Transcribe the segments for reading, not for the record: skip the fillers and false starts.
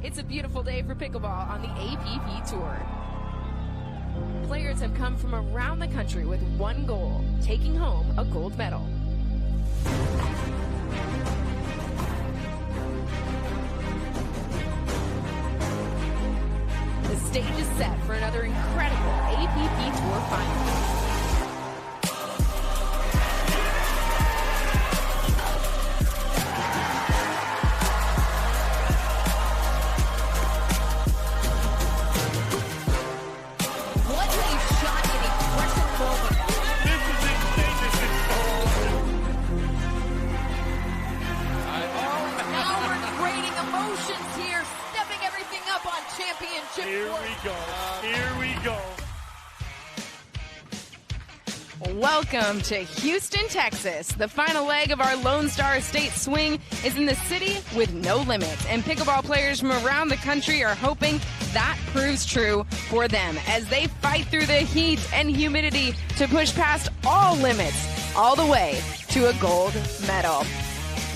It's a beautiful day for pickleball on the APP Tour. Players have come from around the country with one goal, taking home a gold medal. The stage is set for another incredible APP Tour final. Here we go. Welcome to Houston, Texas. The final leg of our Lone Star State swing is in the city with no limits, and pickleball players from around the country are hoping that proves true for them as they fight through the heat and humidity to push past all limits, all the way to a gold medal.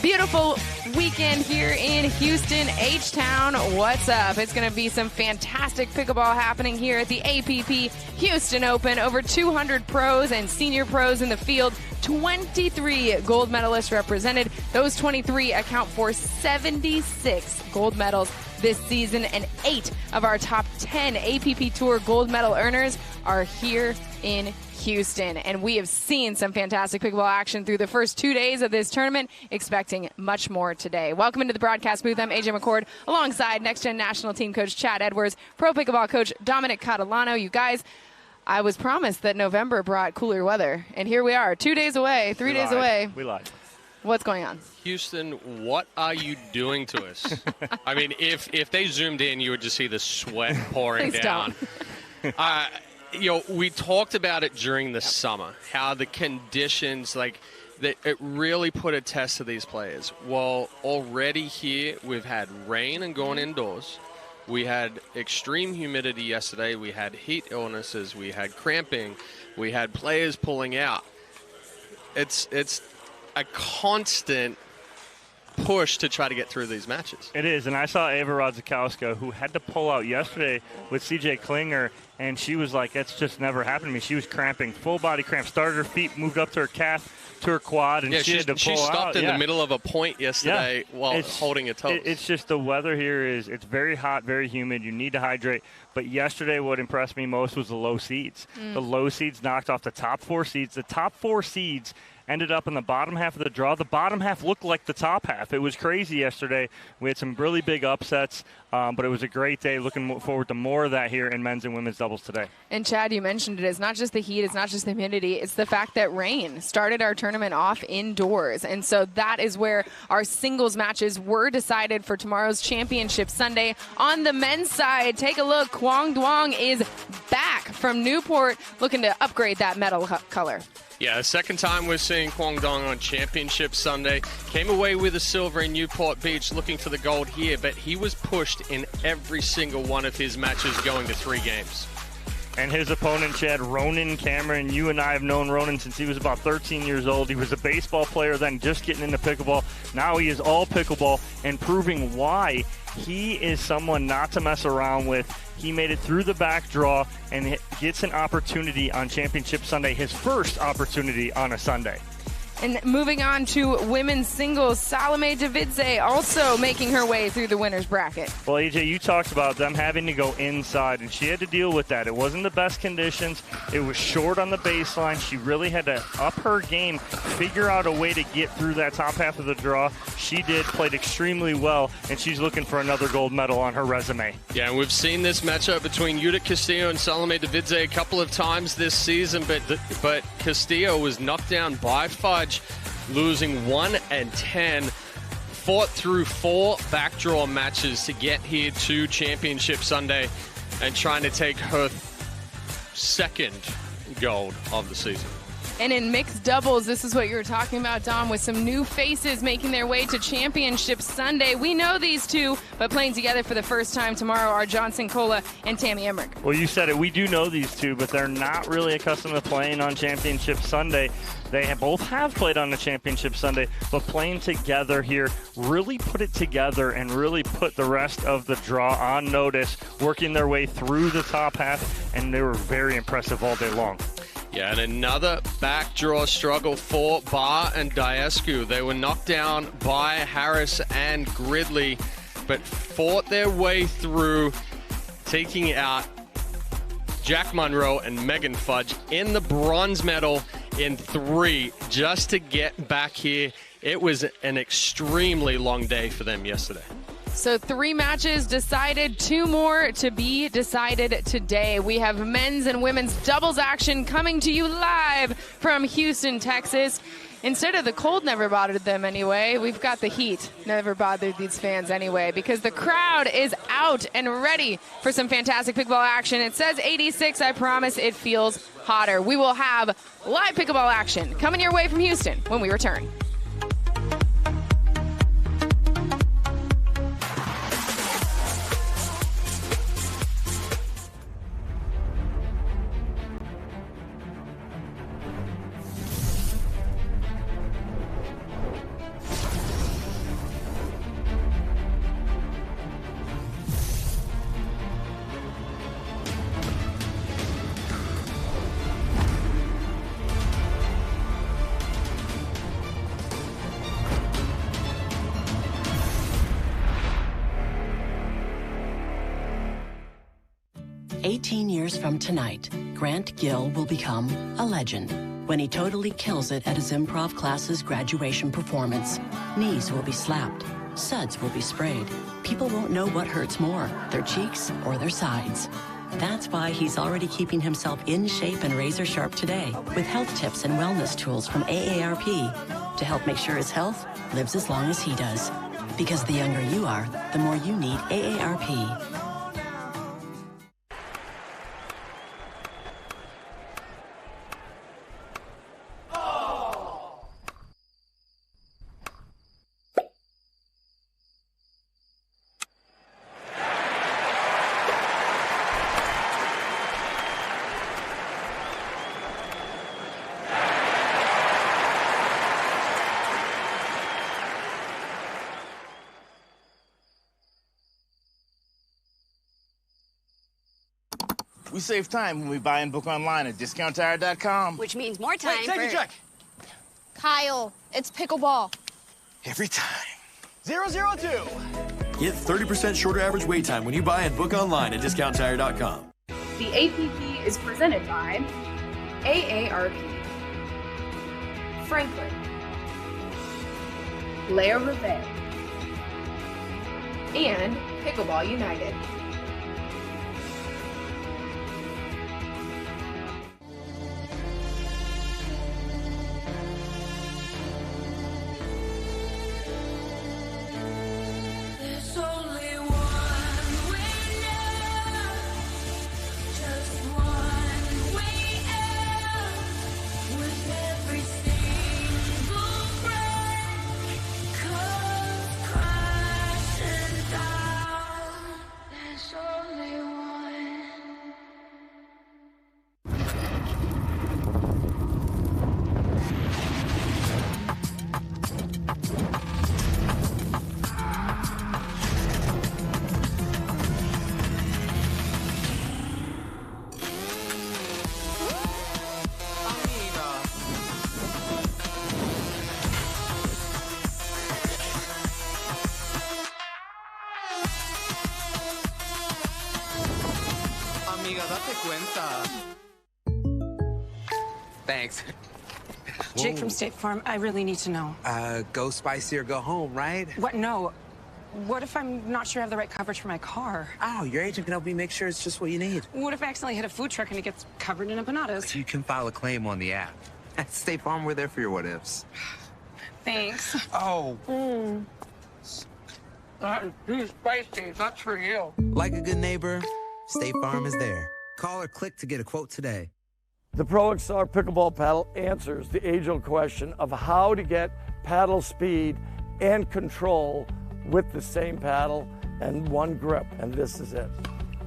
Beautiful weekend here in Houston, H-Town. What's up? It's going to be some fantastic pickleball happening here at the APP Houston Open. Over 200 pros and senior pros in the field. 23 gold medalists represented. Those 23 account for 76 gold medals this season, and 8 of our top 10 APP Tour gold medal earners are here in Houston, and we have seen some fantastic pickleball action through the first 2 days of this tournament, expecting much more today. Welcome into the broadcast booth. I'm AJ McCord alongside Next Gen National Team Coach Chad Edwards, Pro Pickleball Coach Dominic Catalano. You guys, I was promised that November brought cooler weather, and here we are, 2 days away, 3 days away. We lied. What's going on? Houston, what are you doing to us? I mean, if they zoomed in, you would just see the sweat pouring Please down. We talked about it during the summer, how the conditions, it really put a test to these players. Well, already here, we've had rain and gone indoors. We had extreme humidity yesterday. We had heat illnesses. We had cramping. We had players pulling out. It's a constant push to try to get through these matches. It is, and I saw Ava Rodzikowska, who had to pull out yesterday with CJ Klinger, and she was like, that's just never happened to me. She was cramping, full body cramp, started her feet, moved up to her calf, to her quad, and she had to pull out. She stopped in the middle of a point yesterday while holding a toe. It's just the weather here it's very hot, very humid. You need to hydrate. But yesterday what impressed me most was the low seeds. The low seeds knocked off the top 4 seeds. The top 4 seeds ended up in the bottom half of the draw. The bottom half looked like the top half. It was crazy yesterday. We had some really big upsets, but it was a great day. Looking forward to more of that here in men's and women's doubles today. And Chad, you mentioned it. It's not just the heat. It's not just the humidity. It's the fact that rain started our tournament off indoors. And so that is where our singles matches were decided for tomorrow's championship Sunday. On the men's side, take a look. Quang Duong is back from Newport, looking to upgrade that medal color. Yeah, the second time we're seeing Quang Dong on Championship Sunday. Came away with a silver in Newport Beach, looking for the gold here, but he was pushed in every single one of his matches going to 3 games. And his opponent, Chad, Ronan Cameron. You and I have known Ronan since he was about 13 years old. He was a baseball player then, just getting into pickleball. Now he is all pickleball and proving why he is someone not to mess around with. He made it through the back draw and gets an opportunity on Championship Sunday, his first opportunity on a Sunday. And moving on to women's singles, Salome Davidze also making her way through the winner's bracket. Well, AJ, you talked about them having to go inside, and she had to deal with that. It wasn't the best conditions. It was short on the baseline. She really had to up her game, figure out a way to get through that top half of the draw. She did, played extremely well, and she's looking for another gold medal on her resume. Yeah, and we've seen this matchup between Judith Castillo and Salome Davidze a couple of times this season, but Castillo was knocked down by Fudge, losing 1-10. Fought through 4 backdraw matches to get here to Championship Sunday and trying to take her second gold of the season. And in mixed doubles, this is what you were talking about, Dom, with some new faces making their way to Championship Sunday. We know these two, but playing together for the first time tomorrow are Johnson Cola and Tammy Emmerich. Well, you said it. We do know these two, but they're not really accustomed to playing on Championship Sunday. They both have played on a Championship Sunday, but playing together here really put it together and really put the rest of the draw on notice, working their way through the top half, and they were very impressive all day long. Yeah, and another backdraw struggle for Barr and Diescu. They were knocked down by Harris and Gridley, but fought their way through, taking out Jack Monroe and Megan Fudge in the bronze medal in 3 just to get back here. It was an extremely long day for them yesterday. So 3 matches decided, 2 more to be decided today. We have men's and women's doubles action coming to you live from Houston, Texas. Instead of the cold never bothered them anyway, we've got the heat never bothered these fans anyway, because the crowd is out and ready for some fantastic pickleball action. It says 86. I promise it feels hotter. We will have live pickleball action coming your way from Houston when we return. Years from tonight, Grant Gill will become a legend when he totally kills it at his improv class's graduation performance. Knees will be slapped, suds will be sprayed. People won't know what hurts more, their cheeks or their sides. That's why he's already keeping himself in shape and razor sharp today with health tips and wellness tools from AARP to help make sure his health lives as long as he does. Because the younger you are, the more you need AARP. We save time when we buy and book online at discounttire.com. Which means more time. Wait, take a check. Kyle, it's pickleball. Every time. 002. Get 30% shorter average wait time when you buy and book online at discounttire.com. The APP is presented by AARP, Franklin, Leo Reve, and Pickleball United. Thanks. Jake from State Farm, I really need to know. Go spicy or go home, right? What? No. What if I'm not sure I have the right coverage for my car? Oh, your agent can help me make sure it's just what you need. What if I accidentally hit a food truck and it gets covered in empanadas? You can file a claim on the app. At State Farm, we're there for your what-ifs. Thanks. Oh. That is too spicy. That's for you. Like a good neighbor, State Farm is there. Call or click to get a quote today. The Pro XR pickleball paddle answers the age-old question of how to get paddle speed and control with the same paddle and one grip, and this is it.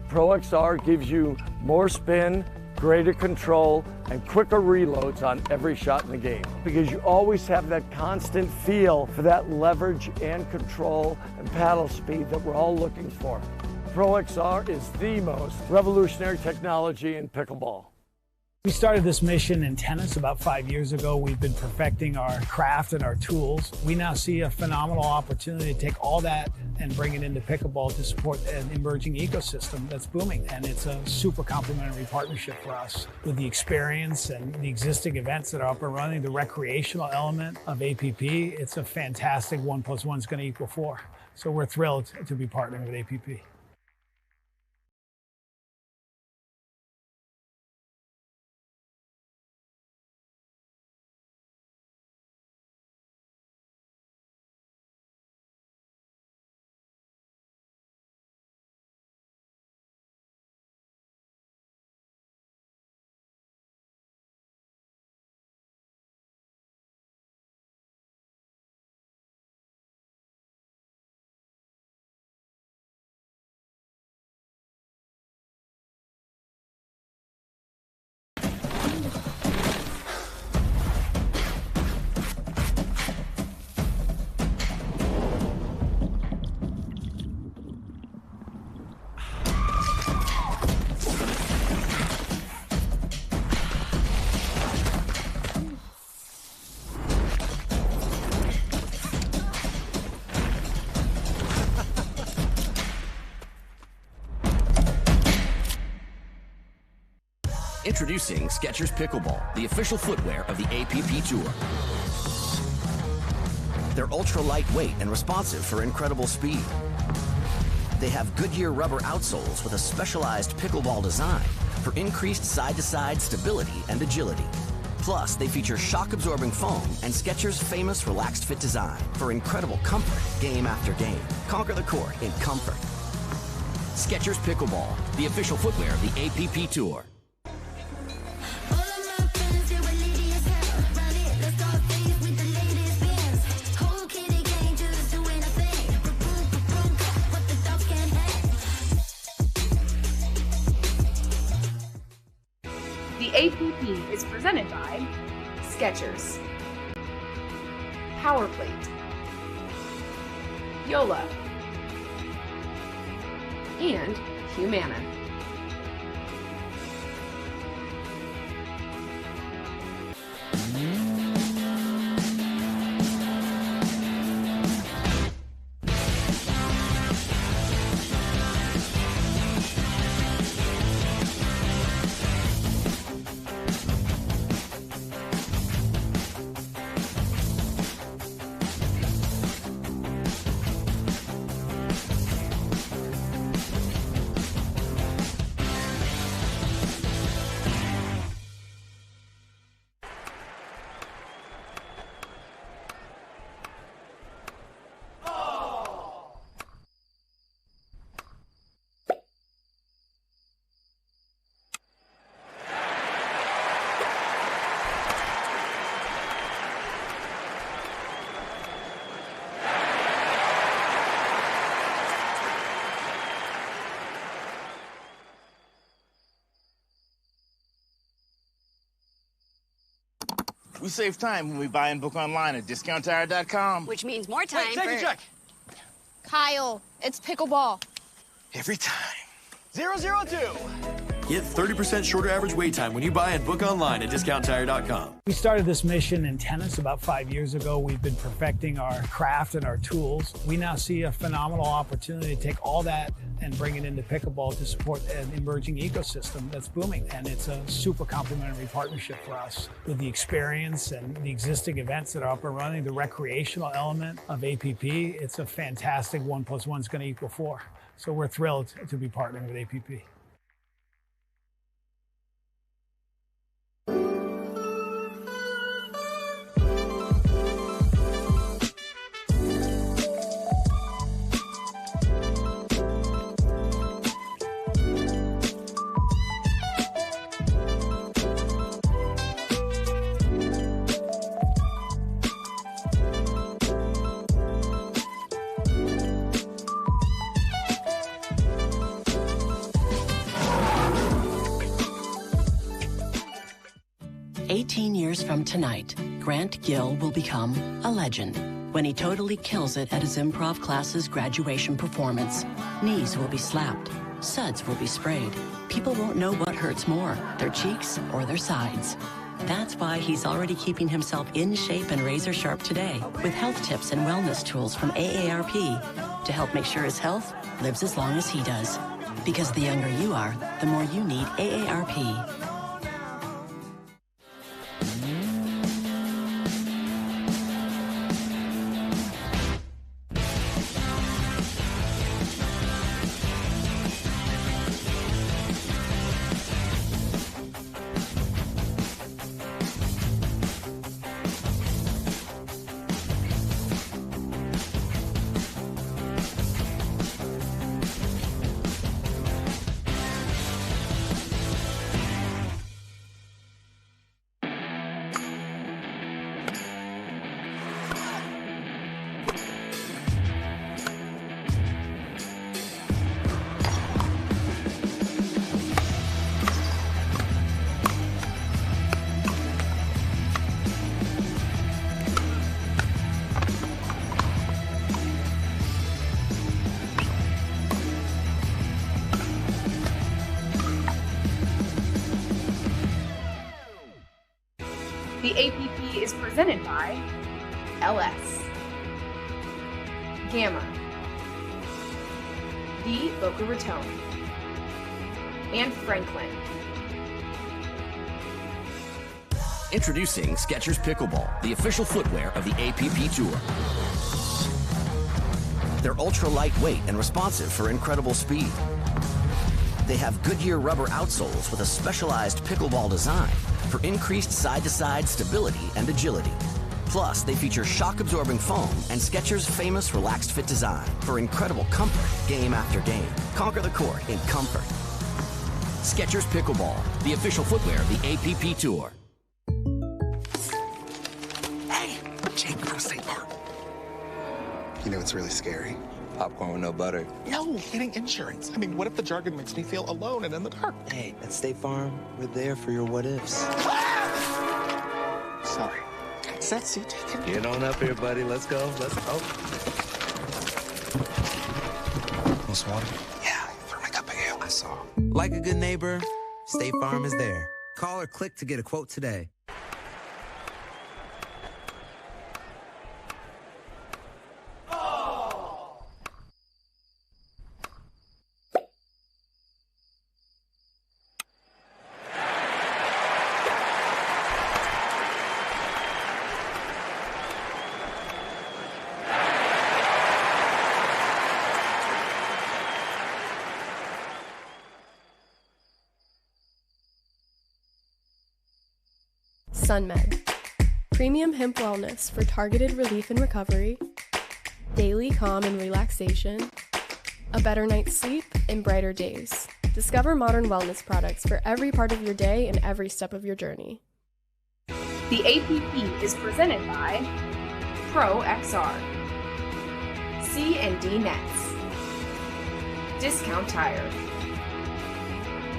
Pro XR gives you more spin, greater control, and quicker reloads on every shot in the game, because you always have that constant feel for that leverage and control and paddle speed that we're all looking for. Pro XR is the most revolutionary technology in pickleball. We started this mission in tennis about 5 years ago. We've been perfecting our craft and our tools. We now see a phenomenal opportunity to take all that and bring it into pickleball to support an emerging ecosystem that's booming. And it's a super complementary partnership for us. With the experience and the existing events that are up and running, the recreational element of APP, it's a fantastic 1 + 1 is going to equal 4. So we're thrilled to be partnering with APP. Introducing Skechers Pickleball, the official footwear of the APP Tour. They're ultra lightweight and responsive for incredible speed. They have Goodyear rubber outsoles with a specialized pickleball design for increased side-to-side stability and agility. Plus, they feature shock-absorbing foam and Skechers' famous relaxed fit design for incredible comfort game after game. Conquer the court in comfort. Skechers Pickleball, the official footwear of the APP Tour. The APP is presented by Skechers, Powerplate, Yola, and Humana. We save time when we buy and book online at discounttire.com. Which means more time Take a check. Kyle, it's pickleball. Every time. 002. Get 30% shorter average wait time when you buy and book online at discounttire.com. We started this mission in tennis about 5 years ago. We've been perfecting our craft and our tools. We now see a phenomenal opportunity to take all that and bring it into pickleball to support an emerging ecosystem that's booming. And it's a super complementary partnership for us. With the experience and the existing events that are up and running, the recreational element of APP, it's a fantastic 1 + 1 is going to equal 4. So we're thrilled to be partnering with APP. 18 years from tonight, Grant Gill will become a legend when he totally kills it at his improv class's graduation performance. Knees will be slapped. Suds will be sprayed. People won't know what hurts more, their cheeks or their sides. That's why he's already keeping himself in shape and razor sharp today with health tips and wellness tools from AARP to help make sure his health lives as long as he does. Because the younger you are, the more you need AARP. The APP is presented by LS, Gamma, the Boca Raton, and Franklin. Introducing Skechers Pickleball, the official footwear of the APP Tour. They're ultra lightweight and responsive for incredible speed. They have Goodyear rubber outsoles with a specialized pickleball design for increased side-to-side stability and agility. Plus, they feature shock-absorbing foam and Skechers' famous relaxed fit design for incredible comfort game after game. Conquer the court in comfort. Skechers Pickleball, the official footwear of the APP Tour. Hey, Jake from State Park. You know, it's really scary. Popcorn with no butter. No, getting insurance. I mean, what if the jargon makes me feel alone and in the dark? Hey, at State Farm, we're there for your what-ifs. Sorry. Is that seat taken? Get on up here, buddy. Let's go. Let's go. Want some water? Yeah, throw my cup of ale. I saw. Like a good neighbor, State Farm is there. Call or click to get a quote today. SunMed, premium hemp wellness for targeted relief and recovery, daily calm and relaxation, a better night's sleep, and brighter days. Discover modern wellness products for every part of your day and every step of your journey. The APP is presented by Pro XR, C&D Nets, Discount Tire,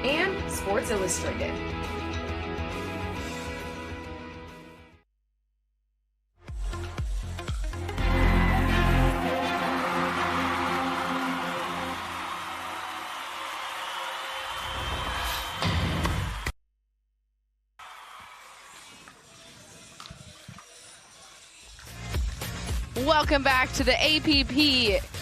and Sports Illustrated. Welcome back to the APP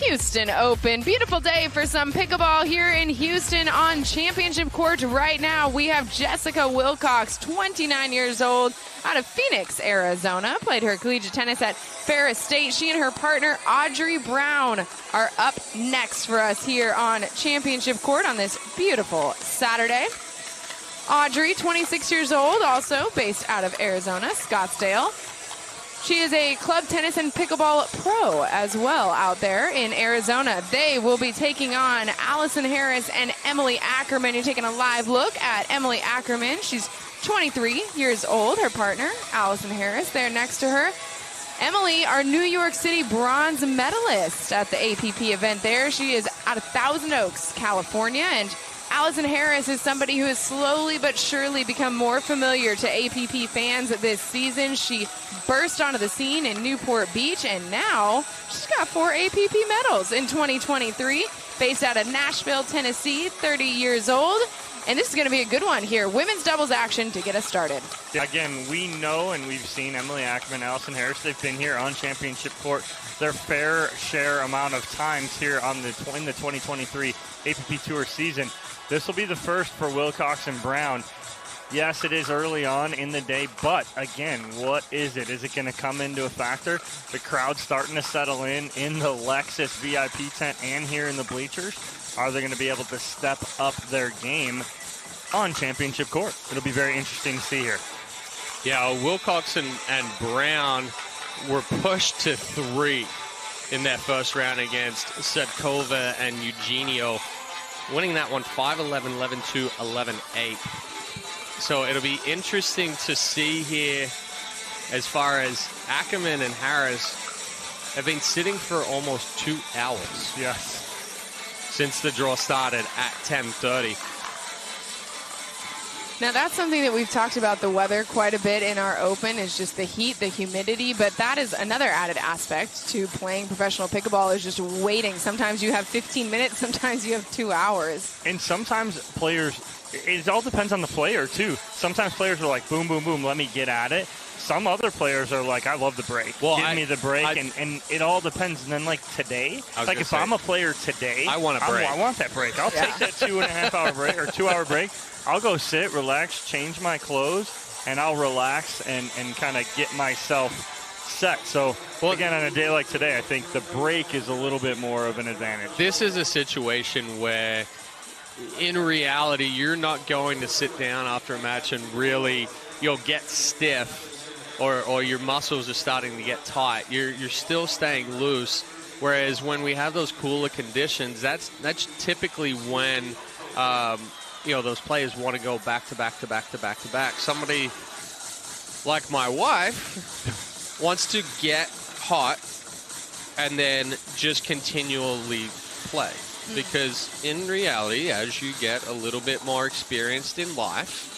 Houston Open. Beautiful day for some pickleball here in Houston on Championship Court right now. We have Jessica Wilcox, 29 years old, out of Phoenix, Arizona. Played her collegiate tennis at Ferris State. She and her partner, Audrey Brown, are up next for us here on Championship Court on this beautiful Saturday. Audrey, 26 years old, also based out of Arizona, Scottsdale. She is a club tennis and pickleball pro as well out there in Arizona. They will be taking on Allison Harris and Emily Ackerman. You're taking a live look at Emily Ackerman. She's 23 years old. Her partner, Allison Harris, there next to her. Emily, our New York City bronze medalist at the APP event there. She is out of Thousand Oaks, California. And Allison Harris is somebody who has slowly but surely become more familiar to APP fans this season. She burst onto the scene in Newport Beach, and now she's got 4 APP medals in 2023. Based out of Nashville, Tennessee, 30 years old. And this is going to be a good one here. Women's doubles action to get us started. Again, we know and we've seen Emily Ackerman, Allison Harris. They've been here on championship court their fair share amount of times here in the 2023 APP Tour season. This will be the first for Wilcox and Brown. Yes, it is early on in the day, but again, what is it? Is it going to come into a factor? The crowd's starting to settle in the Lexus VIP tent and here in the bleachers. Are they going to be able to step up their game on championship court? It'll be very interesting to see here. Yeah, Wilcox and Brown were pushed to 3 in that first round against Sedkova and Eugenio, winning that one 5-11, 11-2, 11-8. So it'll be interesting to see here as far as Ackerman and Harris have been sitting for almost 2 hours. Yes. Since the draw started at 10:30. Now that's something that we've talked about the weather quite a bit in our Open is just the heat, the humidity, but that is another added aspect to playing professional pickleball is just waiting. Sometimes you have 15 minutes, sometimes you have 2 hours. And sometimes players, it all depends on the player too. Sometimes players are like, boom, boom, boom, let me get at it. Some other players are like, I love the break. Well, Give me the break, and it all depends. And then, like, today, like, if I'm a player today, I want a break. I want that break. I'll take that 2.5 hour break or 2 hour break. I'll go sit, relax, change my clothes, and I'll relax and kind of get myself set. So, again, on a day like today, I think the break is a little bit more of an advantage. This is a situation where, in reality, you're not going to sit down after a match and really, get stiff. Or your muscles are starting to get tight. You're still staying loose. Whereas when we have those cooler conditions, that's typically when those players want to go back to back to back to back to back. Somebody like my wife wants to get hot and then just continually play. Because in reality, as you get a little bit more experienced in life,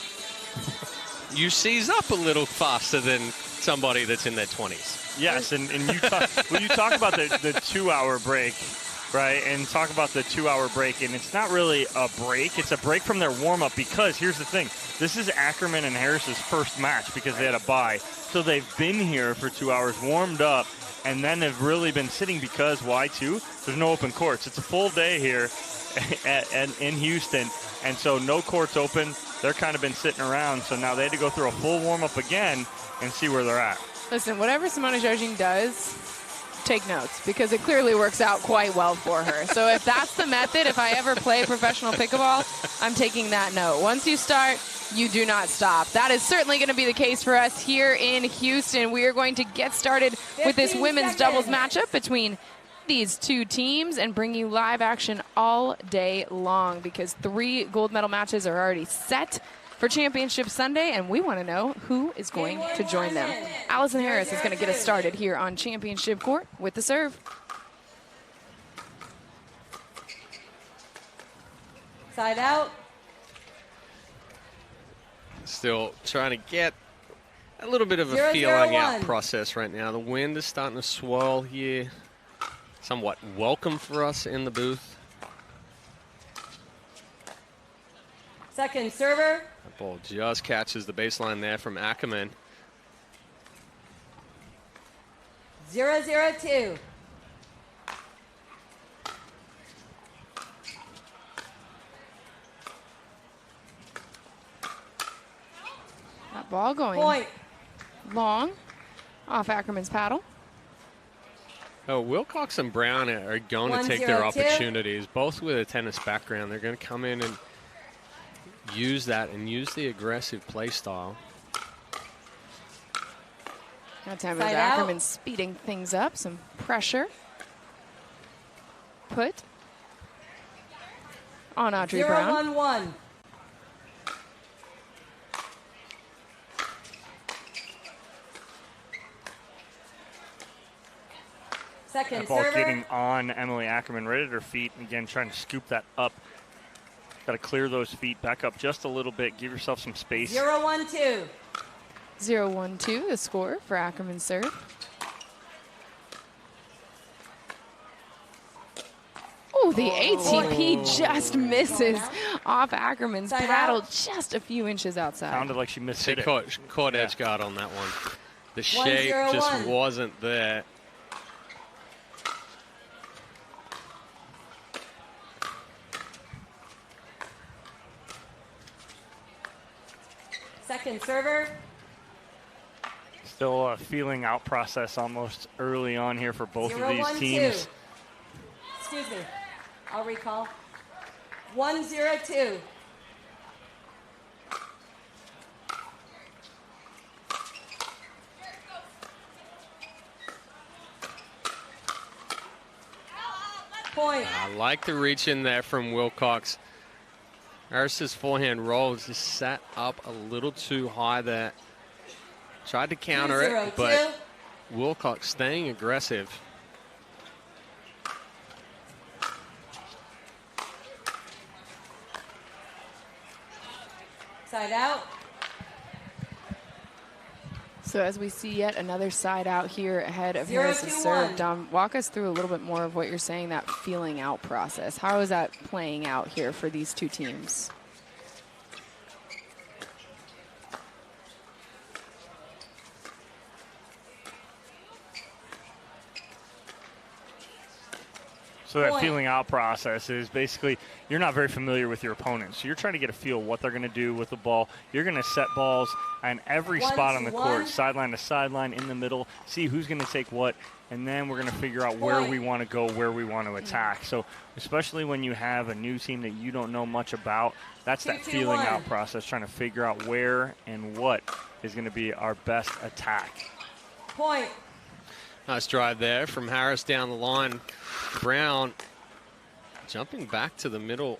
you seize up a little faster than somebody that's in their 20s. Yes, and when you talk about the 2 hour break, right, and talk about the 2 hour break, and it's not really a break, it's a break from their warm-up because here's the thing, this is Ackerman and Harris's first match because they had a bye. So they've been here for 2 hours, warmed up, and then have really been sitting because why too? There's no open courts. It's a full day here in Houston, and so no courts open. They're kind of been sitting around, so now they had to go through a full warm-up again and see where they're at. Listen, whatever Simona Jojing does, take notes, because it clearly works out quite well for her. So if that's the method, if I ever play professional pickleball, I'm taking that note. Once you start, you do not stop. That is certainly going to be the case for us here in Houston. We are going to get started with this women's doubles matchup between these two teams and bring you live action all day long because 3 gold medal matches are already set for Championship Sunday, and we want to know who is going to join them. Allison Harris is going to get us started here on Championship Court with the serve. Side out. Still trying to get a little bit of a feeling out process right now. The wind is starting to swirl here. Somewhat welcome for us in the booth. Second server. That ball just catches the baseline there from Ackerman. 0-0-2. That ball going point long off Ackerman's paddle. Oh, Wilcox and Brown are going to take their opportunities, both with a tennis background. They're going to come in and use that and use the aggressive play style. That time it was Ackerman speeding things up, some pressure put on Audrey Brown. 0-1-1. Second that ball server. getting on Emily Ackerman right at her feet. Again, trying to scoop that up Got to clear those feet, back up just a little bit, give yourself some space. 0-1-2. 0-1-2, the score for Ackerman's serve. Oh, the ATP just misses off Ackerman's paddle, just a few inches outside. Sounded like she missed it. Caught edge guard on that one. The shape just wasn't there. Second server. Still a feeling out process almost early on here for both of these teams. Excuse me. I'll recall. 1-0-2. Point. I like the reach in there from Wilcox. Harris's forehand roll just sat up a little too high there. Tried to counter it, but Wilcox staying aggressive. Side out. So as we see yet another side out here ahead of Harris's serve, Dom, walk us through a little bit more of what you're saying, that feeling out process. How is that playing out here for these two teams? So that feeling out process is basically you're not very familiar with your opponent. So you're trying to get a feel what they're going to do with the ball. You're going to set balls on every spot on the court, sideline to sideline, in the middle, see who's going to take what, and then we're going to figure out where we want to go, where we want to attack. So especially when you have a new team that you don't know much about, that's that feeling out process, trying to figure out where and what is going to be our best attack. Point. Nice drive there from Harris down the line. Brown jumping back to the middle.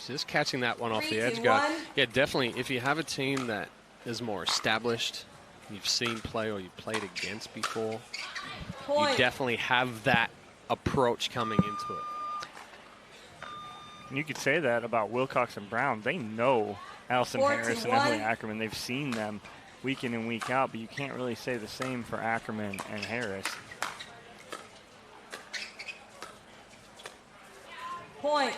Just catching that one off the edge guard. Yeah, definitely. If you have a team that is more established, you've seen play or you've played against before, you definitely have that approach coming into it. And you could say that about Wilcox and Brown. They know Allison Harris and Emily Ackerman. They've seen them week in and week out, but you can't really say the same for Ackerman and Harris. Point.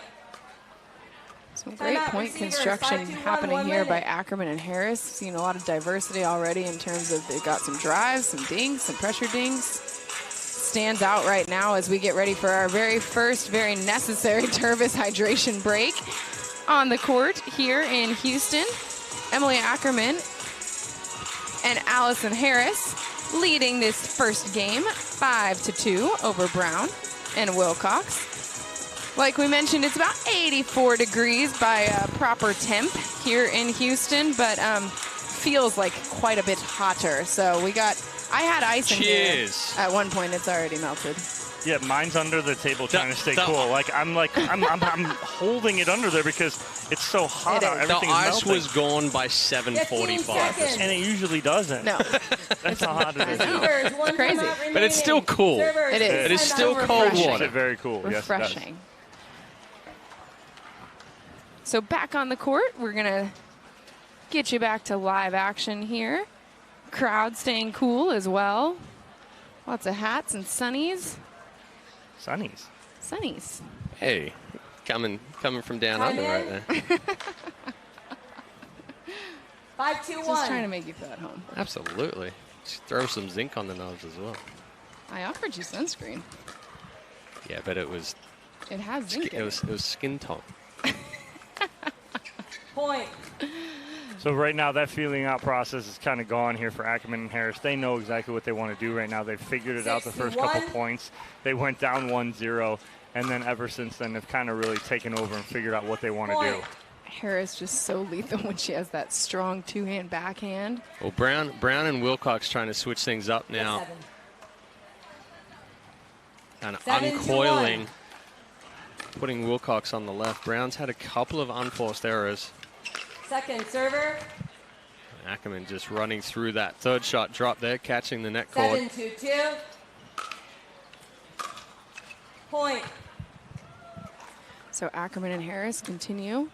Some great point construction happening here by Ackerman and Harris. Seen a lot of diversity already in terms of they've got some drives, some dings, some pressure dings. Stands out right now as we get ready for our very first, very necessary Tervis hydration break on the court here in Houston. Emily Ackerman and Allison Harris leading this first game 5-2 over Brown and Wilcox. Like we mentioned, it's about 84 degrees by proper temp here in Houston, but feels like quite a bit hotter. So I had ice in here at one point. It's already melted. Yeah, mine's under the table trying to stay cool. I'm holding it under there because it's so hot out. The ice was gone by 7:45. And it usually doesn't. No. That's how hot it is. It's crazy. But it's still cool. It is. It is still cold water. It's very cool. Refreshing. Yes, it does. So back on the court, we're going to get you back to live action here. Crowd staying cool as well. Lots of hats and sunnies. Sunnies. Hey, coming from down under right there. 5-2-1. Just trying to make you feel at home. Absolutely. Just throw some zinc on the nose as well. I offered you sunscreen. Yeah, but it was. It has zinc in it. It was skin tone. Point. So right now that feeling out process is kind of gone here for Ackerman and Harris. They know exactly what they want to do right now. They've figured it out the first couple points. They went down 1-0, and then ever since then they've kind of really taken over and figured out what they want to do. Harris just so lethal when she has that strong two-hand backhand. Well, Brown and Wilcox trying to switch things up now. Kind of uncoiling, putting Wilcox on the left. Brown's had a couple of unforced errors. Second server. Ackerman just running through that third shot drop there, catching the net cord. 7-2-2. Point. So Ackerman and Harris continue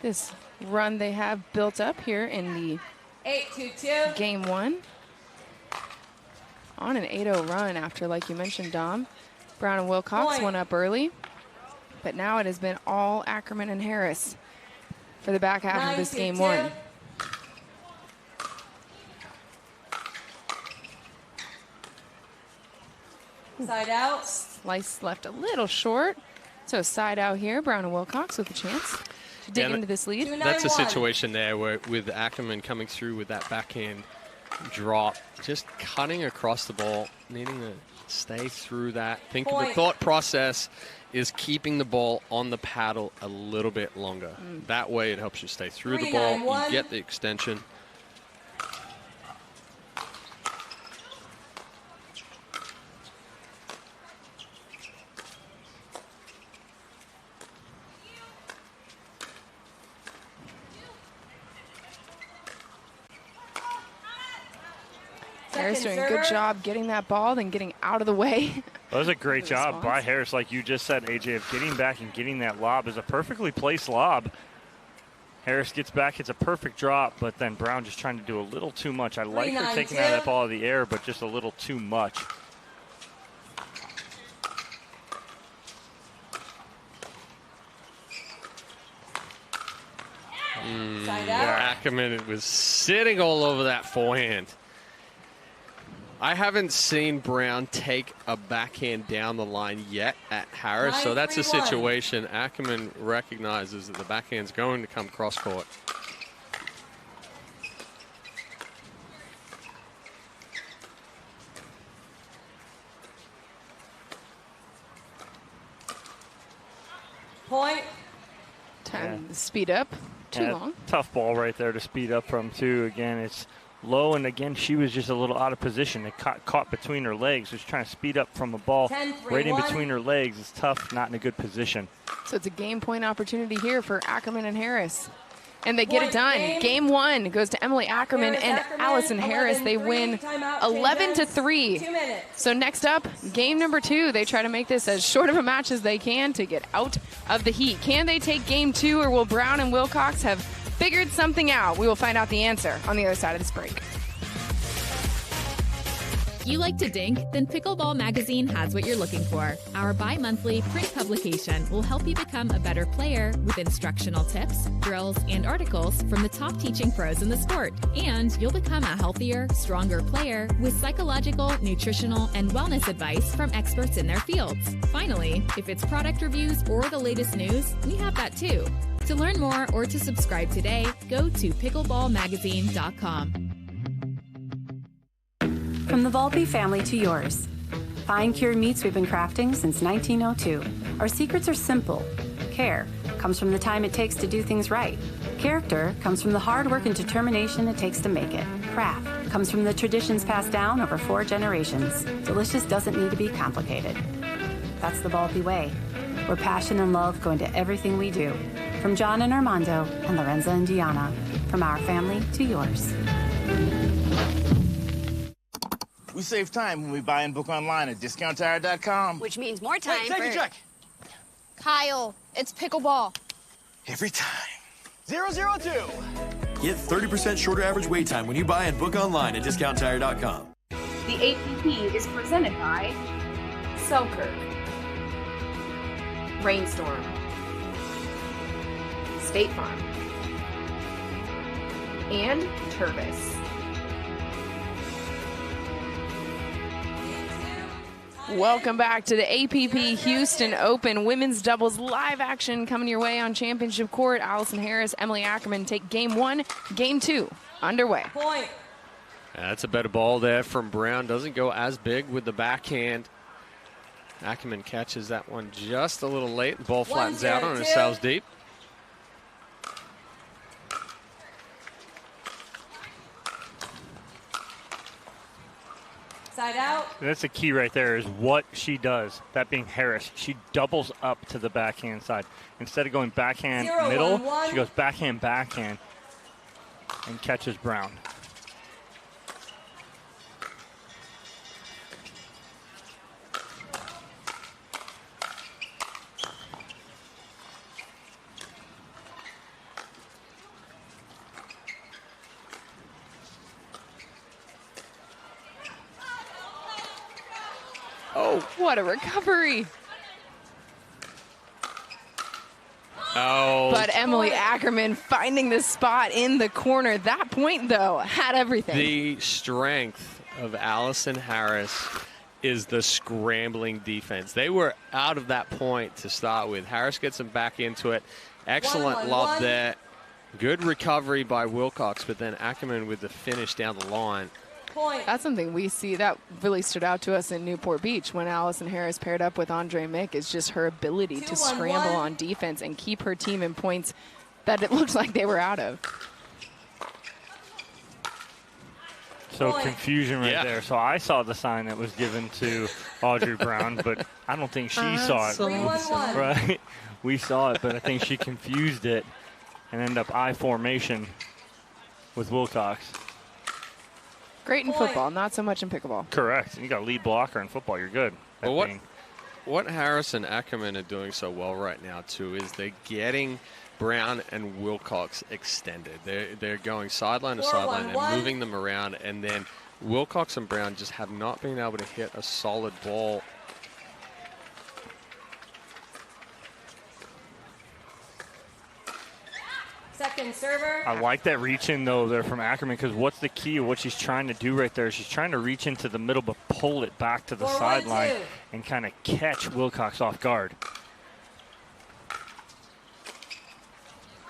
this run they have built up here in the 8-2-2. game one. On an 8-0 run after, like you mentioned, Dom. Brown and Wilcox went up early. But now it has been all Ackerman and Harris for the back half of this game one. Side out. Slice left a little short. So side out here, Brown and Wilcox with a chance to dig into this lead. That's a situation there where with Ackerman coming through with that backhand drop, just cutting across the ball, needing to stay through that. Think of the thought process is keeping the ball on the paddle a little bit longer. That way it helps you stay through the ball, you get the extension. Harris doing a good job getting that ball, then getting out of the way. That was a great job by Harris, like you just said, AJ, of getting back and getting that lob. Is a perfectly placed lob. Harris gets back, it's a perfect drop, but then Brown just trying to do a little too much. I like her taking that ball out of the air, but just a little too much. Ackerman was sitting all over that forehand. I haven't seen Brown take a backhand down the line yet at Harris, so that's a situation Ackerman recognizes that the backhand's going to come cross court. Point. Time to speed up. Too long. Tough ball right there to speed up from, too. Again, it's low, and again, she was just a little out of position. It caught between her legs. Just trying to speed up from a ball right in between her legs. It's tough, not in a good position. So it's a game point opportunity here for Ackerman and Harris. And they get it done. Game one goes to Emily Ackerman and Allison Harris. They win 11-3. So next up, game number two. They try to make this as short of a match as they can to get out of the heat. Can they take game two, or will Brown and Wilcox have figured something out? We will find out the answer on the other side of this break. You like to dink? Then Pickleball Magazine has what you're looking for. Our bi-monthly print publication will help you become a better player with instructional tips, drills, and articles from the top teaching pros in the sport. And you'll become a healthier, stronger player with psychological, nutritional, and wellness advice from experts in their fields. Finally, if it's product reviews or the latest news, we have that too. To learn more or to subscribe today, go to pickleballmagazine.com. From the Volpe family to yours. Fine cured meats we've been crafting since 1902. Our secrets are simple. Care comes from the time it takes to do things right. Character comes from the hard work and determination it takes to make it. Craft comes from the traditions passed down over 4 generations. Delicious doesn't need to be complicated. That's the Volpe way, where passion and love go into everything we do. From John and Armando and Lorenza and Gianna. From our family to yours. We save time when we buy and book online at discounttire.com. Which means more time Take a check. Kyle, it's pickleball. Every time. 002. Get 30% shorter average wait time when you buy and book online at discounttire.com. The APP is presented by Selkirk, Rainstorm, State Farm, and Turbis. Welcome back to the APP Houston Open Women's Doubles live action coming your way on Championship Court. Allison Harris, Emily Ackerman take game one, game two underway. Point. That's a better ball there from Brown. Doesn't go as big with the backhand. Ackerman catches that one just a little late. The ball flattens out on herself deep. Side out. And that's the key right there is what she does, that being Harris. She doubles up to the backhand side. Instead of going backhand middle, she goes backhand and catches Brown. Oh, what a recovery. Oh. But Emily Ackerman finding the spot in the corner. That point, though, had everything. The strength of Allison Harris is the scrambling defense. They were out of that point to start with. Harris gets them back into it. Excellent lob there. Good recovery by Wilcox, but then Ackerman with the finish down the line. Point. That's something we see that really stood out to us in Newport Beach when Allison Harris paired up with Andre Mick, is just her ability to scramble on defense and keep her team in points that it looked like they were out of. So confusion right there. So I saw the sign that was given to Audrey Brown, but I don't think she saw it. Right? We saw it, but I think she confused it and ended up I formation with Wilcox. Great in football, not so much in pickleball. Correct. You got a lead blocker in football, you're good. Well, what Harris and Ackerman are doing so well right now, too, is they're getting Brown and Wilcox extended. They're going sideline to sideline and moving them around, and then Wilcox and Brown just have not been able to hit a solid ball. Second server. I like that reach in, though, there from Ackerman, because what's the key of what she's trying to do right there? She's trying to reach into the middle but pull it back to the sideline and kind of catch Wilcox off guard.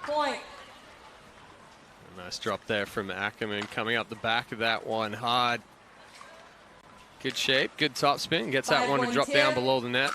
Point. A nice drop there from Ackerman, coming up the back of that one hard. Good shape, good top spin, gets that one to drop down below the net.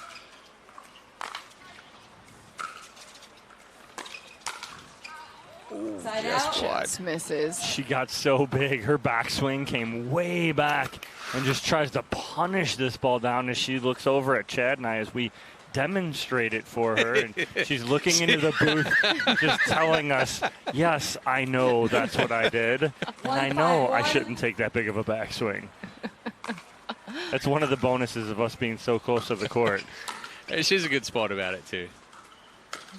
Just misses. She got so big. Her backswing came way back and just tries to punish this ball down as she looks over at Chad and I as we demonstrate it for her. And she's looking into the booth just telling us, yes, I know that's what I did. And I know I shouldn't take that big of a backswing. That's one of the bonuses of us being so close to the court. Hey, she's a good sport about it, too.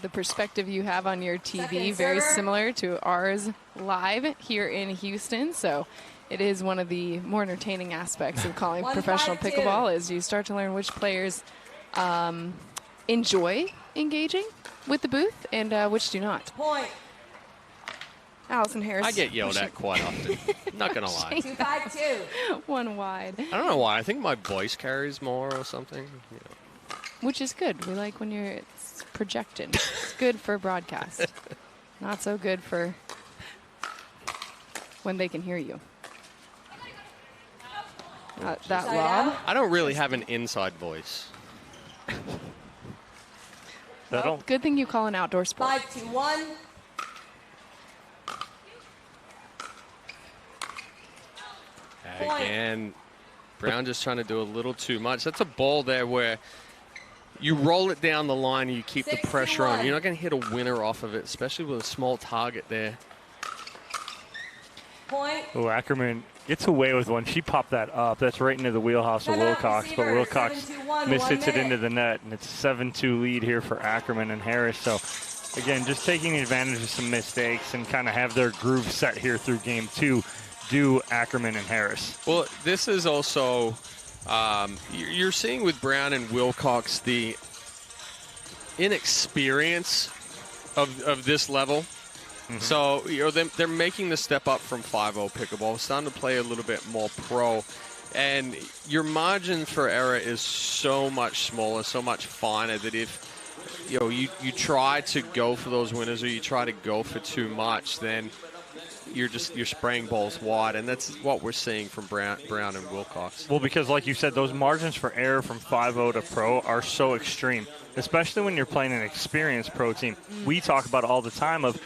The perspective you have on your TV, very similar to ours live here in Houston. So it is one of the more entertaining aspects of calling professional pickleball, is you start to learn which players enjoy engaging with the booth and which do not. Point. Allison Harris. I get yelled at quite often. Not going to lie. 2-5-2. One wide. I don't know why. I think my voice carries more or something. Which is good. We like when you're projecting. It's good for broadcast. Not so good for when they can hear you. That lob. I don't really have an inside voice. Well, good thing you call an outdoor sport. 5-2-1. Again, Brown just trying to do a little too much. That's a ball there where you roll it down the line and you keep the pressure on. You're not going to hit a winner off of it, especially with a small target there. Point. Oh, Ackerman gets away with one. She popped that up. That's right into the wheelhouse of Wilcox, but Wilcox mishits it into the net, and it's a 7-2 lead here for Ackerman and Harris. So, again, just taking advantage of some mistakes and kind of have their groove set here through game two. Do Ackerman and Harris. Well, this is also, you're seeing with Brown and Wilcox the inexperience of this level. Mm-hmm. So, they're making the step up from 5-0 pickleball, starting to play a little bit more pro. And your margin for error is so much smaller, so much finer, that if you try to go for those winners or you try to go for too much, then you're spraying balls wide, and that's what we're seeing from Brown and Wilcox. Well, because like you said, those margins for error from 5-0 to pro are so extreme, especially when you're playing an experienced pro team. We talk about it all the time of,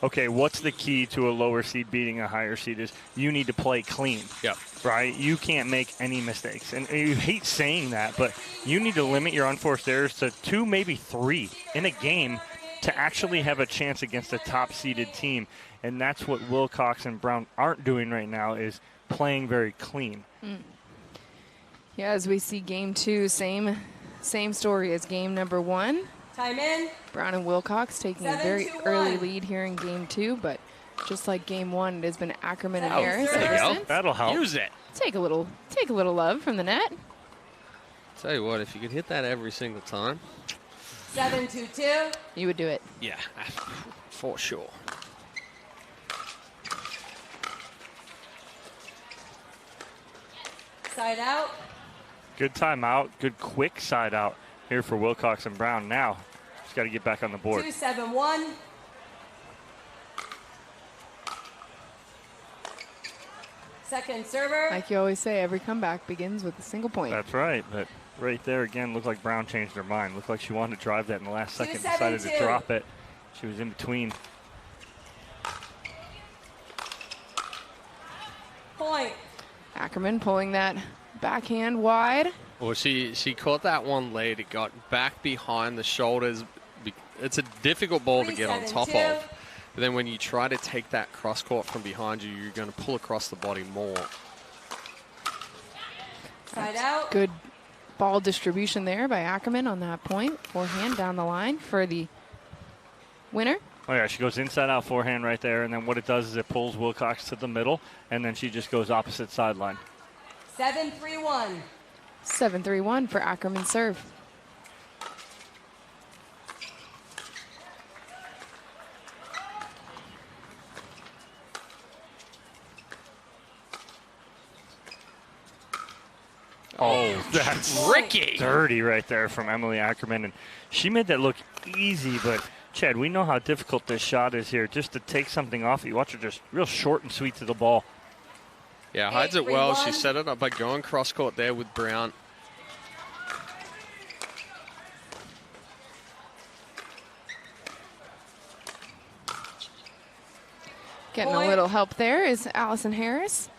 okay, what's the key to a lower seed beating a higher seed is you need to play clean. Yep. Right? You can't make any mistakes. And you hate saying that, but you need to limit your unforced errors to 2, maybe 3 in a game to actually have a chance against a top-seeded team. And that's what Wilcox and Brown aren't doing right now, is playing very clean. Yeah, as we see game two, same story as game number one. Time in. Brown and Wilcox taking a very early lead here in game two, but just like game one, it has been Ackerman and Harris. There you go. That'll help. Use it. Take a little love from the net. Tell you what, if you could hit that every single time. 7-2-2. You would do it. Yeah, for sure. Side out. Good timeout. Good quick side out here for Wilcox and Brown. Now, just got to get back on the board. 2-7-1. Second server. Like you always say, every comeback begins with a single point. That's right, but right there again, looked like Brown changed her mind. Looked like she wanted to drive that in the last second, decided to drop it. She was in between. Point. Ackerman pulling that backhand wide. Well, she caught that one late. It got back behind the shoulders. It's a difficult ball to get on top of. But then when you try to take that cross court from behind you, you're going to pull across the body more. Side out. Good ball distribution there by Ackerman on that point. Forehand down the line for the winner. Oh, yeah, she goes inside out forehand right there, and then what it does is it pulls Wilcox to the middle, and then she just goes opposite sideline. 7-3-1. 7-3-1 for Ackerman's serve. Oh, that's Ricky. Dirty right there from Emily Ackerman. And she made that look easy, but Chad, we know how difficult this shot is here. Just to take something off you. Watch her just real short and sweet to the ball. Yeah, hides it well. She set it up by going cross court there with Brown. Getting a little help there is Allison Harris.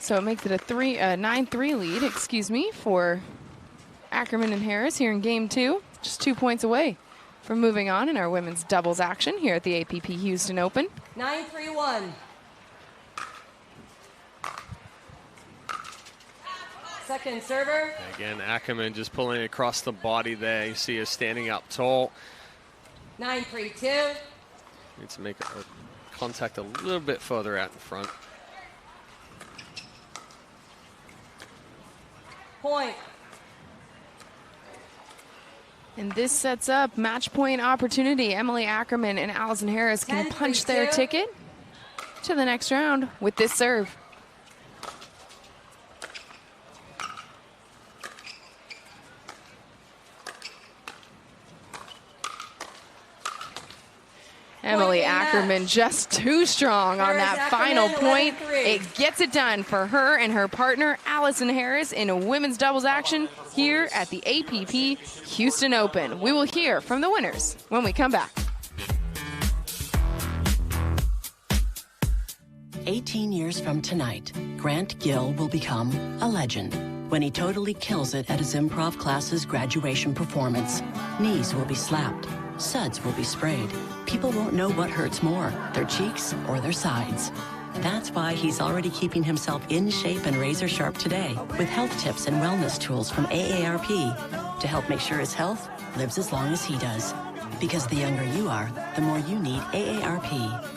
So it makes it a 9-3 lead, for Ackerman and Harris here in game 2. Just 2 points away from moving on in our women's doubles action here at the APP Houston Open. 9-3-1. Second server. Again, Ackerman just pulling across the body there. You see her standing up tall. 9-3-2. Needs to make a contact a little bit further out in front. Point. And this sets up match point opportunity. Emily Ackerman and Allison Harris can punch their ticket to the next round with this serve. Emily Ackerman just too strong on that final point. It gets it done for her and her partner, Allison Harris, in a women's doubles action here at the APP Houston Open. We will hear from the winners when we come back. 18 years from tonight, Grant Gill will become a legend when he totally kills it at his improv class's graduation performance. Knees will be slapped. Suds will be sprayed. People won't know what hurts more, their cheeks or their sides. That's why he's already keeping himself in shape and razor sharp today with health tips and wellness tools from AARP to help make sure his health lives as long as he does. Because the younger you are, the more you need AARP.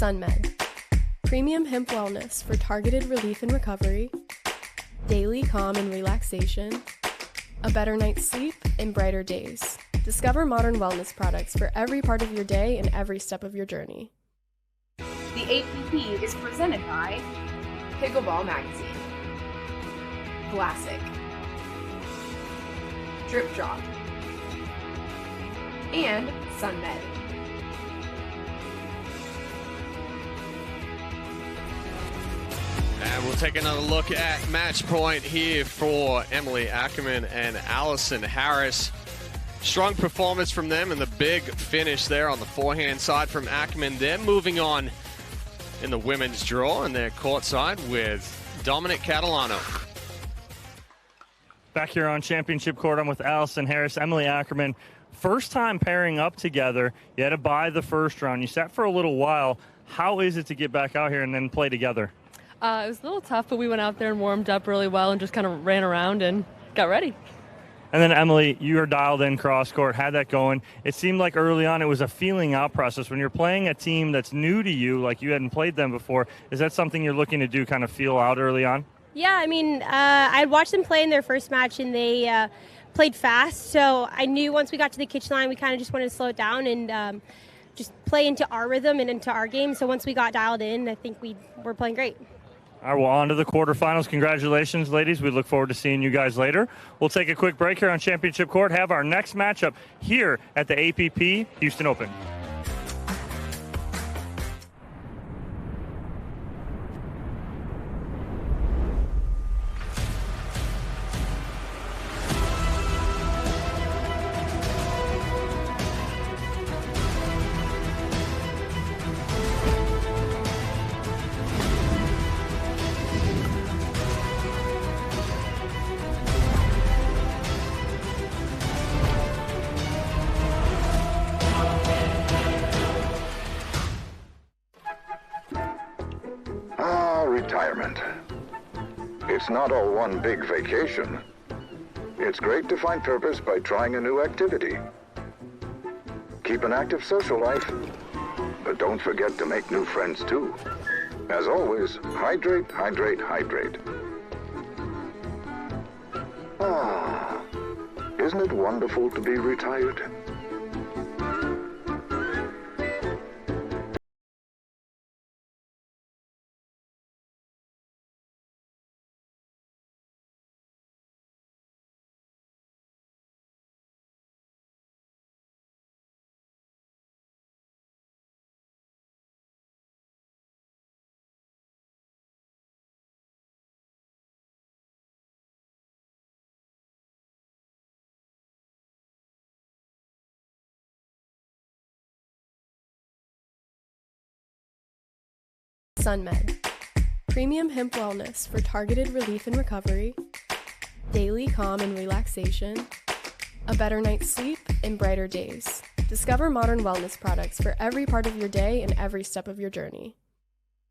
SunMed. Premium hemp wellness for targeted relief and recovery, daily calm and relaxation, a better night's sleep, and brighter days. Discover modern wellness products for every part of your day and every step of your journey. The APP is presented by Pickleball Magazine. Classic. Drip Drop, and SunMed. And we'll take another look at match point here for Emily Ackerman and Allison Harris. Strong performance from them and the big finish there on the forehand side from Ackerman. They're moving on in the women's draw, and they're courtside with Dominic Catalano. Back here on Championship Court, I'm with Allison Harris, Emily Ackerman. First time pairing up together. You had to buy the first round. You sat for a little while. How is it to get back out here and then play together? It was a little tough, but we went out there and warmed up really well and just kind of ran around and got ready. And then, Emily, you were dialed in cross-court, had that going. It seemed like early on it was a feeling-out process. When you're playing a team that's new to you, like you hadn't played them before, is that something you're looking to do, kind of feel out early on? Yeah, I mean, I'd watched them play in their first match, and they played fast. So I knew once we got to the kitchen line, we kind of just wanted to slow it down and just play into our rhythm and into our game. So once we got dialed in, I think we were playing great. All right, well, on to the quarterfinals. Congratulations, ladies. We look forward to seeing you guys later. We'll take a quick break here on Championship Court, have our next matchup here at the APP Houston Open. Retirement. It's not all one big vacation. It's great to find purpose by trying a new activity. Keep an active social life, but don't forget to make new friends too. As always, hydrate, hydrate, hydrate. Ah, isn't it wonderful to be retired? SunMed. Premium hemp wellness for targeted relief and recovery, daily calm and relaxation, a better night's sleep, and brighter days. Discover modern wellness products for every part of your day and every step of your journey.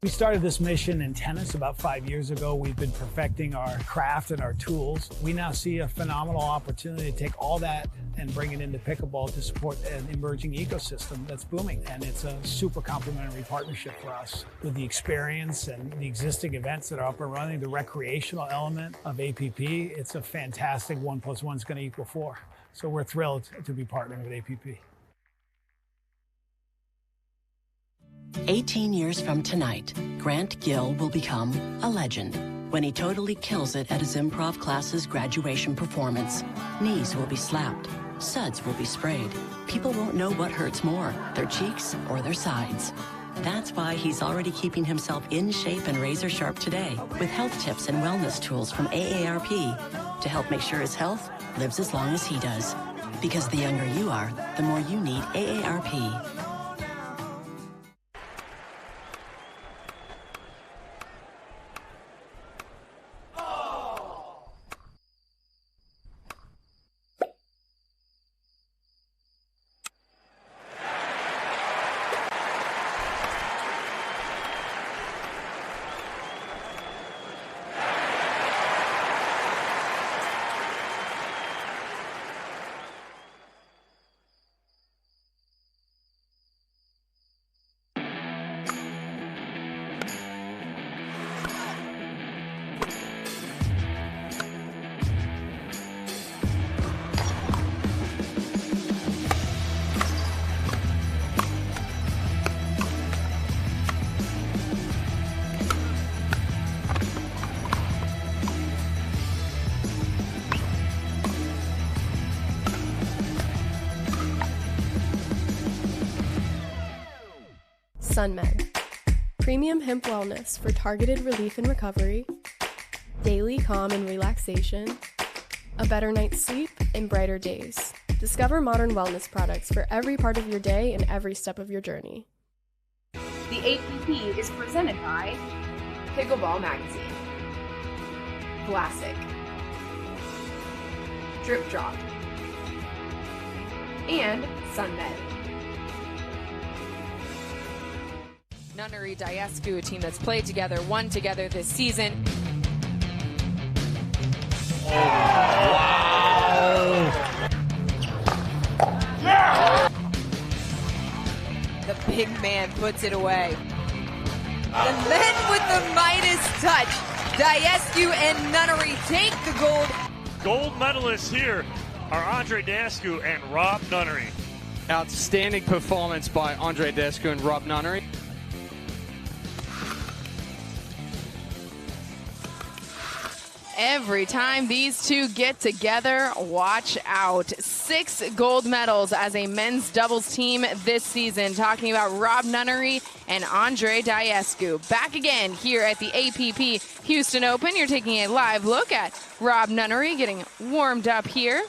We started this mission in tennis about 5 years ago. We've been perfecting our craft and our tools. We now see a phenomenal opportunity to take all that and bring it into pickleball to support an emerging ecosystem that's booming. And it's a super complementary partnership for us. With the experience and the existing events that are up and running, the recreational element of APP, it's a fantastic 1 + 1 is going to equal 4. So we're thrilled to be partnering with APP. 18 years from tonight, Grant Gill will become a legend when he totally kills it at his improv class's graduation performance. Knees will be slapped. Suds will be sprayed. People won't know what hurts more, their cheeks or their sides. That's why he's already keeping himself in shape and razor sharp today with health tips and wellness tools from AARP to help make sure his health lives as long as he does. Because the younger you are, the more you need AARP. SunMed. Premium hemp wellness for targeted relief and recovery, daily calm and relaxation, a better night's sleep, and brighter days. Discover modern wellness products for every part of your day and every step of your journey. The APP is presented by Pickleball Magazine, Classic, Drip Drop, and SunMed. Nunnery Diescu, a team that's played together, won together this season. The big man puts it away. The men with the Midas touch. Diescu and Nunnery take the gold. Gold medalists here are Andre Diescu and Rob Nunnery. Outstanding performance by Andre Diescu and Rob Nunnery. Every time these two get together, watch out. 6 gold medals as a men's doubles team this season. Talking about Rob Nunnery and Andre Diescu. Back again here at the APP Houston Open. You're taking a live look at Rob Nunnery getting warmed up here.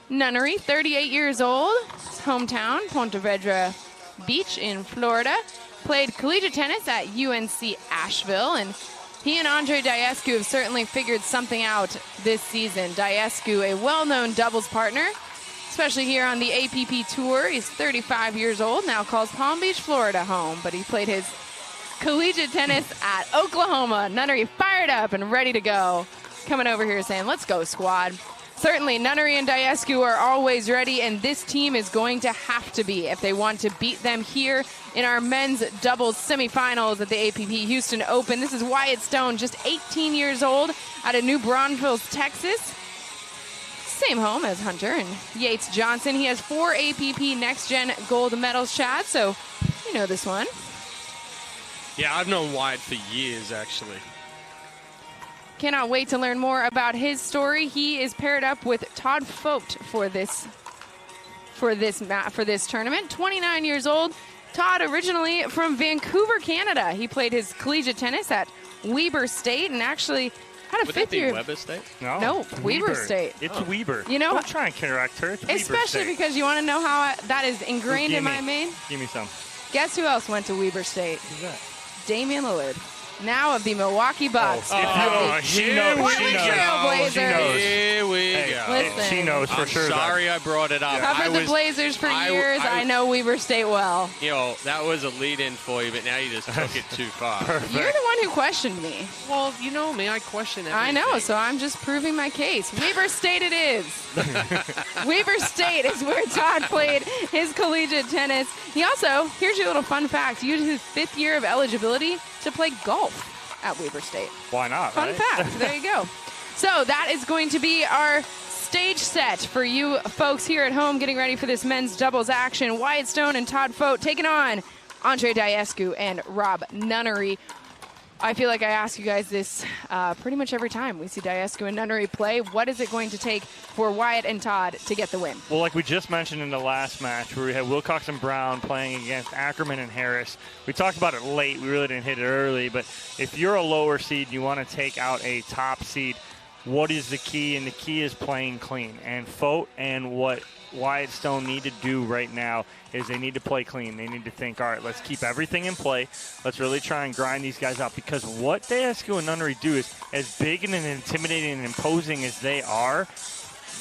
Nunnery, 38 years old. His hometown, Ponte Vedra Beach in Florida. Played collegiate tennis at UNC Asheville, and he and Andre Diescu have certainly figured something out this season. Diescu, a well-known doubles partner, especially here on the APP Tour. He's 35 years old, now calls Palm Beach, Florida home, but he played his collegiate tennis at Oklahoma. Nunnery fired up and ready to go. Coming over here saying, let's go, squad. Certainly, Nunnery and Diescu are always ready, and this team is going to have to be if they want to beat them here in our men's doubles semifinals at the APP Houston Open. This is Wyatt Stone, just 18 years old, out of New Braunfels, Texas. Same home as Hunter and Yates Johnson. He has 4 APP Next Gen gold medals, Chad, so you know this one. Yeah, I've known Wyatt for years, actually. Cannot wait to learn more about his story. He is paired up with Todd Fote for this tournament. 29 years old. Todd originally from Vancouver, Canada. He played his collegiate tennis at Weber State and actually had a Would fifth that be year. Weber State? No, Weber State. It's Weber. You know, don't try and correct her. It's Weber especially State. because you want to know how that is ingrained in my main. Give me some. Guess who else went to Weber State? Who's that? Damian Lillard. Now of the Milwaukee Bucks. She knows. Portland Trail Blazers. Here we go. Listen. She knows for sure. Sorry I brought it up. Covered the Blazers for years. I know Weber State well. You know, that was a lead-in for you, but now you just took it too far. You're the one who questioned me. Well, you know me. I question everything. I know, so I'm just proving my case. Weber State it is. Weber State is where Todd played his collegiate tennis. He also, here's your little fun fact, he used his 5th year of eligibility to play golf at Weber State. Why not? Fun fact. There you go. So that is going to be our stage set for you folks here at home getting ready for this men's doubles action. Wyatt Stone and Todd Fote taking on Andre Diescu and Rob Nunnery. I feel like I ask you guys this pretty much every time we see Diescu and Nunnery play. What is it going to take for Wyatt and Todd to get the win? Well, like we just mentioned in the last match where we had Wilcox and Brown playing against Ackerman and Harris, we talked about it late. We really didn't hit it early. But if you're a lower seed and you want to take out a top seed, what is the key? And the key is playing clean. And Fote and what Wyatt Stone need to do right now is they need to play clean. They need to think, all right, let's keep everything in play. Let's really try and grind these guys out, because what Diescu and Nunnery do is, as big and intimidating and imposing as they are,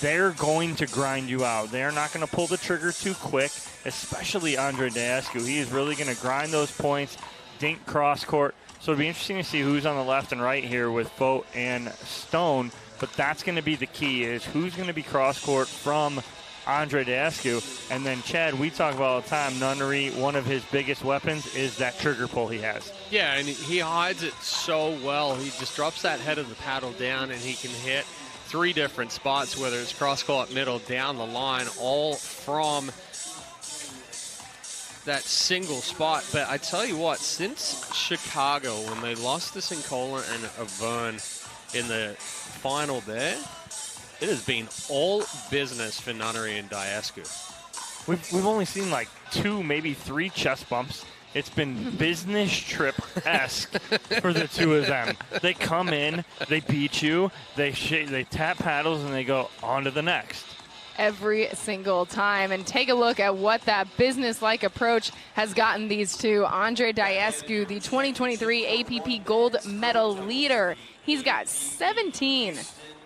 they're going to grind you out. They're not going to pull the trigger too quick, especially Andre Diescu. He is really going to grind those points, dink cross court. So it'll be interesting to see who's on the left and right here with Fote and Stone, but that's going to be the key, is who's going to be cross court from Andre Diescu. And then, Chad, we talk about all the time, Nunnery, one of his biggest weapons is that trigger pull he has. Yeah, and he hides it so well. He just drops that head of the paddle down, and he can hit 3 different spots, whether it's cross-court, middle, down the line, all from that single spot. But I tell you what, since Chicago, when they lost to St. Colin and Auvergne in the final there, it has been all business for Nunnery and Diescu. We've only seen like 2, maybe 3 chest bumps. It's been business trip-esque for the 2 of them. They come in, they beat you, they tap paddles, and they go on to the next. Every single time. And take a look at what that business-like approach has gotten these 2. Andre Diescu, the 2023 APP gold medal leader. He's got 17.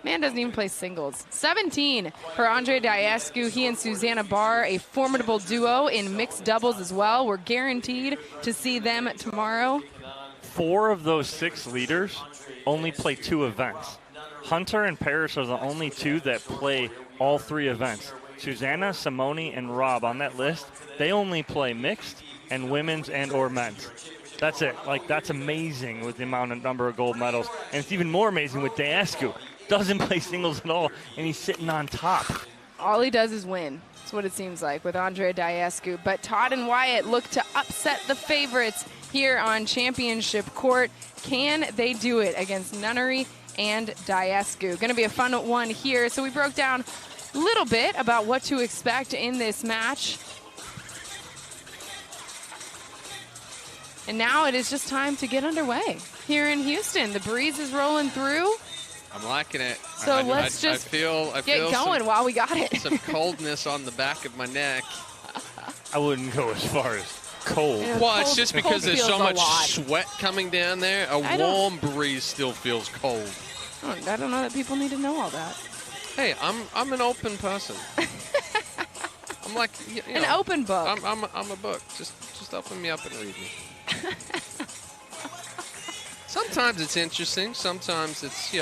Man doesn't even play singles. 17 for Andre Diescu. He and Susanna Barr, a formidable duo in mixed doubles as well. We're guaranteed to see them tomorrow. 4 of those 6 leaders only play 2 events. Hunter and Parrish are the only 2 that play all 3 events. Susanna, Simone, and Rob on that list, they only play mixed and women's and or men's. That's it. Like, that's amazing with the number of gold medals. And it's even more amazing with Diescu. Doesn't play singles at all, and he's sitting on top. All he does is win. That's what it seems like with Andre Diescu. But Todd and Wyatt look to upset the favorites here on championship court. Can they do it against Nunnery and Diescu? Going to be a fun one here. So we broke down a little bit about what to expect in this match. And now it is just time to get underway here in Houston. The breeze is rolling through. I'm liking it. So let's just get going while we got it. Some coldness on the back of my neck. I wouldn't go as far as cold. Yeah, well, it's just because there's so much sweat coming down there. A warm breeze still feels cold. I don't know that people need to know all that. Hey, I'm an open person. I'm like an open book. I'm a book. Just open me up and read me. Sometimes it's interesting. Sometimes it's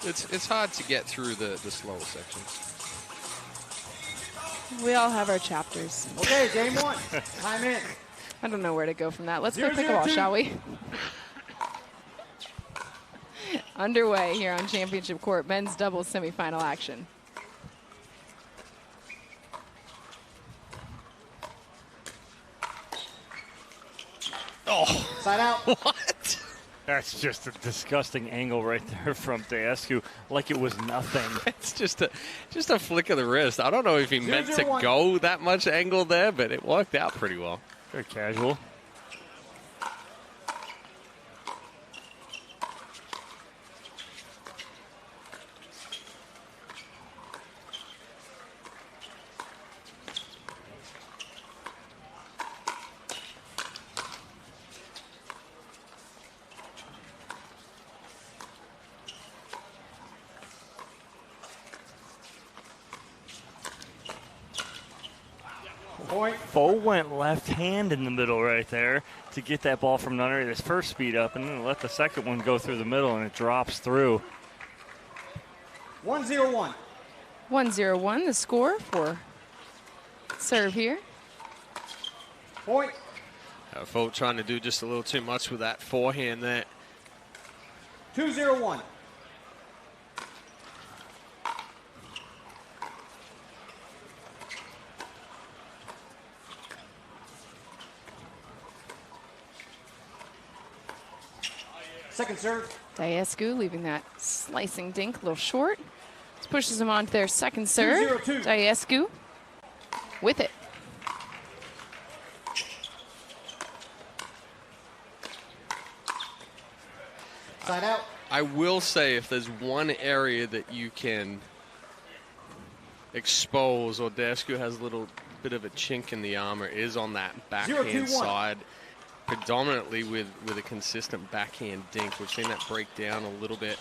it's hard to get through the slower sections. We all have our chapters. Okay, game 1. Time in. I don't know where to go from that. Let's play pickleball, shall we? Underway here on Championship Court, men's doubles semifinal action. Oh, side out. What? That's just a disgusting angle right there from Diescu, like it was nothing. It's just a flick of the wrist. I don't know if he meant to go that much angle there, but it worked out pretty well. Very casual. Foe went left hand in the middle right there to get that ball from Nunnery. This first speed up, and then let the second one go through the middle, and it drops through. 1-0-1. 1-0-1, the score for serve here. Point. Foe trying to do just a little too much with that forehand there. 2-0-1. Second serve. Diescu leaving that slicing dink a little short. This pushes him on to their second serve. 2-0-2. Diescu with it. Side out. I will say if there's one area that you can expose, or Diescu has a little bit of a chink in the armor, is on that backhand side. Predominantly with a consistent backhand dink. We've seen that break down a little bit.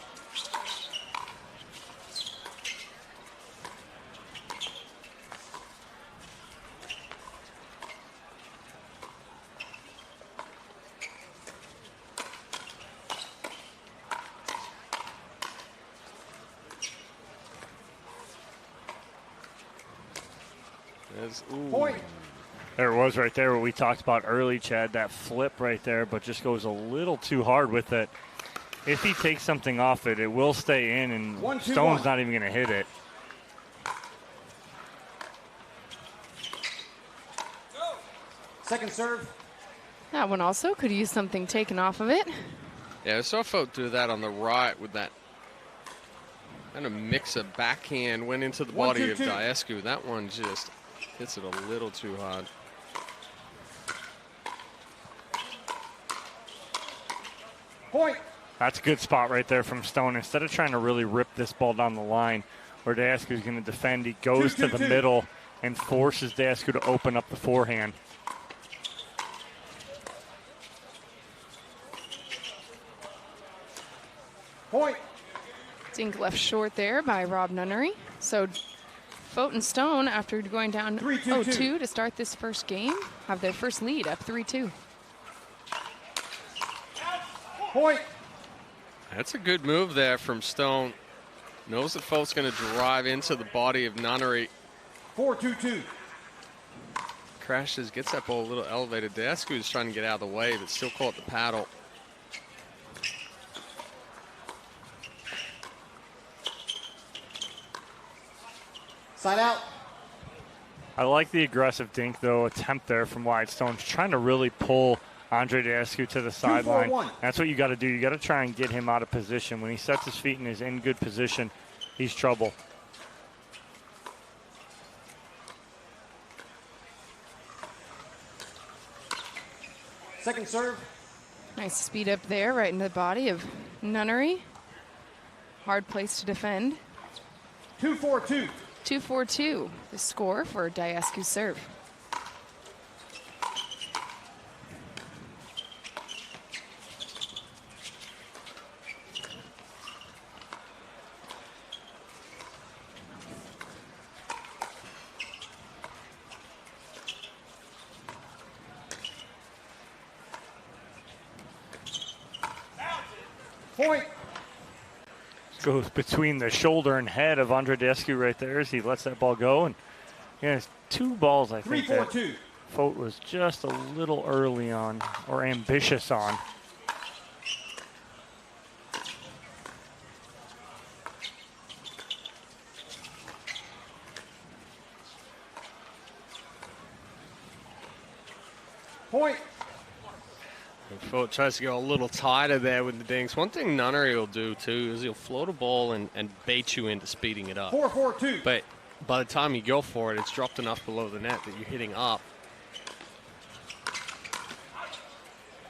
Point. There it was right there what we talked about early, Chad, that flip right there, but just goes a little too hard with it. If he takes something off it, it will stay in, and Stone's not even going to hit it. Second serve. That one also could use something taken off of it. Yeah, I saw Foe do that on the right with that kind of mix of backhand, went into the body of Diescu. That one just Hits it a little too hard. Point. That's a good spot right there from Stone. Instead of trying to really rip this ball down the line where Dayascu is going to defend, he goes to the middle and forces Dayascu to open up the forehand. Point. Dink left short there by Rob Nunnery. So Fote and Stone, after going down 0-2 to start this first game, have their first lead up 3-2. Point. That's a good move there from Stone. Knows that Fote's going to drive into the body of Nunnery. 4-2-2. Crashes, gets that ball a little elevated. Dayascu is trying to get out of the way, but still caught the paddle. Side out. I like the aggressive dink, though, attempt there from Wyatt Stone. Trying to really pull Andre Dayascu to the sideline. That's what you got to do. You got to try and get him out of position. When he sets his feet and is in good position, he's trouble. Second serve. Nice speed up there, right into the body of Nunnery. Hard place to defend. 2-4-2. 2-4-2, the score for Dayascu's serve. Point. Goes between the shoulder and head of Andre Dayascu right there as he lets that ball go. And yeah, it's 2 balls I think that Fote was just a little early on, or ambitious on. Point. Fote tries to go a little tighter there with the dinks. One thing Nunnery will do, too, is he'll float a ball and bait you into speeding it up. 4-4-2. But by the time you go for it, it's dropped enough below the net that you're hitting up.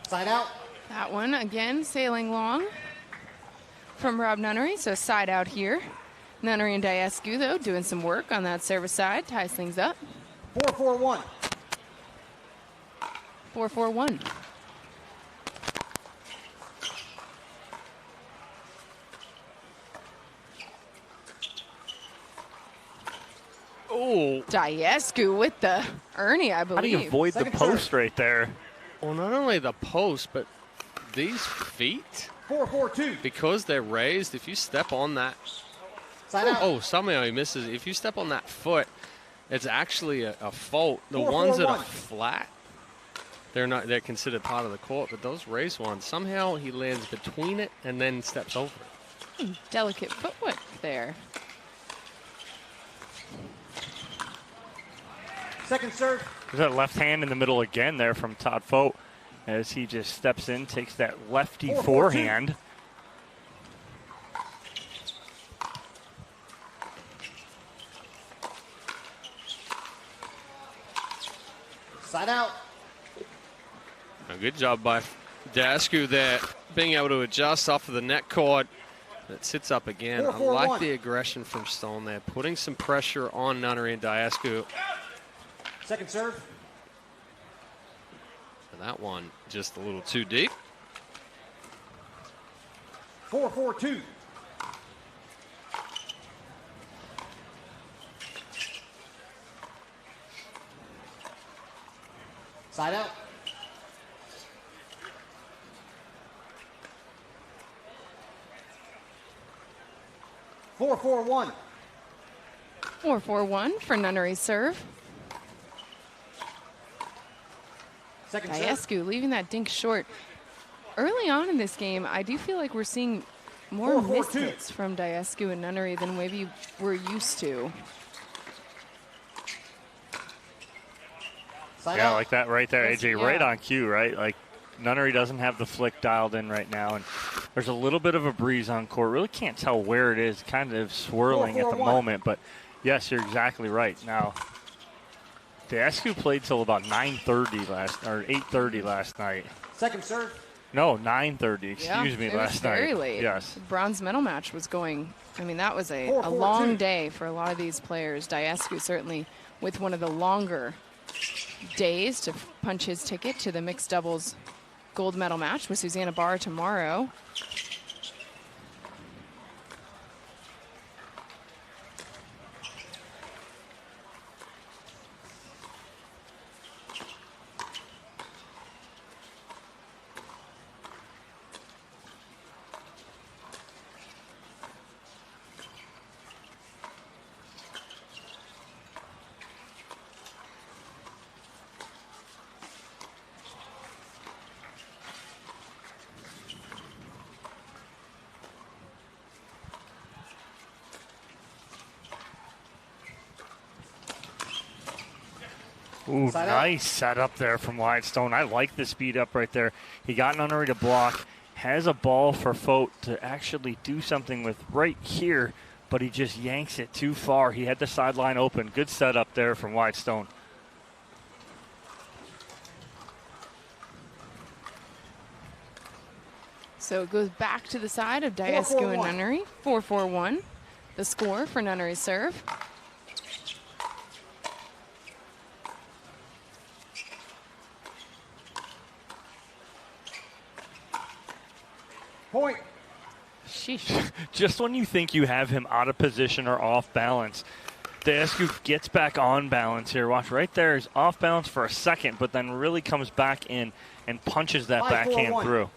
Side out. That one, again, sailing long from Rob Nunnery, so side out here. Nunnery and Dayascu, though, doing some work on that service side, ties things up. 4-4-1. 4-4-1. Oh. Dayascu with the Ernie, I believe. How do you avoid the post right there? Well, not only the post, but these feet. 4-4-2. Because they're raised, if you step on that. Side out. Oh, somehow he misses. If you step on that foot, it's actually a fault. The ones that are flat, they're considered part of the court, but those raised ones, somehow he lands between it and then steps over it. Delicate footwork there. Second serve. There's that left hand in the middle again there from Todd Fote as he just steps in, takes that lefty forehand. Side out. A good job by Dayascu there, being able to adjust off of the net cord. That sits up again. I like the aggression from Stone there, putting some pressure on Nunnery and Dayascu. Second serve. And that one just a little too deep. 4-4-2. Side out. Four, 4-1. 4-4-1 for Nunnery's serve. Second Dayascu leaving that dink short. Early on in this game, I do feel like we're seeing more missed hits from Dayascu and Nunnery than maybe we're used to. Yeah, like that right there, Yes, AJ, yeah. right on cue, right? Like Nunnery doesn't have the flick dialed in right now, and there's a little bit of a breeze on court. Really can't tell where it is, kind of swirling at the moment, but yes, you're exactly right. Now, Daescu played till about 8:30 last night. Second serve. No, 9:30. Excuse me, it last was night. very late. Yes. The bronze medal match was going. I mean, that was a 4-4-2. long day for a lot of these players. Daescu certainly with one of the longer days to punch his ticket to the mixed doubles gold medal match with Susanna Barr tomorrow. Ooh, nice setup there from Whitestone. I like the speed up right there. He got Nunnery to block, has a ball for Fote to actually do something with right here, but he just yanks it too far. He had the sideline open. Good setup there from Whitestone. So it goes back to the side of Daescu and Nunnery. 4-4-1. The score for Nunnery's serve. Point. Sheesh. Just when you think you have him out of position or off balance, Daescu gets back on balance here. Watch right there. He's off balance for a second, but then really comes back in and punches that backhand through.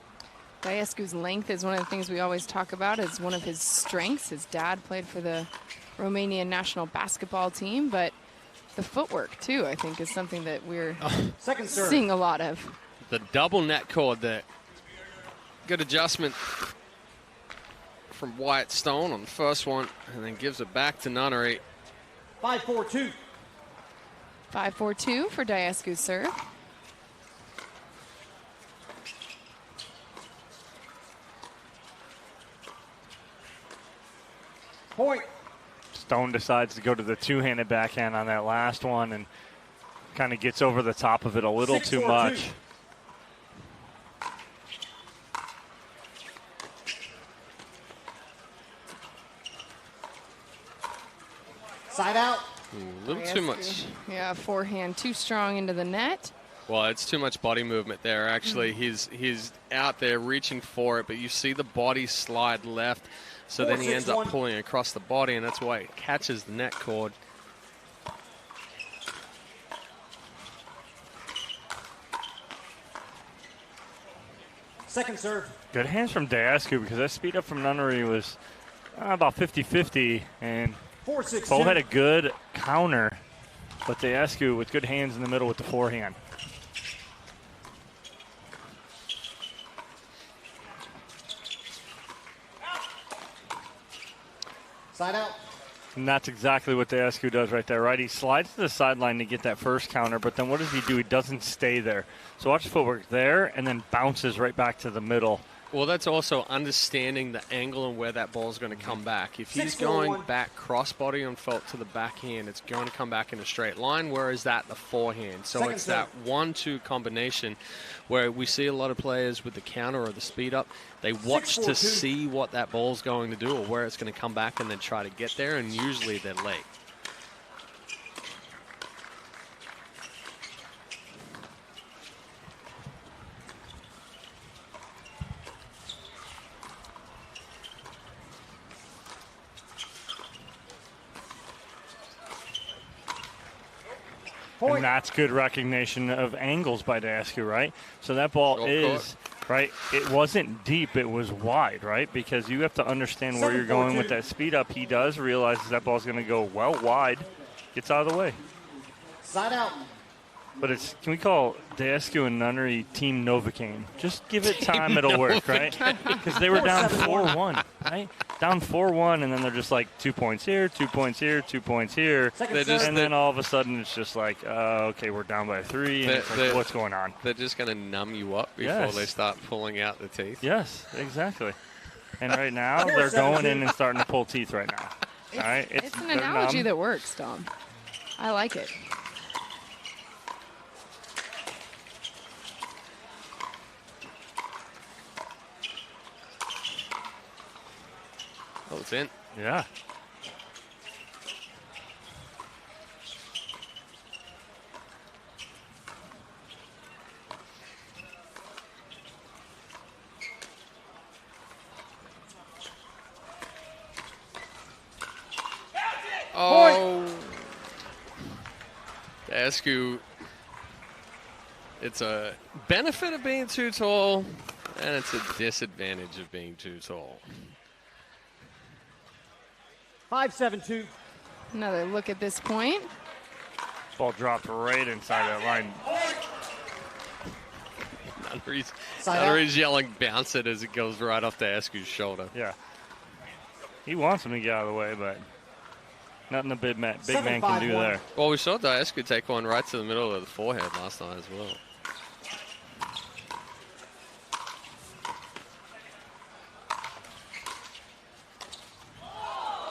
Daescu's length is one of the things we always talk about as one of his strengths. His dad played for the Romanian national basketball team, but the footwork, too, I think, is something that we're seeing a lot of. The double net cord there. Good adjustment from Whitestone on the first one, and then gives it back to Nunnery. 5-4-2. 5-4-2 for Daescu's serve. Point. Stone decides to go to the two-handed backhand on that last one and kind of gets over the top of it a little too much. Side out. A little too much. Yeah, forehand too strong into the net. Well, it's too much body movement there. Actually, he's out there reaching for it, but you see the body slide left, so then he ends up pulling across the body, and that's why it catches the net cord. Second serve. Good hands from Daescu because that speed up from Nunnery was about 50-50, and Fote had a good counter, but Daescu with good hands in the middle with the forehand. Side out. And that's exactly what Daescu does right there, right? He slides to the sideline to get that first counter, but then what does he do? He doesn't stay there. So watch the footwork there, and then bounces right back to the middle. Well, that's also understanding the angle and where that ball is going to come back. If he's going back crossbody on Fote to the backhand, it's going to come back in a straight line, whereas that the forehand. So it's that 1-2 combination where we see a lot of players with the counter or the speed up. They watch to see what that ball's going to do or where it's going to come back and then try to get there, and usually they're late. And that's good recognition of angles by Daescu, right? So that ball is, right, it wasn't deep, it was wide, right? Because you have to understand where you're going with that speed up. He does realize that ball's going to go well wide, gets out of the way. Side out. But it's, can we call Daescu and Nunnery Team Novocaine? Just give it time, it'll work, right? Because they were down 4-1, right? Down 4-1, and then they're just like 2 points here, 2 points here, 2 points here. And then all of a sudden it's just like, okay, we're down by 3, and it's like, what's going on? They're just going to numb you up before they start pulling out the teeth. Yes, exactly. And right now, they're going in and starting to pull teeth right now. All right? It's an analogy that works, Dom. I like it. Oh, it's in. Yeah. Oh. Daescu, it's a benefit of being too tall, and it's a disadvantage of being too tall. 5-7-2. Another look at this point. Ball dropped right inside that line. Nunnery's yelling bounce it as it goes right off Daescu's shoulder. Yeah. He wants him to get out of the way, but nothing the big man can do there. Well, we saw Daescu take one right to the middle of the forehead last night as well.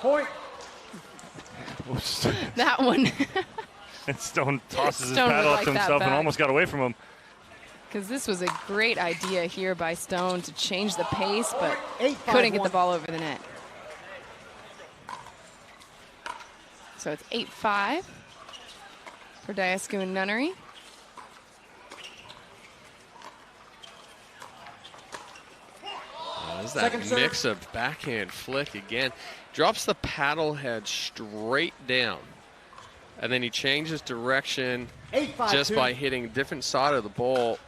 Point. That one. And Stone tosses his Stone would paddle up like to that himself and back. almost got away from him. Because this was a great idea here by Stone to change the pace, but 8-5-1. couldn't get the ball over the net. So it's 8-5 for Daescu and Nunnery. There's that mix of backhand flick again. Drops the paddle head straight down. And then he changes direction just by hitting a different side of the ball.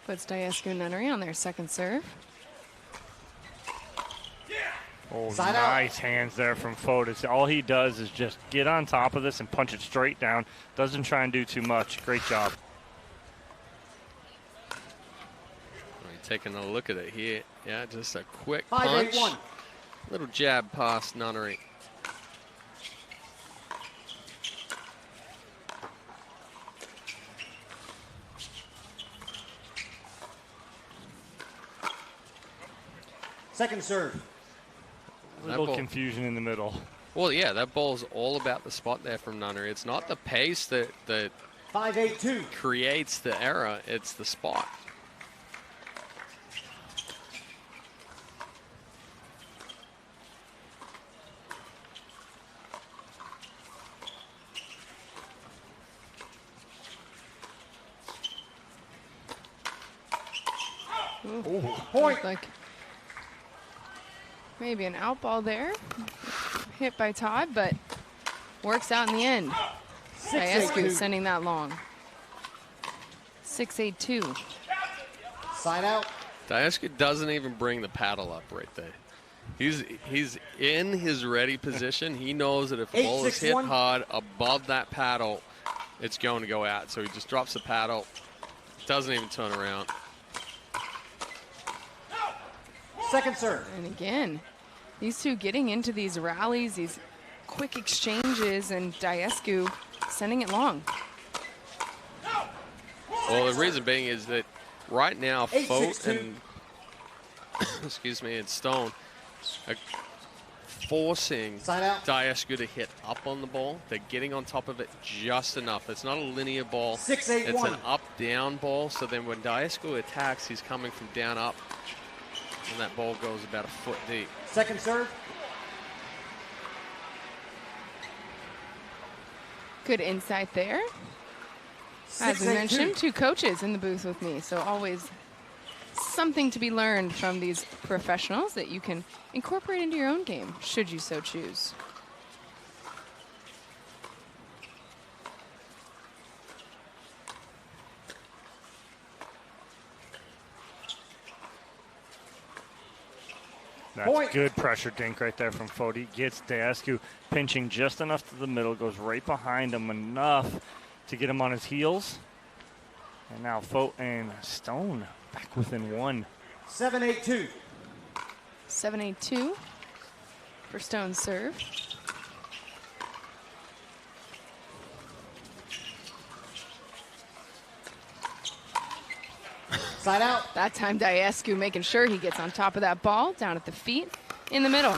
Puts Daescu and Nunnery on their second serve. Oh, Side nice hands there from Fotis. All he does is just get on top of this and punch it straight down. Doesn't try and do too much. Great job. Taking a look at it here. Yeah, just a quick 5-8-1. punch. Little jab past Nunnery. Second serve. Little confusion in the middle. Well, yeah, that ball's all about the spot there from Nunnery. It's not the pace that 5-8-2. creates the error, it's the spot. Point. Like maybe an out ball there. Hit by Todd, but works out in the end. Daescu sending that long. 6-8-2. Side out. Daescu doesn't even bring the paddle up right there. He's in his ready position. He knows that if the ball is hit hard above that paddle, it's going to go out. So he just drops the paddle, doesn't even turn around. Second serve. And again, these two getting into these rallies, these quick exchanges, and Daescu sending it long. Well, the reason being is that right now, Fote and excuse me, and Stone are forcing Daescu to hit up on the ball. They're getting on top of it just enough. It's not a linear ball. 6-8-1. It's an up-down ball. So then when Daescu attacks, he's coming from down up. And that ball goes about a foot deep. Second serve. Good insight there. As we mentioned, two coaches in the booth with me, so always something to be learned from these professionals that you can incorporate into your own game, should you so choose. That's good pressure dink right there from Fodi. Gets Daescu pinching just enough to the middle, goes right behind him enough to get him on his heels. And now Fote and Stone back within one. 7-8-2. 7-8-2 for Stone's serve. Side out. That time Daescu making sure he gets on top of that ball, down at the feet, in the middle.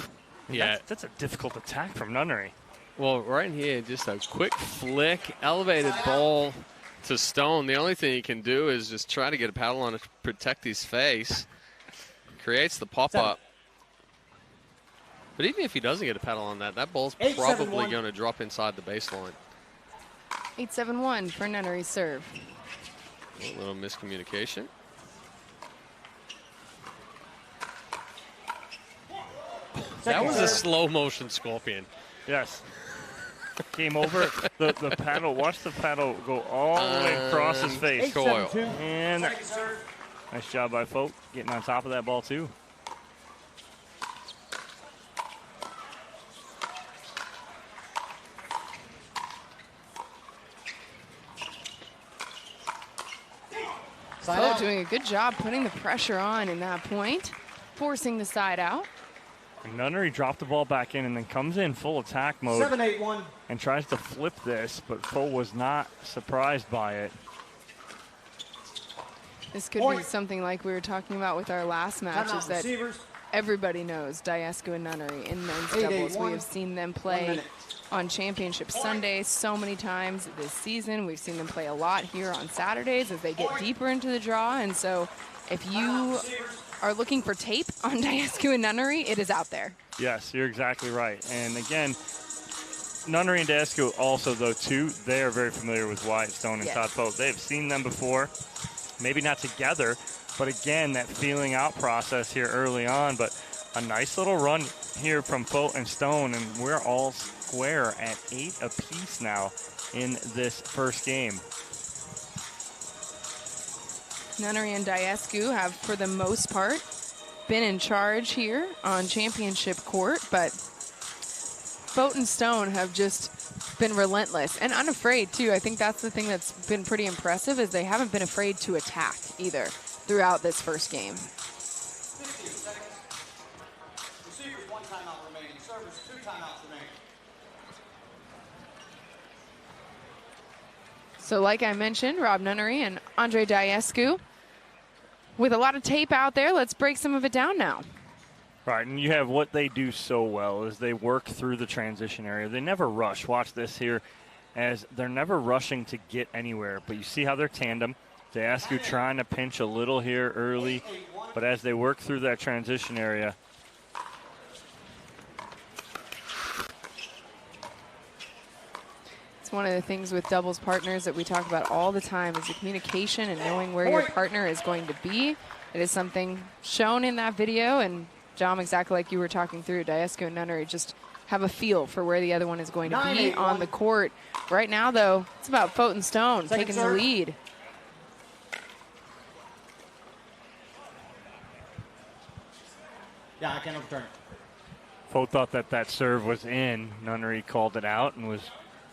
Yeah, that's a difficult attack from Nunnery. Well, right here, just a quick flick, elevated ball to Stone. The only thing he can do is just try to get a paddle on to protect his face. creates the pop-up. But even if he doesn't get a paddle on that, that ball's probably going to drop inside the baseline. 8-7-1 for Nunnery's serve. A little miscommunication. That was a slow motion scorpion. Yes. Came over the paddle. Watch the paddle go all the way across his face. Coil. And nice job by Folk getting on top of that ball too. Folk doing a good job putting the pressure on in that point, forcing the side out. And Nunnery dropped the ball back in and then comes in full attack mode 7-8-1 and tries to flip this, but Folk was not surprised by it. This could be something like we were talking about with our last match, is that everybody knows Diescu and Nunnery in men's doubles. We have seen them play on Championship Sunday so many times this season. We've seen them play a lot here on Saturdays as they get deeper into the draw. And so if you are looking for tape on Diescu and Nunnery, it is out there. Yes, you're exactly right. And again, Nunnery and Diescu also, though, too, they are very familiar with Wyatt Stone and Todd Folk. They've seen them before, maybe not together, but again, that feeling out process here early on. But a nice little run here from Folk and Stone, and we're all square at 8 apiece now in this first game. Nunnery and Diescu have, for the most part, been in charge here on Championship Court, but Folk and Stone have just been relentless and unafraid, too. I think that's the thing that's been pretty impressive, is they haven't been afraid to attack either throughout this first game. 50 seconds. Receivers, 1 timeout remaining. Servers, 2 timeouts remaining. So like I mentioned, Rob Nunnery and Andre Diescu with a lot of tape out there. Let's break some of it down now. Right, and you have what they do so well is they work through the transition area. They never rush. Watch this here, as they're never rushing to get anywhere. But you see how they're tandem. Diescu trying to pinch a little here early, but as they work through that transition area, it's one of the things with doubles partners that we talk about all the time is the communication and knowing where your partner is going to be. It is something shown in that video, and John, exactly like you were talking through, Diescu and Nunnery just have a feel for where the other one is going to be on the court. Right now, though, it's about Folk and Stone taking the lead. Yeah, I can overturn it. Folk thought that that serve was in. Nunnery called it out and was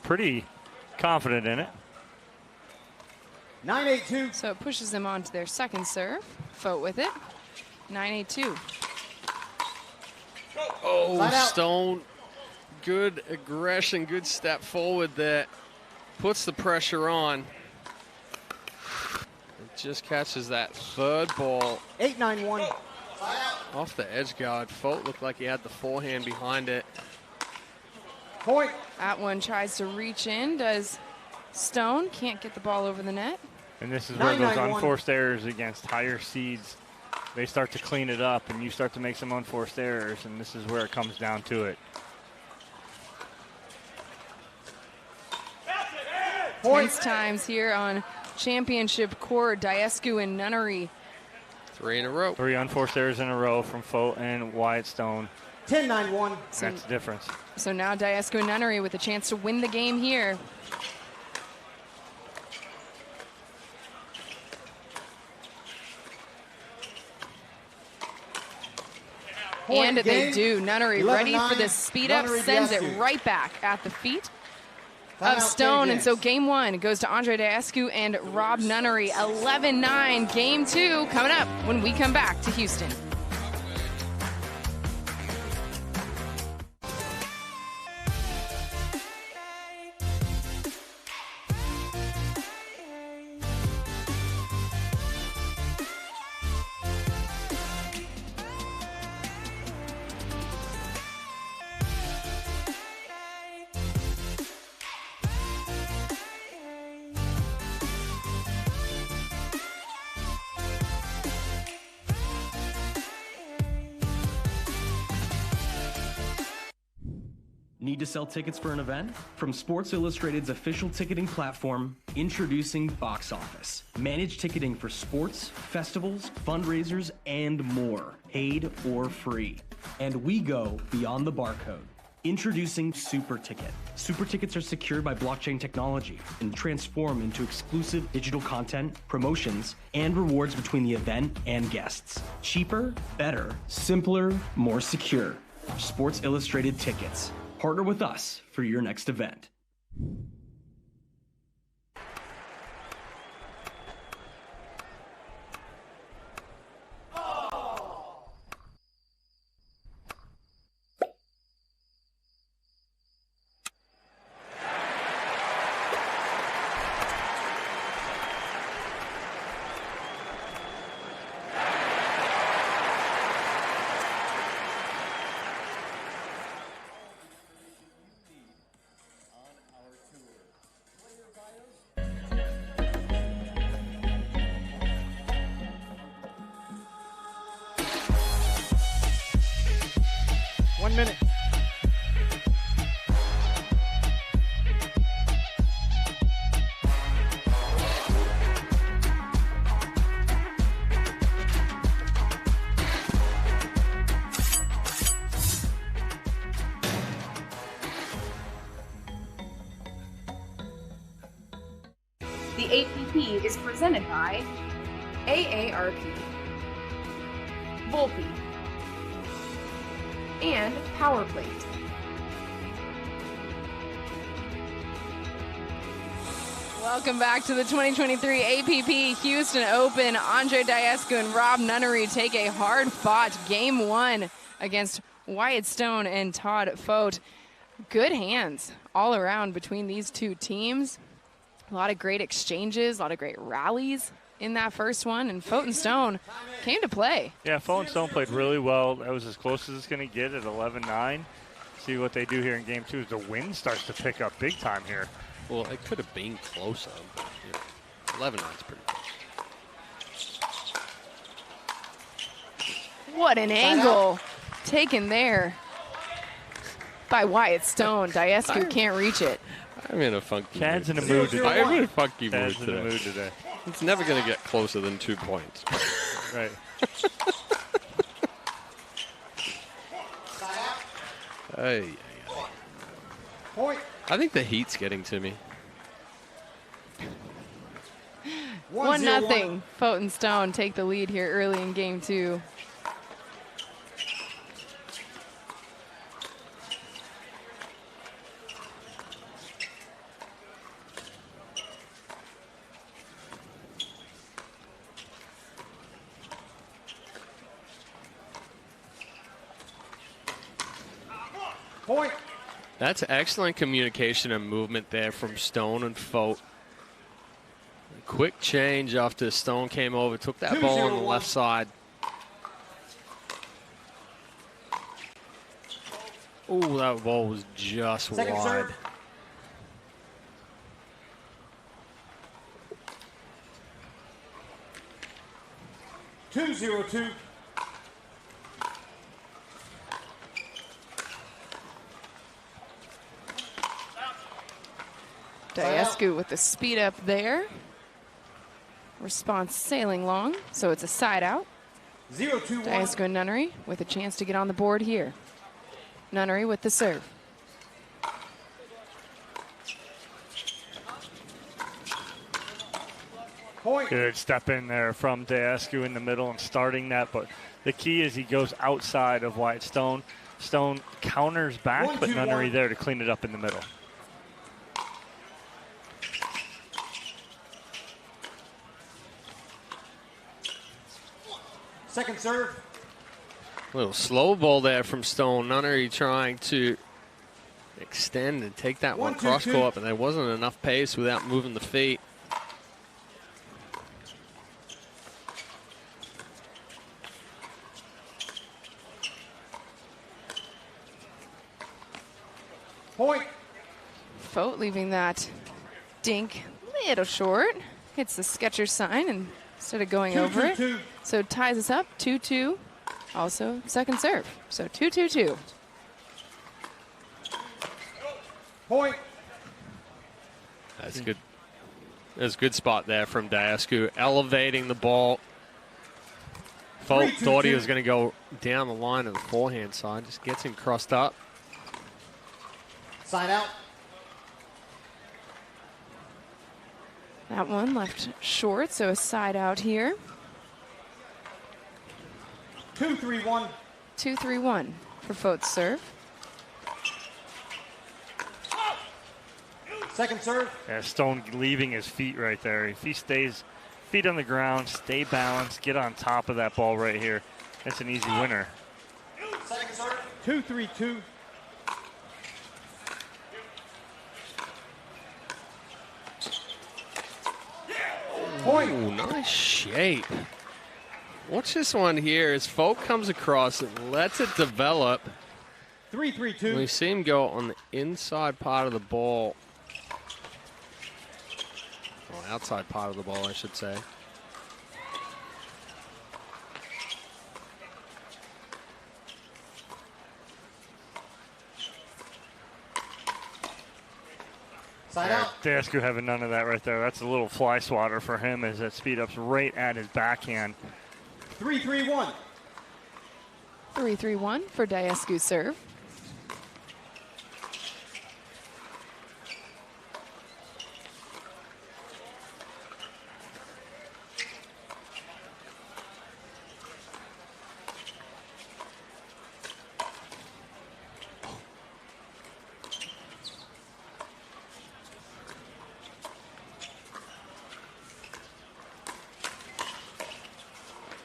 pretty confident in it. 9-8-2. So it pushes them on to their second serve. Folk with it. 9-8-2. Oh, Stone, good aggression, good step forward there. Puts the pressure on. It just catches that third ball. 8-9-1. Off the edge guard. Folk looked like he had the forehand behind it. Point. That one tries to reach in. Does Stone. Can't get the ball over the net. And this is where those unforced errors against higher seeds, they start to clean it up, and you start to make some unforced errors, and this is where it comes down to it. Tense times here on Championship Court. Diescu and Nunnery. 3 in a row. 3 unforced errors in a row from Folk and Wyatt Stone. 10-9-1. That's the difference. So now Diescu and Nunnery with a chance to win the game here. And they do. Nunnery ready for this speed up, sends it right back at the feet of Stone. And so game 1 goes to Andre Diescu and Rob Nunnery. 11-9. Game 2 coming up when we come back to Houston. Need to sell tickets for an event? From Sports Illustrated's official ticketing platform, introducing Box Office. Manage ticketing for sports, festivals, fundraisers, and more, paid or free. And we go beyond the barcode. Introducing Super Ticket. Super Tickets are secured by blockchain technology and transform into exclusive digital content, promotions, and rewards between the event and guests. Cheaper, better, simpler, more secure. Sports Illustrated Tickets. Partner with us for your next event. The APP is presented by AARP, Volpe, and PowerPlate. Welcome back to the 2023 APP Houston Open. Andre Diescu and Rob Nunnery take a hard-fought Game 1 against Wyatt Stone and Todd Fote. Good hands all around between these two teams. A lot of great exchanges, a lot of great rallies in that first one, and Fote and Stone came to play. Yeah, Fote and Stone played really well. That was as close as it's going to get at 11-9. See what they do here in Game 2 as the wind starts to pick up big time here. Well, it could have been closer, but 11-9 is pretty close. What an angle taken there by Wyatt Stone. Diescu can't reach it. I'm in a funky mood. Chad's in a mood today. I'm in a funky mood Chad's in a mood today. It's never going to get closer than 2 points. Right. Ay. Point. I think the heat's getting to me. 1-0. Fote and Stone take the lead here early in Game 2. Point. That's excellent communication and movement there from Stone and Fote. Quick change after Stone came over, took that ball on the left side. Oh, that ball was just Second wide. serve. Two 0-2. Diescu with the speed up there. Response sailing long, so it's a side out. 0-2-1. Diescu and Nunnery with a chance to get on the board here. Nunnery with the serve. Point. Good step in there from Diescu in the middle and starting that, but the key is he goes outside of Wyatt Stone. Stone counters back, but Nunnery there to clean it up in the middle. Second serve. A little slow ball there from Stone. Nunnery trying to extend and take that one cross court, but there wasn't enough pace without moving the feet. Point. Fote leaving that dink little short. Hits the Skechers sign and instead of going over it. So it ties us up 2-2. Also second serve. So 2-2-2. Point. That's good. That's a good spot there from Diascu, elevating the ball. Folk thought he was going to go down the line of the forehand side. Just gets him crossed up. Side out. That one left short, so a side out here. 2-3-1. 2-3-1 for Fote's serve. Second serve. Yeah, Stone leaving his feet right there. If he stays feet on the ground, stay balanced, get on top of that ball right here, that's an easy winner. Second serve. 2-3-2. Point. Ooh, nice shape. Watch this one here as Folk comes across and lets it develop. 3-3-2. We see him go on the inside part of the ball. Or outside part of the ball, I should say. Side out. Diascu having none of that right there. That's a little fly swatter for him as that speed up's right at his backhand. 3-3-1. 3-3-1 for Diascu's serve.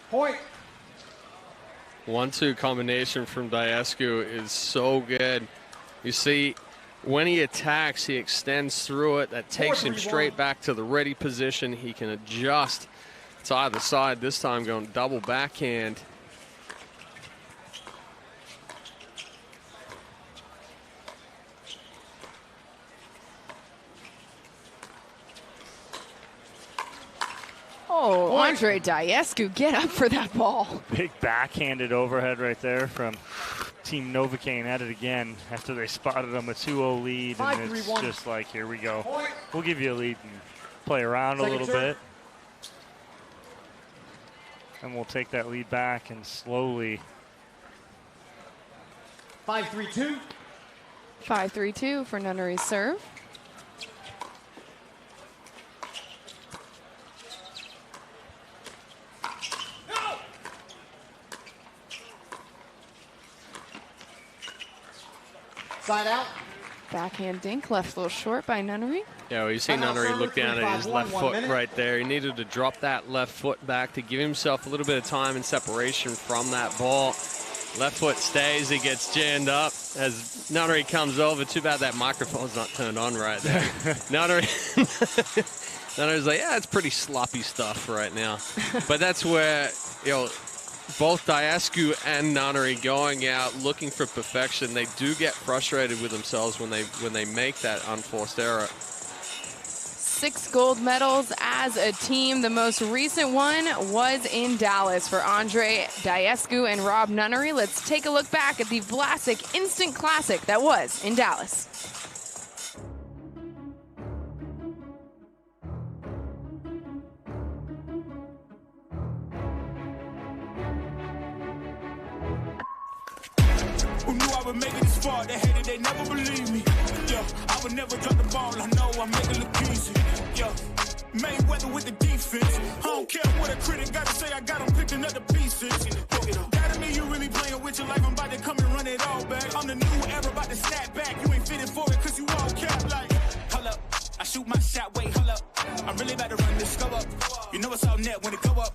Point. 1-2 combination from Diascu is so good. You see, when he attacks, he extends through it. That takes him straight back to the ready position. He can adjust to either side, this time going double backhand. Oh, Andre Diascu, get up for that ball. Big backhanded overhead right there from Team Novocaine at it again after they spotted him a 2-0 lead. And it's just like, here we go. We'll give you a lead and play around a little bit. And we'll take that lead back and slowly. 5-3-2. 5-3-2 for Nunnery's serve. Side out. Backhand dink left a little short by Nunnery. Yeah, well, you see Nunnery look down at his left foot right there. He needed to drop that left foot back to give himself a little bit of time and separation from that ball. Left foot stays, he gets jammed up as Nunnery comes over. Too bad that microphone's not turned on right there. Nunnery's like, yeah, it's pretty sloppy stuff right now. But that's where, you know, both Diascu and Nunnery going out looking for perfection. They do get frustrated with themselves when they make that unforced error. 6 gold medals as a team. The most recent one was in Dallas for Andre Diascu and Rob Nunnery. Let's take a look back at the Vlasic Instant Classic that was in Dallas. Who knew I would make it this far? They hated, they never believed me. Yeah, I would never drop the ball. I know I make it look easy. Yeah, Mayweather with the defense. I don't care what a critic gotta say. I got them picking up the pieces. That to me, you really playing with your life. I'm about to come and run it all back. I'm the new era, about to snap back. You ain't fitting for it, cause you all cap like. Hold up, I shoot my shot, wait, hold up. I'm really about to run this go up. You know it's all net when it go up.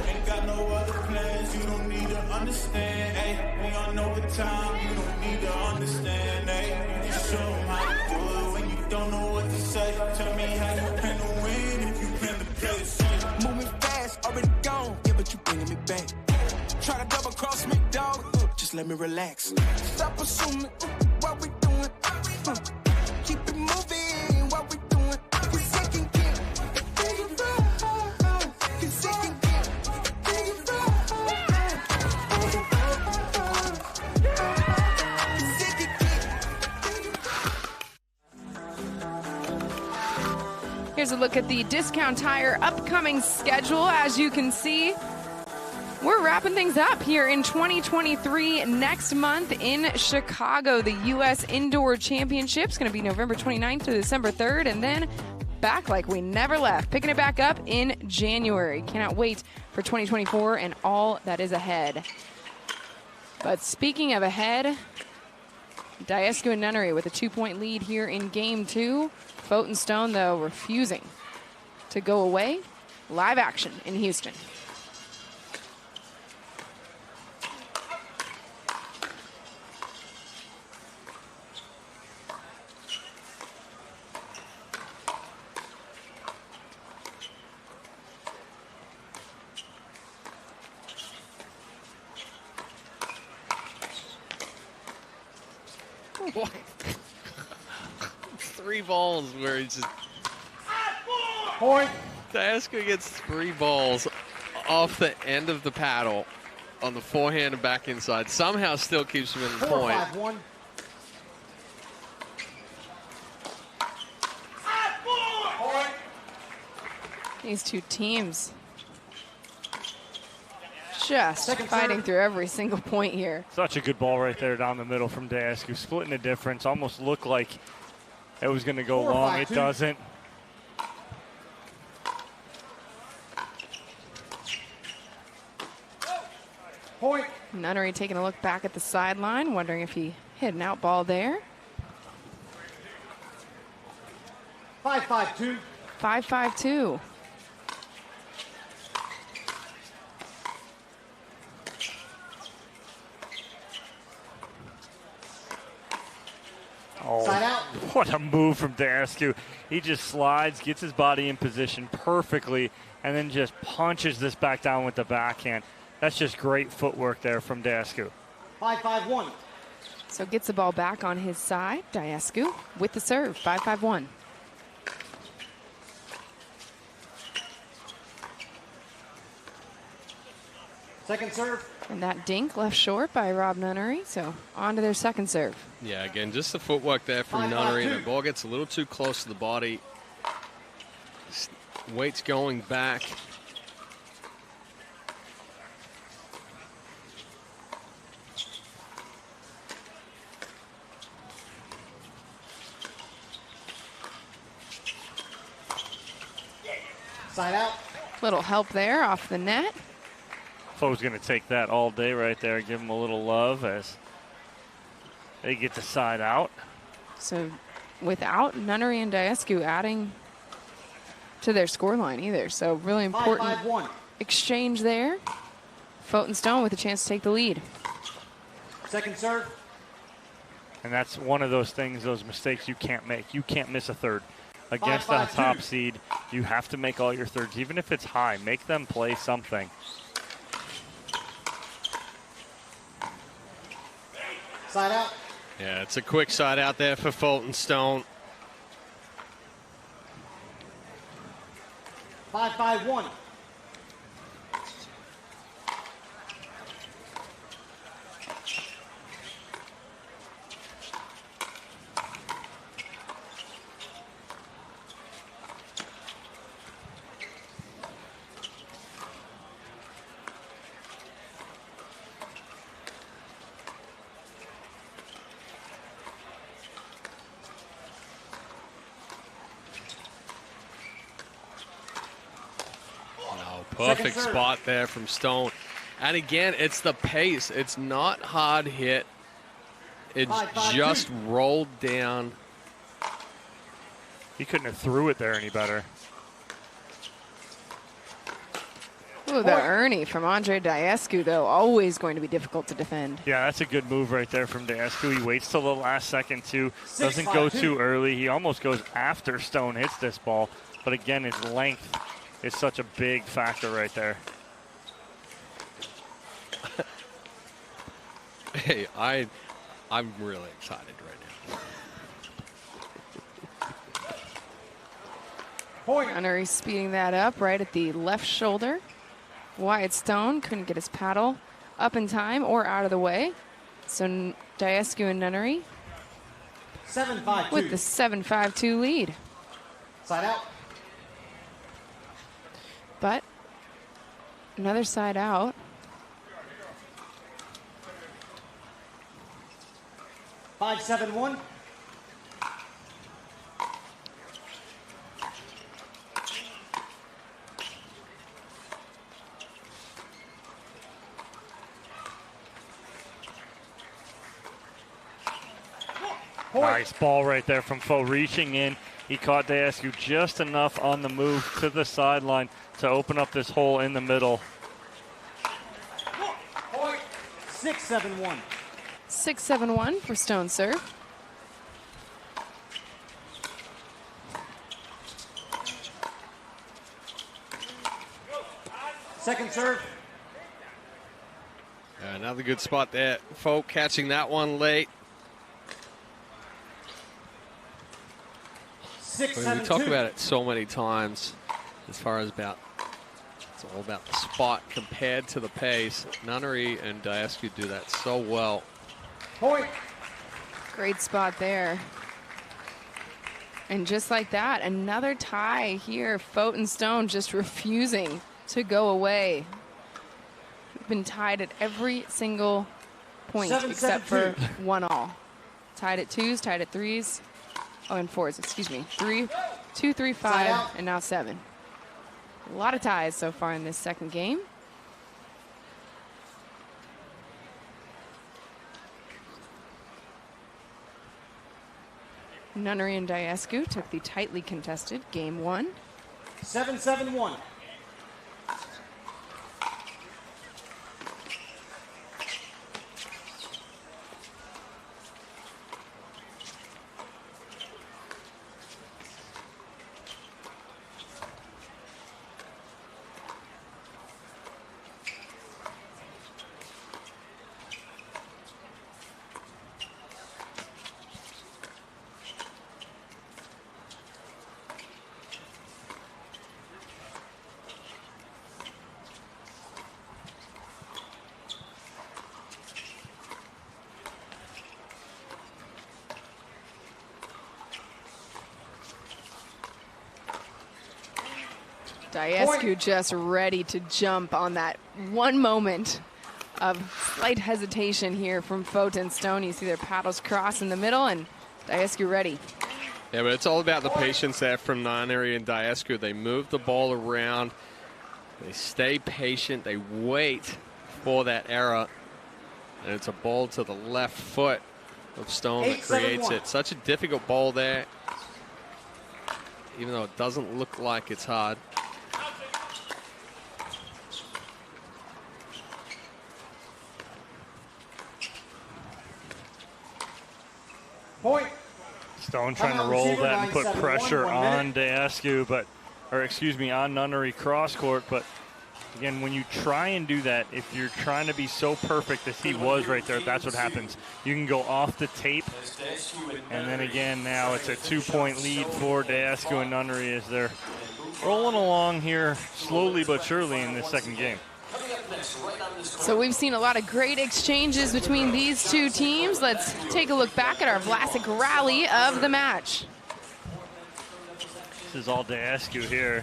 Ain't got no other plans, you don't need to understand. Ay, we on overtime, you don't need to understand. Ay, you just show them how to do it when you don't know what to say. Tell me how you plan to win if you plan to play the same. Moving fast, already gone, yeah, but you bringing me back. Try to double cross me, dog, just let me relax. Stop assuming what we doing. Keep it moving, what we doing. We second gear. here's a look at the Discount Tire upcoming schedule. As you can see, we're wrapping things up here in 2023. Next month in Chicago, the U.S. Indoor Championship's going to be November 29th to December 3rd, and then back like we never left, picking it back up in January. Cannot wait for 2024 and all that is ahead. But speaking of ahead, Diescu and Nunnery with a 2-point lead here in game 2. Fote and Stone, though, refusing to go away. Live action in Houston. What? 3 balls where he's just... Point. Diescu gets 3 balls off the end of the paddle on the forehand and back inside. Somehow still keeps him in the point. 4-5-1. These two teams just fighting through every single point here. Such a good ball right there down the middle from Diescu. Splitting the difference. Almost looked like it was going to go long. It doesn't. Point. Nunnery taking a look back at the sideline, wondering if he hit an out ball there. 5-5-2. 5-5-2. Oh, Side out. what a move from Diescu. He just slides, gets his body in position perfectly, and then just punches this back down with the backhand. That's just great footwork there from Diescu. 5-5-1. So gets the ball back on his side. Diescu with the serve. 5-5-1. Second serve. And that dink left short by Rob Nunnery. So on to their second serve. Yeah, again, just the footwork there from Nunnery. The ball gets a little too close to the body. Weight's going back. Side out. Little help there off the net. Foe's going to take that all day right there. Give him a little love as they get the side out. So without Nunnery and Diescu adding to their scoreline either. So really important 5-5-1. exchange there. Fote and Stone with a chance to take the lead. Second serve. And that's one of those things, those mistakes you can't make. You can't miss a third. Against a 5-5-2. top seed, you have to make all your thirds, even if it's high. Make them play something. Side out. Yeah, it's a quick side out there for Fulton Stone. 5-5-1. Perfect spot there from Stone. And again, it's the pace. It's not hard hit. It just rolled down. He couldn't have threw it there any better. Ooh, the Ernie from Andre Diescu, though, always going to be difficult to defend. Yeah, that's a good move right there from Diescu. He waits till the last second, too. Doesn't go too early. He almost goes after Stone hits this ball. But again, his length is such a big factor right there. Hey, I'm really excited right now. Point. Nunnery speeding that up right at the left shoulder. Wyatt Stone couldn't get his paddle up in time or out of the way. So Diescu and Nunnery 7-5-2. with the 7-5-2 lead. Side out. Another side out. Five, 7-1. Nice ball right there from Foe, reaching in. He caught Daescu just enough on the move to the sideline to open up this hole in the middle. 6-7-1. 6-7-1 for Stone serve. Second serve. Another good spot there. Folk catching that one late. We talk about it so many times as far as about it's all about the spot compared to the pace. Nunnery and Daescu do that so well. Point. Great spot there. And just like that, another tie here. Fote and Stone just refusing to go away. We've been tied at every single point except for 1-all. Tied at 2s, tied at 3s. Oh, and 4s, excuse me. 3, 2, 3, 5, and now 7. A lot of ties so far in this second game. Nunnery and Daescu took the tightly contested game 1. 7-7-1. Daescu just ready to jump on that one moment of slight hesitation here from Fote and Stone. You see their paddles cross in the middle, and Daescu ready. Yeah, but it's all about the patience there from Nunnery and Daescu. They move the ball around. They stay patient. They wait for that error. And it's a ball to the left foot of Stone that creates it. Such a difficult ball there, even though it doesn't look like it's hard. Point. Stone trying to roll that and put pressure on Daescu, on Nunnery cross court. But again, when you try and do that, if you're trying to be so perfect as he was right there, that's what happens. You can go off the tape, and then again, now it's a 2-point lead for Daescu and Nunnery as they're rolling along here slowly but surely in this second game. So we've seen a lot of great exchanges between these two teams. Let's take a look back at our Vlasic rally of the match. This is all Daescu here.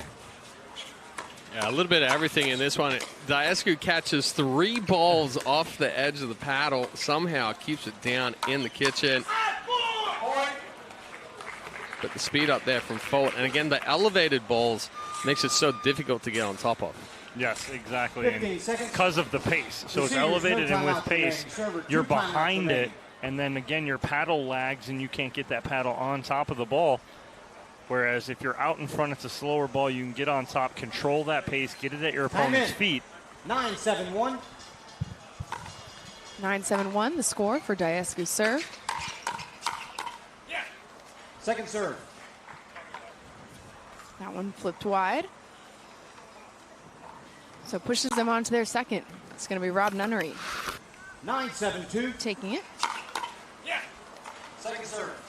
Yeah, a little bit of everything in this one. Daescu catches 3 balls off the edge of the paddle, somehow keeps it down in the kitchen. But the speed up there from Fote, and again, the elevated balls makes it so difficult to get on top of. Yes, exactly, because of the pace. So it's elevated, and with pace, you're behind it, and then again, your paddle lags, and you can't get that paddle on top of the ball. Whereas if you're out in front, it's a slower ball. You can get on top, control that pace, get it at your opponent's feet. 9-7-1. 9-7-1, the score for Daescu serve. Second serve. That one flipped wide. So pushes them on to their second. It's going to be Rob Nunnery. 9-7-2. Taking it. Yeah. Second serve.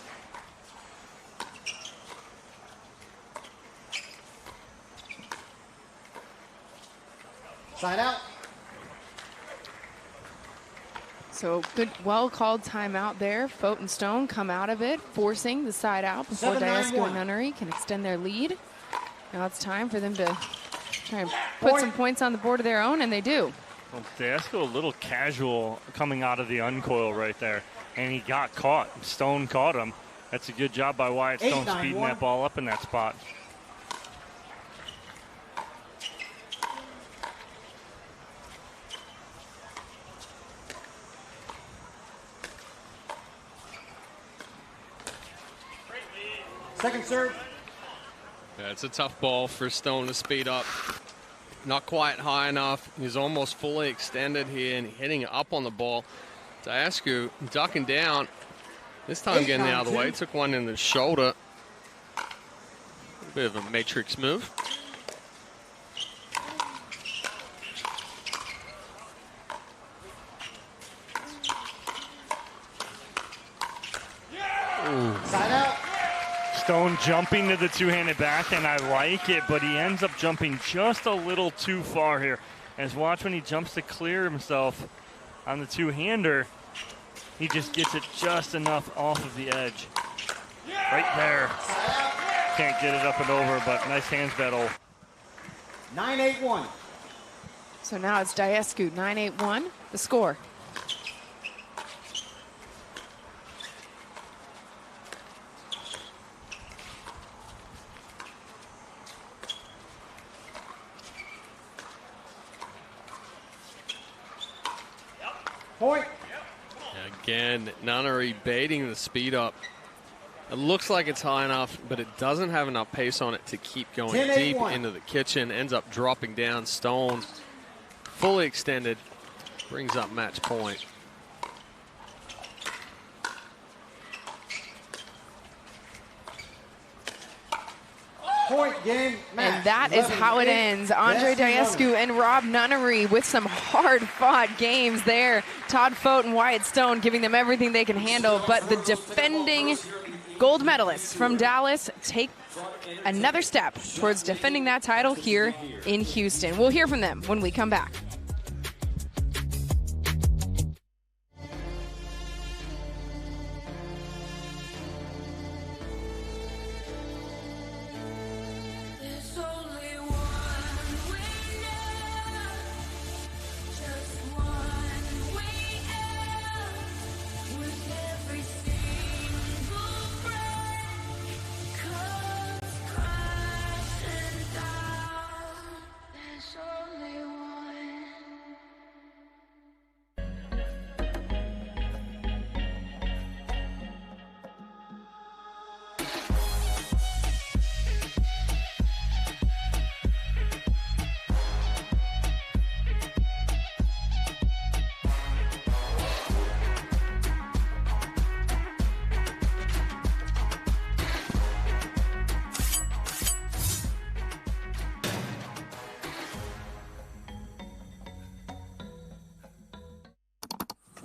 Side out. So good, well-called timeout there. Fote and Stone come out of it, forcing the side out before Daescu and Nunnery can extend their lead. Now it's time for them to Try and put some points on the board of their own, and they do. Well, Dayescu a little casual coming out of the uncoil right there, and he got caught. Stone caught him. That's a good job by Wyatt Stone speeding that ball up in that spot. Second serve. Yeah, it's a tough ball for Stone to speed up. Not quite high enough. He's almost fully extended here and hitting up on the ball. Dayescu ducking down. This time getting out of the way. Took one in the shoulder. A bit of a matrix move. Side out. Stone jumping to the two-handed backhand. I like it, but he ends up jumping just a little too far here. As watch when he jumps to clear himself on the two-hander, he just gets it just enough off of the edge. Right there. Can't get it up and over, but nice hands battle. 9-8-1. So now it's Dayescu, 9-8-1, the score. Point. Again, Nunnery baiting the speed up. It looks like it's high enough, but it doesn't have enough pace on it to keep going deep into the kitchen. Ends up dropping down. Stone fully extended. Brings up match point. Point game match. And that is how it ends. Andre Dayescu and Rob Nunnery with some hard-fought games there. Todd Fote and Wyatt Stone giving them everything they can handle, but the defending gold medalists from Dallas take another step towards defending that title here in Houston. We'll hear from them when we come back.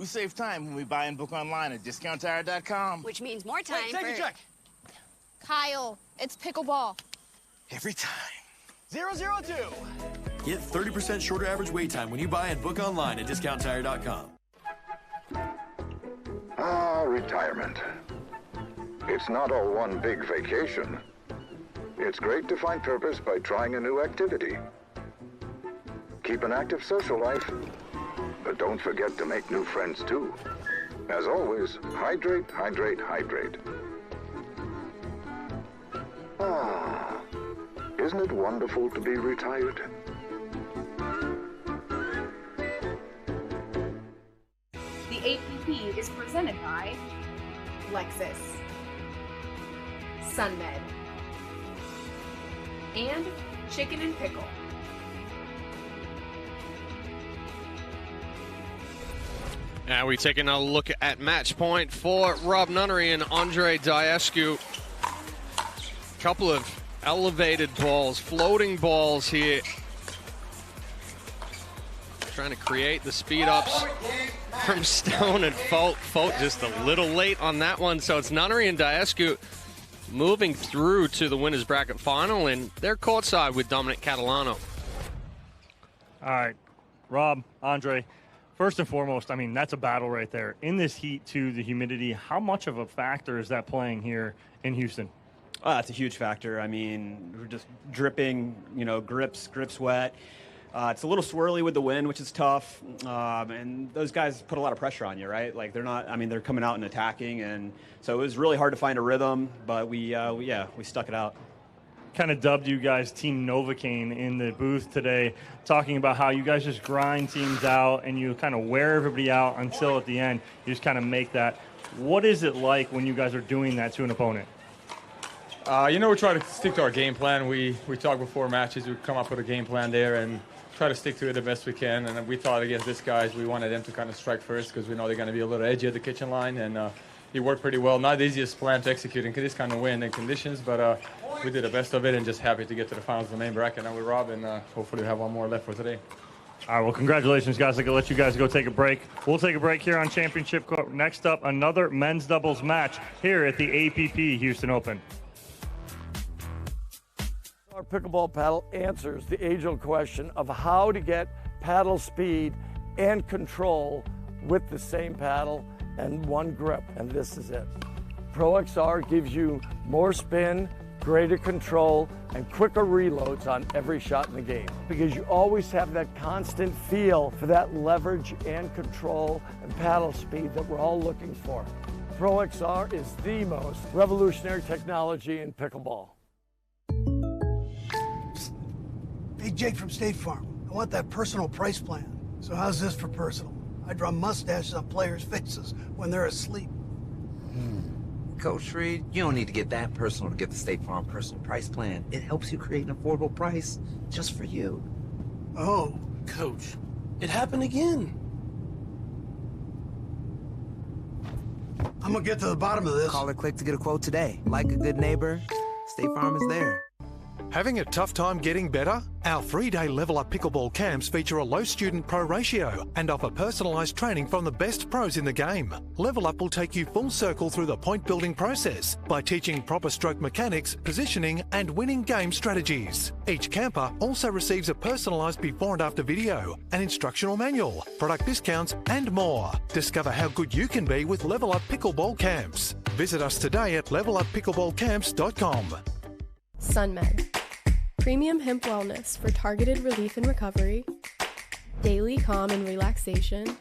We save time when we buy and book online at discounttire.com. Which means more time Wait, take a check. Kyle, it's pickleball. Every time. 002. Get 30% shorter average wait time when you buy and book online at discounttire.com. Ah, retirement. It's not all one big vacation. It's great to find purpose by trying a new activity. Keep an active social life, but don't forget to make new friends too. As always, hydrate, hydrate, hydrate. Ah, isn't it wonderful to be retired? The APP is presented by Lexus, SunMed, and Chicken and Pickle. Now we take another look at match point for Rob Nunnery and Andre Dayescu. Couple of elevated balls, floating balls here. Trying to create the speed ups from Stone and Fote. Fote just a little late on that one. So it's Nunnery and Dayescu moving through to the winner's bracket final, and they're courtside with Dominic Catalano. All right, Rob, Andre, first and foremost, I mean, that's a battle right there. In this heat, too, the humidity, how much of a factor is that playing here in Houston? Oh, that's a huge factor. I mean, we're just dripping, grips wet. It's a little swirly with the wind, which is tough. And those guys put a lot of pressure on you, right? Like they're coming out and attacking. And so it was really hard to find a rhythm, but we stuck it out. Kind of dubbed you guys Team Novocaine in the booth today, talking about how you guys just grind teams out and you kind of wear everybody out until at the end you just kind of make that. What is it like when you guys are doing that to an opponent? We try to stick to our game plan. We talk before matches. We come up with a game plan there and try to stick to it the best we can. And we thought against these guys, we wanted them to kind of strike first because we know they're going to be a little edgy at the kitchen line. And it worked pretty well. Not the easiest plan to execute in this kind of wind and conditions, but we did the best of it and just happy to get to the finals of the main bracket now with Rob. And hopefully we have one more left for today. All right, well, congratulations, guys. I'm going to let you guys go take a break. We'll take a break here on Championship Court. Next up, another men's doubles match here at the APP Houston Open. Our pickleball paddle answers the age-old question of how to get paddle speed and control with the same paddle and one grip, and this is it. Pro XR gives you more spin, greater control, and quicker reloads on every shot in the game because you always have that constant feel for that leverage and control and paddle speed that we're all looking for. Pro XR is the most revolutionary technology in pickleball. Hey, Jake from State Farm. I want that personal price plan. So how's this for personal? I draw mustaches on players' faces when they're asleep. Coach Reed, you don't need to get that personal to get the State Farm personal price plan. It helps you create an affordable price just for you. Oh. Coach, it happened again. I'm gonna get to the bottom of this. Call or click to get a quote today. Like a good neighbor, State Farm is there. Having a tough time getting better? Our 3-day Level Up Pickleball camps feature a low student pro ratio and offer personalised training from the best pros in the game. Level Up will take you full circle through the point building process by teaching proper stroke mechanics, positioning and winning game strategies. Each camper also receives a personalised before and after video, an instructional manual, product discounts and more. Discover how good you can be with Level Up Pickleball camps. Visit us today at leveluppickleballcamps.com. SunMed. Premium hemp wellness for targeted relief and recovery, daily calm and relaxation,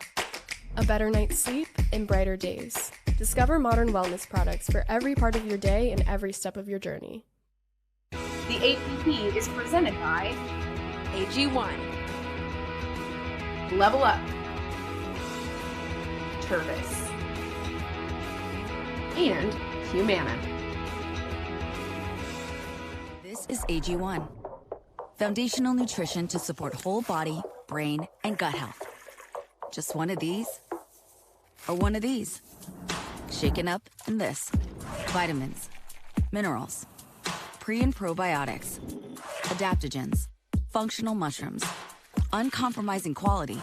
a better night's sleep, and brighter days. Discover modern wellness products for every part of your day and every step of your journey. The APP is presented by AG1, Level Up, Tervis, and Humana. This is AG1. Foundational nutrition to support whole body, brain, and gut health. Just one of these, or one of these. Shaken up in this. Vitamins, minerals, pre- and probiotics, adaptogens, functional mushrooms, uncompromising quality,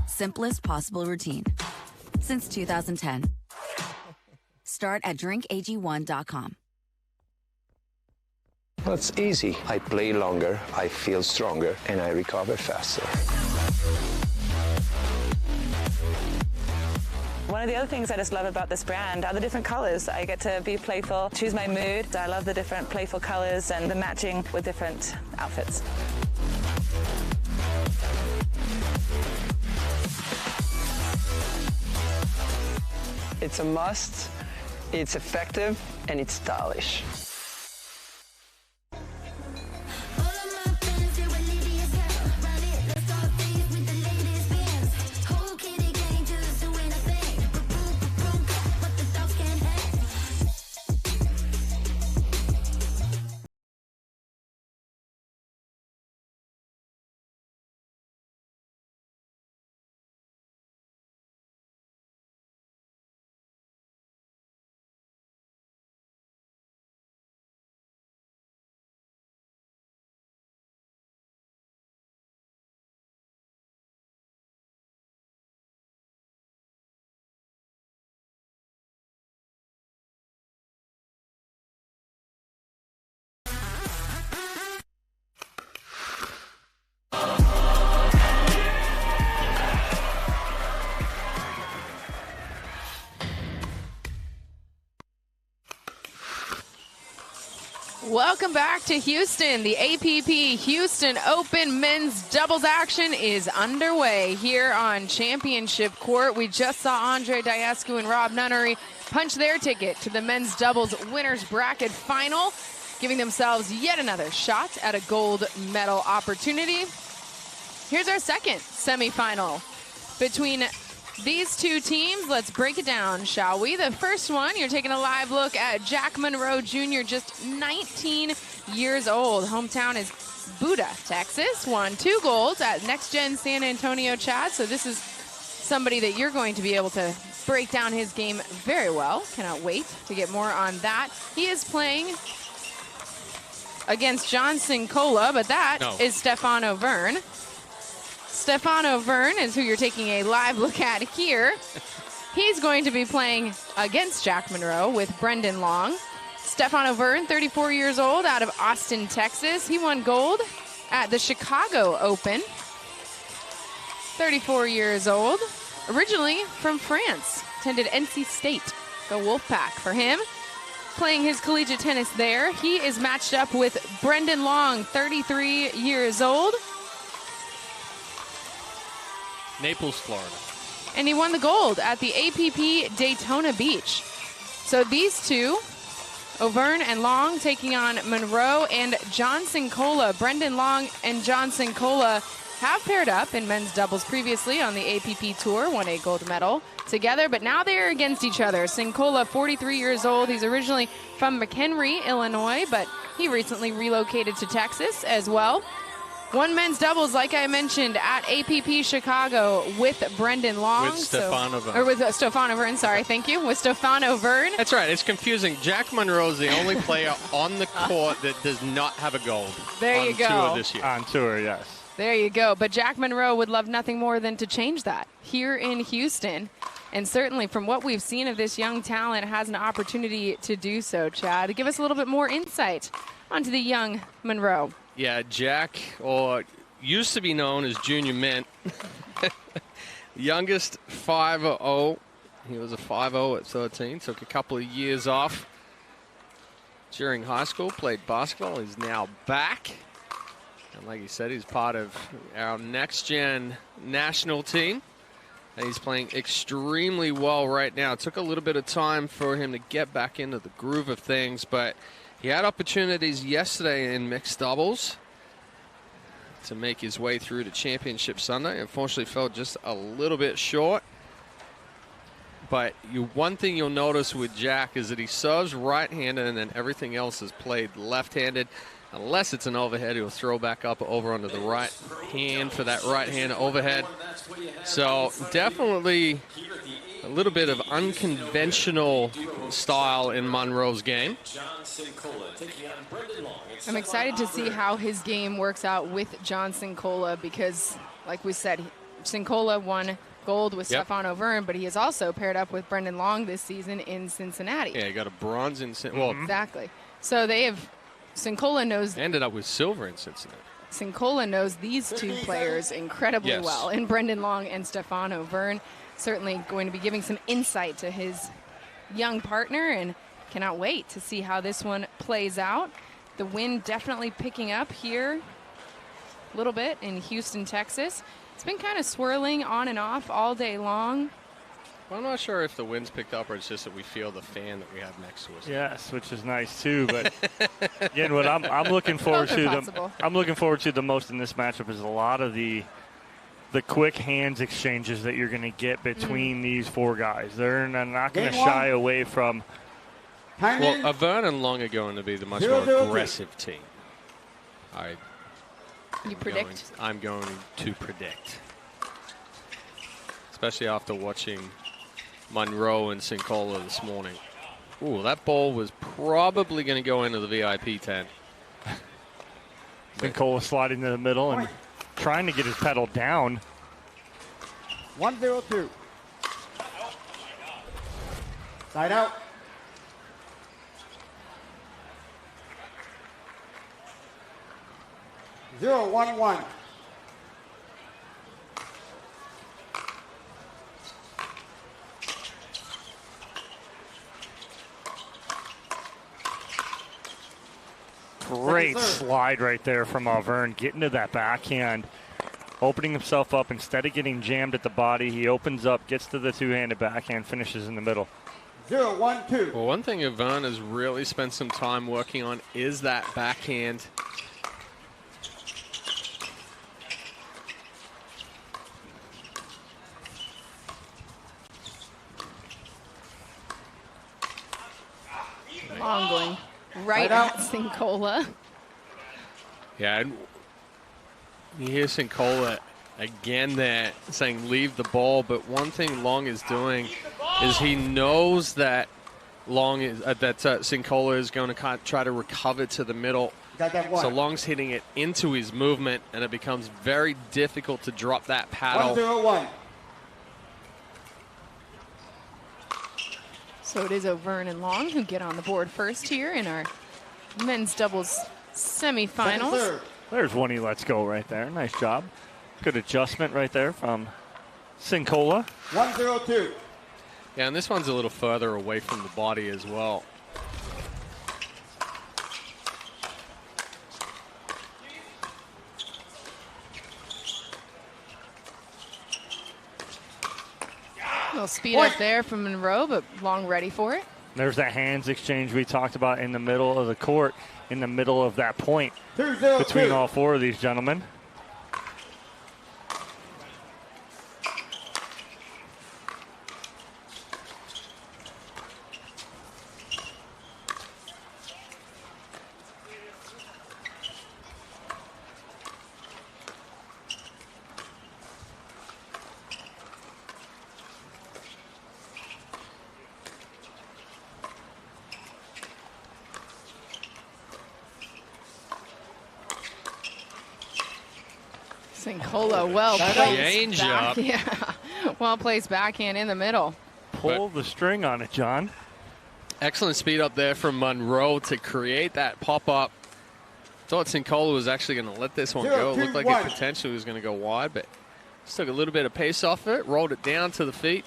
simplest possible routine. Since 2010. Start at drinkag1.com. Well, it's easy. I play longer, I feel stronger, and I recover faster. One of the other things I just love about this brand are the different colors. I get to be playful, choose my mood. I love the different playful colors and the matching with different outfits. It's a must, it's effective, and it's stylish. Welcome back to Houston. The APP Houston Open men's doubles action is underway here on Championship Court. We just saw Andre Diascu and Rob Nunnery punch their ticket to the men's doubles winners bracket final, giving themselves yet another shot at a gold medal opportunity. Here's our second semifinal between these two teams. Let's break it down, shall we? The first one, you're taking a live look at Jack Monroe Jr., just 19 years old. Hometown is Buda, Texas. Won 2 golds at Next Gen San Antonio, Chad. So this is somebody that you're going to be able to break down his game very well. Cannot wait to get more on that. He is playing against John Sincola, but that is Stefano Verne. Stefano Verne is who you're taking a live look at here. He's going to be playing against Jack Monroe with Brendan Long. Stefano Verne, 34 years old, out of Austin, Texas. He won gold at the Chicago Open. 34 years old, originally from France. Attended NC State, the Wolfpack for him. Playing his collegiate tennis there. He is matched up with Brendan Long, 33 years old. Naples, Florida. And he won the gold at the APP Daytona Beach. So these two, O'Verne and Long, taking on Monroe and John Sincola. Brendan Long and John Sincola have paired up in men's doubles previously on the APP Tour, won a gold medal together, but now they are against each other. Sincola, 43 years old. He's originally from McHenry, Illinois, but he recently relocated to Texas as well. Won men's doubles, like I mentioned, at APP Chicago with Brendan Long. With Stefano Verne. Or with Stefano Verne, sorry, thank you. With Stefano Verne. That's right, it's confusing. Jack Monroe is the only player on the court that does not have a gold. There you go. On tour this year. On tour, yes. There you go. But Jack Monroe would love nothing more than to change that here in Houston. And certainly from what we've seen of this young talent, has an opportunity to do so, Chad. Give us a little bit more insight onto the young Monroe. Yeah, Jack, or used to be known as Junior Mint. Youngest 5-0. He was a 5-0 at 13. Took a couple of years off during high school. Played basketball. He's now back. And like he said, he's part of our next-gen national team. And he's playing extremely well right now. It took a little bit of time for him to get back into the groove of things, but he had opportunities yesterday in mixed doubles to make his way through to Championship Sunday. Unfortunately, fell just a little bit short. But one thing you'll notice with Jack is that he serves right-handed and then everything else is played left-handed. Unless it's an overhead, he'll throw back up over onto the right hand for that right-hand overhead. So definitely a little bit of unconventional style in Monroe's game. I'm excited to see how his game works out with John Sincola because, like we said, Sincola won gold with Stefano Verne, but he has also paired up with Brendan Long this season in Cincinnati. Yeah, he got a bronze in Cincinnati. Well, exactly. So they have, Sincola knows. Ended up with silver in Cincinnati. Sincola knows these two players incredibly well, in Brendan Long and Stefano Verne. Certainly going to be giving some insight to his young partner and cannot wait to see how this one plays out. The wind definitely picking up here a little bit in Houston, Texas. It's been kind of swirling on and off all day long. Well, I'm not sure if the wind's picked up or it's just that we feel the fan that we have next to us. Yes, which is nice too. But again, what I'm looking forward to the most in this matchup is a lot of the quick hands exchanges that you're going to get between these four guys. They're not going to shy away from. Well, Verne and Long are going to be the much more aggressive team. You predict? I'm going to predict. Especially after watching Monroe and Sincola this morning. Ooh, that ball was probably going to go into the VIP tent. Sincola sliding to the middle and trying to get his pedal down. 1-0-2. Side out. 0-1-1. Great slide right there from Auvergne, getting to that backhand, opening himself up. Instead of getting jammed at the body, he opens up, gets to the two-handed backhand, finishes in the middle. 0-1-2. Well, one thing Auvergne has really spent some time working on is that backhand. Long going right at Sincola. Yeah, and you hear Sincola again there saying leave the ball, but one thing Long is doing is he knows that Sincola is going to try to recover to the middle. So Long's hitting it into his movement, and it becomes very difficult to drop that paddle. 1-0-1. So it is Auvergne and Long who get on the board first here in our men's doubles semifinals. There's one he lets go right there. Nice job. Good adjustment right there from Sincola. 1-0-2. Yeah, and this one's a little further away from the body as well. A little speed up there from Monroe, but Long ready for it. There's that hands exchange we talked about in the middle of the court, in the middle of that point between all four of these gentlemen. Sincola well placed back, up. yeah, well placed backhand in the middle. Pull the string on it, John. Excellent speed up there from Monroe to create that pop-up. Thought Sincola was actually going to let this one go. It looked like it potentially was going to go wide, but just took a little bit of pace off it, rolled it down to the feet.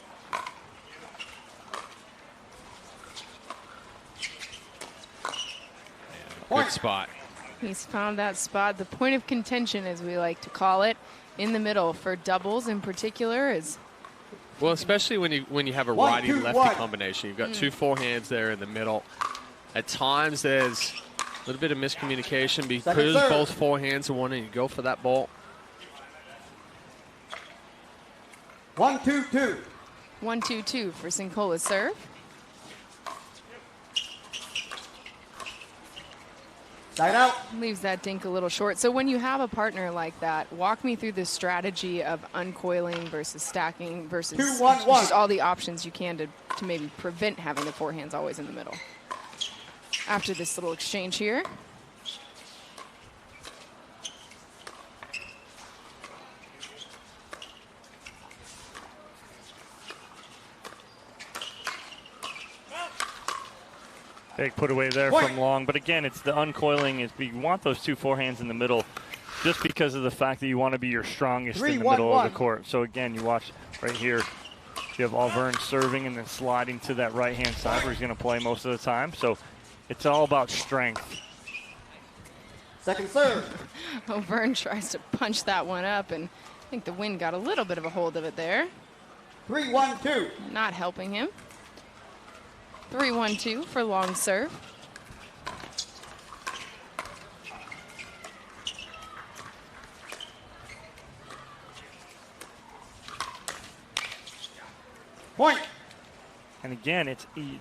Good spot. He's found that spot, the point of contention, as we like to call it, in the middle for doubles in particular. Is well, especially when you have a righty-lefty combination. You've got two forehands there in the middle. At times, there's a little bit of miscommunication because both forehands are wanting to go for that ball. 1-2-2. 1-2-2 for Sincola's serve. Side out. Leaves that dink a little short. So when you have a partner like that, walk me through the strategy of uncoiling versus stacking versus just all the options you can to maybe prevent having the forehands always in the middle. After this little exchange here. Big put away there from Long. But again, it's the uncoiling. You want those two forehands in the middle just because of the fact that you want to be your strongest in the middle of the court. So again, you watch right here. You have Auvergne serving and then sliding to that right-hand side where he's going to play most of the time. So it's all about strength. Second serve. Auvergne tries to punch that one up, and I think the wind got a little bit of a hold of it there. 3-1-2. Not helping him. 3-1-2 for Long serve. Point. And again,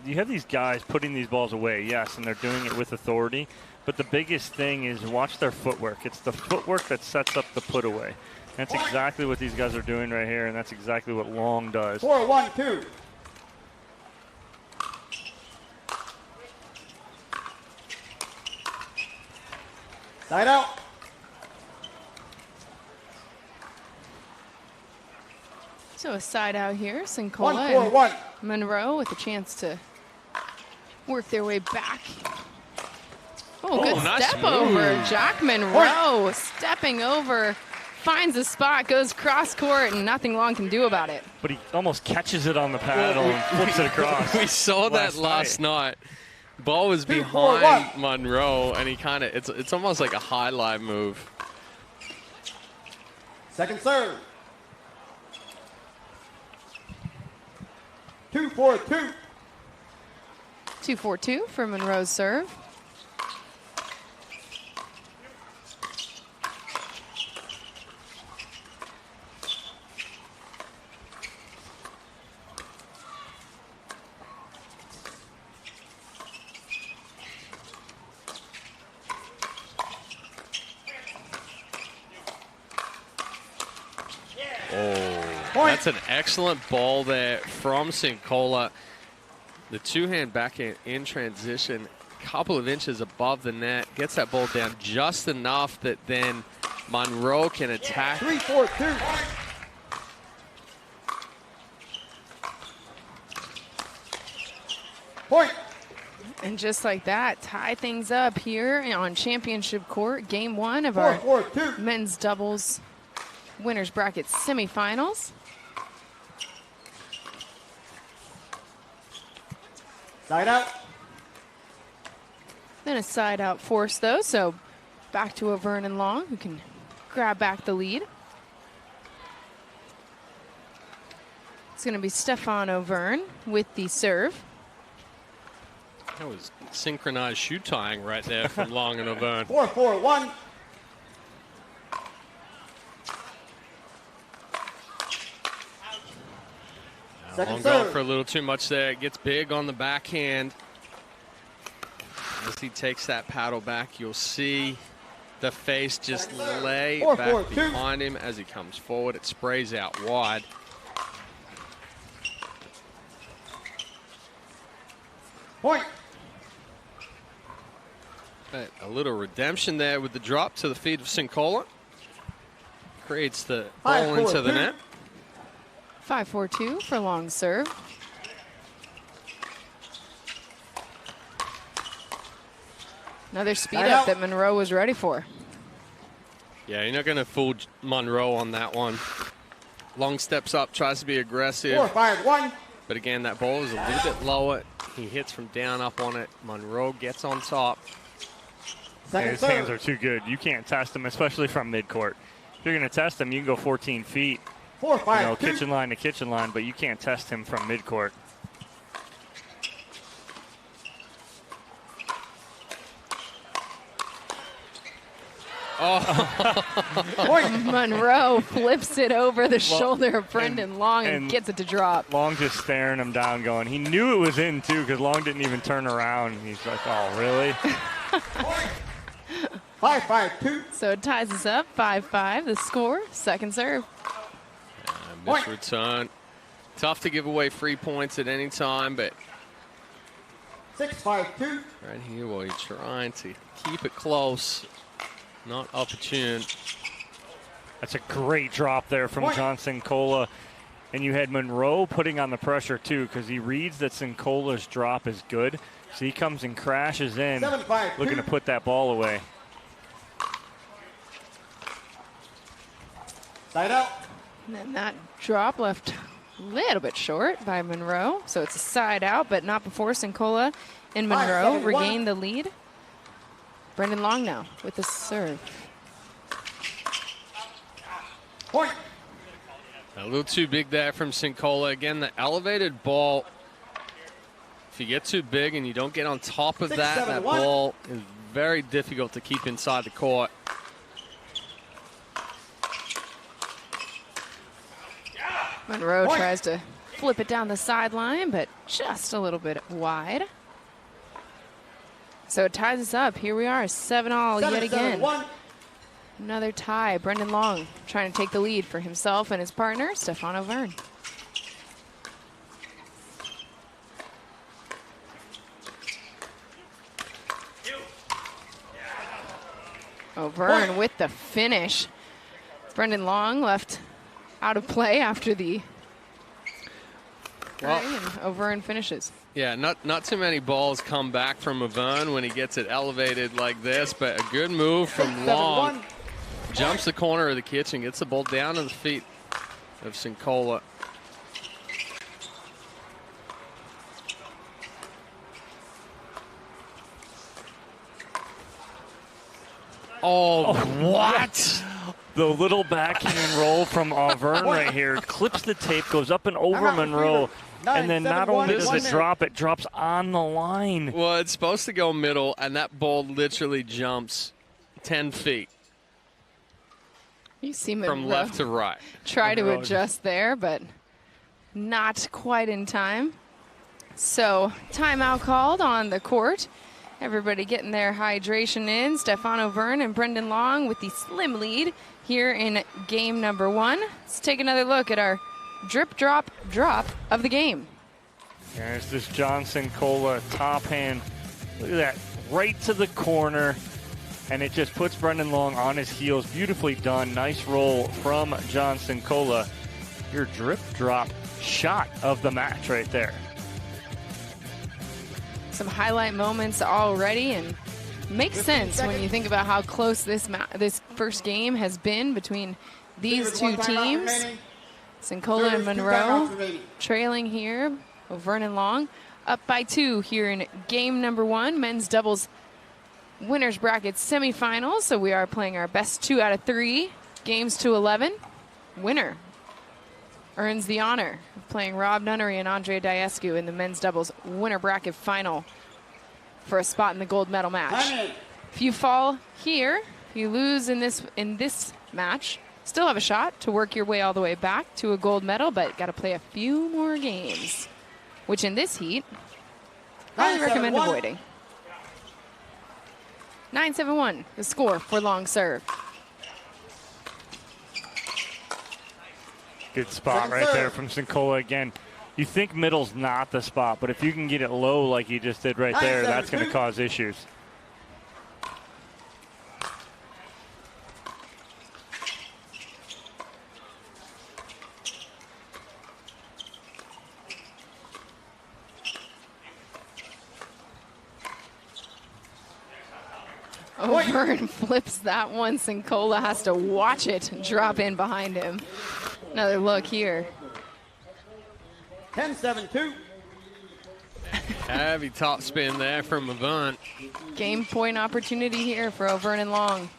you have these guys putting these balls away, yes, and they're doing it with authority. But the biggest thing is watch their footwork. It's the footwork that sets up the put away. That's exactly what these guys are doing right here, and that's exactly what Long does. 4-1-2. Side out. So a side out here, Sincola and Monroe with a chance to work their way back. Oh, good nice step move. over. Jack Monroe stepping over, finds a spot, goes cross court, and nothing Long can do about it. But he almost catches it on the paddle and flips it across. We saw that last night. Ball was behind Monroe, and he kind of, it's almost like a highlight move. Second serve. 2-4-2. 2-4-2 for Monroe's serve. That's an excellent ball there from Sincola. The two-hand backhand in transition, a couple of inches above the net, gets that ball down just enough that then Monroe can attack. 3-4-2. Point. And just like that, tie things up here on championship court. Game 1 of our 4-4-2. men's doubles winners bracket semifinals. Side out. Then a side out force though, so back to O'Verne and Long, who can grab back the lead. It's going to be Stefan O'Verne with the serve. That was synchronized shoe tying right there from Long and O'Verne. 4-4-1. Long going for a little too much there. It gets big on the backhand. As he takes that paddle back, you'll see the face just lay back behind him as he comes forward. It sprays out wide. Point. A little redemption there with the drop to the feet of Sincola. Creates the ball into the net. 5-4-2 for Long serve. Another speed up that Monroe was ready for. Yeah, you're not going to fool Monroe on that one. Long steps up, tries to be aggressive. 4-5-1. But again, that ball is a little bit lower. He hits from down up on it. Monroe gets on top. His hands are too good. You can't test him, especially from midcourt. If you're going to test him, you can go 14 feet. 4-5-2. Kitchen line to kitchen line, but you can't test him from midcourt. Monroe flips it over the shoulder of Brendan Long and gets it to drop. Long just staring him down going, he knew it was in too because Long didn't even turn around. He's like, oh, really? 5-5-2. So it ties us up, 5-5, the score, second serve. Missed return. Tough to give away free points at any time, but 6-5-2. right here while he's trying to keep it close. Not opportune. That's a great drop there from John Sincola. And you had Monroe putting on the pressure too because he reads that Sincola's drop is good. So he comes and crashes in, 7-5-2. looking to put that ball away. Side out. And then that drop left a little bit short by Monroe. So it's a side out, but not before Sincola and Monroe regain the lead. Brendan Long now with the serve. Point. A little too big there from Sincola. Again, the elevated ball, if you get too big and you don't get on top of that ball is very difficult to keep inside the court. Monroe tries to flip it down the sideline, but just a little bit wide. So it ties us up. Here we are, 7-all yet again. 7-1. Another tie. Brendan Long trying to take the lead for himself and his partner, Stefan O'Verne. O'Verne with the finish. Brendan Long left out of play after the and O'Verne finishes. Yeah, not too many balls come back from O'Verne when he gets it elevated like this, but a good move from Long. Jumps the corner of the kitchen, gets the ball down to the feet of Sincola. Oh, what? The little backhand roll from Auvergne right here clips the tape, goes up and over Monroe, and then not only does it drop, it drops on the line. Well, it's supposed to go middle, and that ball literally jumps 10 feet. You see from left to right. Try to adjust there, but not quite in time. So timeout called on the court. Everybody getting their hydration in. Stefano Verne and Brendan Long with the slim lead here in game number 1. Let's take another look at our drip, drop, drop of the game. There's this Johnson Cola top hand. Look at that, right to the corner. And it just puts Brendan Long on his heels. Beautifully done. Nice roll from Johnson Cola. Your drip, drop shot of the match right there. Some highlight moments already, and makes sense when you think about how close this first game has been between these two teams. Sincola and Monroe trailing here. Auvergne and Long up by 2 here in game number 1, men's doubles winners bracket semifinals. So we are playing our best 2 out of 3 games to 11. Winner earns the honor of playing Rob Nunnery and Andre Diescu in the men's doubles winner bracket final for a spot in the gold medal match. If you fall here, if you lose in this match, still have a shot to work your way all the way back to a gold medal, but got to play a few more games, which in this heat, I recommend avoiding. 9-7-1, the score for long serve. Good spot right there from Sincola again. You think middle's not the spot, but if you can get it low like you just did right there, that's going to cause issues. Auvergne flips that one. Sincola has to watch it drop in behind him. Another look here. 10-7-2. Heavy top spin there from Avant. Game point opportunity here for Auvergne and Long.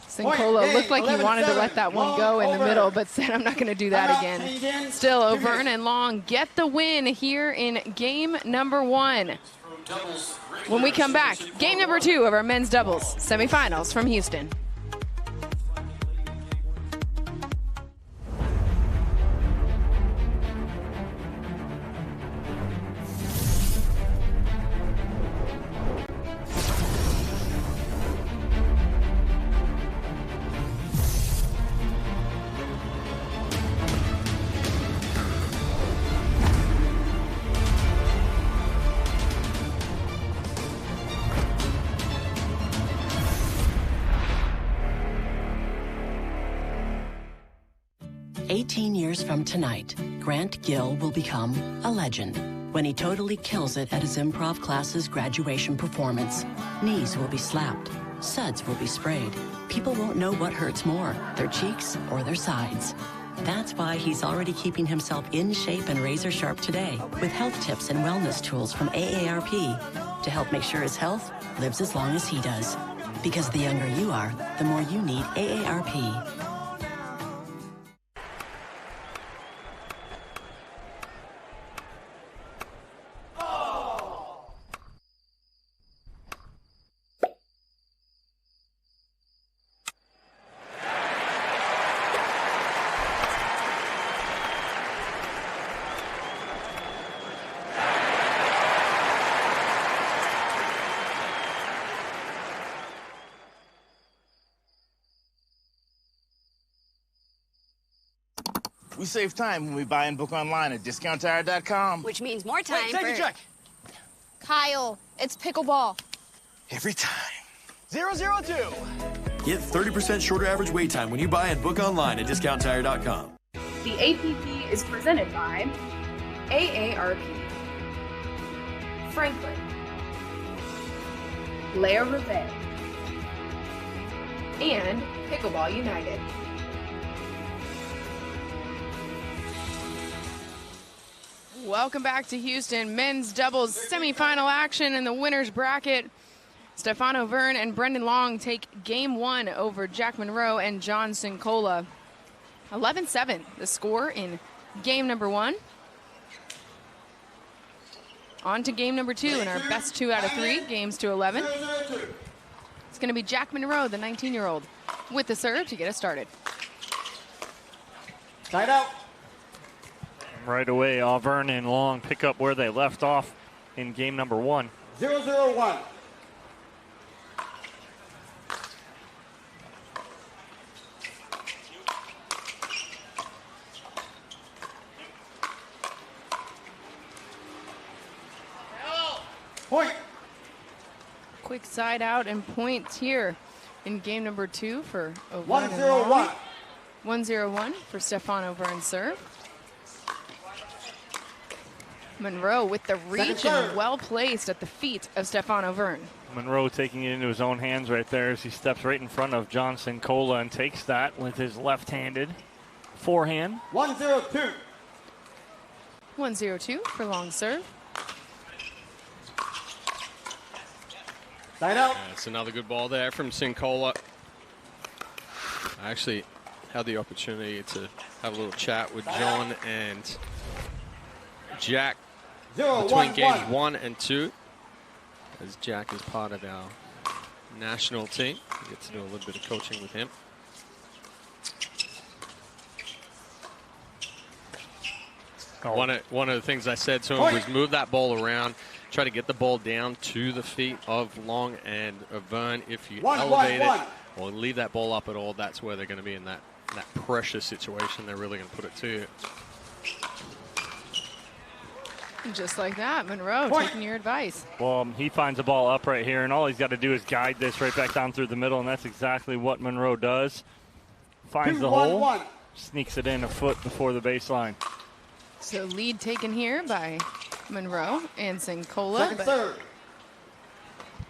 Sincola looked like he wanted to let that one go in the middle, but said, I'm not going to do that again. Still, Auvergne and Long get the win here in game number 1. When we come back, game number 2 of our men's doubles semifinals from Houston. Years from tonight, Grant Gill will become a legend when he totally kills it at his improv class's graduation performance. Knees will be slapped, suds will be sprayed. People won't know what hurts more, their cheeks or their sides. That's why he's already keeping himself in shape and razor sharp today with health tips and wellness tools from AARP to help make sure his health lives as long as he does. Because the younger you are, the more you need AARP. We save time when we buy and book online at discounttire.com. Which means more time Wait, take a check. Kyle, it's pickleball. Every time. 002. Get 30% shorter average wait time when you buy and book online at discounttire.com. The APP is presented by AARP, Franklin, Lea Rivet, and Pickleball United. Welcome back to Houston. Men's doubles semifinal action in the winner's bracket. Stefano Verne and Brendan Long take game 1 over Jack Monroe and John Sincola. 11-7, the score in game number 1. On to game number 2 in our best 2 out of 3 games to 11. It's going to be Jack Monroe, the 19-year-old, with the serve to get us started. Side out. Right away, Auburn and Long pick up where they left off in game number 1. 0-0-1. Point. Quick side out and points here in game number 2 for Auburn. 1-0-1. 1-0-1 for Stefano Verne's serve. Monroe with the reach and well placed at the feet of Stefano Verne. Monroe taking it into his own hands right there as he steps right in front of John Sincola and takes that with his left-handed forehand. 1-0-2. 1-0-2 for Long serve. Side out. That's another good ball there from Sincola. I actually had the opportunity to have a little chat with John and Jack between games 1 and 2, as Jack is part of our national team. We get to do a little bit of coaching with him. One of the things I said to him was move that ball around, try to get the ball down to the feet of Long and Verne. If you elevate it or leave that ball up at all, that's where they're going to be in that pressure situation. They're really going to put it to you. Just like that, Monroe taking your advice. Well, he finds the ball up right here, and all he's got to do is guide this right back down through the middle, and that's exactly what Monroe does. Finds the hole, sneaks it in a foot before the baseline. So lead taken here by Monroe and Sincola. Serve.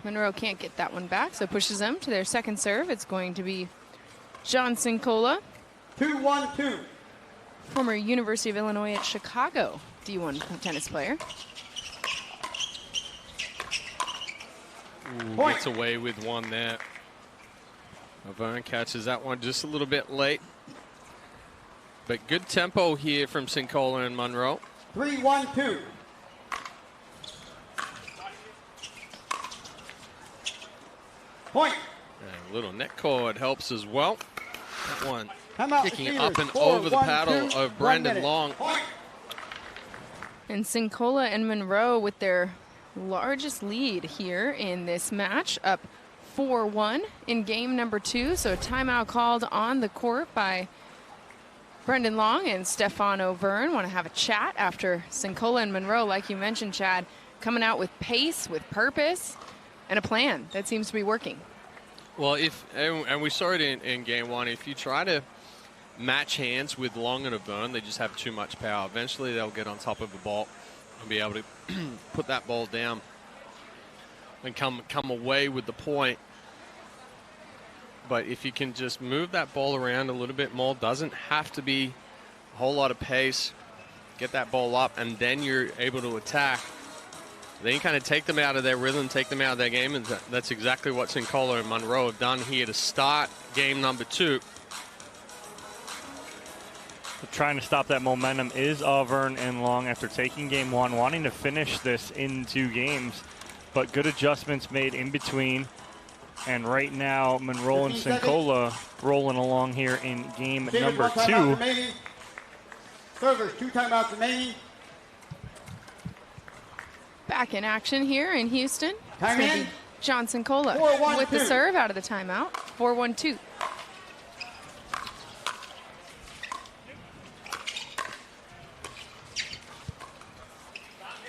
Monroe can't get that one back, so pushes them to their second serve. It's going to be John Sincola. 2-1-2. Former University of Illinois at Chicago D1 tennis player. Ooh, gets away with one there. Verne catches that one just a little bit late. But good tempo here from Sincola and Monroe. 3-1-2. Point. And a little net cord helps as well. That one kicking up and 4, over the 1, paddle 2, of Brendan Long. And Sincola and Monroe with their largest lead here in this match, up 4-1 in game number 2. So a timeout called on the court by Brendan Long and Stefano Verne. Want to have a chat after Sincola and Monroe, like you mentioned, Chad, coming out with pace, with purpose, and a plan that seems to be working. Well, and we saw it in game 1, if you try to match hands with Long and Verne, they just have too much power. Eventually they'll get on top of the ball and be able to put that ball down and come away with the point. But if you can just move that ball around a little bit more, doesn't have to be a whole lot of pace, get that ball up, and then you're able to attack. Then you kind of take them out of their rhythm, take them out of their game, and that's exactly what Sincola and Monroe have done here to start game number 2. Trying to stop that momentum is Auburn and Long after taking game 1, wanting to finish this in 2 games, but good adjustments made in between. And right now, Monroe and Sincola rolling along here in game number 2. Servers, 2 timeouts remaining. Back in action here in Houston. Time it's in. John Sincola 4-1-2. with the serve out of the timeout. 4-1-2.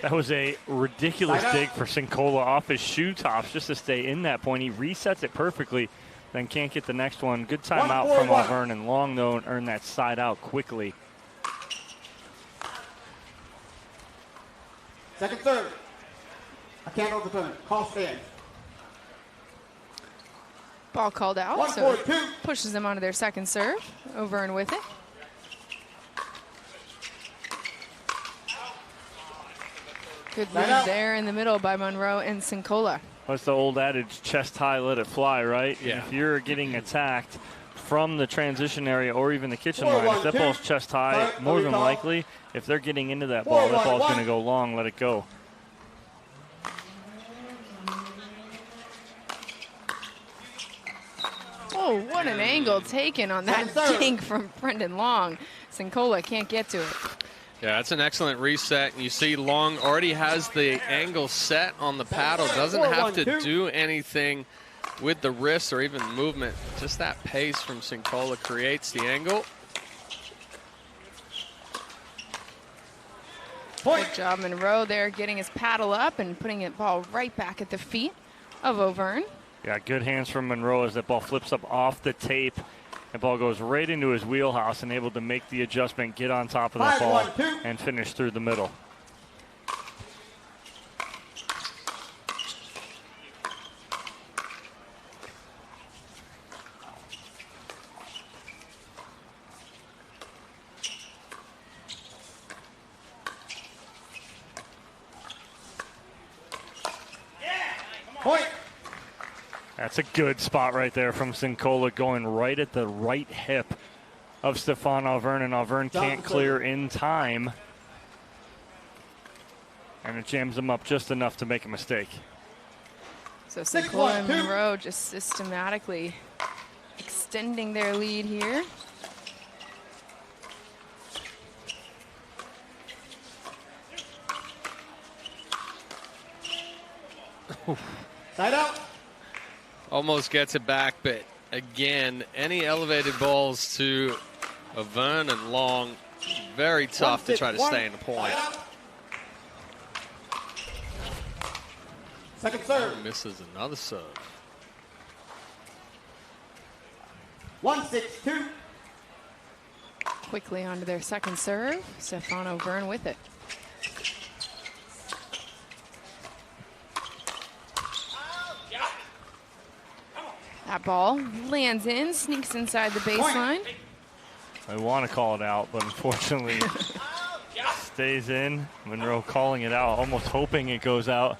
That was a ridiculous dig for Sincola off his shoe tops just to stay in that point. He resets it perfectly, then can't get the next one. Good timeout from Auburn and Long, though, and earned that side out quickly. Second serve. I can't overturn it. Call stand. Ball called out, 1, so 4, 2. pushes them onto their second serve. Over and with it. Good lead there in the middle by Monroe and Sincola. What's the old adage, chest high, let it fly, right? Yeah. And if you're getting attacked from the transition area or even the kitchen line, if that ball's chest high, more than likely, if they're getting into that ball's going to go long, let it go. Oh, what an angle taken on that dink from Brendan Long. Sincola can't get to it. Yeah, that's an excellent reset. And you see Long already has the angle set on the paddle. Doesn't have to do anything with the wrist or even movement. Just that pace from Sincola creates the angle. Good job, Monroe there, getting his paddle up and putting it ball right back at the feet of Auvergne. Yeah, good hands from Monroe as that ball flips up off the tape. That ball goes right into his wheelhouse and able to make the adjustment, get on top of that ball, and finish through the middle. Point. That's a good spot right there from Sincola, going right at the right hip of Stefan Auvergne, and Auvergne can't clear in time. And it jams him up just enough to make a mistake. So Sincola and Monroe just systematically extending their lead here. Side out. Almost gets it back, but again, any elevated balls to Auvergne and Long, very tough to try to stay in the point. Second serve. Misses another serve. 1-6-2. Quickly onto their second serve. Stefan Auvergne with it. That ball lands in, sneaks inside the baseline. I want to call it out, but unfortunately stays in. Monroe calling it out, almost hoping it goes out.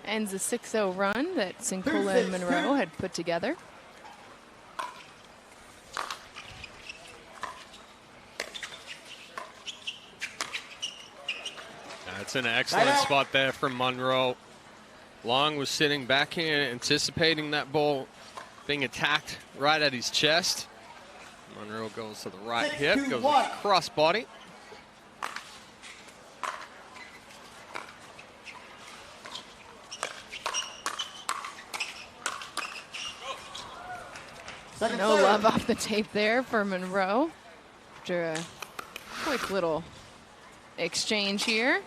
Ends a 6-0 run that Sincola and Monroe had put together. That's an excellent spot there from Monroe. Long was sitting back here anticipating that ball being attacked right at his chest. Monroe goes to the right hip, goes cross body. No love off the tape there for Monroe. After a quick little exchange here.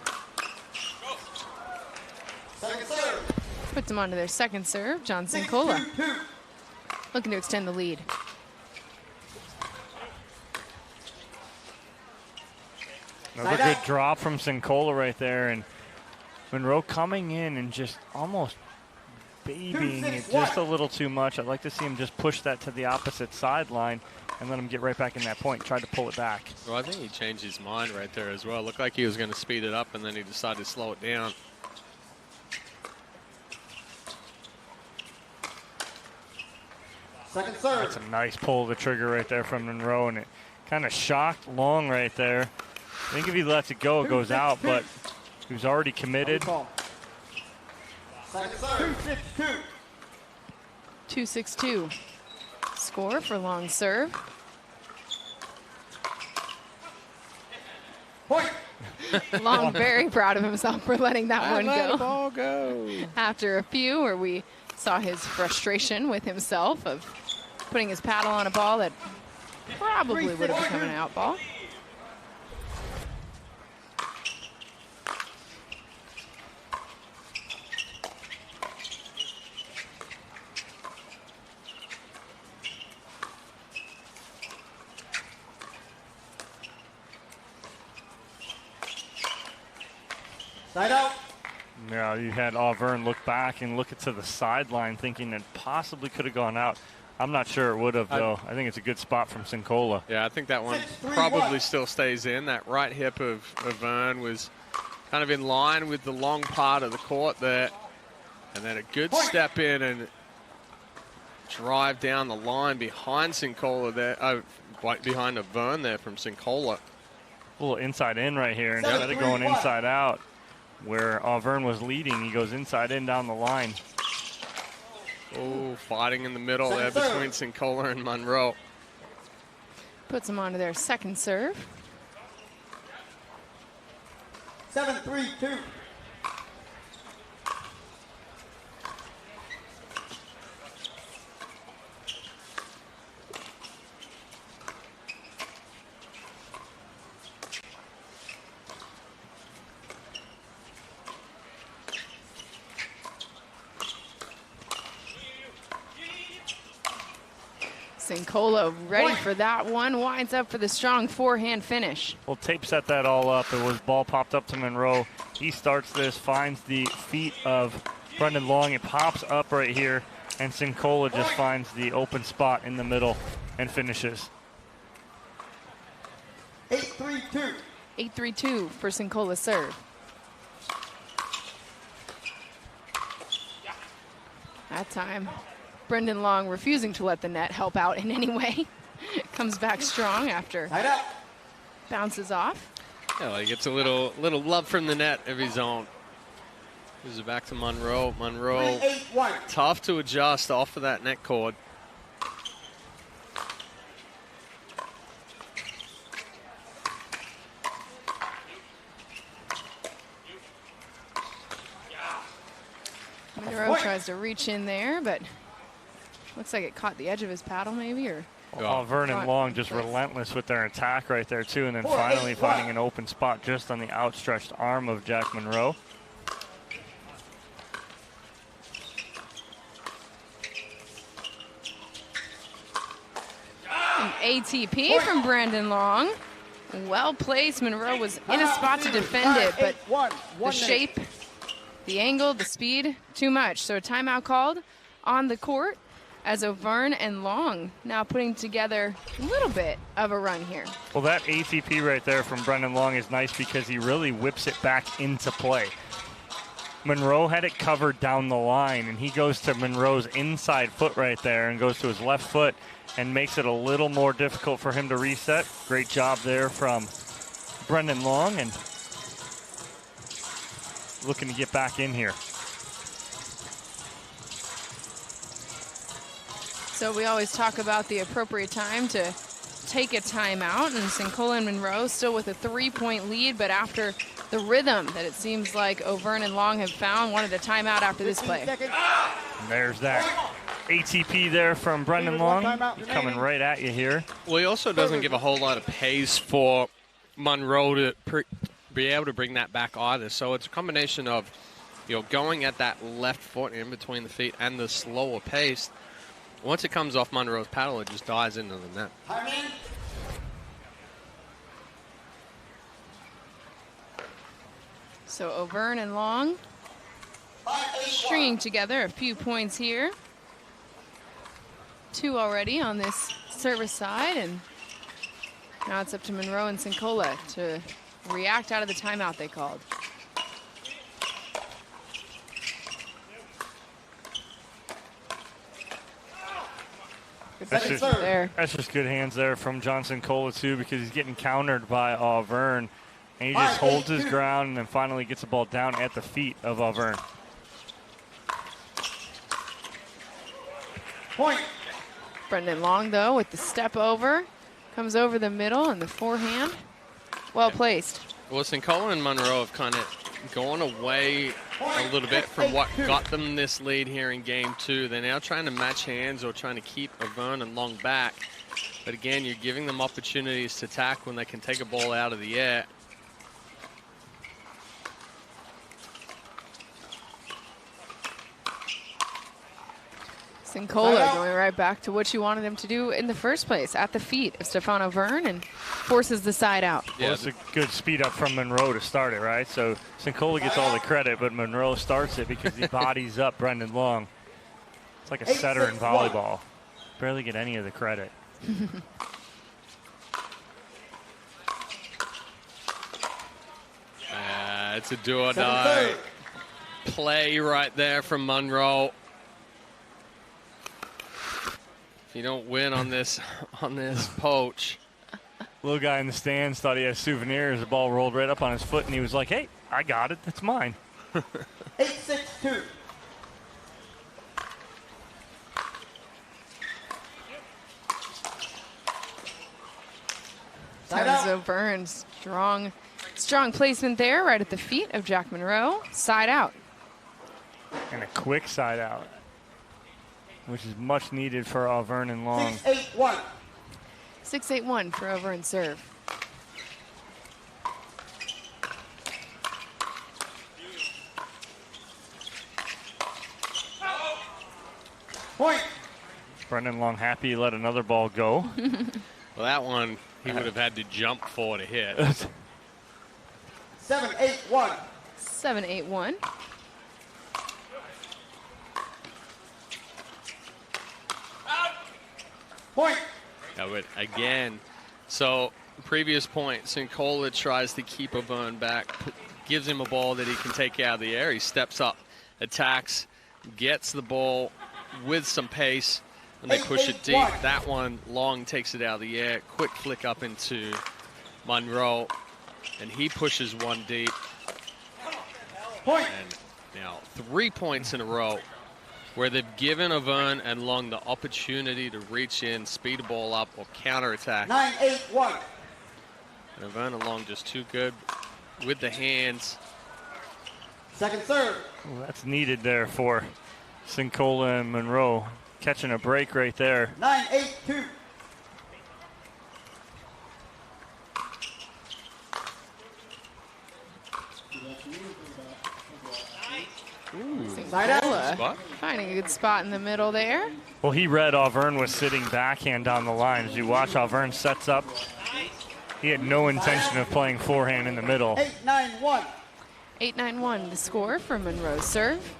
Puts them onto their second serve. John Sincola looking to extend the lead. Another good drop from Sincola right there, and Monroe coming in and just almost babying it just a little too much. I'd like to see him just push that to the opposite sideline and let him get right back in that point, try to pull it back. Well, I think he changed his mind right there as well. Looked like he was going to speed it up, and then he decided to slow it down. Second serve. That's a nice pull of the trigger right there from Monroe, and it kind of shocked Long right there. I think if he lets it go, it goes out, but he was already committed. Second serve. 2-6-2. Score for Long serve. Point. Long very proud of himself for letting that one Let go. the ball go. After a few where we saw his frustration with himself of putting his paddle on a ball that probably would have become an out ball. Side out. Yeah, you had Auvergne look back and look to the sideline thinking it possibly could have gone out. I'm not sure it would have, though. I think it's a good spot from Sincola. Yeah, I think that one probably still stays in. That right hip of Auvergne was kind of in line with the long part of the court there. And then a good step in and drive down the line behind Sincola there, behind Avern there from Sincola. A little inside in right here instead of going inside out. Where Auvergne was leading, he goes inside in down the line. Oh, fighting in the middle there between Sincola and Monroe. Puts them onto their second serve. 7-3-2. Sincola ready for that one. Winds up for the strong forehand finish. Well, tape set that all up. It was ball popped up to Monroe. He starts this, finds the feet of Brendan Long. It pops up right here, and Sincola just finds the open spot in the middle and finishes. 8-3-2. 8-3-2 for Sincola's serve. That time, Brendan Long refusing to let the net help out in any way. Comes back strong after bounces off. Yeah, well, he gets a little love from the net of his own. Moves it back to Monroe. Monroe, tough to adjust off of that net cord. Monroe tries to reach in there, but looks like it caught the edge of his paddle maybe, or... Auvergne and Long just relentless with their attack right there too, and then finally finding an open spot just on the outstretched arm of Jack Monroe. An ATP from Brandon Long. Well placed. Monroe was in a spot to defend it, but the shape, the angle, the speed, too much. So a timeout called on the court as Auvergne and Long now putting together a little bit of a run here. Well, that ATP right there from Brendan Long is nice because he really whips it back into play. Monroe had it covered down the line, and he goes to Monroe's inside foot right there and goes to his left foot and makes it a little more difficult for him to reset. Great job there from Brendan Long, and looking to get back in here. So we always talk about the appropriate time to take a timeout, and Sincola and Monroe still with a 3-point lead, but after the rhythm that it seems like Auvergne and Long have found, wanted a timeout after this play. And there's that ATP there from Brendan Long, coming right at you here. Well, he also doesn't give a whole lot of pace for Monroe to be able to bring that back either. So it's a combination of, going at that left foot in between the feet and the slower pace. Once it comes off Monroe's paddle, it just dives into the net. So Auvergne and Long stringing together a few points here. 2 already on this service side, and now it's up to Monroe and Sincola to react out of the timeout they called. That's just good hands there from Johnson Cola too, because he's getting countered by Auvergne, and he just holds his ground and then finally gets the ball down at the feet of Auvergne. Point. Brendan Long, though, with the step over, comes over the middle and the forehand. Well placed. Well, Sincola and Monroe have kind of gone away a little bit from what got them this lead here in game 2. They're now trying to match hands or trying to keep Auvergne and Long back. But again, you're giving them opportunities to attack when they can take a ball out of the air. Sincola going right back to what you wanted him to do in the first place, at the feet of Stefan Auvergne, and forces the side out. Well, it's a good speed up from Monroe to start it, right? So Sincola gets all the credit, but Monroe starts it because he bodies up Brendan Long. It's like a setter in volleyball. Barely get any of the credit. It's a do or die play right there from Monroe. If you don't win on this poach. Little guy in the stands thought he had a souvenir as the ball rolled right up on his foot, and he was like, hey, I got it. That's mine. 8-6-2. So Burns, strong placement there, right at the feet of Jack Monroe. Side out. And a quick side out, which is much needed for Auvergne and Long. 6-8-1. 6-8-1 for Auvergne serve. Point. Brendan Long happy he let another ball go. Well, that one he would have had to jump for to hit. 7-8-1. 7-8-1. Point. Yeah, but again, so previous point, Sincola tries to keep Auvergne back, gives him a ball that he can take out of the air. He steps up, attacks, gets the ball with some pace, and they push it deep. That one, Long takes it out of the air. Quick flick up into Monroe, and he pushes one deep. Point. And now 3 points in a row where they've given Auvergne and Long the opportunity to reach in, speed the ball up, or counterattack. 9-8-1. And Auvergne and Long just too good with the hands. Second serve. Well, that's needed there for Sincola and Monroe. Catching a break right there. 9-8-2. Sincola finding a good spot in the middle there. Well, he read Auvergne was sitting backhand down the line. As you watch, Auvergne sets up. He had no intention of playing forehand in the middle. 8-9-1. 8-9-1 the score for Monroe's serve.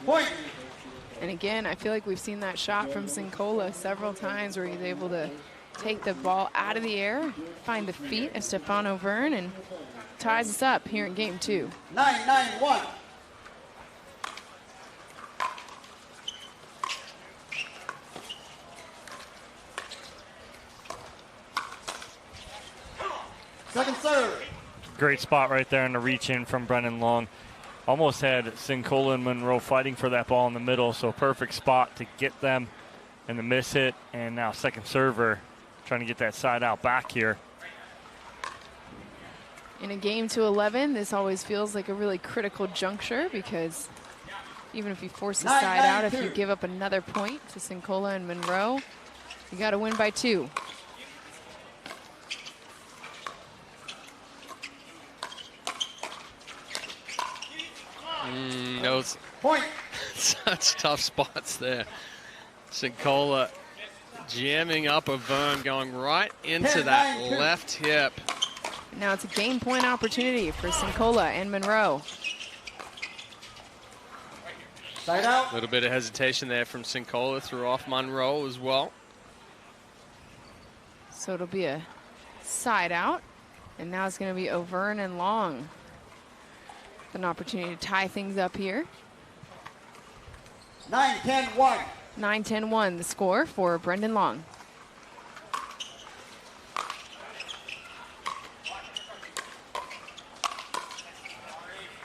Point. And again, I feel like we've seen that shot from Sincola several times where he's able to take the ball out of the air, find the feet of Stefan Auvergne, and ties us up here in game 2. 9-9-1. Second serve. Great spot right there in the reach in from Brendan Long. Almost had Sincola and Monroe fighting for that ball in the middle, so perfect spot to get them in the miss hit. And now second server trying to get that side out back here. In a game to 11, this always feels like a really critical juncture because even if you force the side out, if you give up another point to Sincola and Monroe, you got to win by 2. Those such tough spots there. Sincola jamming up Auvergne, going right into that left hip. Now it's a game point opportunity for Sincola and Monroe. Side out. A little bit of hesitation there from Sincola, threw off Monroe as well. So it'll be a side out, and now it's going to be Auvergne and Long. An opportunity to tie things up here. 9-10-1. 9-10-1 the score for Brendan Long.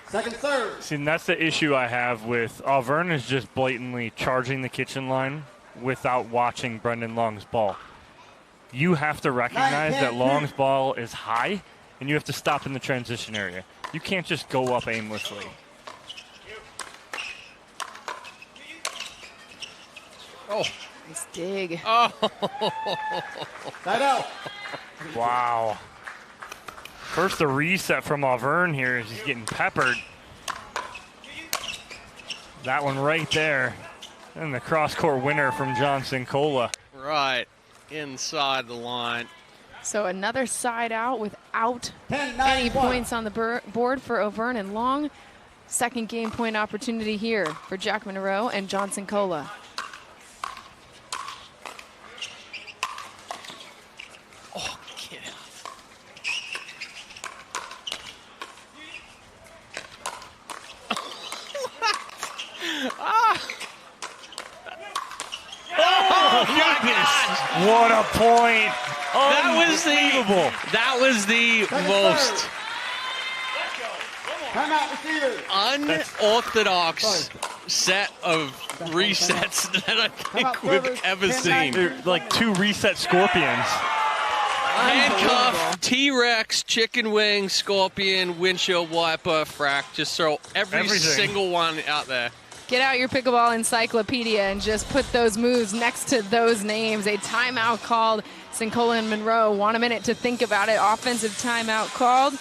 Second serve. See, and that's the issue I have with Auvergne is just blatantly charging the kitchen line without watching Brendan Long's ball. You have to recognize that Long's ball is high, and you have to stop in the transition area. You can't just go up aimlessly. Oh. Nice dig. Oh. Side out. Wow. First the reset from Auvergne here as he's getting peppered. That one right there. And the cross-court winner from John Sincola. Right inside the line. So another side out without any points on the board for Auvergne and Long. Second game point opportunity here for Jack Monroe and Johnson Cola. Oh, get out. Oh, goodness. What a point. That was the most unorthodox set of resets that I think we've ever seen. They're like 2 reset scorpions. Handcuff, T-Rex, chicken wing, scorpion, windshield wiper, frack. Just throw everything. Single one out there. Get out your pickleball encyclopedia and just put those moves next to those names. A timeout called. Sincola and Monroe want a minute to think about it. Offensive timeout called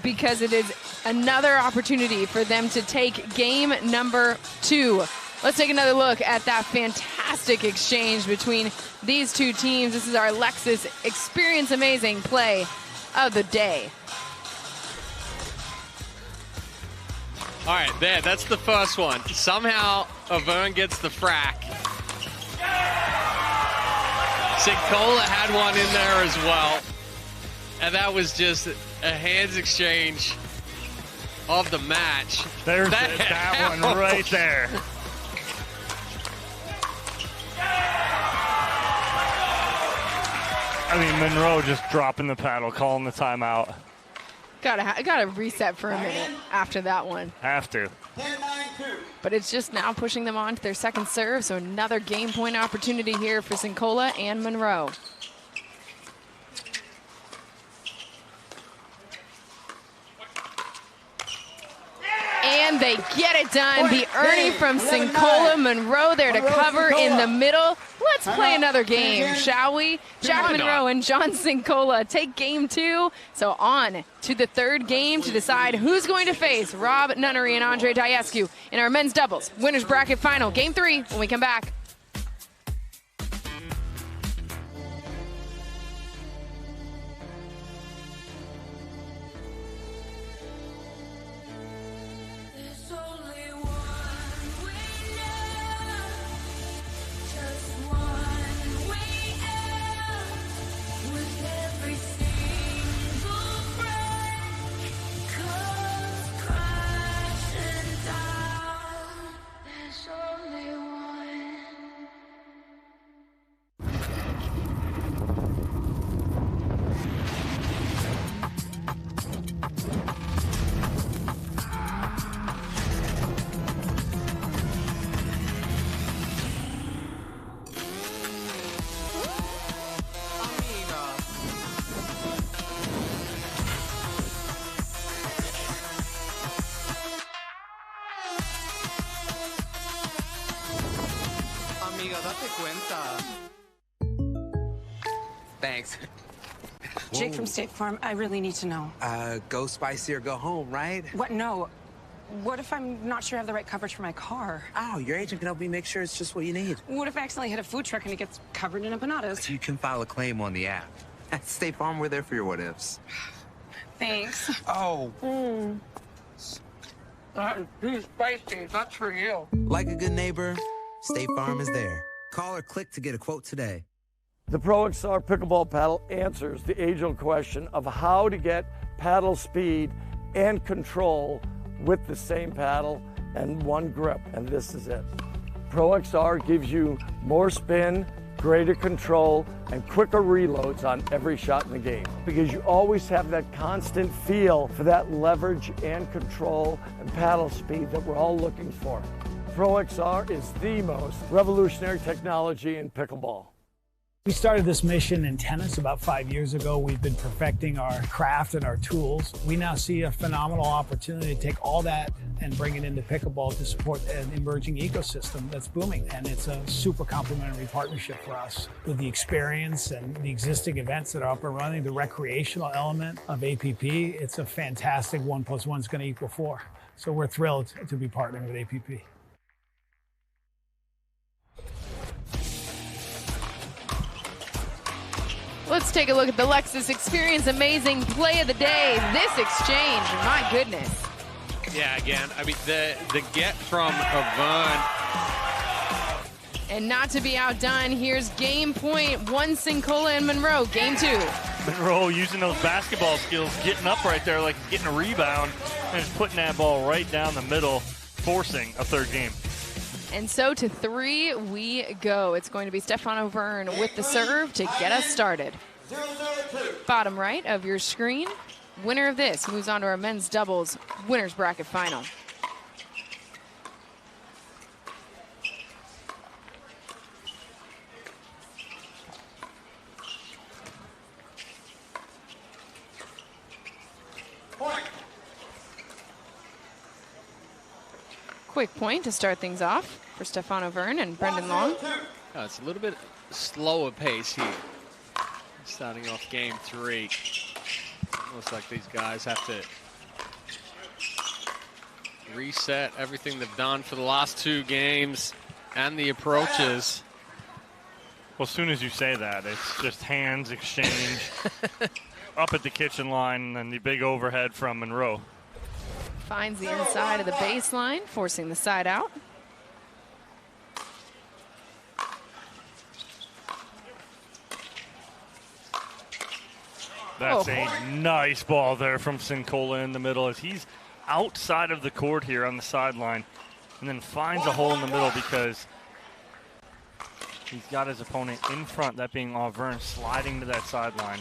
because it is another opportunity for them to take game number 2. Let's take another look at that fantastic exchange between these two teams. This is our Lexus Experience Amazing play of the day. All right, that's the first one. Somehow, Avern gets the frack. Sincola had one in there as well. And that was just a hands exchange of the match. There's that one right there. I mean, Monroe just dropping the paddle, calling the timeout. Gotta reset for a minute after that one. Have to. But it's just now pushing them on to their second serve, so another game point opportunity here for Sincola and Monroe. And they get it done. The Ernie from Sincola. Monroe there to cover in the middle. Let's play another game, shall we? Jack Monroe and John Sincola take game 2. So on to the third game to decide who's going to face Rob Nunnery and Andre Diescu in our men's doubles winners bracket final. Game 3 when we come back. Thanks. Jake from State Farm, I really need to know. Go spicy or go home, right? What? No. What if I'm not sure I have the right coverage for my car? Oh, your agent can help me make sure it's just what you need. What if I accidentally hit a food truck and it gets covered in empanadas? You can file a claim on the app. At State Farm, we're there for your what-ifs. Thanks. Oh. That is spicy. That's for you. Like a good neighbor, State Farm is there. Call or click to get a quote today. The Pro XR pickleball paddle answers the age-old question of how to get paddle speed and control with the same paddle and one grip, and this is it. Pro XR gives you more spin, greater control, and quicker reloads on every shot in the game because you always have that constant feel for that leverage and control and paddle speed that we're all looking for. Pro XR is the most revolutionary technology in pickleball. We started this mission in tennis about 5 years ago. We've been perfecting our craft and our tools. We now see a phenomenal opportunity to take all that and bring it into pickleball to support an emerging ecosystem that's booming. And it's a super complementary partnership for us with the experience and the existing events that are up and running, the recreational element of APP. It's a fantastic 1 + 1 is going to equal 4. So we're thrilled to be partnering with APP. Let's take a look at the Lexus Experience Amazing play of the day. This exchange, my goodness. Yeah, again, I mean, the get from Auvergne. And not to be outdone, here's game point. One Sincola and Monroe, game 2. Monroe using those basketball skills, getting up right there like he's getting a rebound, and just putting that ball right down the middle, forcing a third game. And so to 3 we go. It's going to be Stefan Auvergne with the serve to get us started. Bottom right of your screen. Winner of this moves on to our men's doubles winners bracket final. Quick point to start things off for Stefan Auvergne and Brendan Long. Oh, it's a little bit slower pace here. Starting off game 3. Looks like these guys have to reset everything they've done for the last 2 games and the approaches. Well, as soon as you say that, it's just hands exchange up at the kitchen line, and then the big overhead from Monroe. Finds the inside of the baseline, forcing the side out. That's a nice ball there from Sincola in the middle as he's outside of the court here on the sideline, and then finds a hole in the middle because he's got his opponent in front, that being Auvergne, sliding to that sideline.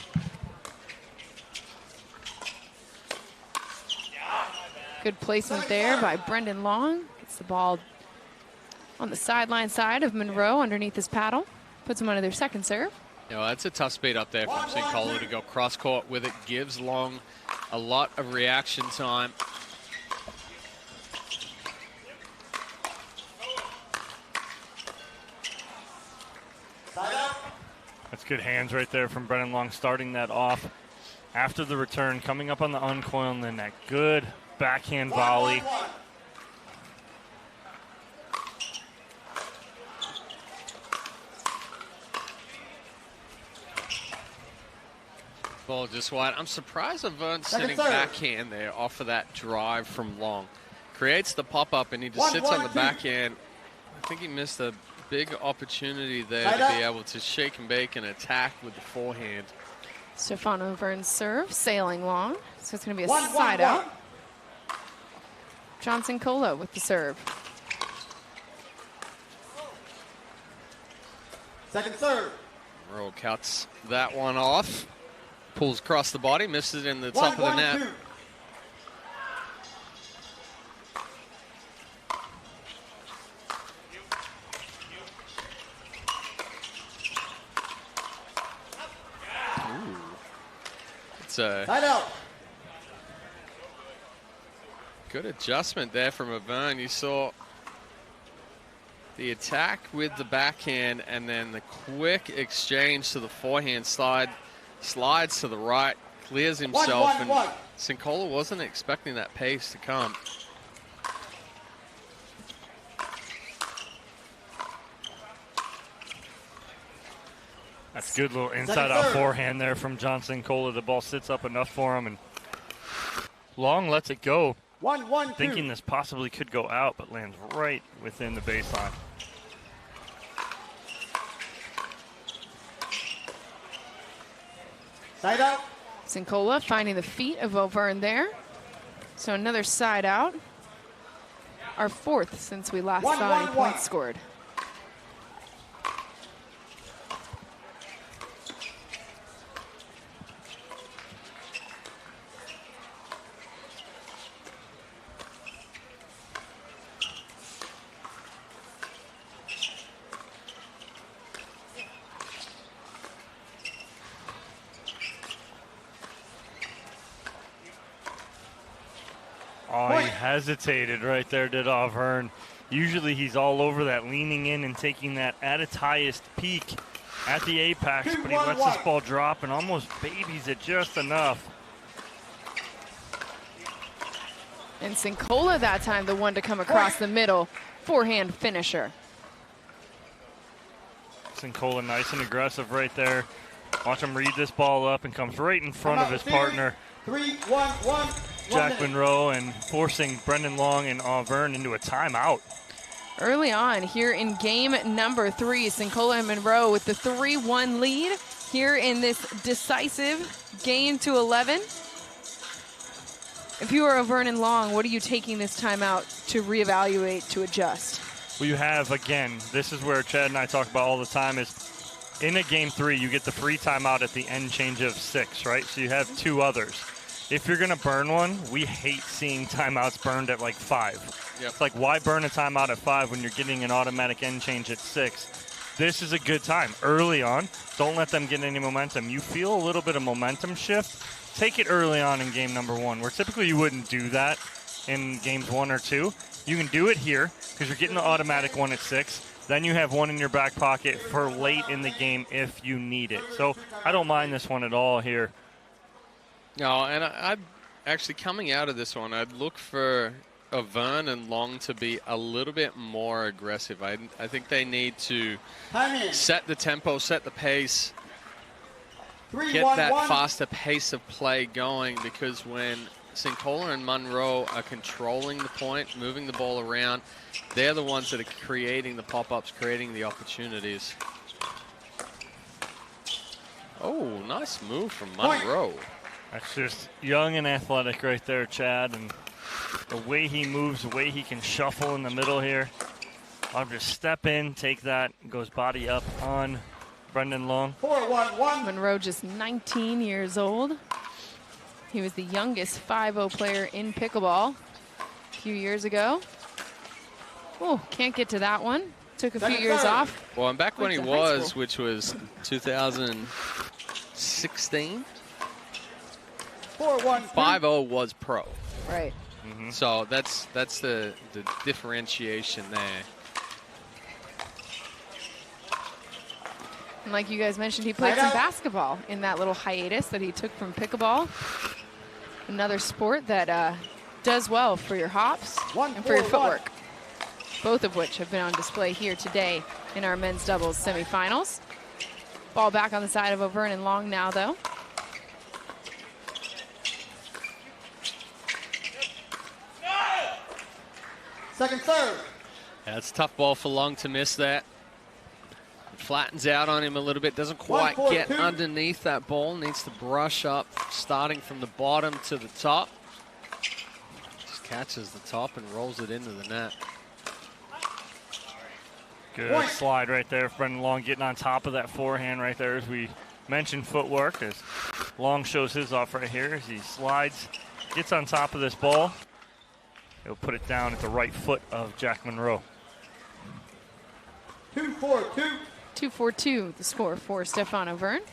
Good placement there by Brendan Long. Gets the ball on the sideline side of Monroe underneath his paddle. Puts him under their second serve. You know, that's a tough speed up there from Sincola to go cross court with it. Gives Long a lot of reaction time. That's good hands right there from Brendan Long, starting that off after the return, coming up on the uncoil, and then that good backhand volley. Ball just wide. I'm surprised Auvergne sitting backhand there off of that drive from Long. Creates the pop-up, and he just sits on the backhand. I think he missed a big opportunity there to be able to shake and bake and attack with the forehand. Stefan Auvergne's serve, sailing long. So it's going to be a side out. John Sincola with the serve. Second serve. Monroe cuts that one off. Pulls across the body, misses it in the top of the net. 2. It's a side out. Good adjustment there from Auvergne. You saw the attack with the backhand and then the quick exchange to the forehand side. Slides to the right, clears himself, and Sincola wasn't expecting that pace to come. That's good little inside-out forehand there from John Sincola. The ball sits up enough for him, and Long lets it go. 1-1-2. Thinking this possibly could go out, but lands right within the baseline. Side out. Sincola finding the feet of Auvergne there. So another side out. Our 4th since we last saw any points scored. Oh, he hesitated right there, did Auvergne. Usually he's all over that, leaning in and taking that at its highest peak at the apex, but he lets this ball drop and almost babies it just enough. And Sincola that time, the one to come across the middle. Forehand finisher. Sincola nice and aggressive right there. Watch him read this ball up and comes right in front of his partner. 3-1-1. Jack Monroe and forcing Brendan Long and Auvergne into a timeout. Early on here in game number 3, Sincola and Monroe with the 3-1 lead here in this decisive game to 11. If you are Auvergne and Long, what are you taking this timeout to reevaluate, to adjust? Well, you have, again, this is where Chad and I talk about all the time, is in a game 3, you get the free timeout at the end change of 6, right? So you have 2 others. If you're going to burn one, we hate seeing timeouts burned at like 5. Yep. It's like, why burn a timeout at 5 when you're getting an automatic end change at 6? This is a good time. Early on, don't let them get any momentum. You feel a little bit of momentum shift, take it early on in game number 1, where typically you wouldn't do that in games 1 or 2. You can do it here because you're getting the automatic one at 6. Then you have one in your back pocket for late in the game if you need it. So I don't mind this one at all here. No, and I'd actually, coming out of this one, I'd look for Auvergne and Long to be a little bit more aggressive. I think they need to set the tempo, set the pace, get that faster pace of play going, because when Sincola and Monroe are controlling the point, moving the ball around, they're the ones that are creating the pop-ups, creating the opportunities. Oh, nice move from Monroe. That's just young and athletic right there, Chad. And the way he moves, the way he can shuffle in the middle here. I'll just step in, take that, goes body up on Brendan Long. 4-1-1. Monroe just 19 years old. He was the youngest 5-0 player in pickleball a few years ago. Oh, can't get to that one. Took a few years off. Well, and back when he was, which was 2016, 5-0 was pro. Right. Mm-hmm. So that's the differentiation there. And like you guys mentioned, he played some basketball in that little hiatus that he took from pickleball. Another sport that does well for your hops and for your footwork. Both of which have been on display here today in our men's doubles semifinals. Ball back on the side of Auvergne and Long now, though. Second serve. Yeah, it's a tough ball for Long to miss that. Flattens out on him a little bit. Doesn't quite get underneath that ball. Needs to brush up, starting from the bottom to the top. Just catches the top and rolls it into the net. Good slide right there. Brendan Long getting on top of that forehand right there, as we mentioned footwork, as Long shows his off right here as he slides, gets on top of this ball. He'll put it down at the right foot of Jack Monroe. 2-4-2. 2-4-2, the score for Stefan Auvergne.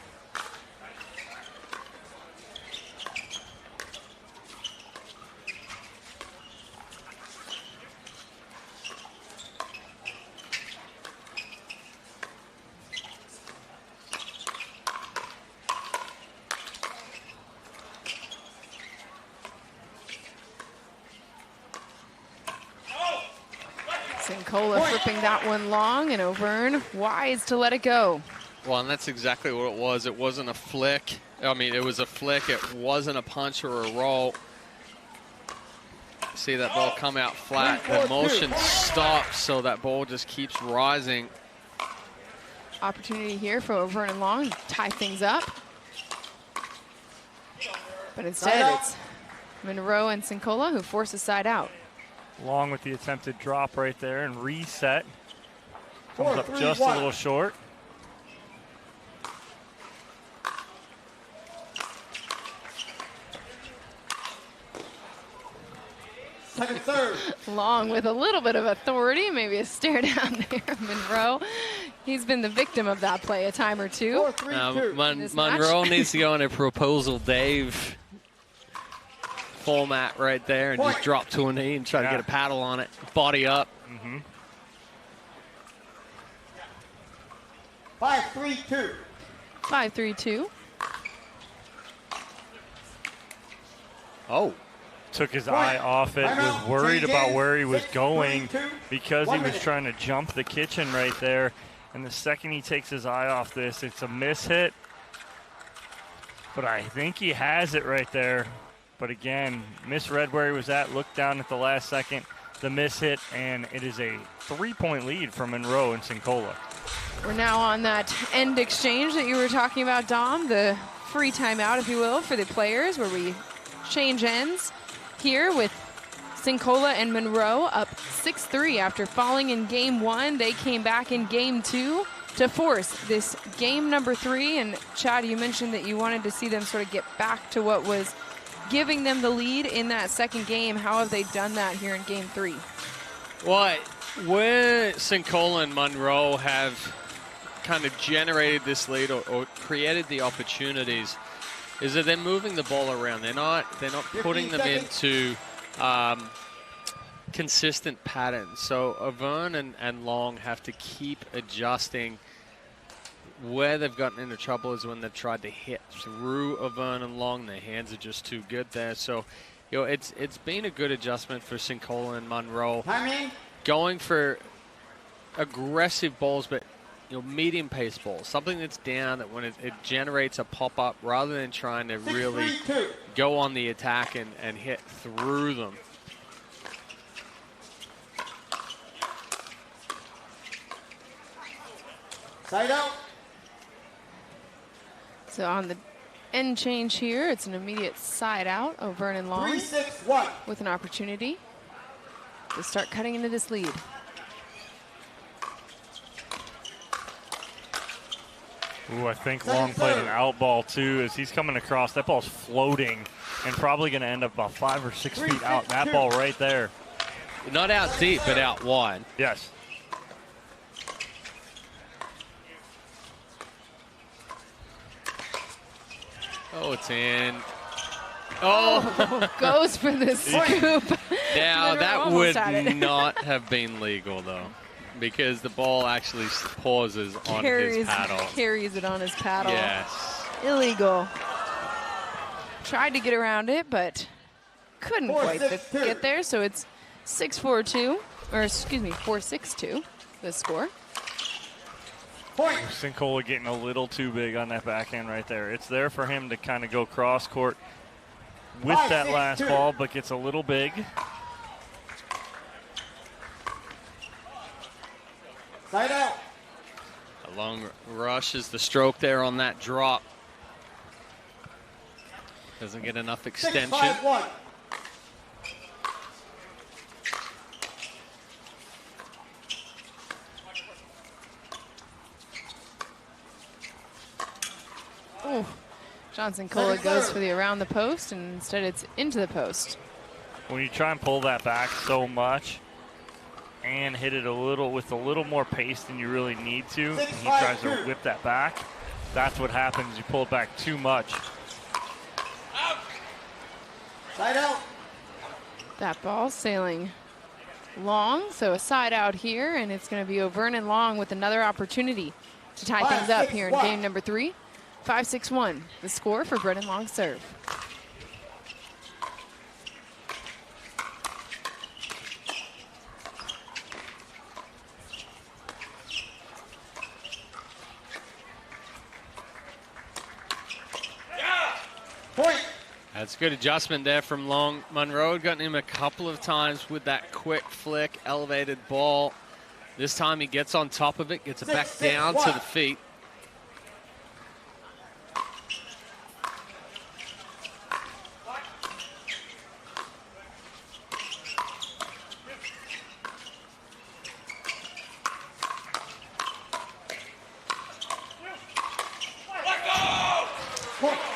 Sincola flipping that one long, and Auvergne wise to let it go. Well, and that's exactly what it was. It wasn't a flick. I mean, it was a flick. It wasn't a punch or a roll. See that ball come out flat. The motion stops, so that ball just keeps rising. Opportunity here for Auvergne and Long to tie things up. But instead, it's Monroe and Sincola who force a side out. Long with the attempted drop right there and reset. Comes up just a little short. Second serve. Long with a little bit of authority, maybe a stare down there. Monroe, he's been the victim of that play a time or two. Monroe needs to go in a Proposal Dave format right there and just drop to a knee and try to get a paddle on it. Body up. 5-3-2. 5-3-2. Oh. Took his eye off it, was worried about where he was going because he was trying to jump the kitchen right there. And the second he takes his eye off this, it's a miss hit. But I think he has it right there. But again, misread where he was at, looked down at the last second, the miss hit, and it is a 3-point lead for Monroe and Sincola. We're now on that end exchange that you were talking about, Dom, the free timeout, if you will, for the players, where we change ends here with Sincola and Monroe up 6-3 after falling in game 1. They came back in game 2 to force this game number 3. And Chad, you mentioned that you wanted to see them sort of get back to what was giving them the lead in that second game. How have they done that here in game 3? Well, where Sincola and Monroe have kind of generated this lead or created the opportunities is that they're moving the ball around. They're not putting them into consistent patterns. So Avern and Long have to keep adjusting. Where they've gotten into trouble is when they've tried to hit through Avern and Long. Their hands are just too good there. So, you know, it's been a good adjustment for Sincola and Monroe. Going for aggressive balls, but medium pace balls, something that's down that when it generates a pop-up rather than trying to really go on the attack and hit through them. Side out. So on the end change here, it's an immediate side out of Vernon Long 3-6-1 with an opportunity to start cutting into this lead. Ooh, I think Long played an out ball too as he's coming across. That ball's floating and probably going to end up about 5 or 6 feet out. That ball right there. Not out deep, but out wide. Yes. Oh, it's in. Oh, goes for the scoop. Now, that would not have been legal, though, because the ball actually pauses on his paddle. Carries it on his paddle. Yes. Illegal. Tried to get around it, but couldn't quite get there. So it's 6-4-2, or excuse me, 4-6-2, the score. Sincola getting a little too big on that backhand right there. It's there for him to kind of go cross court with that last ball, but gets a little big. Side out. A long rush is the stroke there on that drop. Doesn't get enough extension. 6-5-1. Ooh. Johnson Cola goes for the around the post, and instead it's into the post. When you try and pull that back so much and hit it with a little more pace than you really need to, and he tries to whip that back, that's what happens. You pull it back too much. Side out. That ball sailing long, so a side out here, and it's going to be Vernon Long with another opportunity to tie things up here in game number 3. 5-6-1, the score for Brennan Long's serve. Point. That's good adjustment there from Long. Monroe had gotten him a couple of times with that quick flick, elevated ball. This time he gets on top of it, gets it back down to the feet.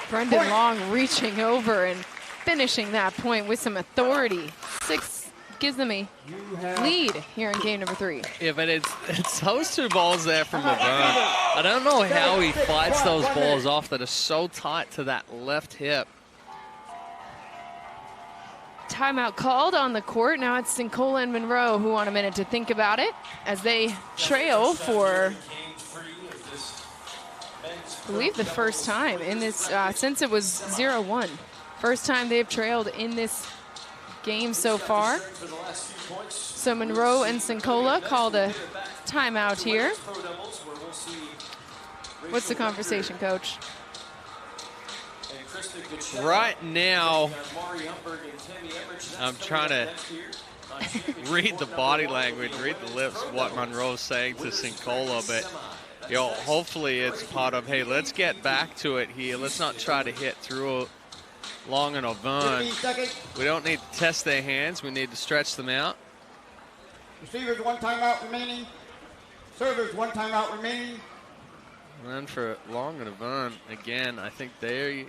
Brendan Long reaching over and finishing that point with some authority. 6 gives them a lead here in game number 3. Yeah, but it's those two balls there from Avern. I don't know how he fights those balls off that are so tight to that left hip. Timeout called on the court. Now it's Sincola and Monroe who want a minute to think about it as they trail for, I believe, the first time in this, since it was 0-1. First time they've trailed in this game so far. So Monroe and Sincola called a timeout here. What's the conversation, Coach? right now, I'm trying to read the body language, read the lips, what Monroe's saying to Sincola, but hopefully it's part of, hey, let's get back to it here. Let's not try to hit through Long and Auburn. We don't need to test their hands. We need to stretch them out. Receivers, 1 timeout remaining. Servers, 1 timeout remaining. And then for Long and Auburn, again, I think they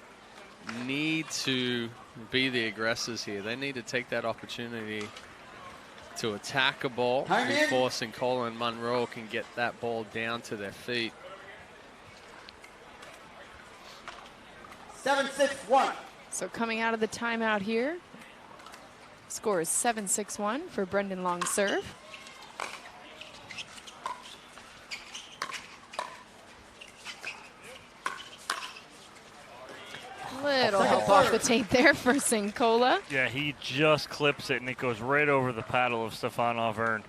need to be the aggressors here. They need to take that opportunity to attack a ball before Sincola and Monroe can get that ball down to their feet. 7-6-1. So coming out of the timeout here, score is 7-6-1 for Brendan Long's serve. Little help off the tape there for Sincola. Yeah, he just clips it, and it goes right over the paddle of Stefan Auvergne.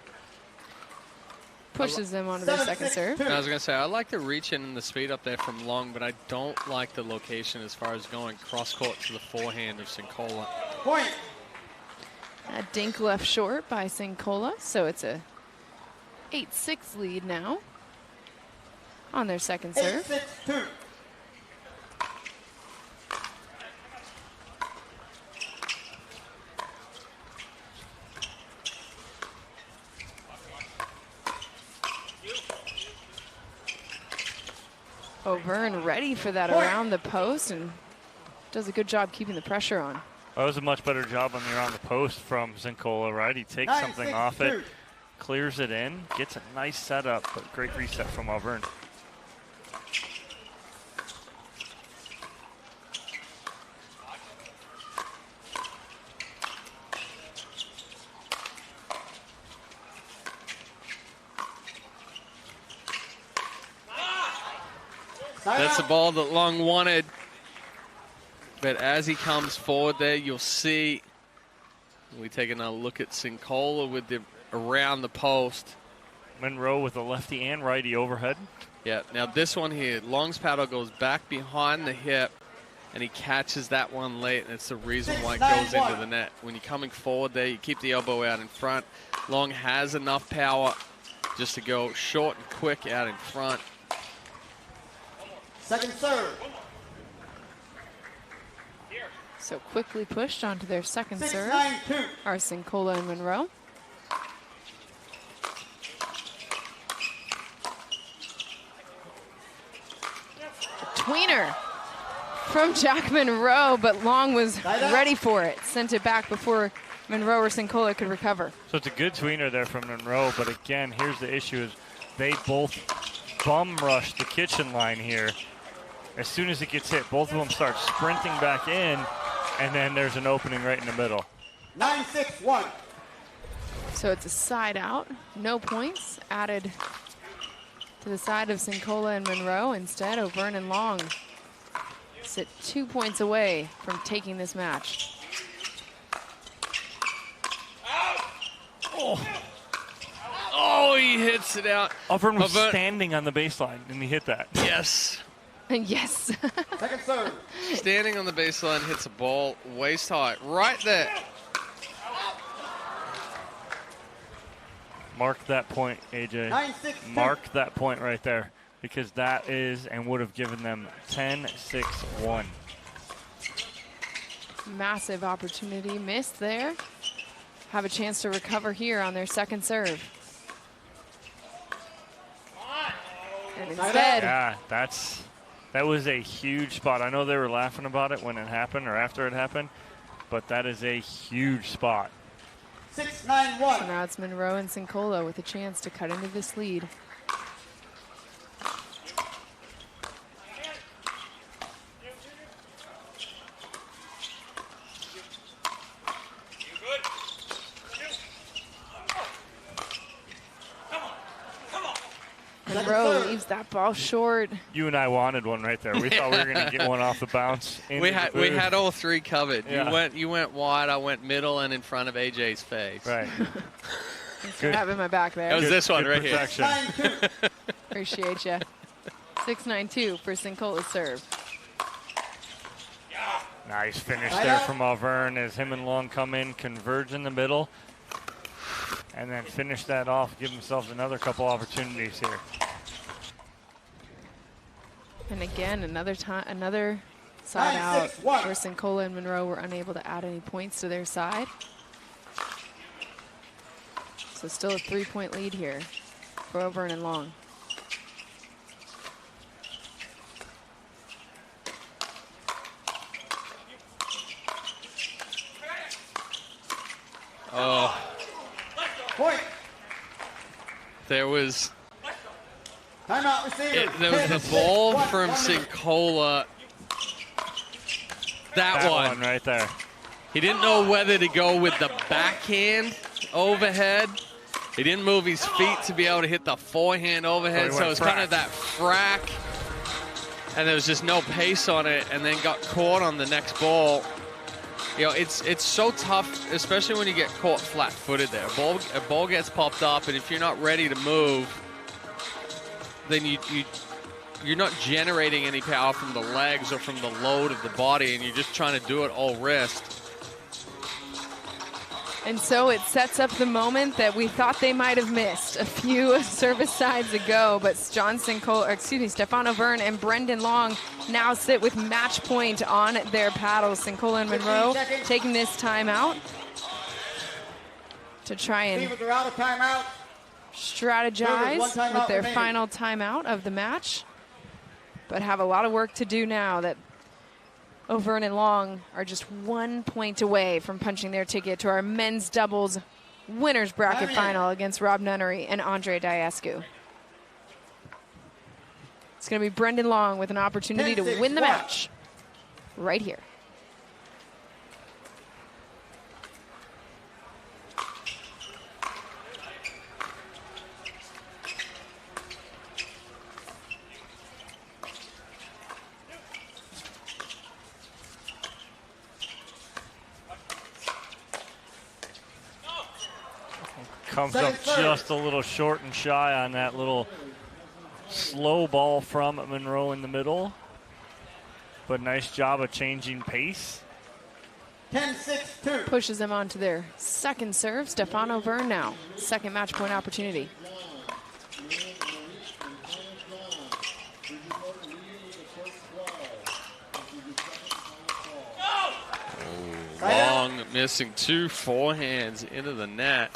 Pushes them onto their second serve. I was going to say, I like the reach in and the speed up there from Long, but I don't like the location as far as going cross-court to the forehand of Sincola. Point. A dink left short by Sincola, so it's a 8-6 lead now on their second serve. 8-6-2. Auvergne ready for that around the post and does a good job keeping the pressure on. That was a much better job on the around the post from Sincola, right? He takes something off it, clears it in, gets a nice setup, but great reset from Auvergne. That's the ball that Long wanted. But as he comes forward there, you'll see, we take another look at Sincola with the around the post. Monroe with a lefty and righty overhead. Yeah, now this one here, Long's paddle goes back behind the hip, and he catches that one late, and it's the reason why it goes into the net. When you're coming forward there, you keep the elbow out in front. Long has enough power just to go short and quick out in front. Second serve. So quickly pushed onto their second serve 6-9-2. are Sincola and Monroe. Tweener from Jack Monroe, but Long was ready for it. Sent it back before Monroe or Sincola could recover. So it's a good tweener there from Monroe, but again, here's the issue is they both bum rush the kitchen line here. As soon as it gets hit, both of them start sprinting back in, and then there's an opening right in the middle. 9-6-1. So it's a side out, no points added to the side of Sincola and Monroe. Instead, Auvergne and Long sit 2 points away from taking this match. Oh, he hits it out. Auvergne was standing on the baseline, and he hit that. Yes. Yes. Second serve. Standing on the baseline, hits a ball waist high, right there. Mark that point, AJ. 9-6-2. Mark that point right there, because that is and would have given them 10-6-1. Massive opportunity missed there. Have a chance to recover here on their second serve. And instead, yeah, that was a huge spot. I know they were laughing about it when it happened or after it happened, but that is a huge spot. 6-9-1. So now it's Monroe and Sincola with a chance to cut into this lead. Monroe leaves that ball short. You and I wanted one right there. We thought we were going to get one off the bounce. We had all three covered. Yeah. You went wide, I went middle, and in front of AJ's face. Right. Thanks for having my back there. That was this one right protection. here. Appreciate you. 6-9-2 for Sincola's serve. Nice finish there from Auvergne as him and Long come in, converge in the middle, and then finish that off, give themselves another couple opportunities here. And again, another side out where Sincola and Monroe were unable to add any points to their side. So still a 3-point lead here for Auvergne and Long. Oh. Point. There was Timeout receiver. there was the ball from Sincola. That one right there. He didn't know whether to go with the backhand overhead. He didn't move his feet to be able to hit the forehand overhead, so it was kind of that frack. And there was just no pace on it, and then got caught on the next ball. You know, it's so tough, especially when you get caught flat-footed there. A ball gets popped up, and if you're not ready to move, then you're not generating any power from the legs or from the load of the body, and you're just trying to do it all wrist. And so it sets up the moment that we thought they might have missed a few service sides ago, but Stefan Auvergne and Brendan Long now sit with match point on their paddles. Sincola and Monroe taking this timeout to try and strategize with their final timeout of the match, but have a lot of work to do now that Auvergne and Long are just 1 point away from punching their ticket to our men's doubles winners bracket final against Rob Nunnery and Andre Diascu. It's going to be Brendan Long with an opportunity to win the match right here. Comes up just a little short and shy on that little slow ball from Monroe in the middle. But nice job of changing pace. 10-6-2. Pushes them onto their second serve. Stefan Auvergne now. Second match point opportunity. Long missing two forehands into the net.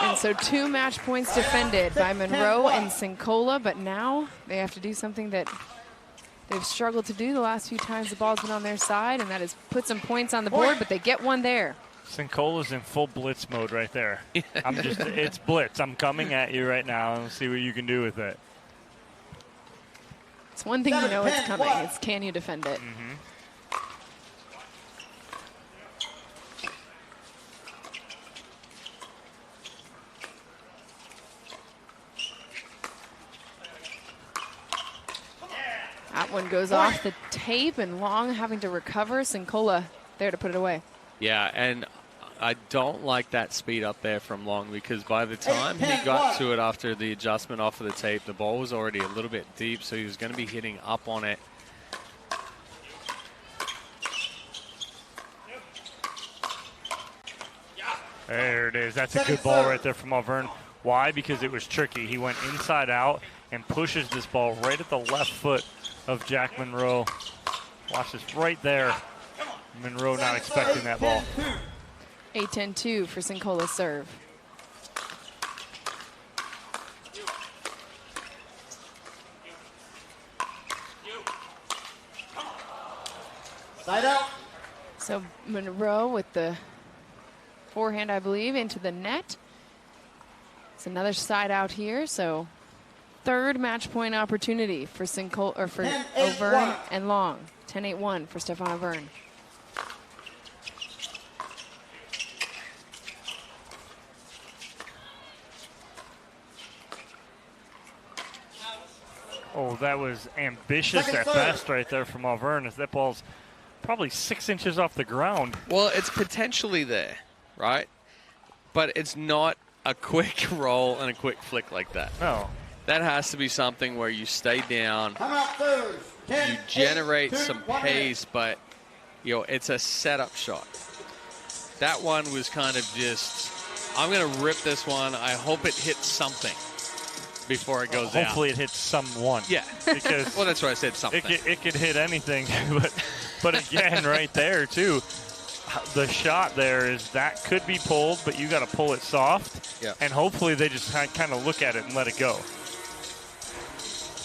And so 2 match points defended by Monroe and Sincola, but now they have to do something that they've struggled to do the last few times the ball's been on their side, and that is put some points on the board, but they get one there. Sincola's in full blitz mode right there. It's blitz. I'm coming at you right now, and see what you can do with it. It's one thing you know it's coming. It's can you defend it? Mm-hmm. That one goes off the tape, and Long having to recover. Sincola there to put it away. Yeah, and I don't like that speed up there from Long, because by the time he got to it after the adjustment off of the tape, the ball was already a little bit deep, so he was going to be hitting up on it. There it is. That's a good ball right there from Auvergne. Why? Because it was tricky. He went inside out and pushes this ball right at the left foot of Jack Monroe. Watch this right there. Monroe not expecting that ball. 8-10-2 for Sincola's serve. Side out. So Monroe with the forehand, I believe, into the net. It's another side out here, so third match point opportunity for Sincola, or for Auvergne and Long. 10-8-1 for Stefan Auvergne. Oh, that was ambitious at best right there from Auvergne, as that ball's probably 6 inches off the ground. Well, it's potentially there, right? But it's not a quick roll and a quick flick like that. No. That has to be something where you stay down, you generate some pace, but it's a setup shot. That one was kind of just, I'm going to rip this one. I hope it hits something before it goes out. Hopefully it hits someone. Yeah. Because well, that's why I said something. It could hit anything, but again, right there too, the shot there is that could be pulled, but you got to pull it soft. Yeah. And hopefully they just kind of look at it and let it go.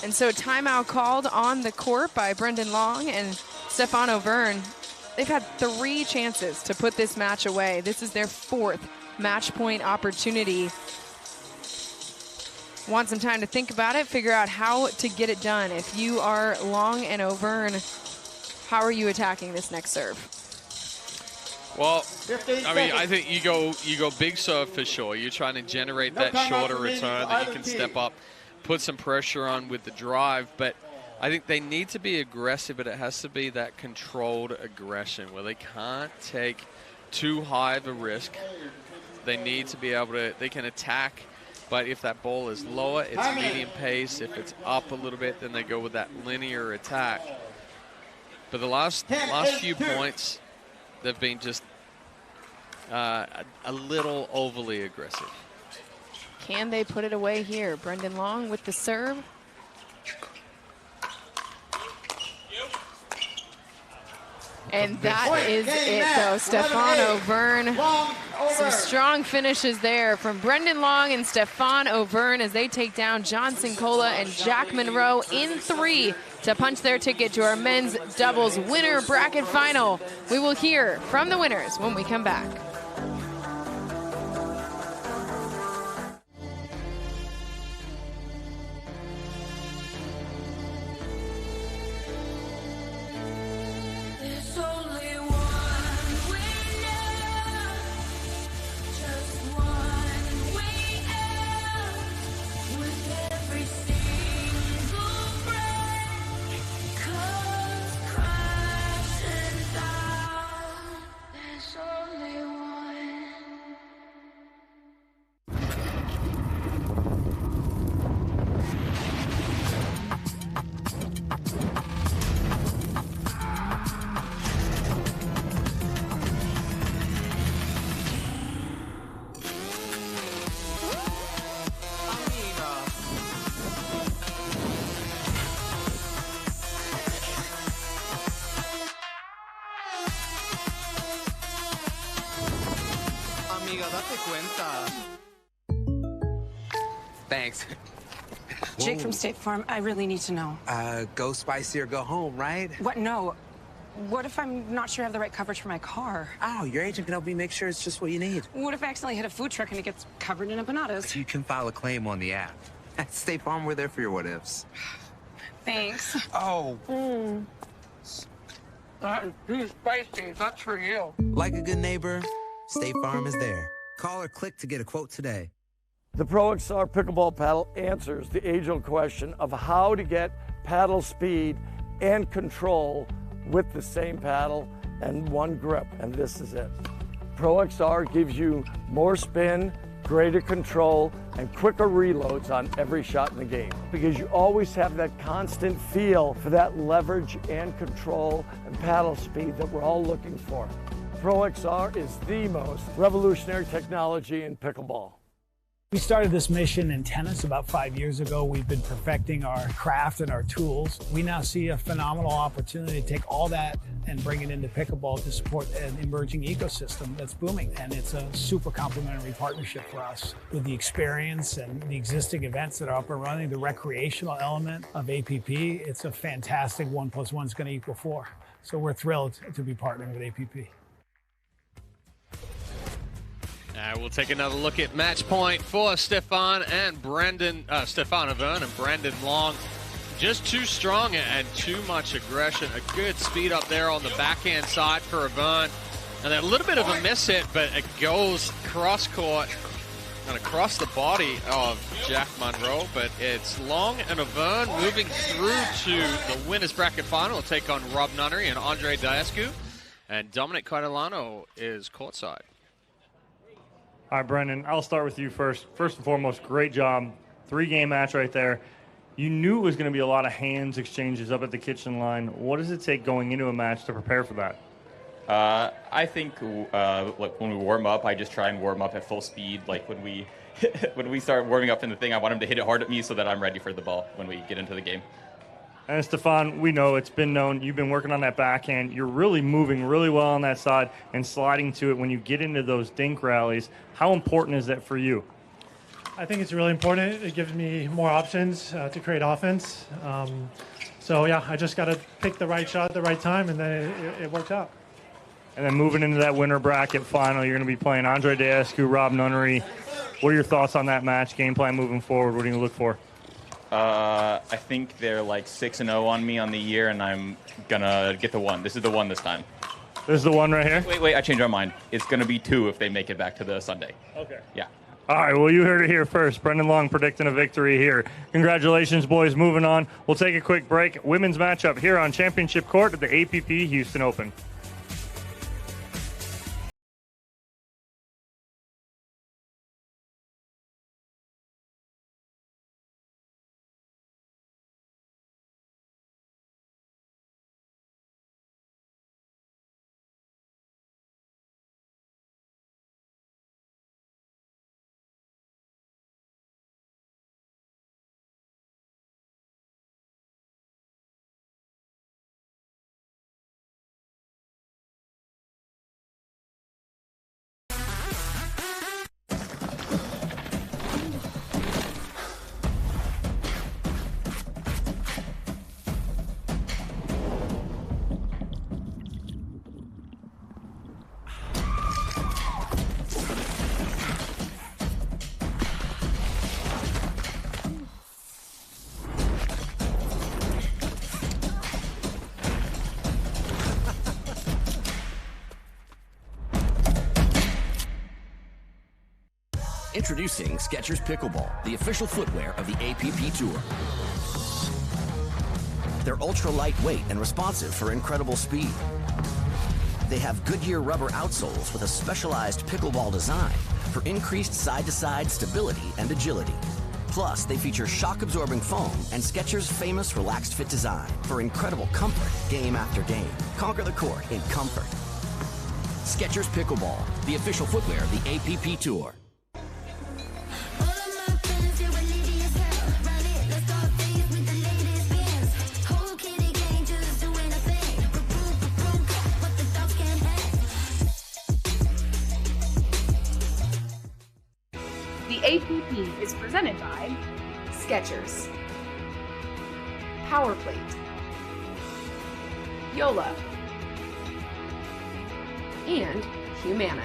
And so timeout called on the court by Brendan Long and Stefano Verne. They've had 3 chances to put this match away. This is their 4th match point opportunity. Want some time to think about it, figure out how to get it done. If you are Long and O'Verne, how are you attacking this next serve? Well, I mean, I think you go big serve for sure. You're trying to generate that shorter return that you can step up, put some pressure on with the drive, but I think they need to be aggressive, but it has to be that controlled aggression where they can't take too high of a risk. They need to be able to, they can attack, but if that ball is lower, it's medium pace. If it's up a little bit, then they go with that linear attack. But the last few points, they've been just a little overly aggressive. Can they put it away here? Brendan Long with the serve. And that is it, though. Stefano Verne. Some strong finishes there from Brendan Long and Stefano Verne as they take down Johnson Cola and Jack Monroe in 3 to punch their ticket to our men's doubles winner bracket final. We will hear from the winners when we come back. Thanks. Jake from State Farm, I really need to know. Go spicy or go home, right? What? No. What if I'm not sure I have the right coverage for my car? Oh, your agent can help me make sure it's just what you need. What if I accidentally hit a food truck and it gets covered in empanadas? You can file a claim on the app. At State Farm, we're there for your what-ifs. Thanks. Oh. That is too spicy. That's for you. Like a good neighbor, State Farm is there. Call or click to get a quote today. The Pro XR pickleball paddle answers the age-old question of how to get paddle speed and control with the same paddle and one grip, and this is it. Pro XR gives you more spin, greater control, and quicker reloads on every shot in the game because you always have that constant feel for that leverage and control and paddle speed that we're all looking for. Pro XR is the most revolutionary technology in pickleball. We started this mission in tennis about 5 years ago. We've been perfecting our craft and our tools. We now see a phenomenal opportunity to take all that and bring it into pickleball to support an emerging ecosystem that's booming. And it's a super complementary partnership for us with the experience and the existing events that are up and running, the recreational element of APP. It's a fantastic 1 + 1 is going to equal 4. So we're thrilled to be partnering with APP. We'll take another look at match point for Stefano Verne and Brendan Long. Just too strong and too much aggression. A good speed up there on the backhand side for Verne. And then a little bit of a miss hit, but it goes cross court and across the body of Jack Monroe. But it's Long and Verne moving through to the winners bracket final. We'll take on Rob Nunnery and Andre Diascu. And Dominic Catalano is courtside. All right, Brendan, I'll start with you first. First and foremost, great job 3-game match right there. You knew it was going to be a lot of hands exchanges up at the kitchen line. What does it take going into a match to prepare for that? I think like when we warm up, I just try and warm up at full speed. Like when we when we start warming up in the thing, I want him to hit it hard at me so that I'm ready for the ball when we get into the game. And Stefan, we know it's been known you've been working on that backhand. You're really moving really well on that side and sliding to it when you get into those dink rallies. How important is that for you? I think it's really important. It gives me more options to create offense. So, yeah, I just got to pick the right shot at the right time, and then it worked out. And then moving into that winter bracket final, you're going to be playing Andre Deescu, Rob Nunnery. What are your thoughts on that match, game plan moving forward? What are you going to look for? I think they're like 6-0 on me on the year, and I'm going to get the one. This is the one this time. This is the one right here? Wait, I changed my mind. It's going to be 2 if they make it back to the Sunday. Okay. Yeah. All right, well, you heard it here first. Brendan Long predicting a victory here. Congratulations, boys. Moving on. We'll take a quick break. Women's matchup here on Championship Court at the APP Houston Open. Introducing Skechers Pickleball, the official footwear of the APP Tour. They're ultra lightweight and responsive for incredible speed. They have Goodyear rubber outsoles with a specialized pickleball design for increased side-to-side stability and agility. Plus, they feature shock-absorbing foam and Skechers' famous relaxed fit design for incredible comfort game after game. Conquer the court in comfort. Skechers Pickleball, the official footwear of the APP Tour. The APP is presented by Skechers, Powerplate, Yola, and Humana.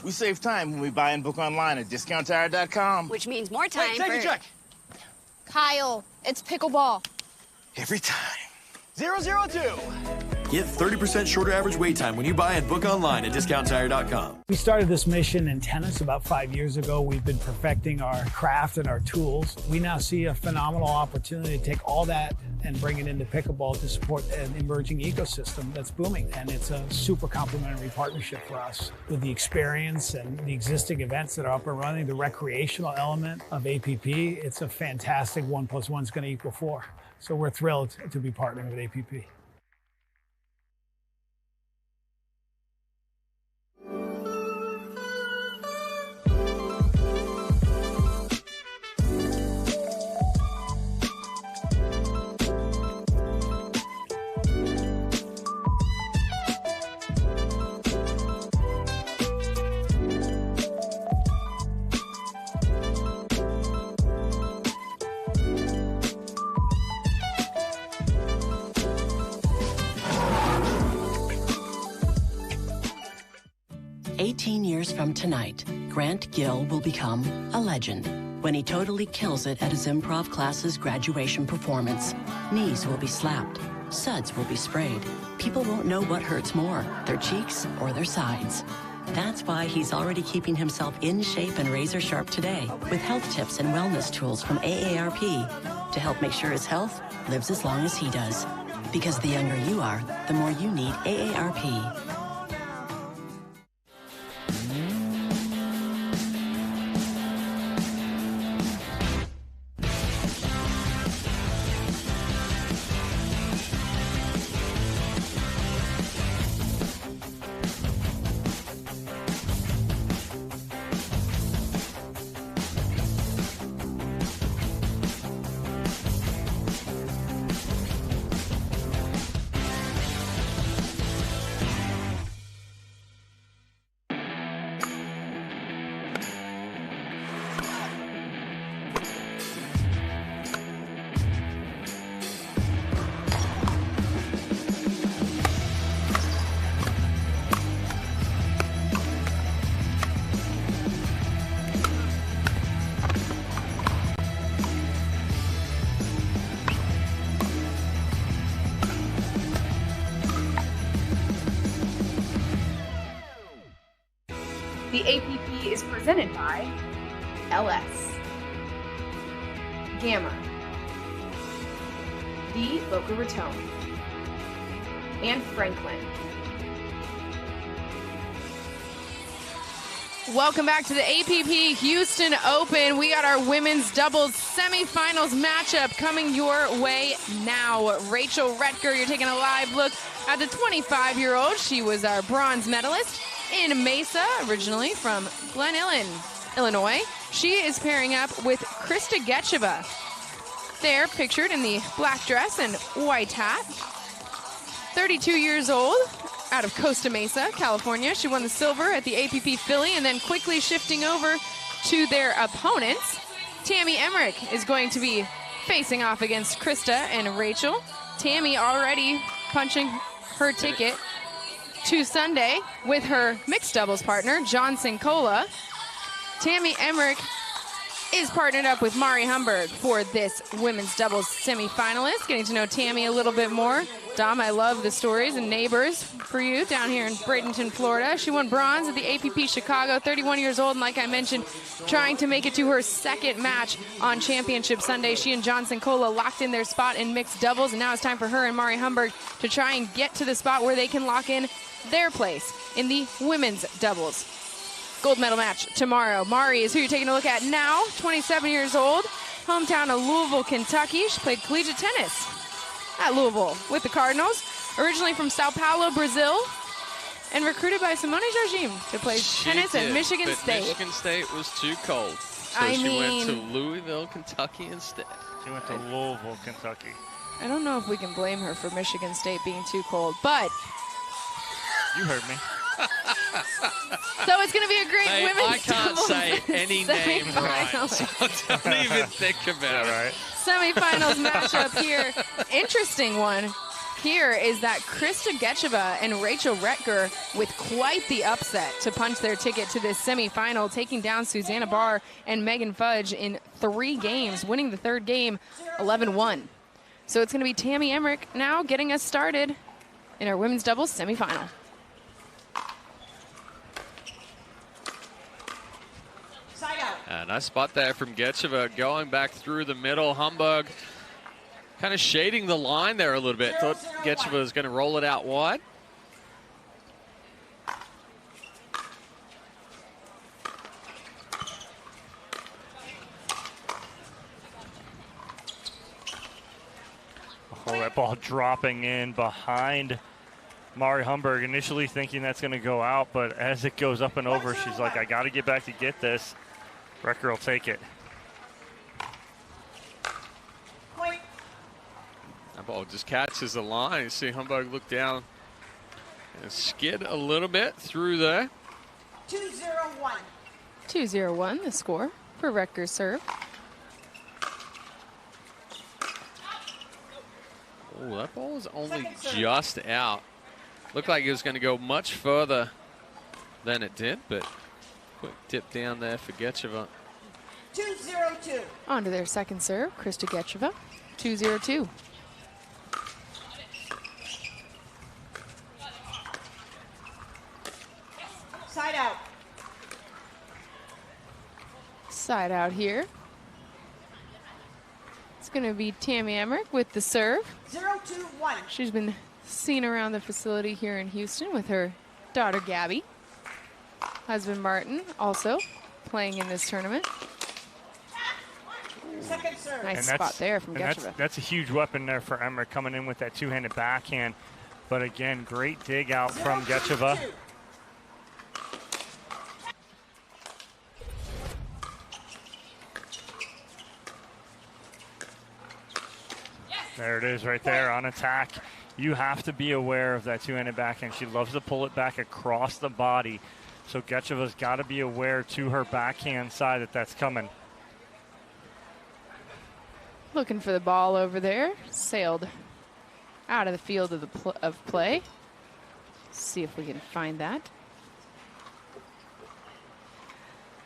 We save time when we buy and book online at discounttire.com. Which means more time Wait, take for... a check. Kyle, it's pickleball. Every time. 002. Get 30% shorter average wait time when you buy and book online at discounttire.com. We started this mission in tennis about 5 years ago. We've been perfecting our craft and our tools. We now see a phenomenal opportunity to take all that and bring it into pickleball to support an emerging ecosystem that's booming. And it's a super complementary partnership for us with the experience and the existing events that are up and running, the recreational element of APP. It's a fantastic 1 + 1 is going to equal 4. So we're thrilled to be partnering with APP. 18 years from tonight, Grant Gill will become a legend when he totally kills it at his improv class's graduation performance. Knees will be slapped. Suds will be sprayed. People won't know what hurts more, their cheeks or their sides. That's why he's already keeping himself in shape and razor sharp today with health tips and wellness tools from AARP to help make sure his health lives as long as he does. Because the younger you are, the more you need AARP. The APP is presented by LS, Gamma, the Boca Raton, and Franklin. Welcome back to the APP Houston Open. We got our women's doubles semifinals matchup coming your way now. Rachel Retker, you're taking a live look at the 25-year-old. She was our bronze medalist in Mesa, originally from Glen Ellyn, Illinois. She is pairing up with Krista Getcheva. They're pictured in the black dress and white hat. 32 years old, out of Costa Mesa, California. She won the silver at the APP Philly, and then quickly shifting over to their opponents. Tammy Emmerich is going to be facing off against Krista and Rachel. Tammy already punching her ticket to Sunday with her mixed doubles partner, Johnson Cola. Tammy Emmerich is partnered up with Mari Humberg for this women's doubles semifinalist. Getting to know Tammy a little bit more. Dom, I love the stories and neighbors for you down here in Bradenton, Florida. She won bronze at the APP Chicago, 31 years old, and like I mentioned, trying to make it to her second match on Championship Sunday. She and Johnson Cola locked in their spot in mixed doubles, and now it's time for her and Mari Humberg to try and get to the spot where they can lock in their place in the women's doubles gold medal match tomorrow. Mari is who you're taking a look at now, 27 years old, hometown of Louisville, Kentucky. She played collegiate tennis at Louisville with the Cardinals, originally from Sao Paulo, Brazil, and recruited by Simone Jardim to play tennis at Michigan State. Michigan State was too cold, so she went to Louisville, Kentucky instead. She went to Louisville, Kentucky. I don't know if we can blame her for Michigan State being too cold, but you heard me. So it's going to be a great women's I can't say any name right, so don't even think about it. Right. Semifinals matchup here. Interesting one here is that Krista Getcheva and Rachel Retker with quite the upset to punch their ticket to this semifinal, taking down Susanna Barr and Megan Fudge in 3 games, winning the third game 11-1. So it's going to be Tammy Emmerich now getting us started in our women's doubles semifinal. A nice spot there from Getcheva, going back through the middle. Humberg kind of shading the line there a little bit. Thought Getcheva was going to roll it out wide. Oh, that ball dropping in behind Mari Humberg, initially thinking that's going to go out, but as it goes up and over, she's like, I got to get back to get this. Retker will take it. That ball just catches the line. You see Humberg look down and skid a little bit through there. 2-0-1. 2-0-1, the score for Retker's serve. Oh, that ball is only just out. Looked like it was going to go much further than it did, but quick dip down there for Getcheva. 2-0-2. On to their second serve, Krista Getcheva, 2-0-2. Side out. Side out here. It's going to be Tammy Emmerich with the serve. 0-2-1. She's been seen around the facility here in Houston with her daughter Gabby. Husband Martin also playing in this tournament. Second serve. Nice spot there from Getcheva. That's a huge weapon there for Emmerich, coming in with that two-handed backhand. But again, great dig out from Getcheva. There it is right there on attack. You have to be aware of that two-handed backhand. She loves to pull it back across the body. So Getcheva's got to be aware to her backhand side that that's coming. Looking for the ball over there. Sailed out of the field of play. See if we can find that.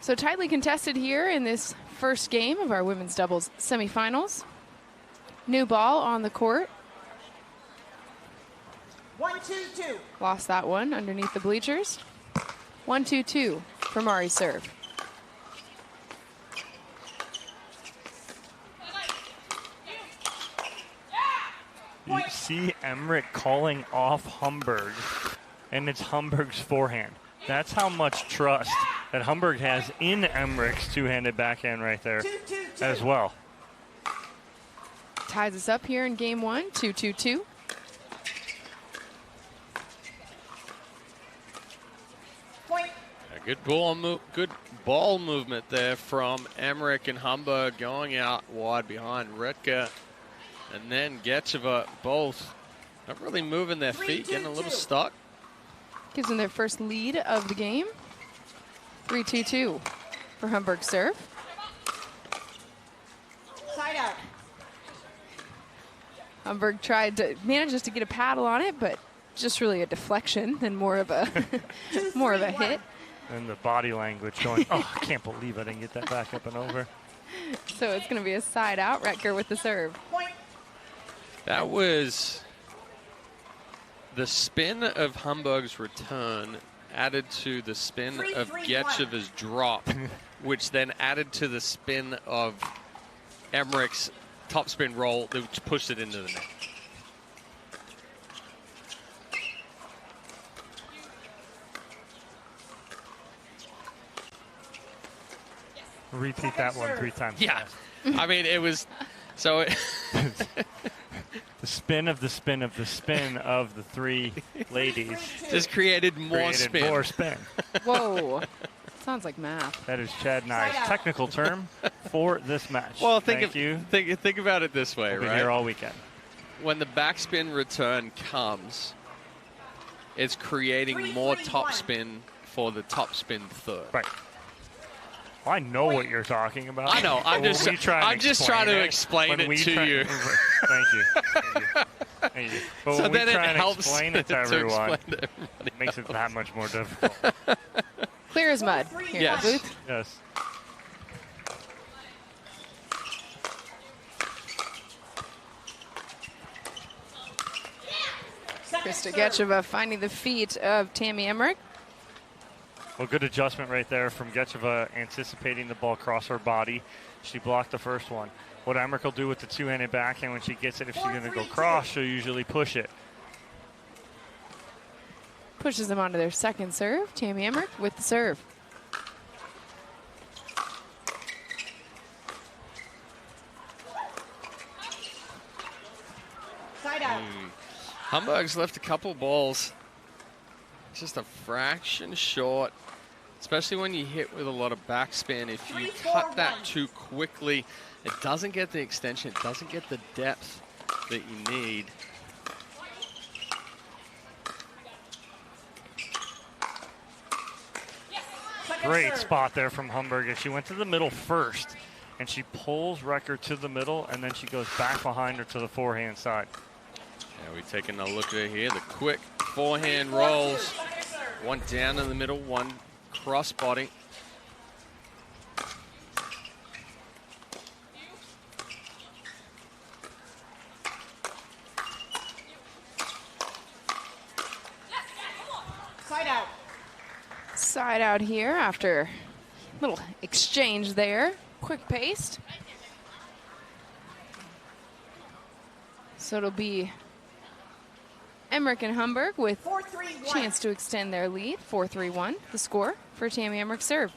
So tightly contested here in this first game of our women's doubles semifinals. New ball on the court. 1-2-2. Lost that one underneath the bleachers. 1-2-2 for Mari's serve. You see Emmerich calling off Humberg, and it's Humberg's forehand. That's how much trust that Humberg has in Emmerich's two-handed backhand right there as well. Ties us up here in game one, 2-2-2. Point. Good ball movement there from Emmerich and Humberg, going out wide behind Redka. And then Getcheva, both not really moving their feet, getting a little stuck. Gives them their first lead of the game. 3-2-2 for Humberg's serve. Side out. Humberg tried to manage to get a paddle on it, but just really a deflection than more of a hit. And the body language going, oh, I can't believe I didn't get that back up and over. So it's going to be a side out. Retker with the serve. Point. That was the spin of Humberg's return added to the spin of Getcheva's drop, which then added to the spin of Emmerich's topspin roll, which pushed it into the net. Repeat that one 3 times. Yeah. I mean, it was so. The spin of the spin of the spin of the three ladies just created more spin. More spin. Whoa. Sounds like math. That is Chad Nye's technical term for this match. Well, think about it this way, we'll be right? here all weekend. When the backspin return comes, it's creating more topspin for the topspin third. Right. Well, I know what you're talking about. I know. I'm just trying to explain it to you. Thank you. Thank you. But so when then we try it and helps explain it to everyone, it makes it that much more difficult. Clear as mud here yes. in the booth. Yes. Krista Getcheva finding the feet of Tammy Emmerich. Well, good adjustment right there from Getcheva, anticipating the ball cross her body. She blocked the first one. What Emmerich will do with the two-handed backhand when she gets it, if she's going to go cross, she'll usually push it. Pushes them onto their second serve. Tammy Emmerich with the serve. Side out. Humberg's left a couple balls just a fraction short, especially when you hit with a lot of backspin. If you cut that too quickly, it doesn't get the extension, it doesn't get the depth that you need. Great spot there from Humberg. She went to the middle first, and she pulls Recker to the middle, and then she goes back behind her to the forehand side. Yeah, we're taking a look at it here. The quick forehand rolls One down in the middle, one cross body. Side out. Side out here after a little exchange there. Quick paced. So it'll be Emmerich and Humberg with a chance to extend their lead. 4-3-1, the score for Tammy Emmerich's serve.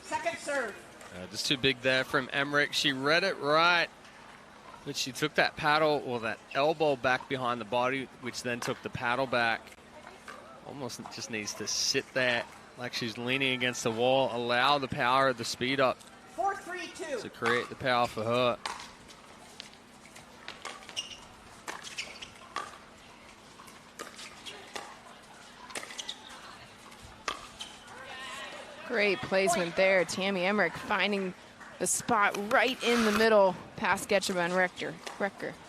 Second serve. Just too big there from Emmerich. She read it right, but she took that paddle or that elbow back behind the body, which then took the paddle back. Almost just needs to sit there like she's leaning against the wall, allow the power of the speed up 4-3-2 to create the power for her. Great placement there. Tammy Emmerich finding the spot right in the middle past Getcheva and Recker.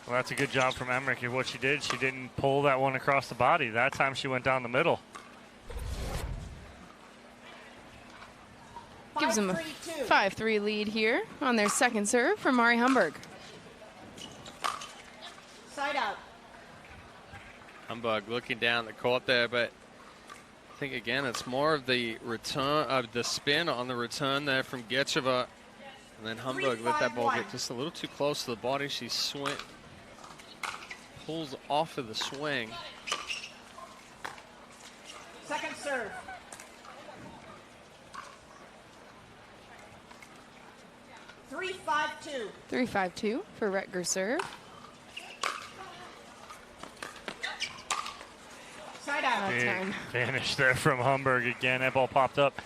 Well, that's a good job from Emmerich. And what she did, she didn't pull that one across the body. That time she went down the middle. Gives them a 5-3 lead here on their second serve from Mari Humberg. Side out. Humberg looking down the court there, but I think again it's more of the return of the spin on the return there from Getcheva. And then Humberg let that ball get just a little too close to the body. She pulls off of the swing. Second serve. Three, 5-2. 3-5-2 for Recker serve. Side out. Big vanish there from Humberg again. That ball popped up.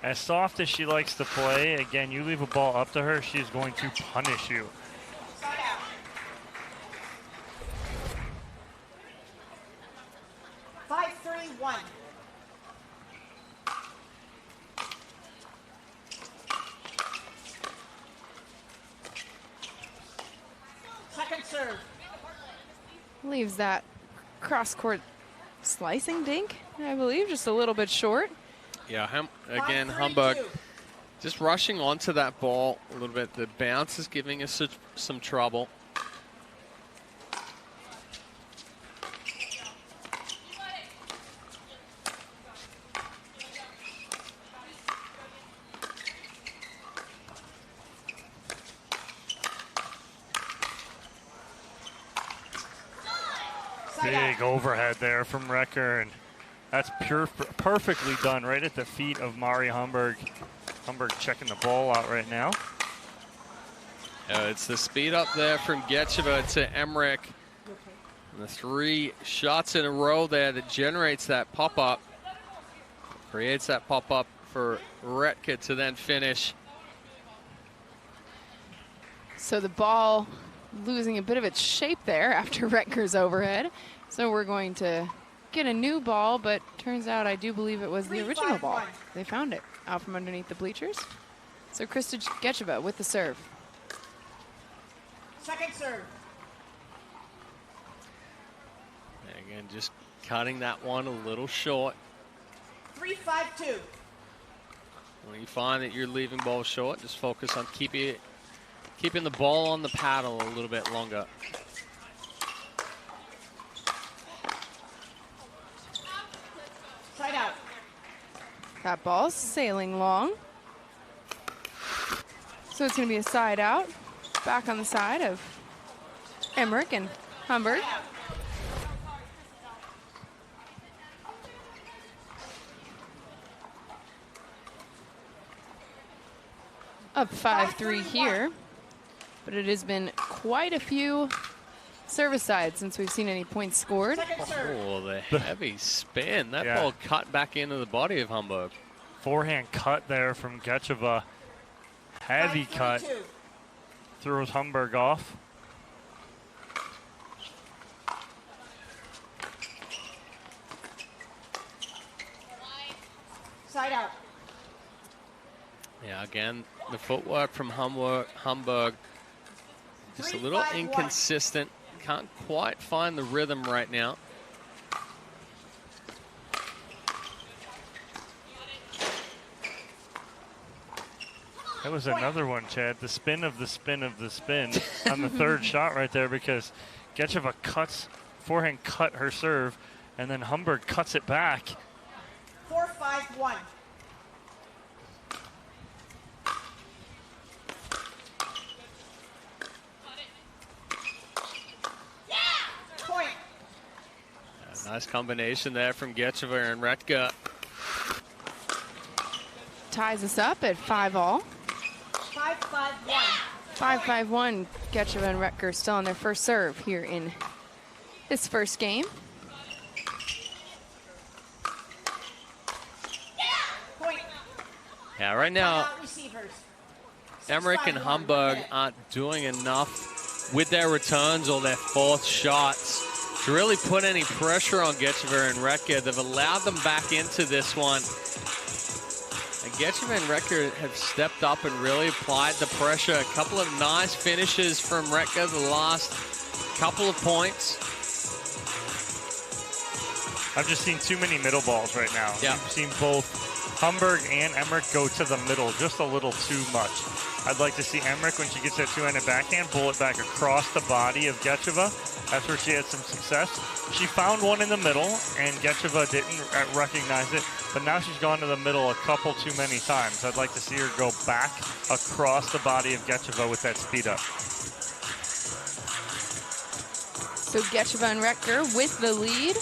As soft as she likes to play, again, you leave a ball up to her, she's going to punish you. Side out. Five, 3-1. Second serve. Leaves that cross-court slicing dink, I believe, just a little bit short. Yeah, again, Humberg just rushing onto that ball a little bit. The bounce is giving us some trouble. Big overhead there from Recker, and that's perfectly done right at the feet of Mari Humberg. Humberg checking the ball out right now. It's the speed up there from Getcheva to Emmerich. And the 3 shots in a row there that generates that pop-up. Creates that pop-up for Retka to then finish. So the ball losing a bit of its shape there after Retker's overhead. So we're going to get a new ball, but turns out I do believe it was the original ball. They found it out from underneath the bleachers. So Krista Getcheva with the serve. Second serve. Again, just cutting that one a little short. 3-5-2. When you find that you're leaving balls short, just focus on keeping the ball on the paddle a little bit longer. Side out. That ball's sailing long. So it's going to be a side out. Back on the side of Emmerich and Humberg. Up 5-3 here. But it has been quite a few service sides since we've seen any points scored. Oh, the heavy spin. That ball cut back into the body of Humberg. Forehand cut there from Getcheva. Heavy cut. Throws Humberg off. Side out. Yeah, again, the footwork from Hamburg just a little inconsistent. Can't quite find the rhythm right now. That was another one, Chad. The spin of the spin of the spin on the third shot right there, because Getcheva forehand cut her serve, and then Hamburg cuts it back. 4-5-1. Point. A nice combination there from Getcheva and Retka. Ties us up at 5-all. 5-5-1. 5-5-1. Getcheva and Retker still on their first serve here in this first game. Point. Yeah, right now, Timeout receivers. Emmerich and Hamburg aren't doing enough with their returns or their fourth shots to really put any pressure on Getcheva and Retka. They've allowed them back into this one. And Getcheva and Retka have stepped up and really applied the pressure. A couple of nice finishes from Retka the last couple of points. I've just seen too many middle balls right now. Yeah. I've seen both Hamburg and Emmerich go to the middle just a little too much. I'd like to see Emmerich, when she gets that two-handed backhand, pull it back across the body of Getcheva. That's where she had some success. She found one in the middle, and Getcheva didn't recognize it, but now she's gone to the middle a couple too many times. I'd like to see her go back across the body of Getcheva with that speed up. So Getcheva and Retker with the lead,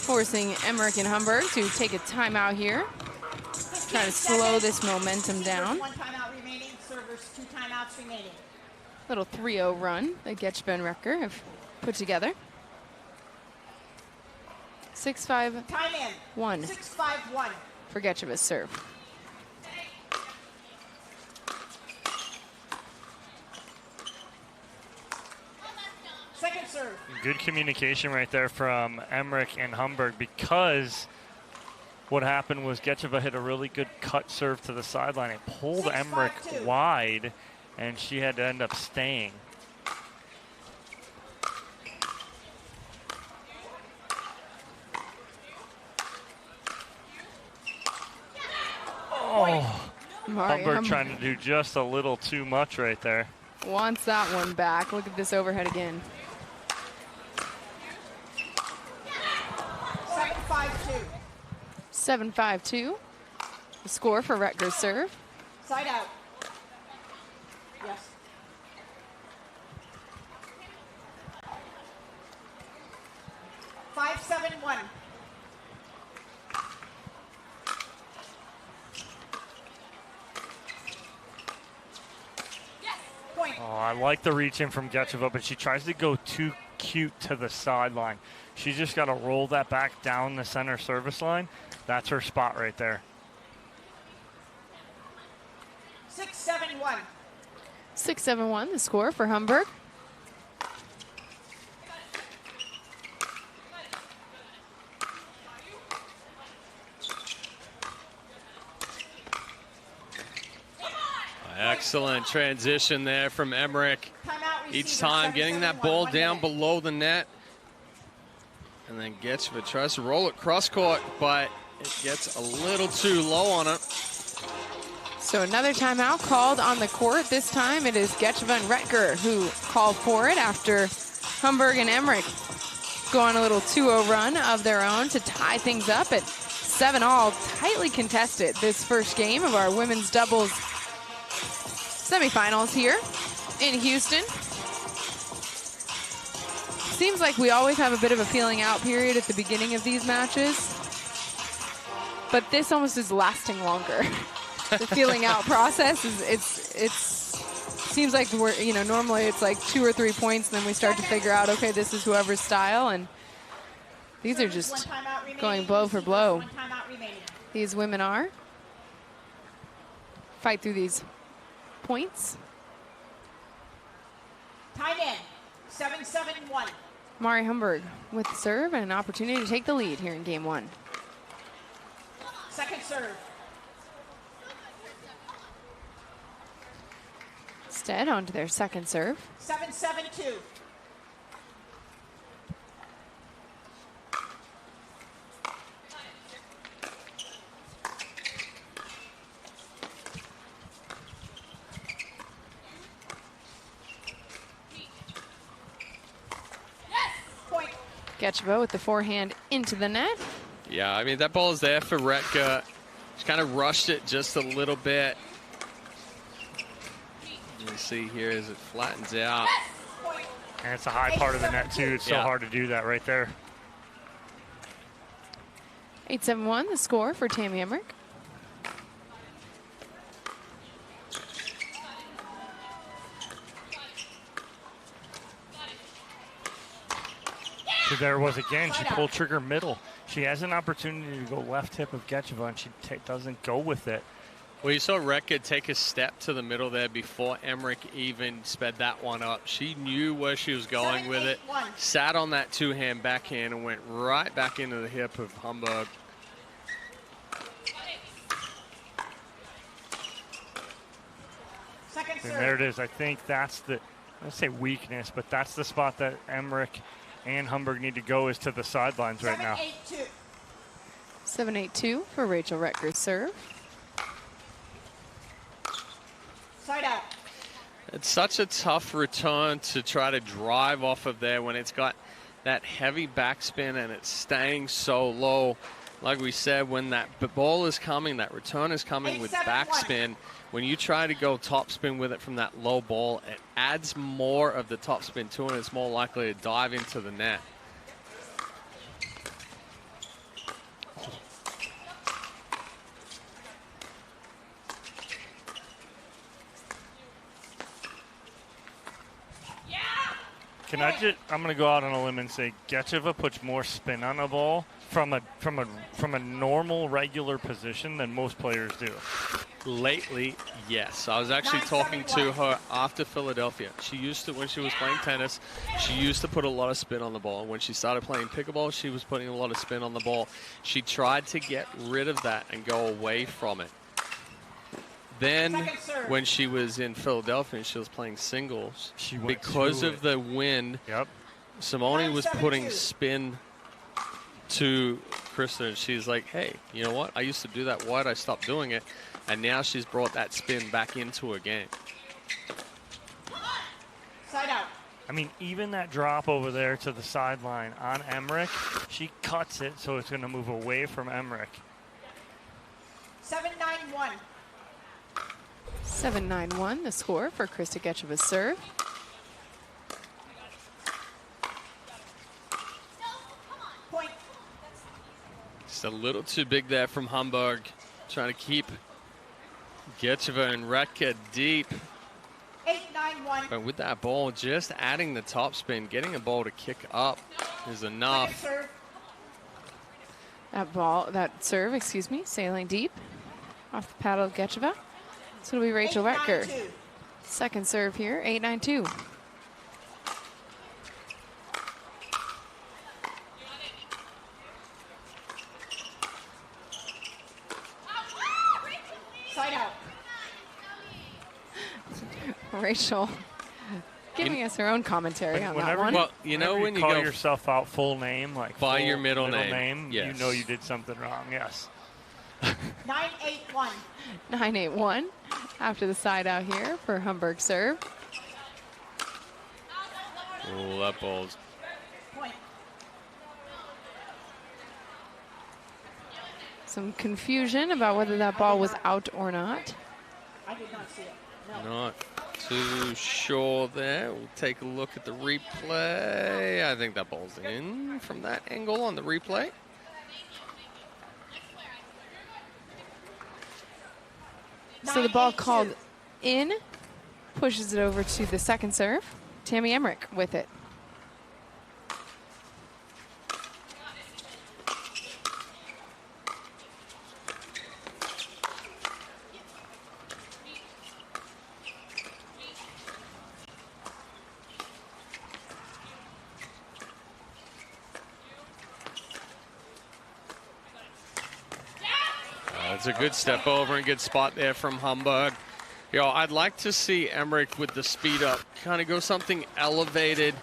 forcing Emmerich and Hamburg to take a timeout here. Trying to slow this momentum down. 1 timeout remaining. Servers 2 timeouts remaining. Little 3-0 run that Getcheva and Retker have put together. 6-5-1 Time in. 6-5-1. for Getcheva's serve. Second serve. Good communication right there from Emmerich and Hamburg, because what happened was Getcheva hit a really good cut serve to the sideline and pulled Emmerich wide, and she had to end up staying. Oh, Hamburg trying to do just a little too much right there. Wants that one back. Look at this overhead again. 7-5-2. 7-5-2. The score for Retker's serve. Side out. Yes. Five, 7-1. Point. Oh, I like the reach in from Getcheva, but she tries to go too cute to the sideline. She's just got to roll that back down the center service line. That's her spot right there. 6-7-1. 6-7-1, the score for Hamburg. Excellent transition there from Emmerich. Each time getting that ball down below the net. And then Getcheva tries to roll it cross court, but it gets a little too low on it. So another timeout called on the court. This time it is Getcheva and Retker who call for it after Hamburg and Emmerich go on a little 2-0 run of their own to tie things up at 7-all. Tightly contested this first game of our women's doubles semifinals here in Houston. Seems like we always have a bit of a feeling out period at the beginning of these matches, but this almost is lasting longer. The feeling out process is seems like we're, you know, normally it's like 2 or 3 points, and then we start to figure out, okay, this is whoever's style, and these are just going blow for blow. These women are. Fight through these points. Tied in. 7-7-1. Mari Hamburg with the serve and an opportunity to take the lead here in game one. Second serve. Instead, onto their second serve. 7-7-2. Point. Getcheva with the forehand into the net. Yeah, I mean, that ball is there for Retka. She kind of rushed it just a little bit. You see here as it flattens out. And it's a high part of the net, too. It's so hard to do that right there. 8-7-1, the score for Tammy Emmerich. So there was again, she pulled trigger middle. She has an opportunity to go left hip of Getcheva, and she doesn't go with it. Well, you saw Retka take a step to the middle there before Emmerich even sped that one up. She knew where she was going with it, sat on that two-hand backhand, and went right back into the hip of Hamburg. And there it is. I think that's the, let's say weakness, but that's the spot that Emmerich and Hamburg need to go, is to the sidelines right now. 7-8-2 for Rachel Retker's serve. Side out. It's such a tough return to try to drive off of there when it's got that heavy backspin and it's staying so low. Like we said, when that ball is coming, that return is coming with backspin. When you try to go topspin with it from that low ball, it adds more of the topspin to it, and it's more likely to dive into the net. Can I just? I'm going to go out on a limb and say Getcheva puts more spin on a ball from a normal regular position than most players do. Lately, yes. I was actually talking to her after Philadelphia. She used to, when she was playing tennis, she used to put a lot of spin on the ball. When she started playing pickleball, she was putting a lot of spin on the ball. She tried to get rid of that and go away from it. Then, when she was in Philadelphia and she was playing singles, because of the wind, Simone was putting spin to Krista, and she's like, hey, you know what? I used to do that. Why'd I stop doing it? And now she's brought that spin back into her game. Side out. I mean, even that drop over there to the sideline on Emmerich, she cuts it, so it's going to move away from Emmerich. 7-9-1. 7-9-1, the score for Krista Getcheva's serve. Point. Just a little too big there from Hamburg. Trying to keep Getcheva and Retka deep. 8-9-1. But with that ball, just adding the topspin, getting a ball to kick up is enough. That serve, excuse me, sailing deep off the paddle of Getcheva. So it'll be Rachel Retker. Second serve here, 8-9-2. Side out. Rachel giving us her own commentary on that one. Well, you know when you call go yourself out full name, like by full your middle name, you know you did something wrong. Yes. 9-8-1. 9-8-1 after the side out here for Hamburg serve. Oh, that ball's Point. Some confusion about whether that ball was out or not. I did not see it. No. not too sure there. We'll take a look at the replay. I think that ball's in from that angle on the replay. So the ball called in, pushes it over to the second serve. Tammy Emmerich with it. It's a good step over and good spot there from Hamburg. I'd like to see Emmerich with the speed up, kind of go something elevated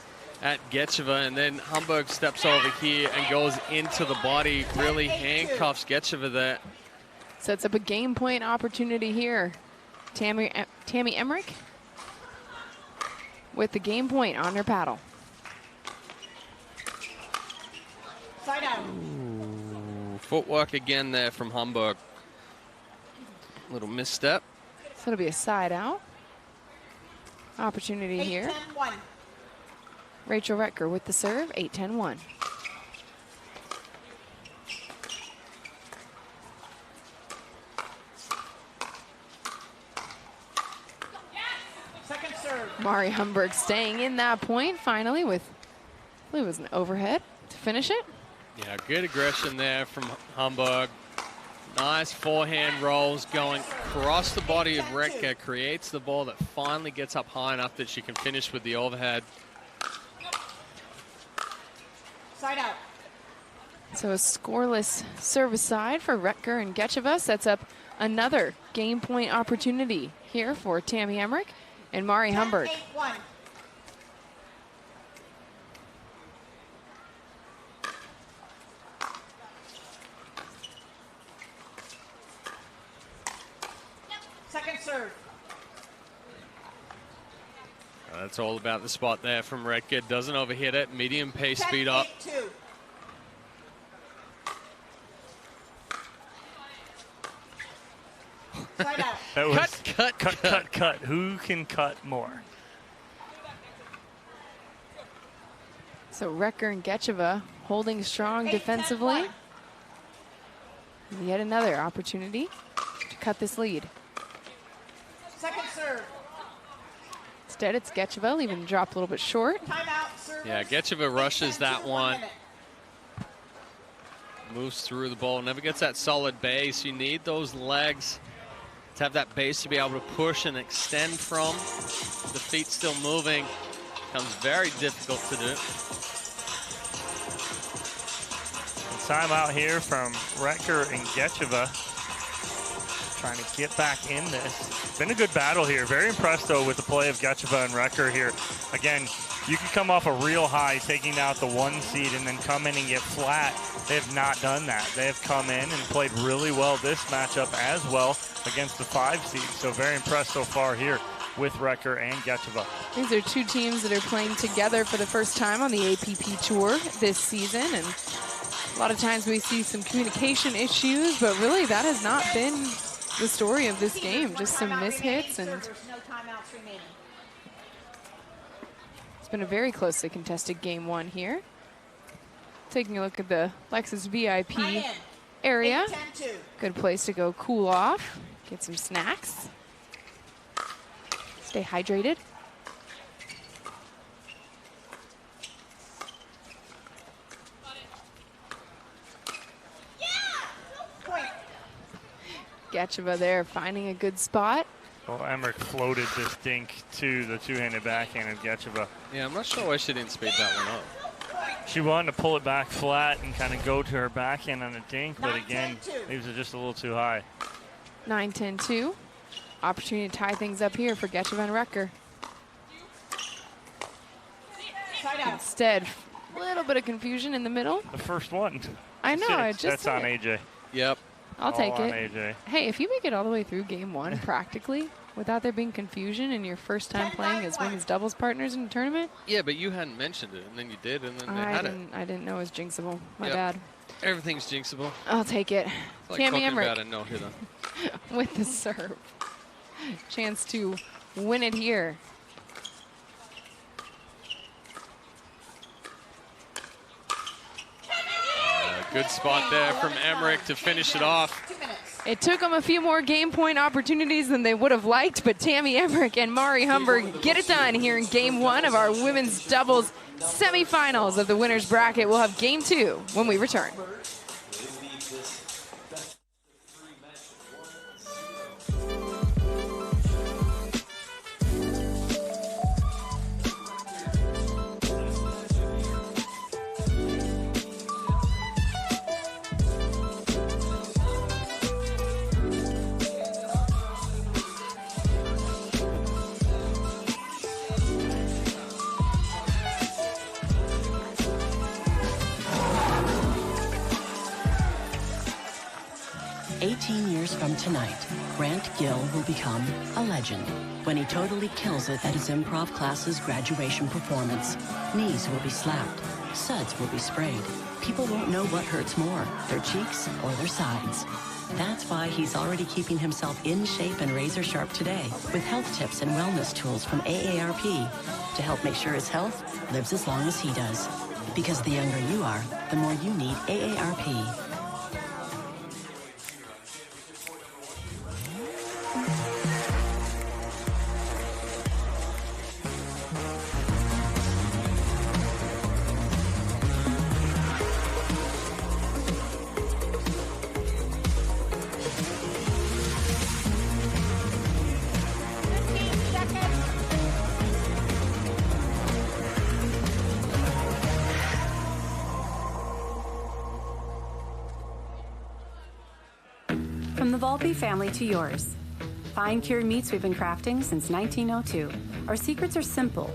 at Getcheva, and then Hamburg steps over here and goes into the body, really handcuffs Getcheva there. Sets up a game point opportunity here. Tammy Emmerich with the game point on her paddle. Side out. Ooh, footwork again there from Hamburg. Little misstep. So it'll be a side out. Opportunity here. 8-10-1. Rachel Retker with the serve, 8-10-1. Second serve. Mari Hamburg staying in that point finally with, I believe it was an overhead to finish it. Yeah, good aggression there from Hamburg. Nice forehand rolls going across the body of Retker, creates the ball that finally gets up high enough that she can finish with the overhead. Side out. So a scoreless service side for Retker and Getcheva sets up another game point opportunity here for Tammy Emmerich and Mari Hamburg. 10-8-1. Second serve. That's all about the spot there from Retker. Doesn't overhit it. Medium pace speed up. 10-8-2. Side out. That was cut. Who can cut more? So Retker and Getcheva holding strong defensively. Yet another opportunity to cut this lead. Second serve. Instead, it's Getcheva, leaving the drop a little bit short. Timeout. Service. Yeah, Getcheva rushes that 8-10-2, one. minute. Moves through the ball, never gets that solid base. You need those legs to have that base to be able to push and extend from. The feet still moving. Becomes very difficult to do. Timeout here from Retker and Getcheva. Trying to get back in this. Been a good battle here. Very impressed, though, with the play of Getcheva and Retker here. Again, you can come off a real high, taking out the 1 seed, and then come in and get flat. They have not done that. They have come in and played really well this matchup as well against the 5 seed. So very impressed so far here with Retker and Getcheva. These are two teams that are playing together for the first time on the APP Tour this season. And a lot of times we see some communication issues, but really that has not been the story of this game. Just some mishits, and No timeouts remaining. it's been a very closely contested game 1 here. Taking a look at the Lexus VIP area. 8-10-2. Good place to go cool off, get some snacks, stay hydrated. Getcheva there finding a good spot. Well, Emmerich floated this dink to the two-handed backhand of Getcheva. Yeah, I'm not sure why she didn't speed that one up. She wanted to pull it back flat and kind of go to her backhand on a dink, but again, these are just a little too high. 9-10-2. Opportunity to tie things up here for Getcheva and Retker. Instead, a little bit of confusion in the middle. The first one. I know, I just That's said on it. AJ. Yep. I'll All take on it. AJ. Hey, if you make it all the way through game 1 practically without there being confusion and your first time playing as women's doubles partners in the tournament. Yeah, but you hadn't mentioned it, and then you did, and then they had it. I didn't know it was jinxable. My Yep. bad. Everything's jinxable. I'll take it. It's like Tammy talking Emmerich about a no-hitter. with the serve. Chance to win it here. Good spot there from Emmerich to finish it off. It took them a few more game point opportunities than they would have liked, but Tammy Emmerich and Mari Hamburg get it done here in game 1 of our women's doubles semifinals of the winner's bracket. We'll have game 2 when we return. 18 years from tonight, Grant Gill will become a legend when he totally kills it at his improv class's graduation performance. Knees will be slapped. Suds will be sprayed. People won't know what hurts more, their cheeks or their sides. That's why he's already keeping himself in shape and razor sharp today with health tips and wellness tools from AARP to help make sure his health lives as long as he does. Because the younger you are, the more you need AARP. From the Volpe family to yours. Fine cured meats we've been crafting since 1902. Our secrets are simple.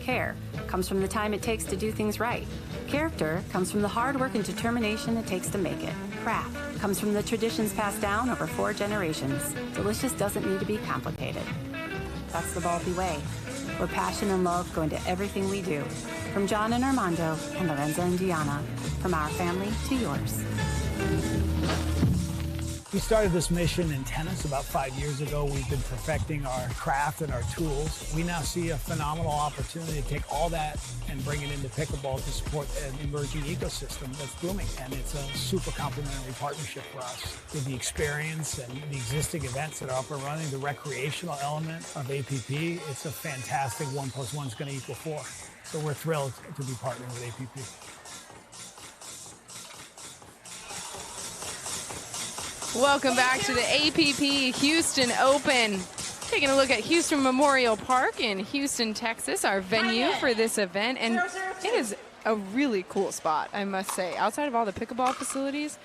Care comes from the time it takes to do things right. Character comes from the hard work and determination it takes to make it. Craft comes from the traditions passed down over 4 generations. Delicious doesn't need to be complicated. That's the Volpe way, where passion and love go into everything we do. From John and Armando and Lorenza and Diana. From our family to yours. We started this mission in tennis about 5 years ago. We've been perfecting our craft and our tools. We now see a phenomenal opportunity to take all that and bring it into pickleball to support an emerging ecosystem that's booming. And it's a super complementary partnership for us. With the experience and the existing events that are up and running, the recreational element of APP, it's a fantastic 1 + 1 is going to equal 4. So we're thrilled to be partnering with APP. Welcome back to the APP Houston Open. Taking a look at Houston Memorial Park in Houston, Texas, our venue for this event. And it is a really cool spot, I must say. Outside of all the pickleball facilities,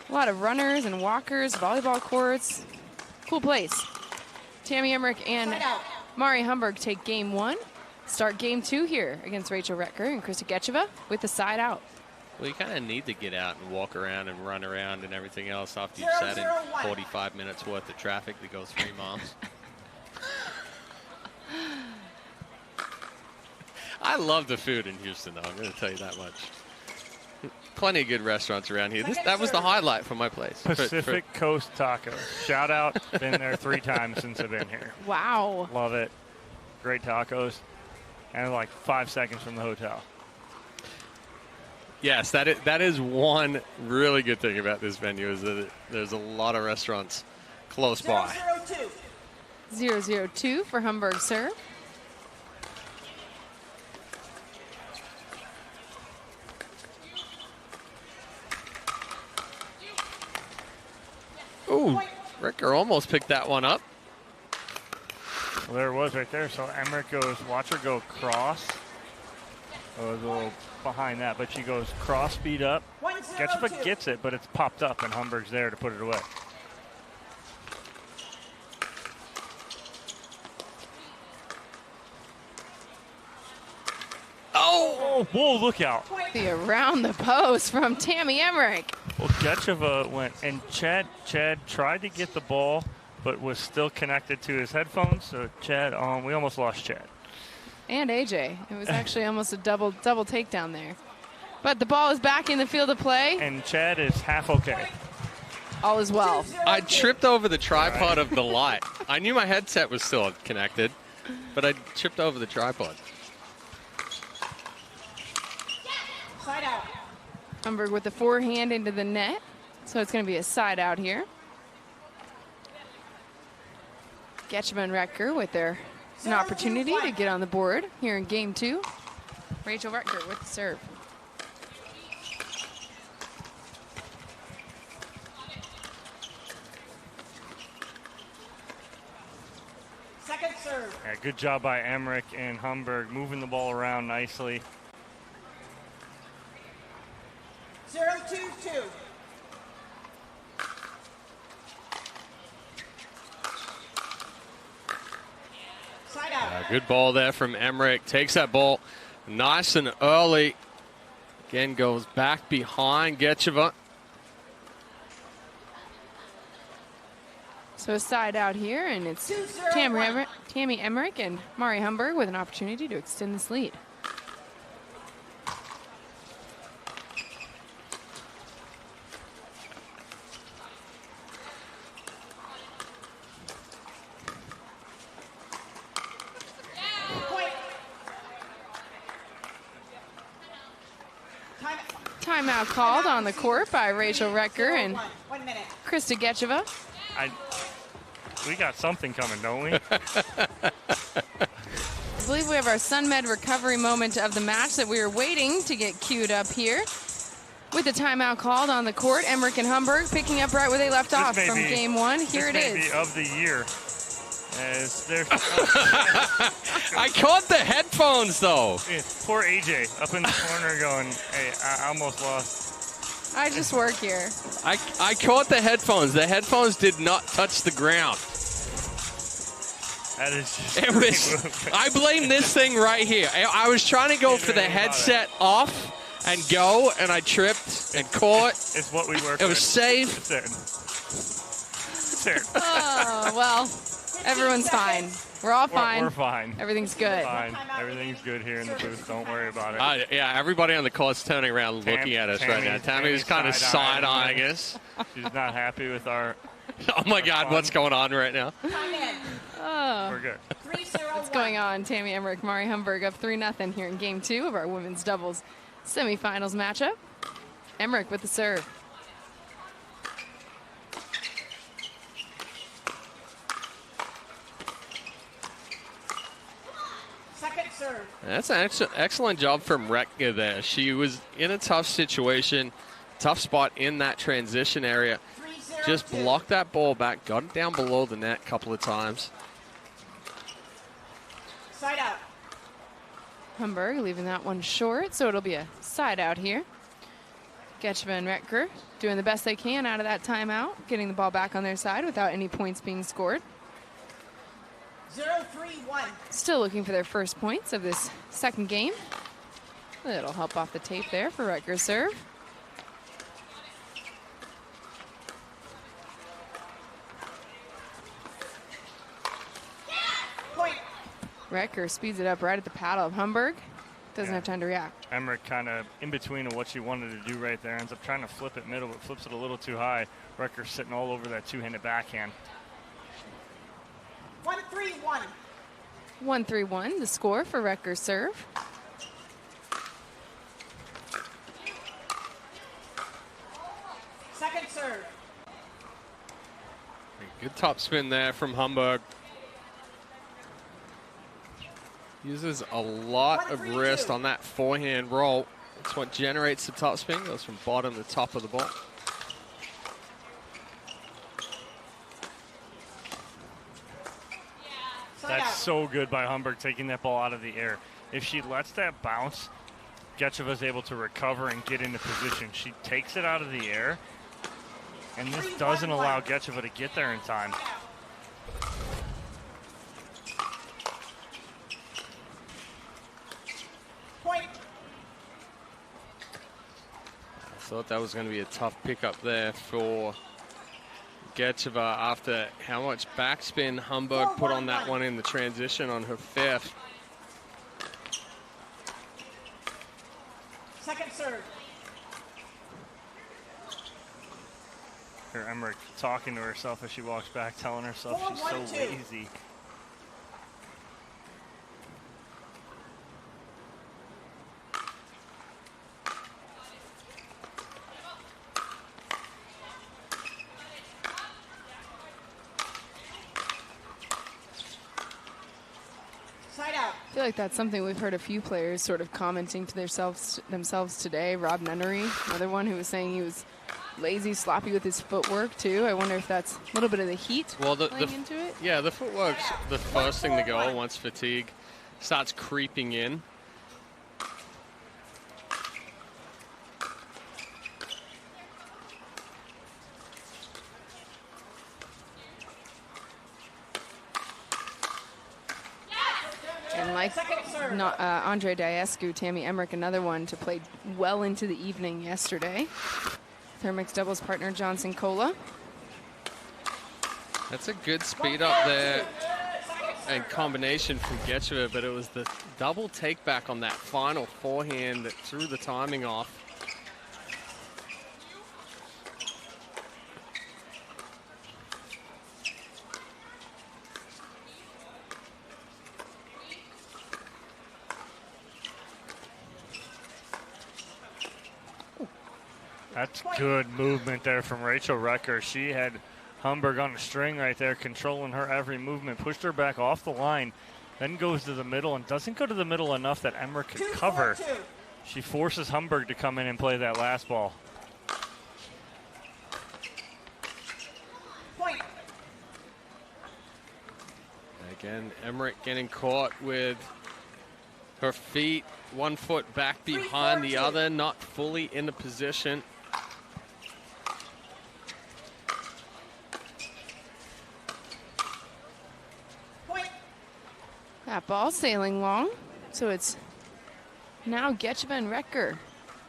a lot of runners and walkers, volleyball courts. Cool place. Tammy Emmerich and Mari Humberg take game 1. Start game 2 here against Rachel Retker and Krista Getcheva with the side out. Well, you kind of need to get out and walk around and run around and everything else after you've sat in 45 minutes worth of traffic to go 3 miles. I love the food in Houston, though. I'm going to tell you that much. Plenty of good restaurants around here. That was the highlight for my place. Pacific Coast Tacos. Shout out. Been there 3 times since I've been here. Wow. Love it. Great tacos. And like 5 seconds from the hotel. Yes, that is one really good thing about this venue is that there's a lot of restaurants close by. 0-0-2 for Humberg serve. Ooh, Ricker almost picked that one up. Well, there it was right there. So Emmerich goes, watch her go cross. Oh, it was a little behind that, but she goes cross speed up. Getcheva gets it, but it's popped up, and Humberg's there to put it away. Oh, whoa, look out. The around the post from Tammy Emmerich. Well, Getcheva went, and Chad tried to get the ball, but was still connected to his headphones. So Chad, we almost lost Chad. And AJ. It was actually almost a double takedown there. But the ball is back in the field of play. And Chad is half okay. All is well. I tripped over the tripod of the light. I knew my headset was still connected, but I tripped over the tripod. Side out. Humberg with the forehand into the net. So it's going to be a side out here. Getcheva and Retker with an opportunity to get on the board here in game 2. Rachel Retker with the serve. Second serve. Yeah, good job by Emmerich and Humberg moving the ball around nicely. 0-2-2. Side out. Good ball there from Emmerich. Takes that ball nice and early. Again, goes back behind Getcheva. So a side out here, and it's Tammy Emmerich and Mari Humberg with an opportunity to extend this lead. Timeout called on the court by Rachel Recker and Krista Getcheva. We got something coming, don't we? I believe we have our SunMed recovery moment of the match that we were waiting to get queued up here. With the timeout called on the court, Emmerich and Humberg picking up right where they left off from game one. Here it is. This may be of the year. I caught the headphones, though. Yeah, poor AJ up in the corner going, hey, I almost lost. I just work here. I caught the headphones. The headphones did not touch the ground. That is just I blame this thing right here. I was trying to go for the headset off and go, and I tripped and caught. It's what we work with. It was safe. It's it. Oh, well, everyone's fine. We're all fine. We're fine. Everything's good. Fine. Everything's good here in the booth. Don't worry about it. Yeah, everybody on the court's turning around looking at us right now. Tammy's kind of side-eyeing us. She's not happy with our... Oh, my God, what's going on right now? Oh. We're good. What's going on? Tammy Emmerich, Mari Humberg up 3-0 here in game 2 of our women's doubles semifinals matchup. Emmerich with the serve. Second serve. That's an excellent job from Retka there. She was in a tough situation, tough spot in that transition area. Just blocked that ball back, got it down below the net a couple of times. Side out. Humberg leaving that one short, so it'll be a side out here. Getcheva and Recker doing the best they can out of that timeout, getting the ball back on their side without any points being scored. 0-3-1. Still looking for their first points of this second game. It'll help off the tape there for Recker's serve. Point. Recker speeds it up right at the paddle of Humberg. Doesn't have time to react. Emmerich kind of in between of what she wanted to do right there. Ends up trying to flip it middle, but flips it a little too high. Recker sitting all over that two-handed backhand. 1-3-1. 1-3-1, the score for Recker's serve. Second serve. Good top spin there from Humberg. Uses a lot of wrist on that forehand roll. That's what generates the top spin. Goes from bottom to top of the ball. That's so good by Humberg, taking that ball out of the air. If she lets that bounce, Getcheva's able to recover and get into position. She takes it out of the air, and this doesn't allow Getcheva to get there in time. Point. I thought that was going to be a tough pickup there for Getcheva after how much backspin Humberg put on that one in the transition on her fifth. Second serve. Here, Emmerich talking to herself as she walks back, telling herself she's so lazy. I feel like that's something we've heard a few players sort of commenting to themselves today. Rob Nunnery, another one who was saying he was lazy, sloppy with his footwork too. I wonder if that's a little bit of the heat playing into it. Yeah, the footwork's the first thing to go once fatigue starts creeping in. And like Andre Diescu, Tammy Emmerich, another one to play well into the evening yesterday. Their mixed doubles partner, Johnson Cola. That's a good speed up there and combination from Getcheva, but it was the double take back on that final forehand that threw the timing off. That's good movement there from Rachel Recker. She had Humberg on a string right there, controlling her every movement, pushed her back off the line, then goes to the middle and doesn't go to the middle enough that Emmerich can cover. She forces Humberg to come in and play that last ball. Point. Again, Emmerich getting caught with her feet, 1 foot back behind the other, not fully in the position. That ball sailing long, so it's now Getcheva and Recker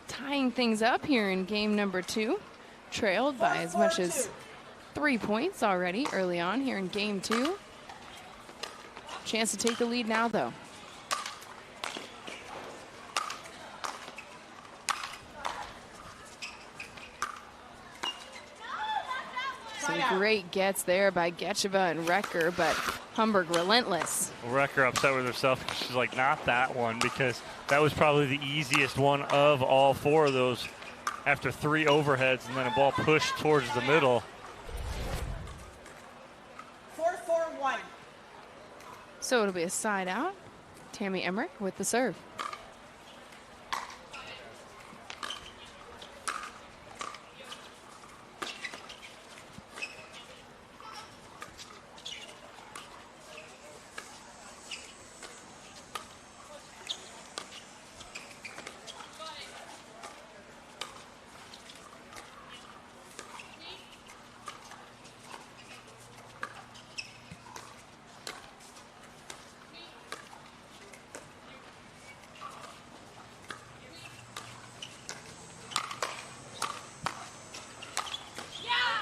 tying things up here in game number 2, trailed by as much as 3 points already early on here in game 2. Chance to take the lead now, though. Some great gets there by Getcheva and Recker, but Humberg relentless. Recker upset with herself. She's like, not that one, because that was probably the easiest one of all 4 of those after 3 overheads and then a ball pushed towards the middle. 4-4-1. So it'll be a side out. Tammy Emmerich with the serve.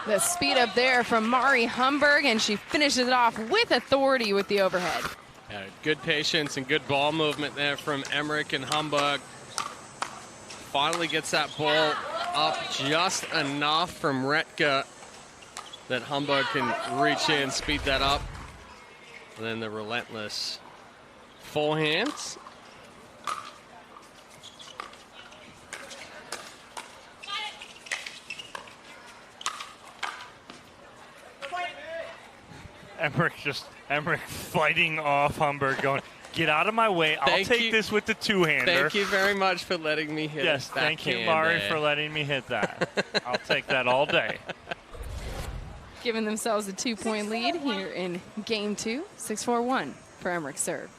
The speed up there from Mari Humberg, and she finishes it off with authority with the overhead. Yeah, good patience and good ball movement there from Emmerich and Humberg. Finally gets that ball up just enough from Retka that Humberg can reach in, speed that up. And then the relentless forehands. Emmerich fighting off Humberg, going, get out of my way. I'll take this with the two-hander. Thank you very much for letting me hit it. Yes, thank you, Mari, for letting me hit that. I'll take that all day. Giving themselves a 2-point lead here in game 2, 6-4-1 for Emmerich serve.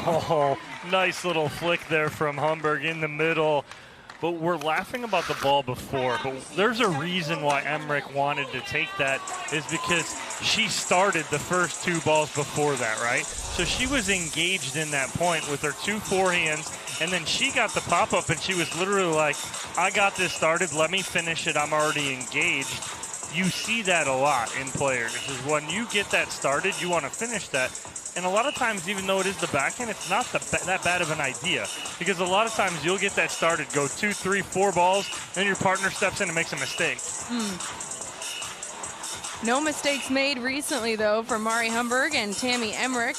Oh, nice little flick there from Humberg in the middle. But we're laughing about the ball before, but there's a reason why Emmerich wanted to take that, is because she started the first 2 balls before that, right? So she was engaged in that point with her 2 forehands, and then she got the pop-up, and she was literally like, I got this started, let me finish it, I'm already engaged. You see that a lot in players, is when you get that started, you want to finish that. And a lot of times, even though it is the backhand, it's not that bad of an idea. Because a lot of times you'll get that started, go 2, 3, 4 balls, then your partner steps in and makes a mistake. No mistakes made recently, though, for Mari Humberg and Tammy Emmerich.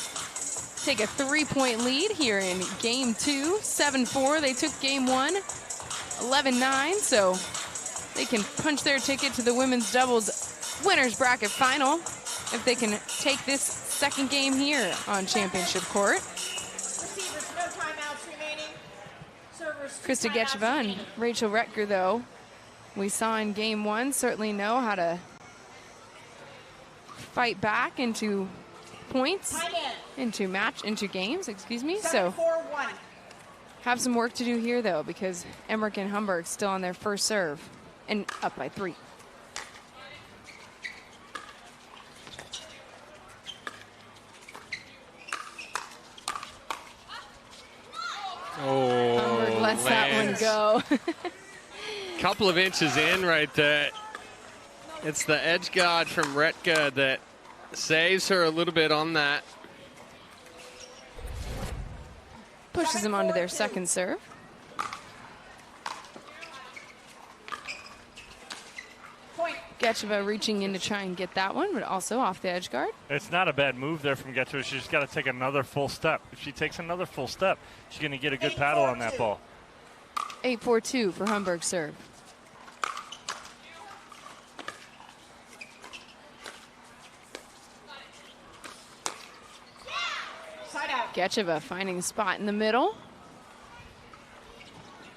Take a 3-point lead here in game 2, 7-4. They took game 1, 11-9, so they can punch their ticket to the women's doubles winners bracket final if they can take this second game here on championship court. Receivers, no timeouts remaining. Servers, Krista Getcheva and Rachel Retker, though, we saw in game 1, certainly know how to fight back into points, into games, excuse me. So 7-4-1. have some work to do here, though, because Emmerich and Humberg still on their first serve and up by 3. Oh, Humberg lets that one go. Couple of inches in right there. It's the edge guard from Retka that saves her a little bit on that. Pushes him onto their second serve. Getcheva reaching in to try and get that one, but also off the edge guard. It's not a bad move there from Getcheva. She's just got to take another full step. If she takes another full step, she's going to get a good paddle on that ball. 8-4-2 for Humberg's serve. Side out. Getcheva finding a spot in the middle.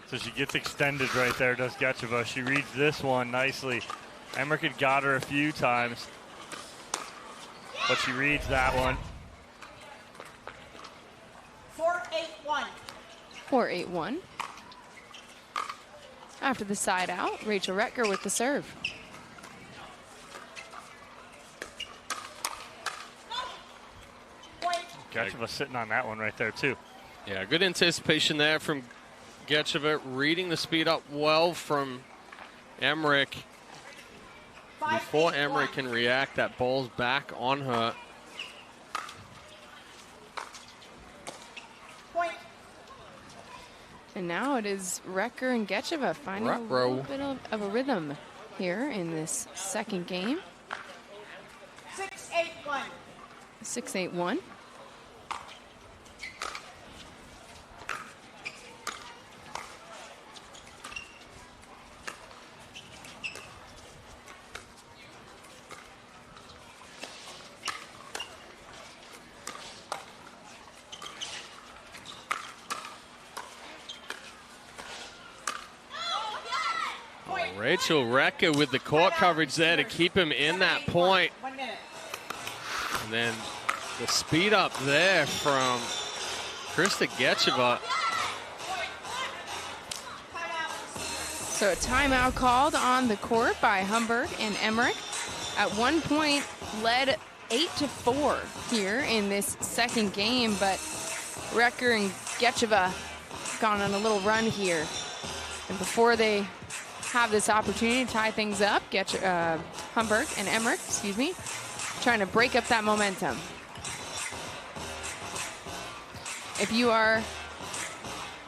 So she gets extended right there, does Getcheva. She reads this one nicely. Emmerich had got her a few times, but she reads that one. 4-8-1. 4-8-1. After the side out, Rachel Retker with the serve. Getcheva sitting on that one right there, too. Yeah, good anticipation there from Getcheva, reading the speed up well from Emmerich. Before Emmerich can react, that ball's back on her. Point. And now it is Retker and Getcheva finding a little bit of a rhythm here in this second game. 6-8-1. 6-8-1. Rachel Retka with the court coverage there to keep him in that point. 1 minute. And then the speed up there from Krista Getcheva. So a timeout called on the court by Humberg and Emmerich. At one point led 8-4 here in this second game, but Retker and Getcheva gone on a little run here. And before they have this opportunity to tie things up, Humberg and Emmerich, trying to break up that momentum. If you are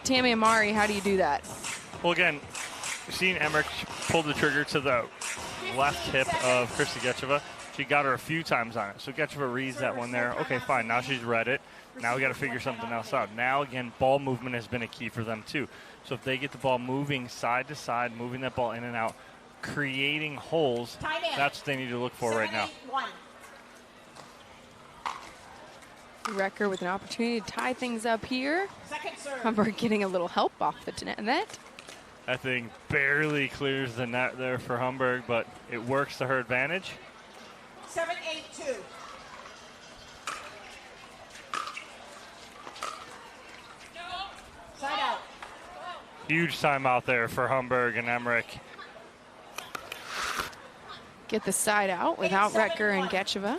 Tammy Amari, how do you do that? Well, again, seeing Emmerich pull the trigger to the left hip of Krista Getcheva, she got her a few times on it. So Getcheva reads that one there. Okay, fine. Now she's read it. Now we got to figure something else out. Now, again, ball movement has been a key for them, too. So if they get the ball moving side to side, moving that ball in and out, creating holes, that's what they need to look for right now. 7-8-1. Retker with an opportunity to tie things up here. Second serve. Humberg getting a little help off the net. That thing barely clears the net there for Humberg, but it works to her advantage. 7-8-2. Side out. Huge timeout there for Humberg and Emmerich. Get the side out without Retker and Getcheva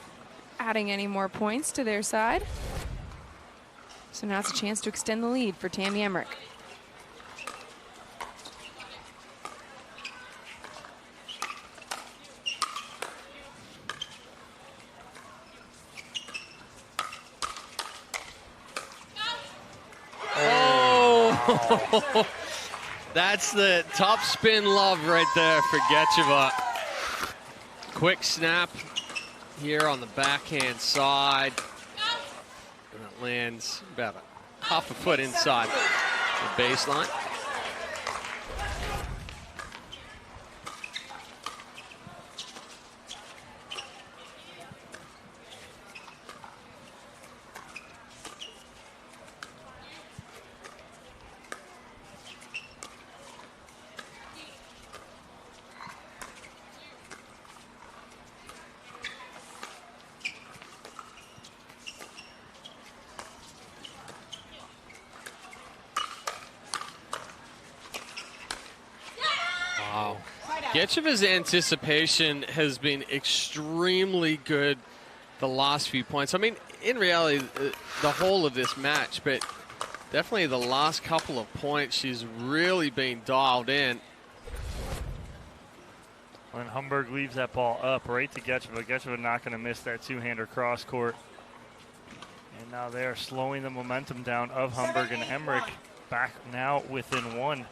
adding any more points to their side. So now it's a chance to extend the lead for Tammy Emmerich. Oh, that's the top spin love right there for Getcheva. Quick snap here on the backhand side. And it lands about a half a foot inside the baseline. Getcheva's anticipation has been extremely good the last few points. I mean, in reality, the whole of this match, but Definitely the last couple of points, she's really been dialed in. When Humberg leaves that ball up right to Getcheva. Getcheva not going to miss that two-hander cross court. And now they are slowing the momentum down of Humberg, and Emmerich back now within one.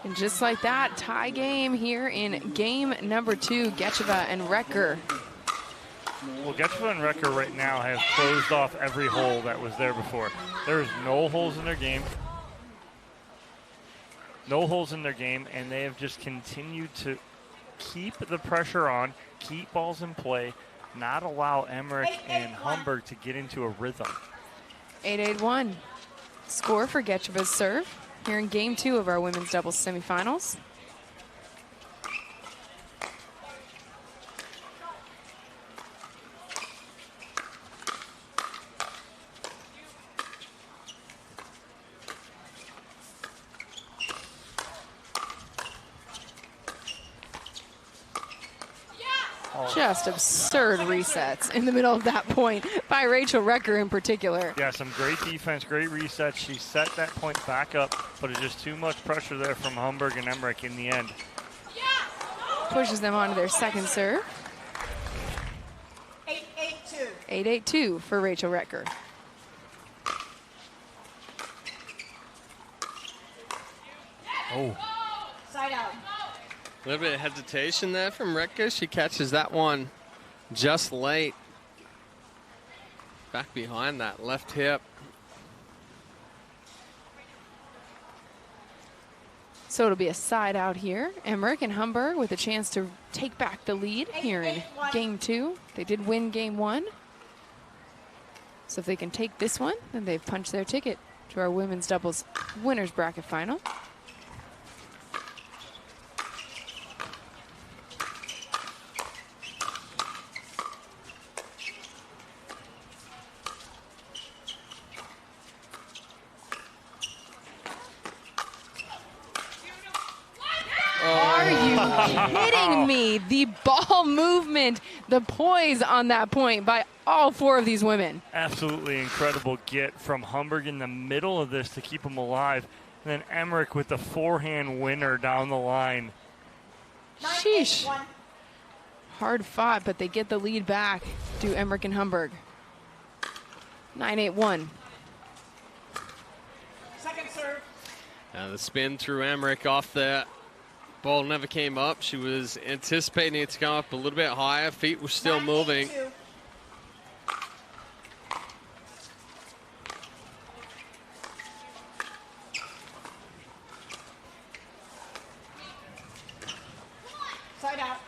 And just like that, tie game here in game number 2, Getcheva and Recker. Well, Getcheva and Recker right now have closed off every hole that was there before. There's no holes in their game. No holes in their game, and they have just continued to keep the pressure on, keep balls in play, not allow Emmerich and Humberg to get into a rhythm. 8-8-1. Score for Getcheva's serve here in game 2 of our women's doubles semifinals. Just absurd resets in the middle of that point by Rachel Recker in particular. Yeah, some great defense, great resets. She set that point back up, but it's just too much pressure there from Humberg and Emmerich in the end. Pushes them onto their second serve. 8-8-2. 8-8-2 for Rachel Recker. Oh. Side out. A little bit of hesitation there from Recker. She catches that one just late. Back behind that left hip. So it'll be a side out here. Emmerich and Humberg with a chance to take back the lead here in game 2. They did win game 1. So if they can take this one, then they've punched their ticket to our women's doubles winners bracket final. Kidding me? The ball movement, the poise on that point by all 4 of these women. Absolutely incredible get from Humberg in the middle of this to keep them alive. And then Emmerich with the forehand winner down the line. Sheesh. Hard fought, but they get the lead back to Emmerich and Humberg. 9-8-1. Second serve. The spin through Emmerich off there. Ball never came up. She was anticipating it to come up a little bit higher. Feet were still moving. Side out.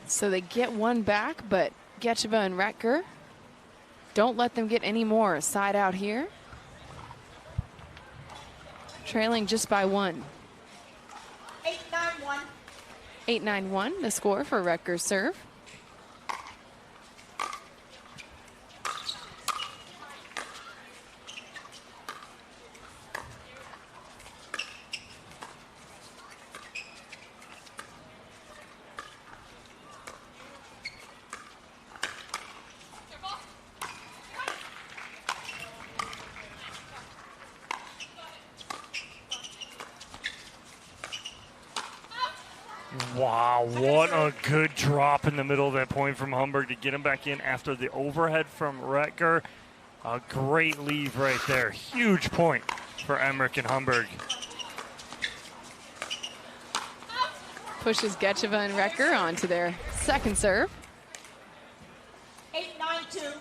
So they get one back, but Getcheva and Recker don't let them get any more. Side out here. Trailing just by 1. 8-9-1. 8-9-1, the score for Recker's serve. Wow, what a good drop in the middle of that point from Humberg to get him back in after the overhead from Recker. A great leave right there. Huge point for Emmerich and Humberg. Pushes Getcheva and Recker onto their second serve. 8-9-2.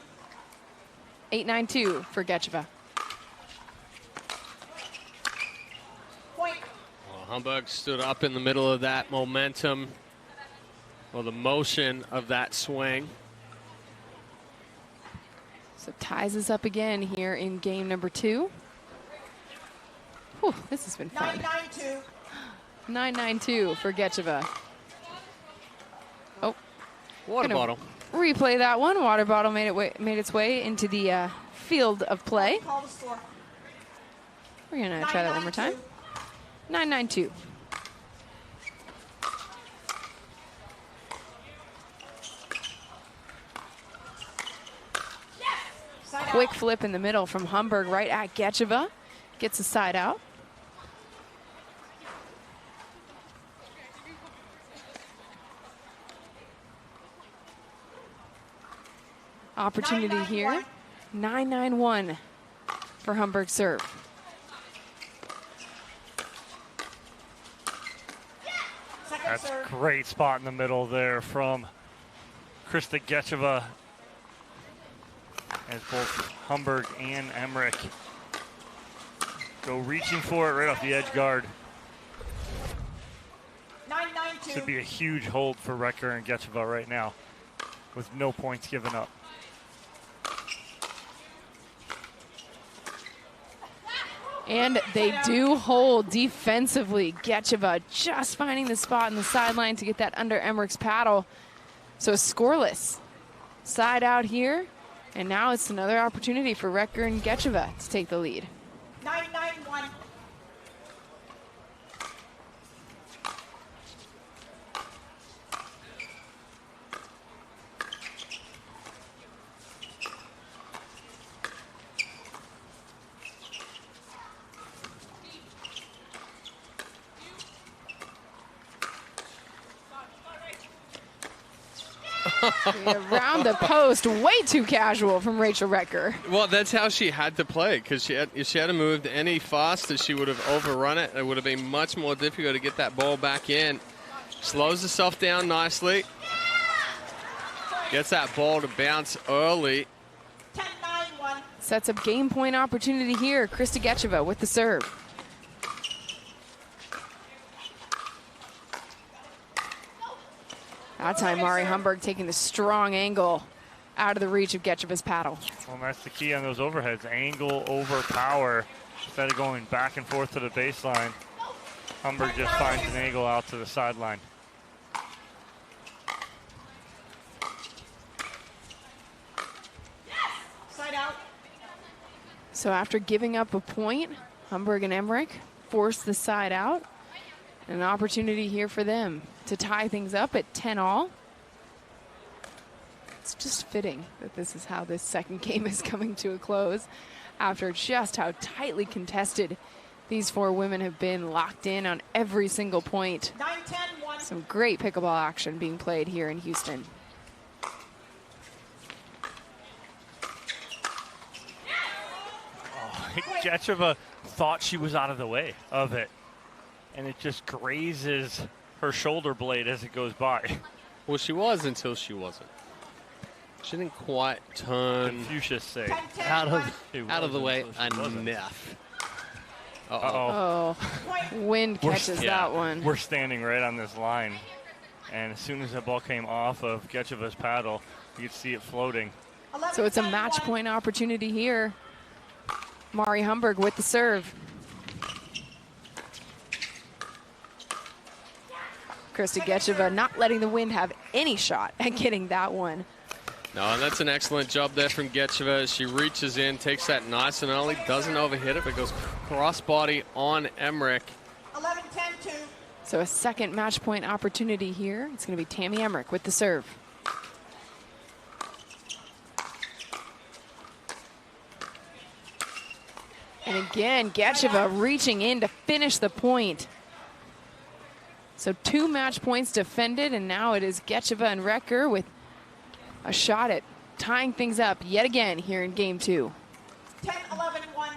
8-9-2 for Getcheva. Point. Well, Humberg stood up in the middle of that momentum, or the motion of that swing. So ties us up again here in game number 2. Whew, this has been fun. 9-9-2. 9-9-2 for Getcheva. Oh, water bottle. Replay that one. Water bottle made its way into the field of play. Call the score. We're gonna try that one more time. 9-9-2. Quick flip in the middle from Humberg right at Getcheva. Gets the side out. Opportunity here. 9-9-1 for Humberg serve. That's a great spot in the middle there from Krista Getcheva, as both Humberg and Emmerich go reaching for it right off the edge guard. 9-9-2. This would be a huge hold for Recker and Getcheva right now, with no points given up. And they do hold defensively. Getcheva just finding the spot in the sideline to get that under Emmerich's paddle. So scoreless. Side out here. And now it's another opportunity for Recker and Getcheva to take the lead. 9-9-1. Around the post, way too casual from Rachel Recker. Well, that's how she had to play, because if she had moved any faster, she would have overrun it. It would have been much more difficult to get that ball back in. Slows herself down nicely. Gets that ball to bounce early. 10-9-1. Sets up game point opportunity here. Krista Getcheva with the serve. That time, Mari Humberg taking the strong angle out of the reach of Getcheva's paddle. Well, that's the key on those overheads. Angle over power. Instead of going back and forth to the baseline, Humberg just finds an angle out to the sideline. Side out. So after giving up a point, Humberg and Emmerich force the side out. An opportunity here for them to tie things up at 10-all. It's just fitting that this is how this second game is coming to a close after just how tightly contested these four women have been, locked in on every single point. 9-10-1. Some great pickleball action being played here in Houston. Getcheva thought she was out of the way of it, and it just grazes her shoulder blade as it goes by. Well, she was until she wasn't. She didn't quite turn Confucius say out of the way enough. Oh, wind catches that one. We're standing right on this line, and as soon as that ball came off of Getcheva's paddle, you could see it floating. So it's a match point opportunity here. Mari Humberg with the serve. Krista Getcheva not letting the wind have any shot at getting that one. No, and that's an excellent job there from Getcheva as she reaches in, takes that nice and early, doesn't overhit it, but goes crossbody on Emmerich. 11-10-2. So a second match point opportunity here. It's going to be Tammy Emmerich with the serve. And again, Getcheva reaching in to finish the point. So 2 match points defended, and now it is Getcheva and Recker with a shot at tying things up yet again here in game 2. 10-11-1.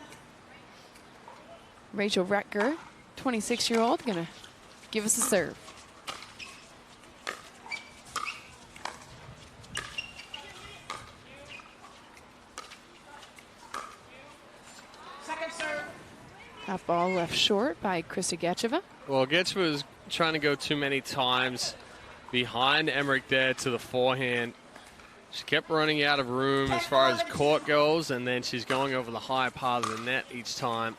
Rachel Recker, 26-year-old, gonna give us a serve. Second serve. That ball left short by Krista Getcheva. Well, Getcheva was trying to go too many times behind Emmerich there to the forehand. She kept running out of room as far as court goes, and then she's going over the high part of the net each time.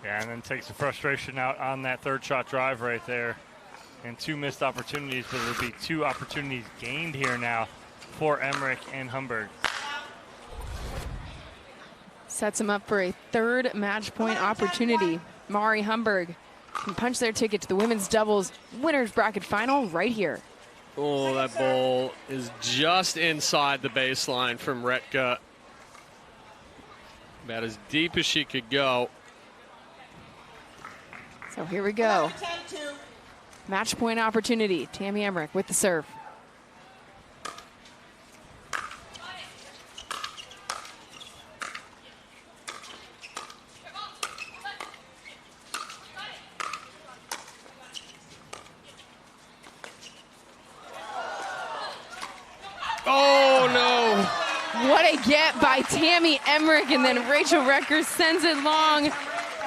Yeah, and then takes the frustration out on that third shot drive right there. And 2 missed opportunities, but it'll be 2 opportunities gained here now for Emmerich and Humberg. Sets him up for a third match point opportunity. Mari Humberg can punch their ticket to the women's doubles winners bracket final right here. Oh, that ball is just inside the baseline from Retka. About as deep as she could go. So here we go. Match point opportunity. Tammy Emmerich with the serve. Oh, no. What a get by Tammy Emmerich, and then Rachel Recker sends it long.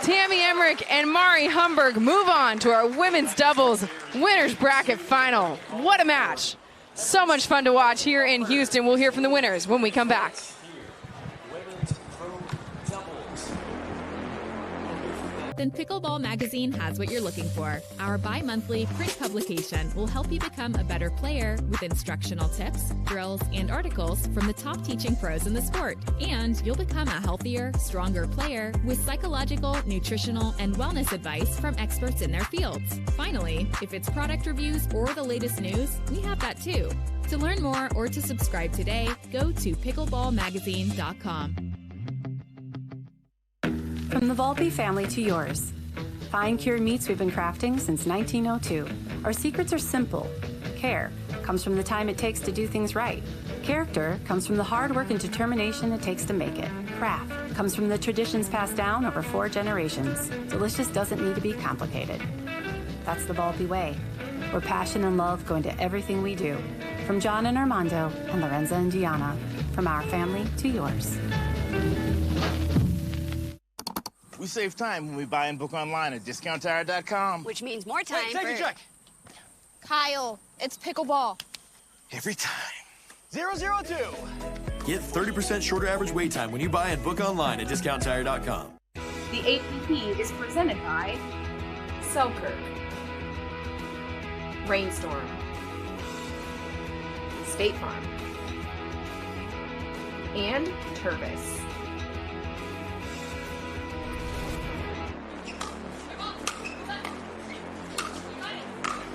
Tammy Emmerich and Mari Humberg move on to our women's doubles winners bracket final. What a match. So much fun to watch here in Houston. We'll hear from the winners when we come back. Then Pickleball Magazine has what you're looking for. Our bi-monthly print publication will help you become a better player with instructional tips, drills, and articles from the top teaching pros in the sport. And you'll become a healthier, stronger player with psychological, nutritional, and wellness advice from experts in their fields. Finally, if it's product reviews or the latest news, we have that too. To learn more or to subscribe today, go to pickleballmagazine.com. From the Volpe family to yours. Find cured meats we've been crafting since 1902. Our secrets are simple. Care comes from the time it takes to do things right. Character comes from the hard work and determination it takes to make it. Craft comes from the traditions passed down over 4 generations. Delicious doesn't need to be complicated. That's the Volpe way, where passion and love go into everything we do. From John and Armando and Lorenza and Gianna. From our family to yours. We save time when we buy and book online at discounttire.com. Which means more time Wait, take for... a check. Kyle, it's pickleball. Every time. 002. Get 30% shorter average wait time when you buy and book online at discounttire.com. The APP is presented by Selkirk, Rainstorm, State Farm, and Tervis.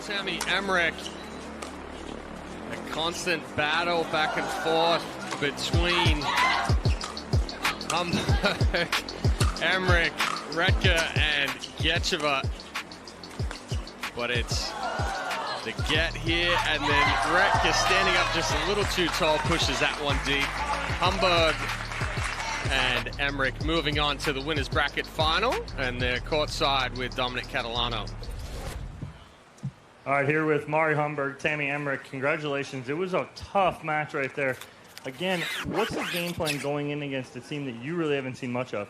Tammy Emmerich, a constant battle back and forth between Humberg, Emmerich, Retka, and Getcheva. But it's the get here, and then Retka standing up just a little too tall, pushes that one deep. Humberg and Emmerich moving on to the winners bracket final, and they're courtside with Dominic Catalano. All right, here with Mari Humberg, Tammy Emmerich. Congratulations. It was a tough match right there. Again, what's the game plan going in against a team that you really haven't seen much of?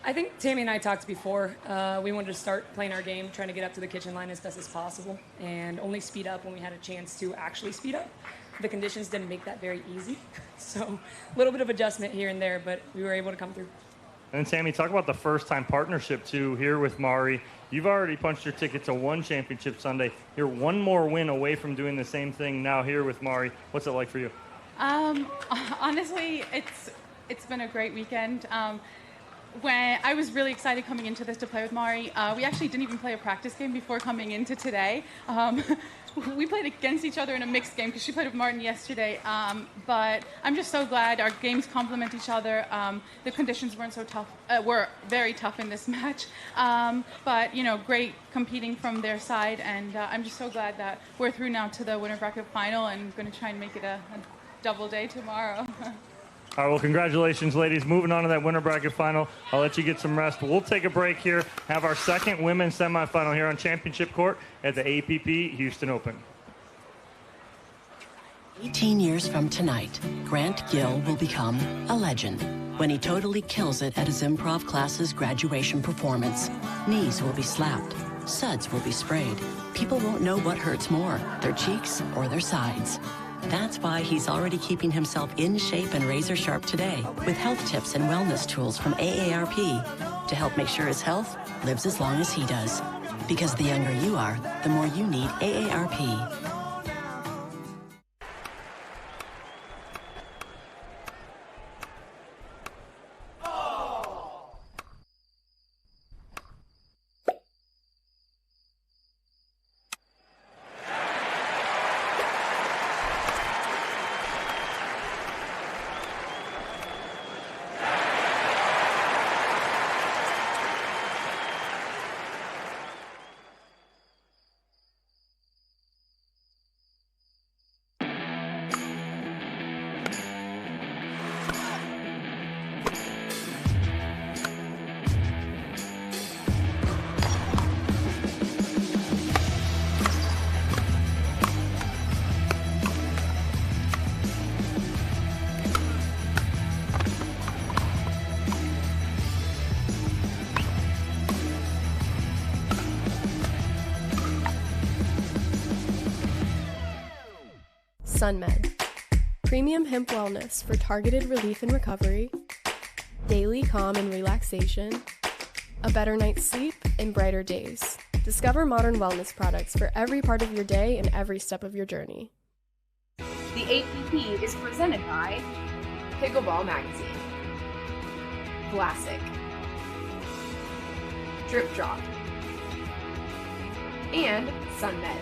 I think Tammy and I talked before. We wanted to start playing our game, trying to get up to the kitchen line as best as possible, and only speed up when we had a chance to actually speed up. The conditions didn't make that very easy, so a little bit of adjustment here and there, but we were able to come through. And Tammy, talk about the first-time partnership, too, here with Mari. You've already punched your ticket to 1 championship Sunday. You're 1 more win away from doing the same thing now here with Mari. What's it like for you? Honestly, it's been a great weekend. When I was really excited coming into this to play with Mari. We actually didn't even play a practice game before coming into today. We played against each other in a mixed game because she played with Martin yesterday. But I'm just so glad our games complement each other. The conditions weren't so tough, were very tough in this match. But, you know, great competing from their side. And I'm just so glad that we're through now to the winner bracket final and going to try and make it a double day tomorrow. All right, well, congratulations, ladies. Moving on to that winner bracket final. I'll let you get some rest. We'll take a break here, have our second women's semifinal here on Championship Court at the APP Houston Open. 18 years from tonight, Grant Gill will become a legend when he totally kills it at his improv class's graduation performance. Knees will be slapped. Suds will be sprayed. People won't know what hurts more, their cheeks or their sides. That's why he's already keeping himself in shape and razor sharp today with health tips and wellness tools from AARP to help make sure his health lives as long as he does. Because the younger you are, the more you need AARP. SunMed. Premium hemp wellness for targeted relief and recovery, daily calm and relaxation, a better night's sleep, and brighter days. Discover modern wellness products for every part of your day and every step of your journey. The APP is presented by Pickleball Magazine, Classic, Drip Drop, and SunMed.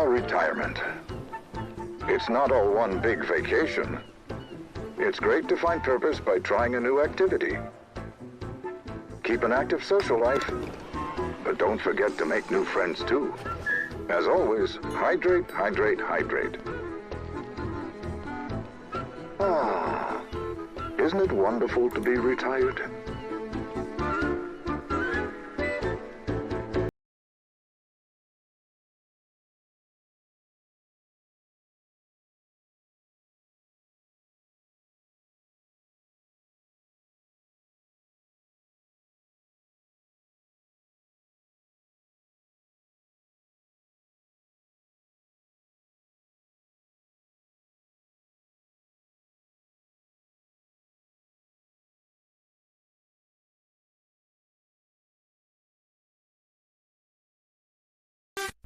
Retirement. It's not all one big vacation. It's great to find purpose by trying a new activity. Keep an active social life, but don't forget to make new friends too. As always, hydrate, hydrate, hydrate. Isn't it wonderful to be retired?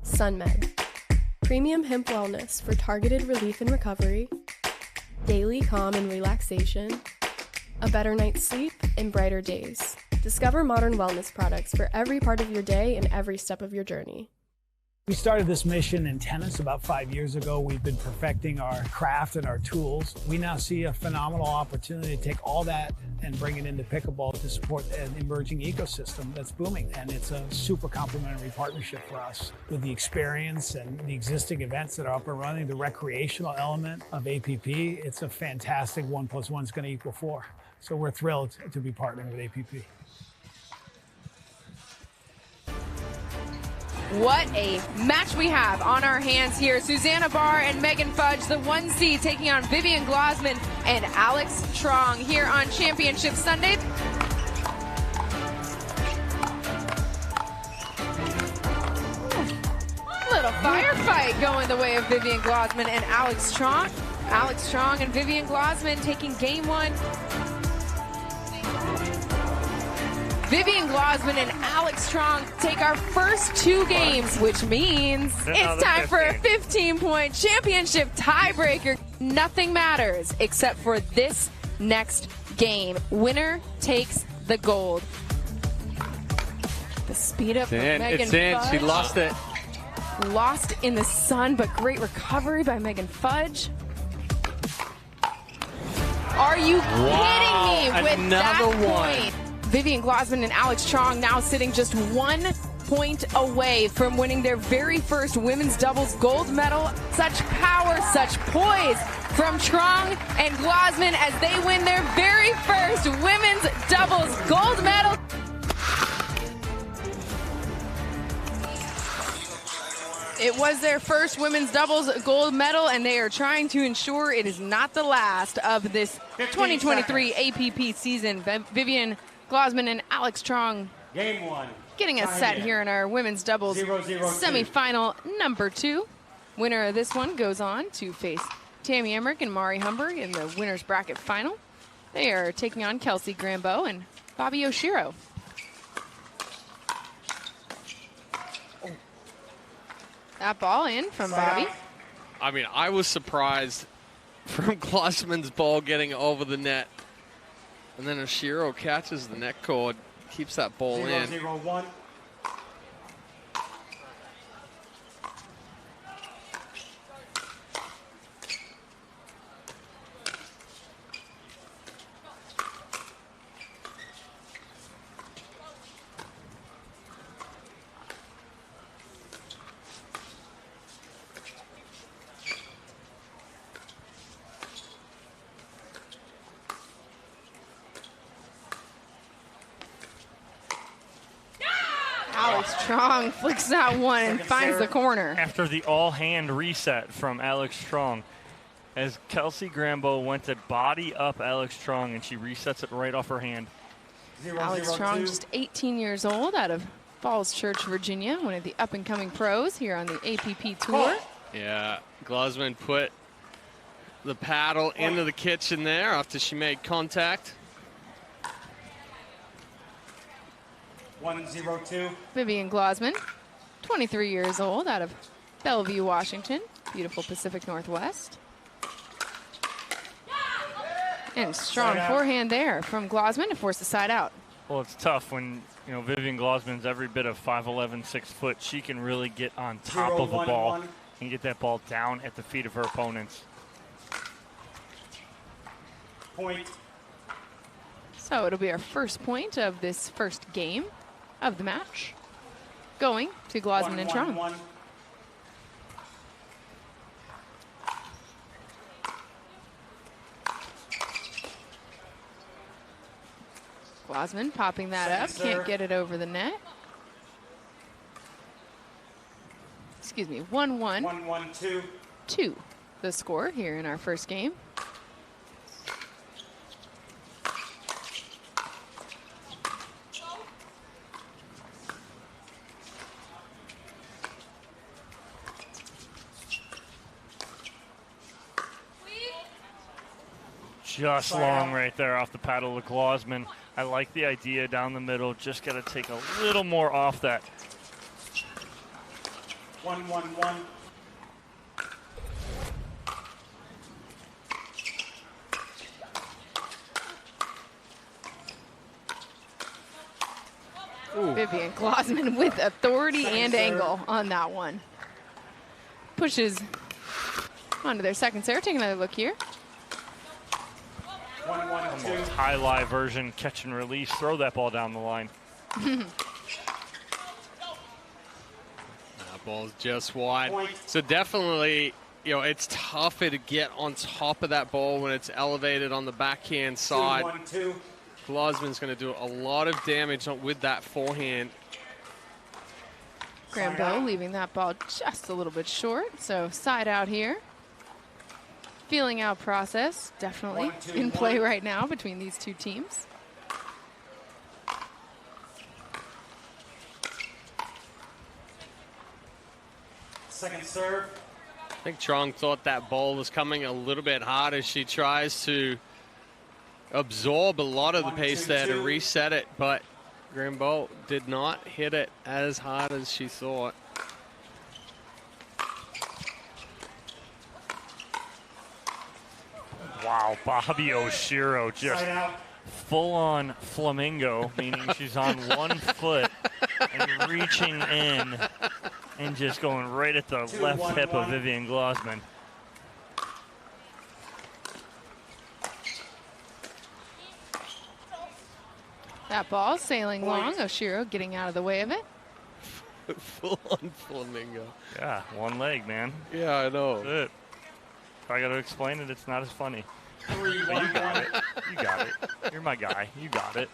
SunMed. Premium hemp wellness for targeted relief and recovery, daily calm and relaxation, a better night's sleep, and brighter days. Discover modern wellness products for every part of your day and every step of your journey. We started this mission in tennis about 5 years ago. We've been perfecting our craft and our tools. We now see a phenomenal opportunity to take all that and bring it into pickleball to support an emerging ecosystem that's booming. And it's a super complementary partnership for us. With the experience and the existing events that are up and running, the recreational element of APP, it's a fantastic 1 + 1 is going to equal 4. So we're thrilled to be partnering with APP. What a match we have on our hands here. Susanna Barr and Megan Fudge, the 1 seed, taking on Vivian Glosman and Alex Trong here on Championship Sunday. Little firefight going the way of Vivian Glosman and Alex Trong. Alex Trong and Vivian Glosman taking game 1. Vivian Glosman and Alex Trong take our first 2 games, which means it's time for a 15-point championship tiebreaker. Nothing matters except for this next game. Winner takes the gold. The speed up of Megan It's in. Fudge. She lost it. Lost in the sun, but great recovery by Megan Fudge. Are you kidding me with Another that one. point? Vivian Glosman and Alex Trong now sitting just 1 point away from winning their very first women's doubles gold medal. Such power, such poise from Trong and Glosman as they win their very first women's doubles gold medal. It was their first women's doubles gold medal, and they are trying to ensure it is not the last of this 2023 APP season. Vivian Glosman and Alex Trong Game 1. getting us set here in our women's doubles 0-0-2. semifinal number 2. Winner of this one goes on to face Tammy Emmerich and Mari Humberg in the winner's bracket final. They are taking on Kelsey Grambeau and Bobby Oshiro. That ball in from Bobby. I mean, I was surprised from Glossman's ball getting over the net. And then Oshiro catches the net cord, keeps that ball in. 0-0-1. Strong flicks that one and finds the corner. After the all-hand reset from Alex Strong, as Kelsey Grambo went to body up Alex Strong, and she resets it right off her hand. Alex Strong, just 18 years old, out of Falls Church, Virginia, one of the up-and-coming pros here on the APP Tour. Yeah, Glusman put the paddle into the kitchen there after she made contact. 1-0-2. Vivian Glusman, 23 years old, out of Bellevue, Washington, beautiful Pacific Northwest. And strong forehand there from Glusman to force the side out. Well, it's tough when, you know, Vivian Glusman's every bit of 5'11", 6 foot. She can really get on top of a ball and get that ball down at the feet of her opponents. Point. So it'll be our first point of this first game of the match, going to Glusman and Strong. 1-1-1. Glusman popping that up, can't get it over the net. Excuse me, 1-1. 1-1-2. 2, the score here in our first game. Just long right there off the paddle of Glusman. I like the idea down the middle. Just got to take a little more off that. 1-1-1. Vivian Glusman with authority and angle on that one. Pushes onto their second serve. Take another look here. 1-1-2. High live version, catch and release. Throw that ball down the line. That ball's just wide. So definitely, you know, it's tougher to get on top of that ball when it's elevated on the backhand side. 2-1-2. Glusman's going to do a lot of damage with that forehand. Grambo leaving that ball just a little bit short, so side out here. Feeling out process definitely in play right now between these two teams. Second serve. I think Trong thought that ball was coming a little bit hard as she tries to absorb a lot of the pace there to reset it, but Grambo did not hit it as hard as she thought. Wow, Bobby Oshiro just full-on flamingo, meaning she's on one foot and reaching in and just going right at the left hip of Vivian Glusman. That ball sailing long, Oshiro getting out of the way of it. Full-on flamingo. Yeah, one leg, man. Yeah, I know. That's it. If I got to explain it, it's not as funny. 3-1-1. But you got it. You got it. You're my guy. You got it.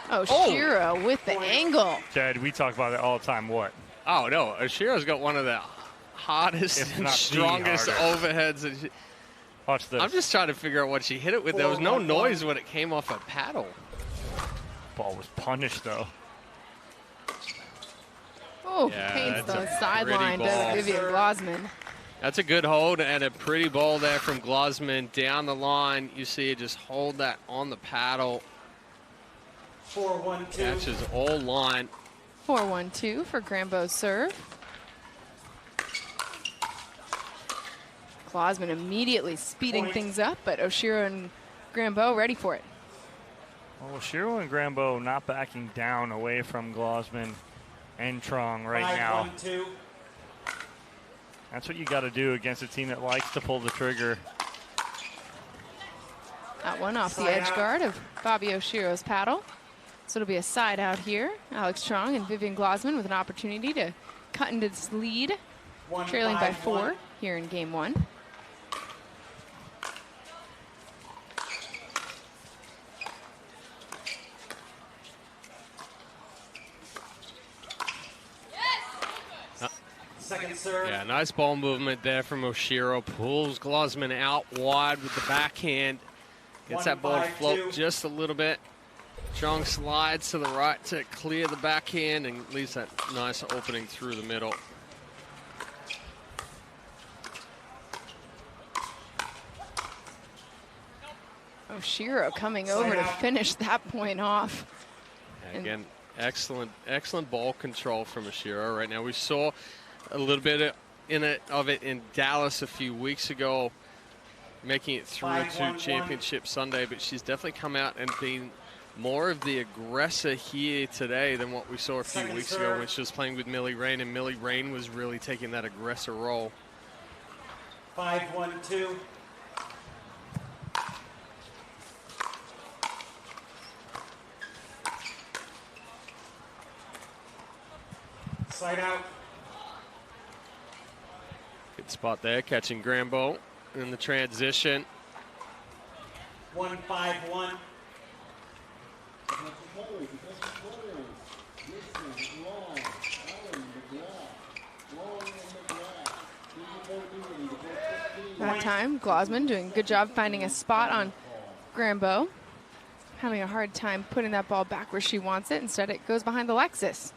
Oshiro with the angle. Dad, we talk about it all the time. What? Oh, no. Oshiro's got one of the hardest If and not the strongest hardest. overheads. That she, Watch this. I'm just trying to figure out what she hit it with. There was no 4-1-1. noise when it came off a paddle. Ball was punished, though. Oh, Yeah, paints that's the a sideline pretty to ball. Vivian Glusman. That's a good hold and a pretty ball there from Glusman down the line. You see it just hold that on the paddle. 4-1-2. Catches all line. 4-1-2 for Grambo's serve. Glusman immediately speeding things up, but Oshiro and Grambo ready for it. Well, Shiro and Grambo not backing down away from Glusman and Trong right now. 5-1-2. That's what you got to do against a team that likes to pull the trigger. That one off the edge guard of Bobby Oshiro's paddle. So it'll be a side out here. Alex Strong and Vivian Glusman with an opportunity to cut into this lead, trailing by 4 here in game 1. Second serve. Yeah, nice ball movement there from Oshiro. Pulls Glusman out wide with the backhand. Gets that ball to float just a little bit. Strong slides to the right to clear the backhand and leaves that nice opening through the middle. Oshiro coming over to finish that point off. Again, excellent ball control from Oshiro right now. We saw a little bit of it in Dallas a few weeks ago, making it through to Championship Sunday, but she's definitely come out and been more of the aggressor here today than what we saw a few weeks ago when she was playing with Millie Rain, and Millie Rain was really taking that aggressor role. 5-1-2. Side out. Good spot there, catching Grambo in the transition. 1-5-1. That time, Glusman doing a good job finding a spot on Grambo. Having a hard time putting that ball back where she wants it. Instead, it goes behind the Lexus.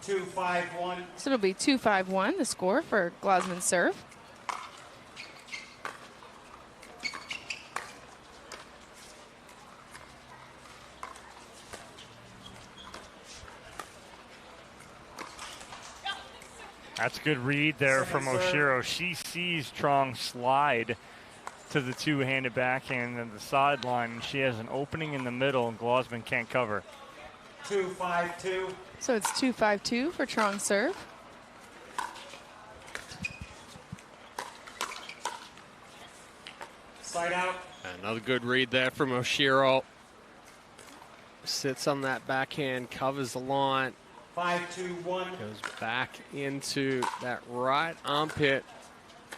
2-5-1. So it'll be 2-5-1, the score for Glusman's serve. That's a good read there from Oshiro. She sees Trong slide to the two-handed backhand and the sideline, and she has an opening in the middle, and Glusman can't cover. 2-5-2. So it's 2-5-2 for Trong serve. Side out. Another good read there from Oshiro. Sits on that backhand, covers the line. 5-2-1. Goes back into that right armpit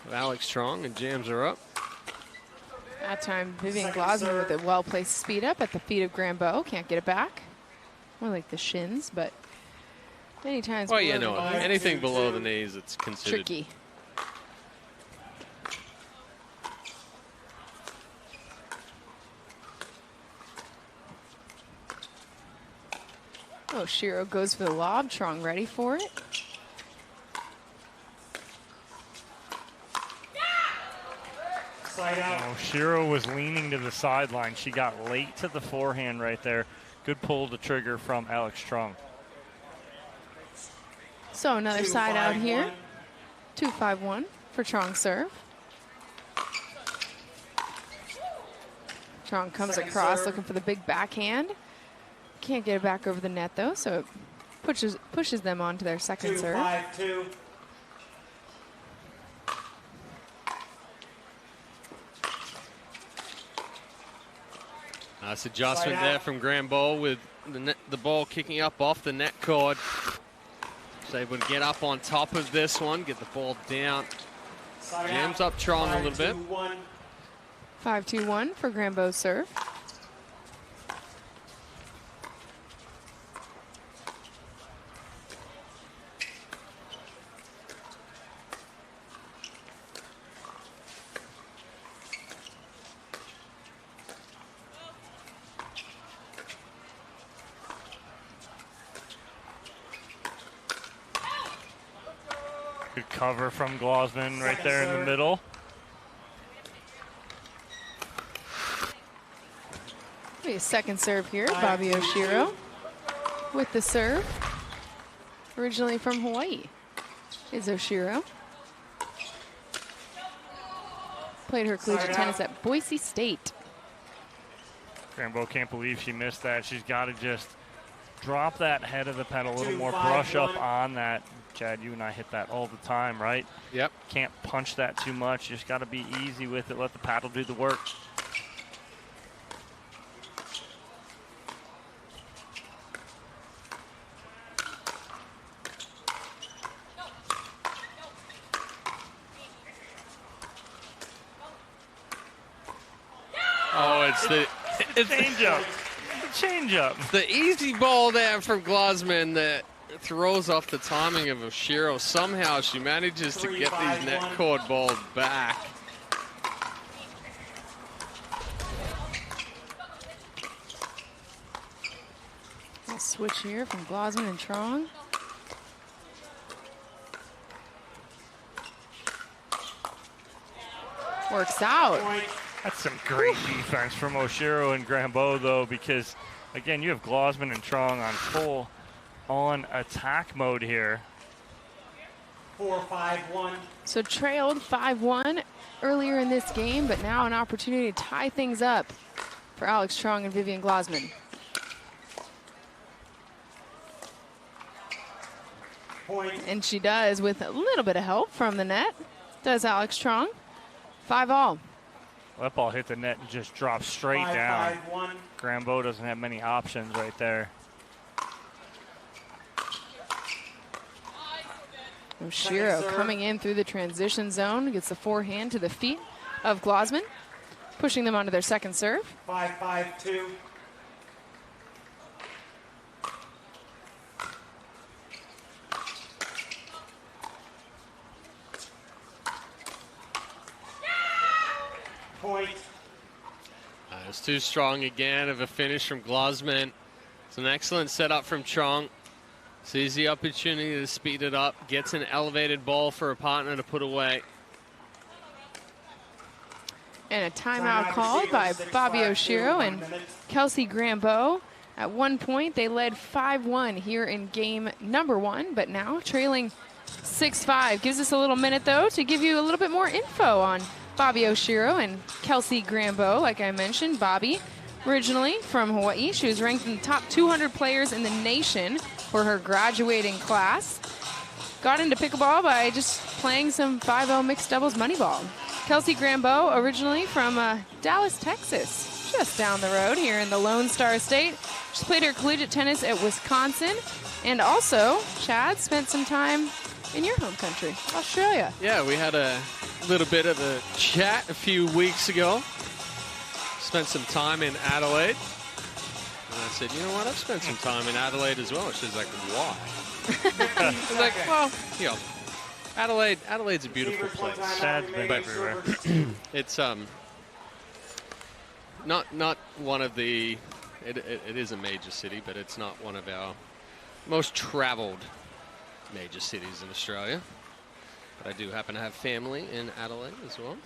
of Alex Strong and jams her up. That time, Vivian Glusman with a well-placed speed up at the feet of Grambo. Can't get it back. More like the shins, but many times. Well, you know, anything below the knees, it's considered tricky. Oh, Shiro goes for the lob. Trong ready for it. Side out. Oh, Shiro was leaning to the sideline. She got late to the forehand right there. Good pull to trigger from Alex Strong. So another side out here. 2-5-1 for Trong serve. Trong comes across looking for the big backhand. Can't get it back over the net though, so it pushes them onto their second serve. 2-5-2. Nice adjustment there from Grambo with the ball kicking up off the net cord. So able to get up on top of this one, get the ball down. Jams up Trong a little bit. 5-2-1 for Grambo's serve. Good cover from Glusman right there in the middle. Be a second serve here, Bobby Oshiro with the serve. Originally from Hawaii is Oshiro. Played her collegiate tennis at Boise State. Grambo can't believe she missed that. She's got to just drop that head of the pen a little more, brush up on that. Chad, you and I hit that all the time, right? Yep. Can't punch that too much. Just got to be easy with it. Let the paddle do the work. Oh, it's change up. Change up. The easy ball there from Glusman that throws off the timing of Oshiro. Somehow she manages to get these net cord balls back. A switch here from Glosman and Trong. Works out. That's some great defense from Oshiro and Grambeau, though, because, again, you have Glosman and Trong on full on attack mode here. 4-5-1. So trailed 5-1 earlier in this game, but now an opportunity to tie things up for Alex Trong and Vivian Glosman. Point. And she does with a little bit of help from the net. Does Alex Trong. 5-all. That ball hit the net and just dropped straight down. 5-5-1. Grambeau doesn't have many options right there. Oshiro coming in through the transition zone, gets the forehand to the feet of Glosman, pushing them onto their second serve. 5-5-2. Point. It's too strong again of a finish from Glosman. It's an excellent setup from Trong. Sees the opportunity to speed it up, gets an elevated ball for a partner to put away. And a timeout called by Bobby Oshiro and Kelsey Grambeau. At one point, they led 5-1 here in game number 1, but now trailing 6-5. Gives us a little minute, though, to give you a little bit more info on Bobby Oshiro and Kelsey Grambeau. Like I mentioned, Bobby, originally from Hawaii, she was ranked in the top 200 players in the nation for her graduating class. Got into pickleball by just playing some 5-0 mixed doubles money ball. Kelsey Grambeau, originally from Dallas, Texas, just down the road here in the Lone Star State. She's played her collegiate tennis at Wisconsin, and also, Chad, spent some time in your home country, Australia. Yeah, we had a little bit of a chat a few weeks ago. Spent some time in Adelaide. And I said, you know what, I've spent some time in Adelaide as well. She's like, why? I was like, well, you know, Adelaide's a beautiful place. Chad's been everywhere. It's not one of the, it is a major city, but it's not one of our most traveled major cities in Australia. But I do happen to have family in Adelaide as well.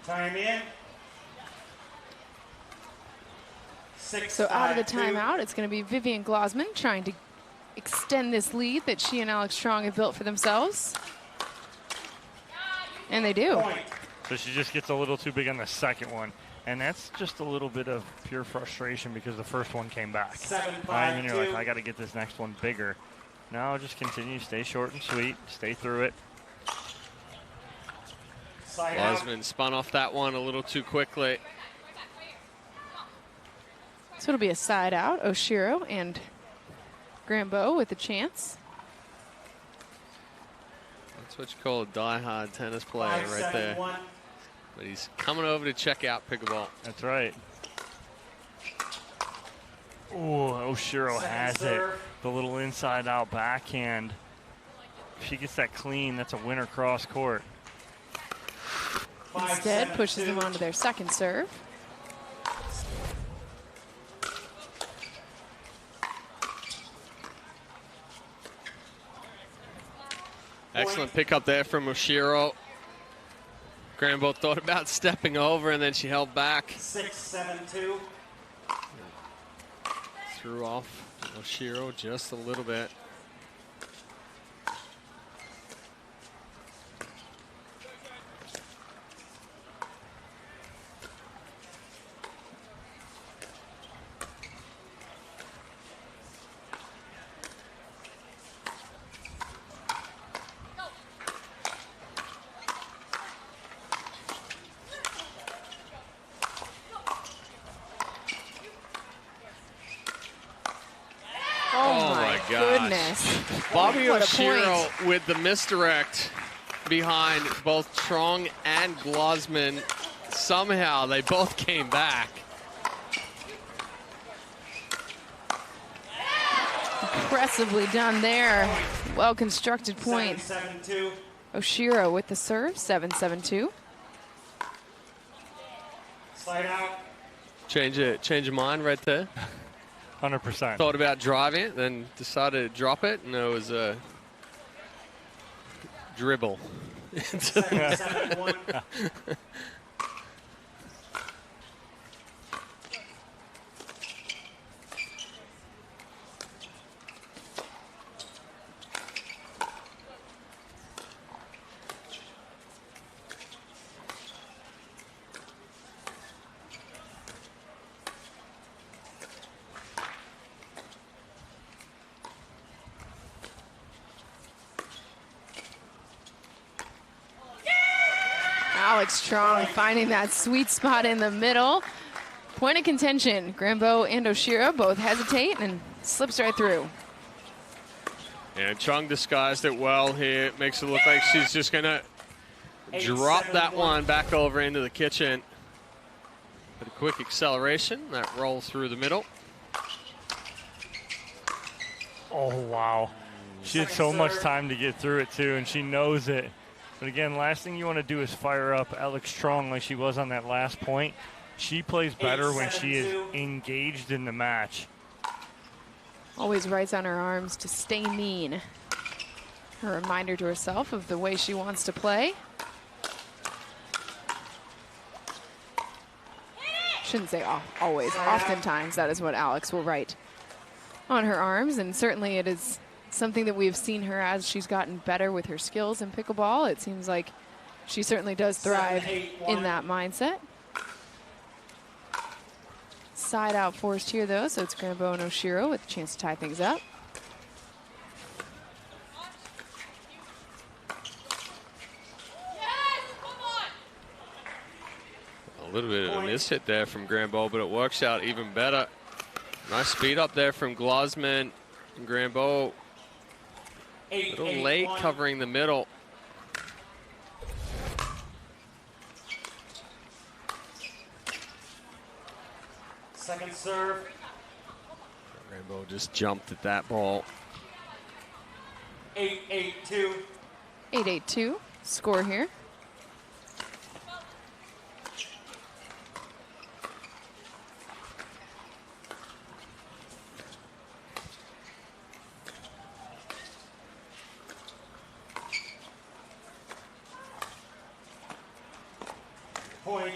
Time in. So out of the timeout, it's going to be Vivian Glosman trying to extend this lead that she and Alex Trong have built for themselves. And they do. So she just gets a little too big on the second one. And that's just a little bit of pure frustration because the first one came back. 7-5-2. And you're like, I got to get this next one bigger. No, just continue, stay short and sweet, stay through it. Glosman spun off that one a little too quickly. So it'll be a side out. Oshiro and Grambeau with a chance. That's what you call a die-hard tennis player right there. But he's coming over to check out pickleball. That's right. Oh, Oshiro has it. The little inside-out backhand. If she gets that clean, that's a winner cross court. Instead, pushes them onto their second serve. Excellent pickup there from Oshiro. Grambeau thought about stepping over, and then she held back. 6-7-2. Threw off Oshiro just a little bit. Oh my goodness. Bobby What a Oshiro point. with the misdirect behind both Trong and Glosman. Somehow they both came back. Impressively done there. Well-constructed point. 7-7-2. Oshiro with the serve, 7-7-2. Slide out. Change your mind right there. 100%. Thought about driving it, then decided to drop it, and it was a dribble. 7-7-1. Alex Strong finding that sweet spot in the middle. Point of contention. Grambo and Oshiro both hesitate and slips right through. And Chung disguised it well here. Makes it look like she's just going to drop that one back over into the kitchen. With a quick acceleration. That rolls through the middle. Oh, wow. She had so much time to get through it, too, and she knows it. But again, last thing you want to do is fire up Alex Strong like she was on that last point. She plays better when she is engaged in the match. Always writes on her arms to stay mean. A reminder to herself of the way she wants to play. Shouldn't say always. Oftentimes, that is what Alex will write on her arms, and certainly it is something that we've seen her as she's gotten better with her skills in pickleball. It seems like she certainly does thrive in that mindset. Side out forced here, though, so it's Grambo and Oshiro with a chance to tie things up. A little bit of a miss hit there from Grambo, but it works out even better. Nice speed up there from Glosman. Grambo a little late covering the middle. Second serve. Grambo just jumped at that ball. 8-8-2. 8-8-2 score here. Point.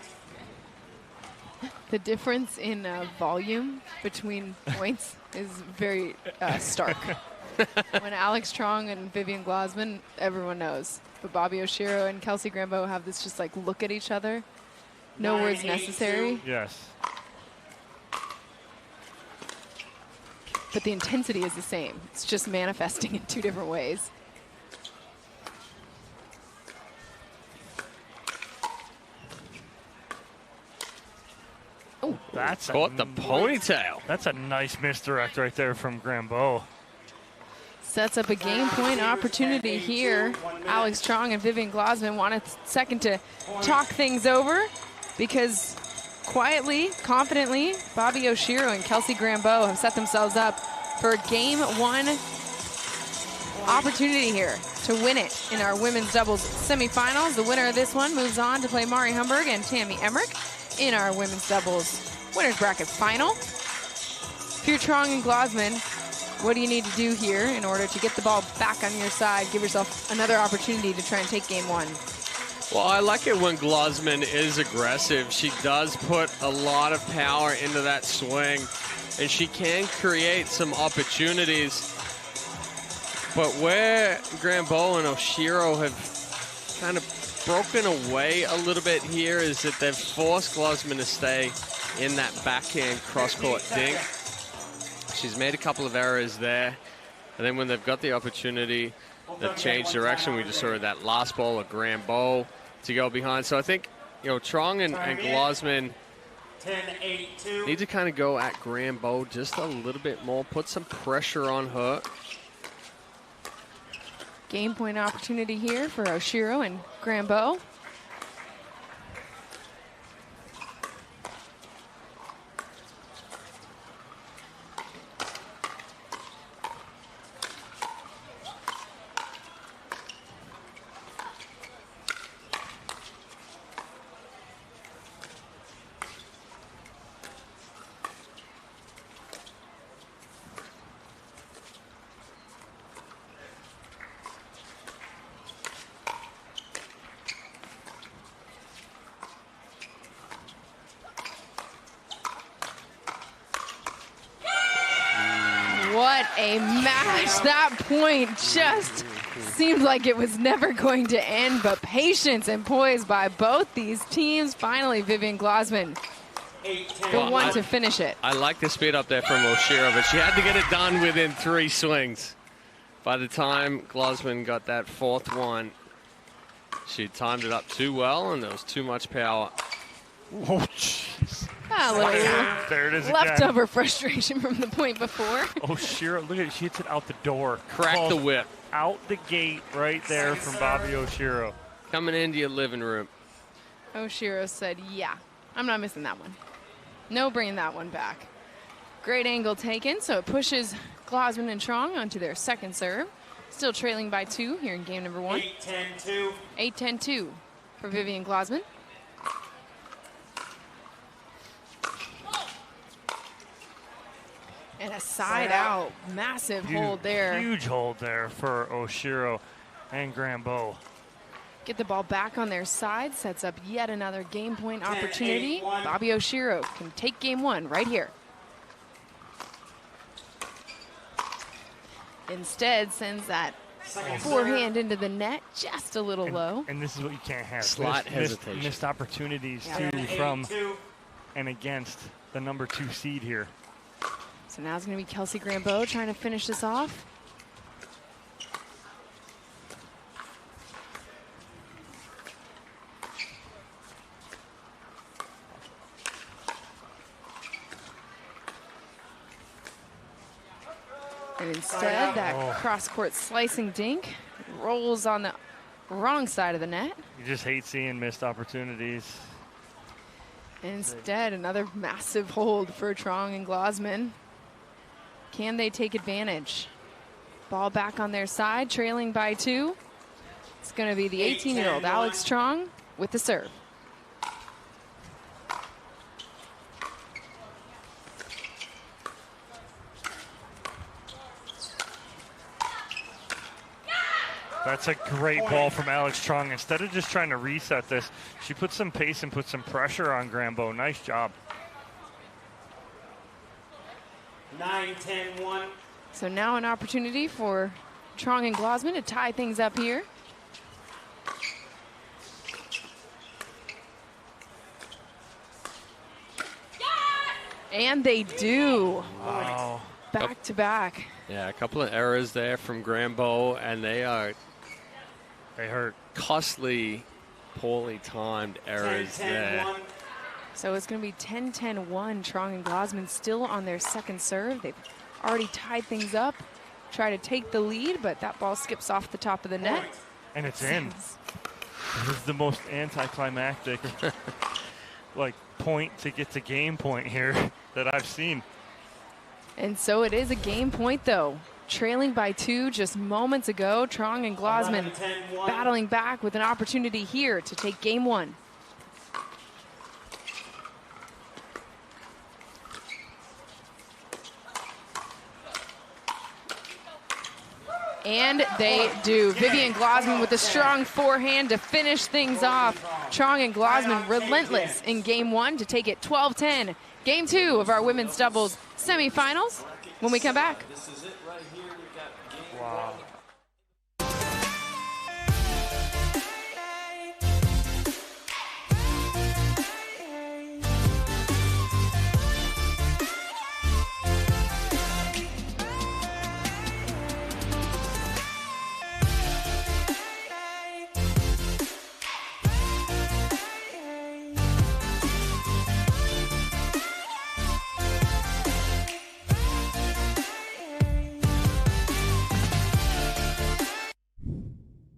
The difference in volume between points is very stark. When Alex Strong and Vivian Glosman, everyone knows. But Bobby Oshiro and Kelsey Grambo have this just like look at each other. No words necessary. Yes. But the intensity is the same. It's just manifesting in two different ways. Oh, that's caught the ponytail. That's a nice misdirect right there from Grambo. Sets up a game point opportunity here. Alex Strong and Vivian Glosman want a second to talk things over because quietly, confidently, Bobby Oshiro and Kelsey Grambo have set themselves up for a game one opportunity here to win it in our women's doubles semifinals. The winner of this one moves on to play Mari Humberg and Tammy Emmerich in our women's doubles winners bracket final. If you're Strong and Glosman, what do you need to do here in order to get the ball back on your side, give yourself another opportunity to try and take game one? Well, I like it when Glosman is aggressive. She does put a lot of power into that swing, and she can create some opportunities. But where Grambo and Oshiro have kind of broken away a little bit here is that they've forced Glosman to stay in that backhand cross-court dink. She's made a couple of errors there. And then when they've got the opportunity, they've changed direction. We just saw that last ball of Grambo to go behind. So I think, you know, Trong and Glosman need to kind of go at Grambo just a little bit more, put some pressure on her. Game point opportunity here for Oshiro and Grambo. What a match. That point just seemed like it was never going to end, but patience and poise by both these teams. Finally, Vivian Glosman, the one to finish it. I like the speed up there from Oshiro, but she had to get it done within 3 swings. By the time Glosman got that 4th one, she timed it up too well, and there was too much power. Oh, jeez. A little there it is leftover again. frustration from the point before. Oshiro, look at it. She hits it out the door. Crack the whip. Out the gate right there from Bobby Oshiro. Coming into your living room. Oshiro said, yeah, I'm not missing that one. No bringing that one back. Great angle taken, so it pushes Glosman and Trong onto their second serve. Still trailing by 2 here in game number 1. 8-10-2. 8-10-2 for Vivian Glosman. And a side out. Massive hold there. Huge hold there for Oshiro and Grambeau. Get the ball back on their side. Sets up yet another game point opportunity. Bobby Oshiro can take game 1 right here. Instead, sends that forehand into the net just a little low. And this is what you can't have. Slight hesitation. Missed opportunities too from and against the number 2 seed here. So now it's going to be Kelsey Grambeau trying to finish this off. And instead, that cross-court slicing dink rolls on the wrong side of the net. You just hate seeing missed opportunities. Instead, another massive hold for Trong and Glosman. Can they take advantage? Ball back on their side, trailing by 2. It's going to be the 18-year-old Alex Trong with the serve. That's a great ball from Alex Trong. Instead of just trying to reset this, she put some pace and put some pressure on Grambeau. Nice job. 9-10-1. So now an opportunity for Trong and Glosman to tie things up here. And they do. Wow. Back to back. Yeah, a couple of errors there from Grambeau, and they hurt. Costly, poorly timed errors there. So it's going to be 10-10-1. Trong and Glosman still on their second serve. They've already tied things up. Try to take the lead, but that ball skips off the top of the net. And it's in. This is the most anticlimactic point to get to game point here that I've seen. And so it is a game point, though. Trailing by 2 just moments ago. Trong and Glosman battling back with an opportunity here to take game 1. And they do. Vivian Glosman with a strong forehand to finish things off. Trong and Glosman relentless in game 1 to take it 12-10. Game 2 of our women's doubles semifinals when we come back. Wow.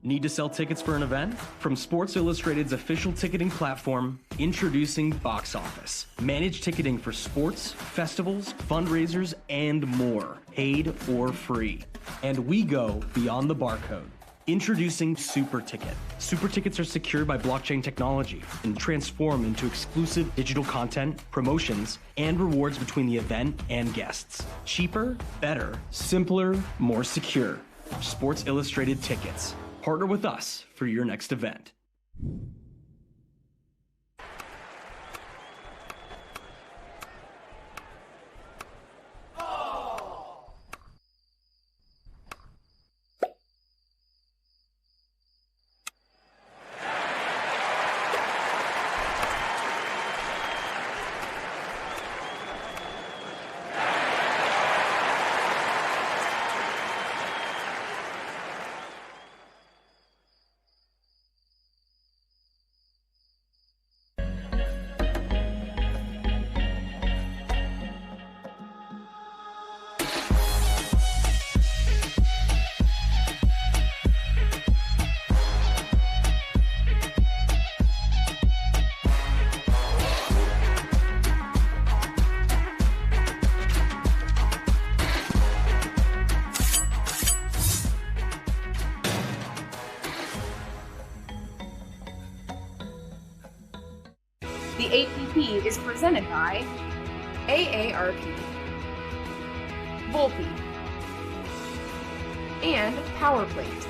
Need to sell tickets for an event? From Sports Illustrated's official ticketing platform, introducing Box Office. Managed ticketing for sports, festivals, fundraisers, and more, paid or free. And we go beyond the barcode. Introducing Super Ticket. Super Tickets are secured by blockchain technology and transform into exclusive digital content, promotions, and rewards between the event and guests. Cheaper, better, simpler, more secure. Sports Illustrated Tickets. Partner with us for your next event. The APP is presented by AARP, Volpe, and PowerPlate.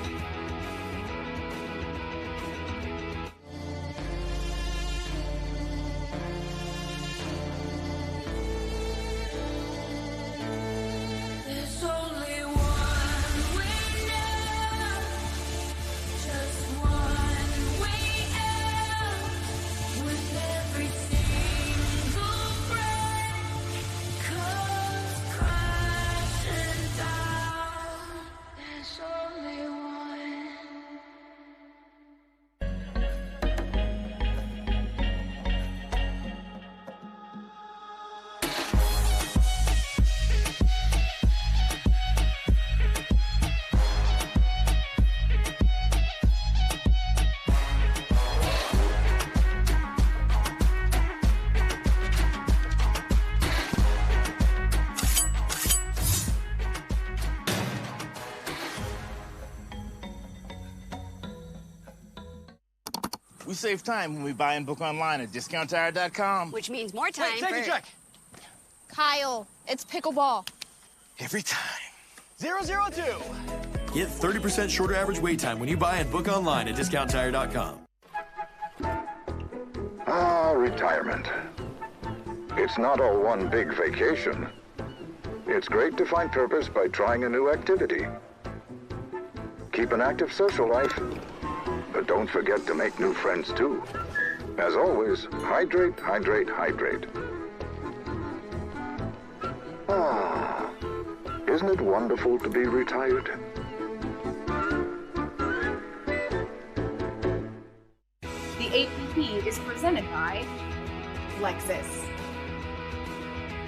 There's only one way now, just one way out. With every single breath comes crashing down. There's only one. We save time when we buy and book online at discounttire.com. Which means more time Wait, take a check. Kyle, it's pickleball. Every time. 002. Get 30% shorter average wait time when you buy and book online at discounttire.com. Ah, retirement. It's not all one big vacation. It's great to find purpose by trying a new activity. Keep an active social life, but don't forget to make new friends too. As always, hydrate, hydrate, hydrate. Ah, isn't it wonderful to be retired? The APP is presented by Lexus,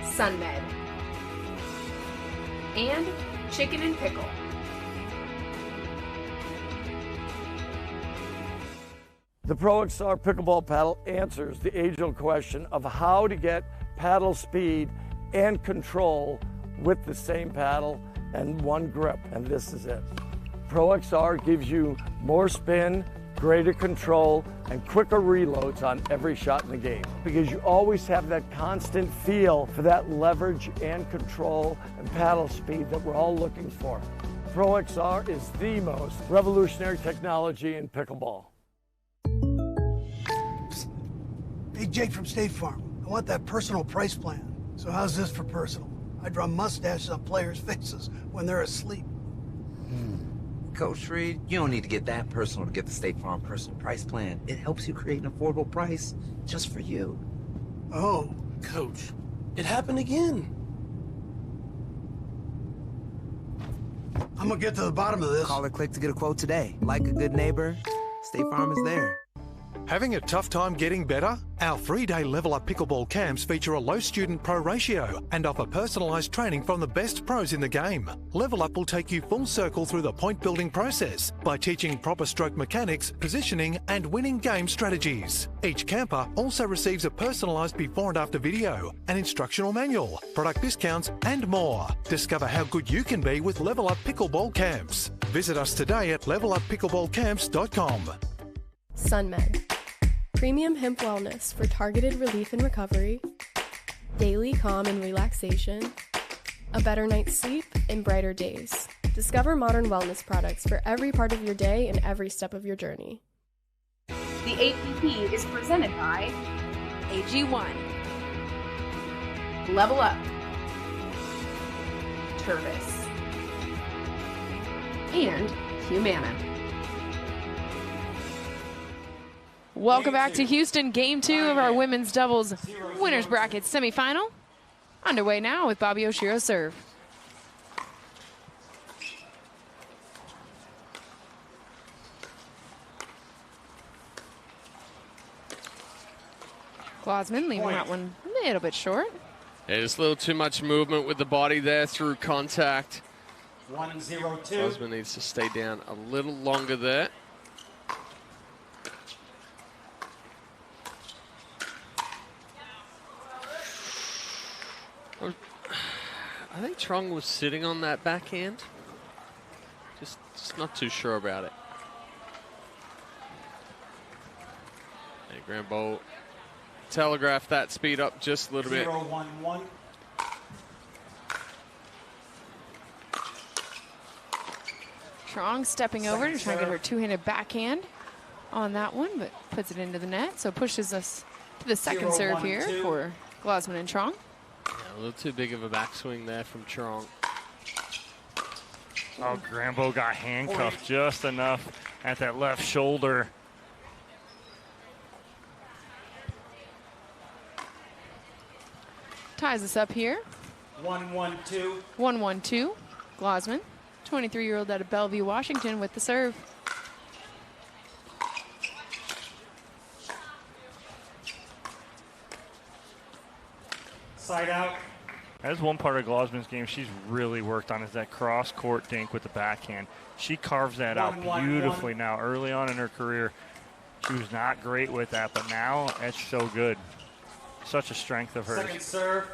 SunMed, and Chicken and Pickle. The Pro XR pickleball paddle answers the age-old question of how to get paddle speed and control with the same paddle and one grip, and this is it. Pro XR gives you more spin, greater control, and quicker reloads on every shot in the game, because you always have that constant feel for that leverage and control and paddle speed that we're all looking for. Pro XR is the most revolutionary technology in pickleball. Hey, Jake from State Farm. I want that personal price plan. So how's this for personal? I draw mustaches on players' faces when they're asleep. Coach Reed, you don't need to get that personal to get the State Farm personal price plan. It helps you create an affordable price just for you. Oh. Coach, it happened again. I'm gonna get to the bottom of this. Call or click to get a quote today. Like a good neighbor, State Farm is there. Having a tough time getting better? Our 3-day Level Up Pickleball camps feature a low student pro ratio and offer personalised training from the best pros in the game. Level Up will take you full circle through the point building process by teaching proper stroke mechanics, positioning and winning game strategies. Each camper also receives a personalised before and after video, an instructional manual, product discounts and more. Discover how good you can be with Level Up Pickleball camps. Visit us today at leveluppickleballcamps.com. SunMed, premium hemp wellness for targeted relief and recovery, daily calm and relaxation, a better night's sleep, and brighter days. Discover modern wellness products for every part of your day and every step of your journey. The APP is presented by AG1, Level Up, Tervis, and Humana. Welcome back to Houston, game 2 of our women's doubles winners bracket semifinal. Underway now with Bobby Oshiro's serve. Glausman leaving that one a little bit short. Yeah, just a little too much movement with the body there through contact. 102. Glausman needs to stay down a little longer there. I think Trong was sitting on that backhand. Just not too sure about it. Hey, Grand Bowl telegraph that speed up just a little bit. 0-1-1. Trong stepping over to try and get her two-handed backhand on that one, but puts it into the net. So pushes us to the second serve here for Glosman and Trong. Yeah, a little too big of a backswing there from Trong. Oh, Grambo got handcuffed just enough at that left shoulder. Ties us up here. 1-1-2. 1-1-2. Glosman, 23-year-old out of Bellevue, Washington, with the serve. Side out. That's one part of Glosman's game she's really worked on, is that cross-court dink with the backhand. She carves that out beautifully now. Early on in her career, she was not great with that, but now it's so good. Such a strength of hers. Second serve.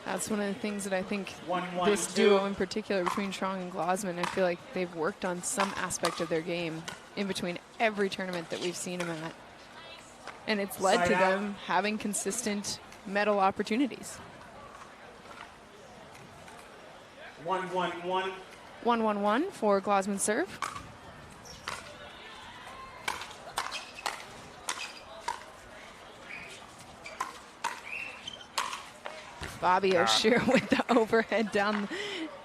That's one of the things that I think 1-1-2. this duo in particular between Trong and Glosman, I feel like they've worked on some aspect of their game in between every tournament that we've seen them at. And it's led Side to out. them having consistent medal opportunities. 1-1-1. 1-1-1 for Glosman serve. Bobby Oshiro with the overhead down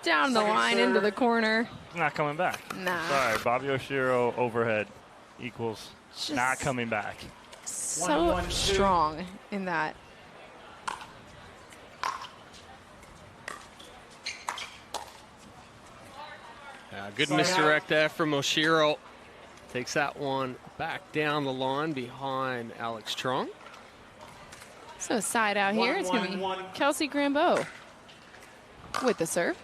the line into the corner. Not coming back. Nah. Sorry, Bobby Oshiro overhead equals Just not coming back. So 1-1-2. strong in that. Good Side misdirect there from Oshiro. Takes that one back down the line behind Alex Trong. So side out here, it's going to be 1-1-1. Kelsey Grambeau with the serve.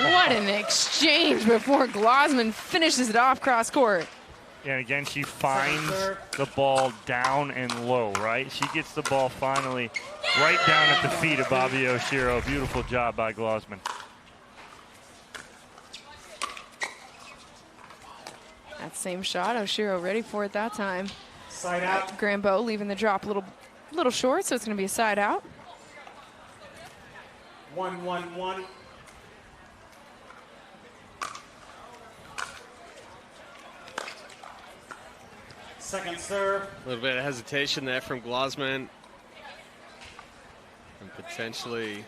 What an exchange before Glosman finishes it off cross court. Yeah, and again, she finds the ball down and low, right? She gets the ball finally right down at the feet of Bobby Oshiro. Beautiful job by Glosman. That same shot, Oshiro ready for it that time. Side out. Grambeau leaving the drop a little short, so it's going to be a side out. 1-1-1. Second serve. A little bit of hesitation there from Glosman. And potentially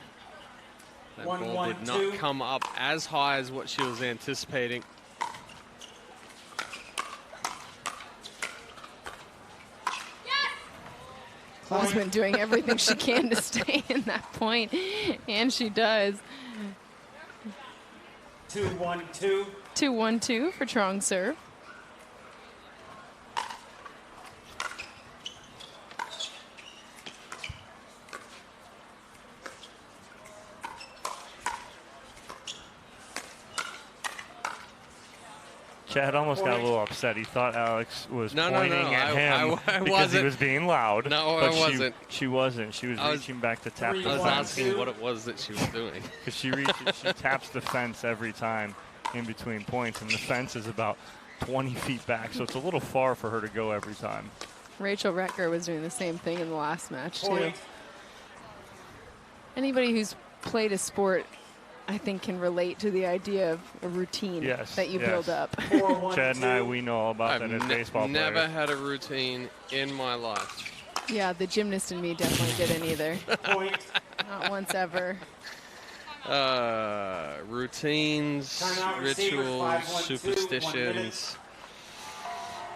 that ball did 1-1-2. not come up as high as what she was anticipating. Glosman doing everything she can to stay in that point, and she does. 2-1-2. 2-1-2 for Trong serve. Chad almost got a little upset. He thought Alex was pointing at him I because wasn't. he was being loud. No, but I wasn't. She wasn't. She was reaching back to tap the I was fence. asking what it was that she was doing. Because she taps the fence every time in between points, and the fence is about 20 feet back, so it's a little far for her to go every time. Rachel Retker was doing the same thing in the last match, too. Point. Anybody who's played a sport, I think, can relate to the idea of a routine that you build up. Chad and I, we know all about that as baseball players. Never had a routine in my life. Yeah, the gymnast in me definitely didn't either. Point. Not once ever. Routines, Timeout, receiver, rituals, 5-1-2, 1 superstitions.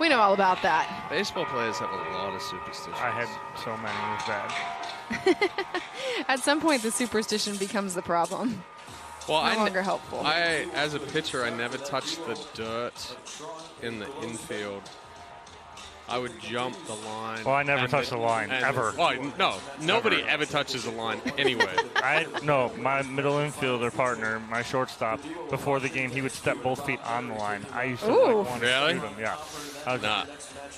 We know all about that. Baseball players have a lot of superstitions. I had so many. It was bad. At some point, the superstition becomes the problem. Well, no longer helpful. As a pitcher, I never touched the dirt in the infield. I would jump the line. Well, I never touch the line, ever. Oh, no. Nobody ever touches the line anyway. No, my middle infielder partner, my shortstop, before the game, he would step both feet on the line. I used to want to shoot him. Yeah.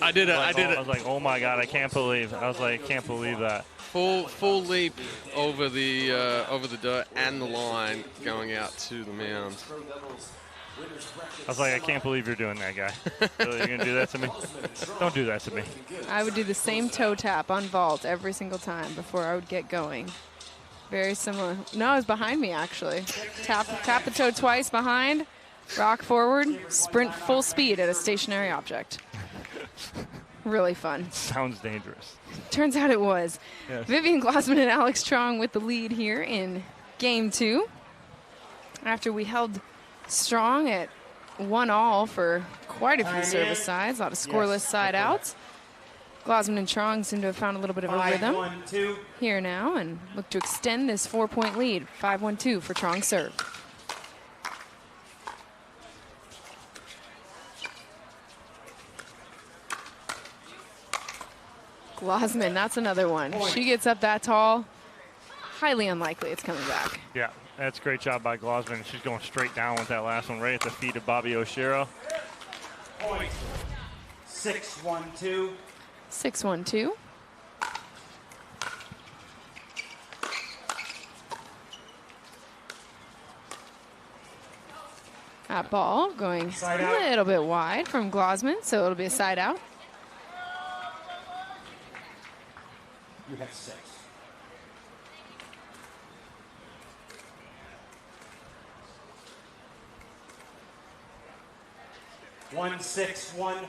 I did it. I was like, oh my God, I can't believe that. Full leap over the dirt and the line going out to the mound. I was like, I can't believe you're doing that, guy. Really, you're going to do that to me? Don't do that to me. I would do the same toe tap on vault every single time before I would get going. Very similar. No, it was behind me, actually. Tap the toe twice behind, rock forward, sprint full speed at a stationary object. Really fun. Sounds dangerous. Turns out it was. Yes. Vivian Glossman and Alex Strong with the lead here in Game 2. After we held Strong at 1-all for quite a few service sides, a lot of scoreless side outs. Glossman and Strong seem to have found a little bit of a rhythm here now and look to extend this 4-point lead. 5-1-2 for Strong serve. Glossman, that's another one. She gets up that tall. Highly unlikely it's coming back. Yeah, that's a great job by Glossman. She's going straight down with that last one right at the feet of Bobby Oshiro. Point. 6-1-2. 6-1-2. That ball going a little bit wide from Glossman, so it'll be a side out. You have 6. One, 6-1.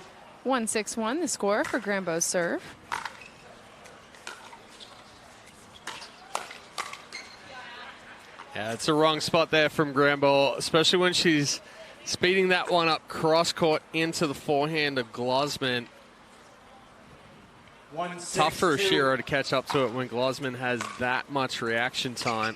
1-6-1, the score for Grambo's serve. Yeah, it's a wrong spot there from Grambo, especially when she's speeding that one up cross court into the forehand of Glossman. Tough for Oshiro to catch up to it when Glossman has that much reaction time.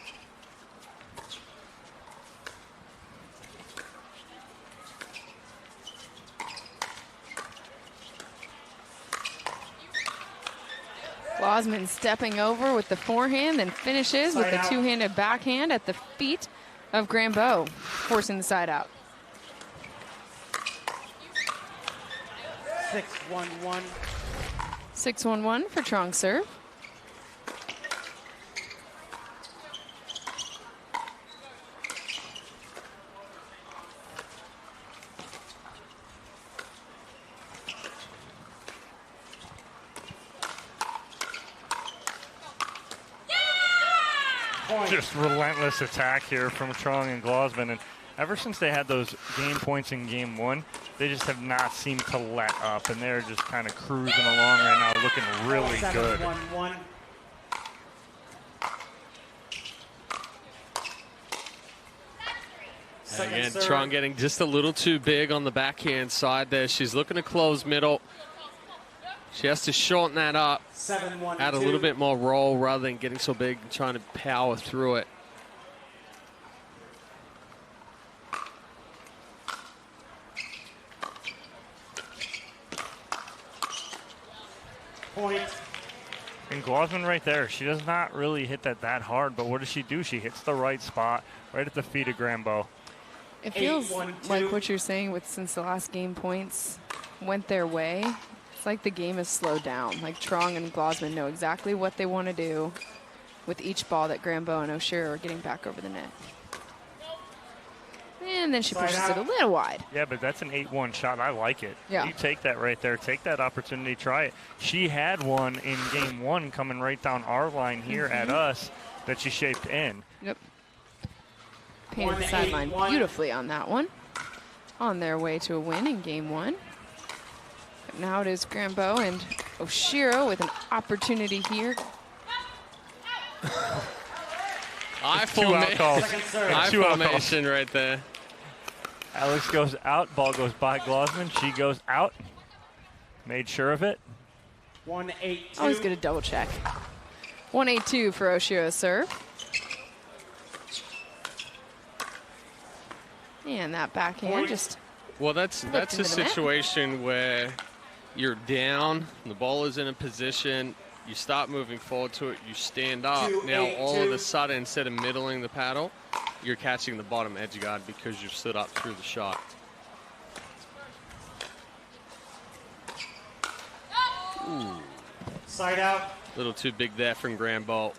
Glossman stepping over with the forehand, then finishes with the two-handed backhand at the feet of Grambo, forcing the side out. 6-1-1. 6-1-1 for Trong serve. Just relentless attack here from Trong and Glossman. And ever since they had those game points in Game 1, they just have not seemed to let up. And they're just kind of cruising along right now, looking really good. 7-1-1. Again, Trong getting just a little too big on the backhand side there. She's looking to close middle. She has to shorten that up, add a little bit more roll rather than getting so big and trying to power through it. Point. And Glossman right there, she does not really hit that hard, but what does she do? She hits the right spot right at the feet of Grambo. It feels like what you're saying with since the last game points went their way. It's like the game has slowed down. Like Trong and Glossman know exactly what they want to do with each ball that Grambo and Oshiro are getting back over the net. And then she pushes it a little wide. Yeah, but that's an 8-1 shot. I like it. Yeah. You take that right there. Take that opportunity. Try it. She had one in Game 1 coming right down our line here at us that she shaped in. Yep. Painted the sideline beautifully on that one. On their way to a win in Game 1. But now it is Grambo and Oshiro with an opportunity here. Eye formation right there. Alex goes out. Ball goes by Glossman. She goes out. Made sure of it. 1-8-2. Always good to double check. 1-8-2 for Oshiro's serve. And that backhand just. Well, that's a situation where you're down, the ball is in a position, you start moving forward to it, you stand up. Now, all of a sudden, instead of middling the paddle, you're catching the bottom edge guard because you've stood up through the shot. Ooh. Side out. A little too big there from Granbo.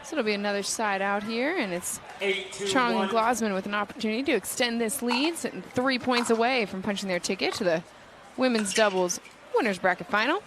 So it'll be another side out here, and it's 8-2-1. Trong and Glosman with an opportunity to extend this lead, sitting 3 points away from punching their ticket to the women's doubles winners bracket final.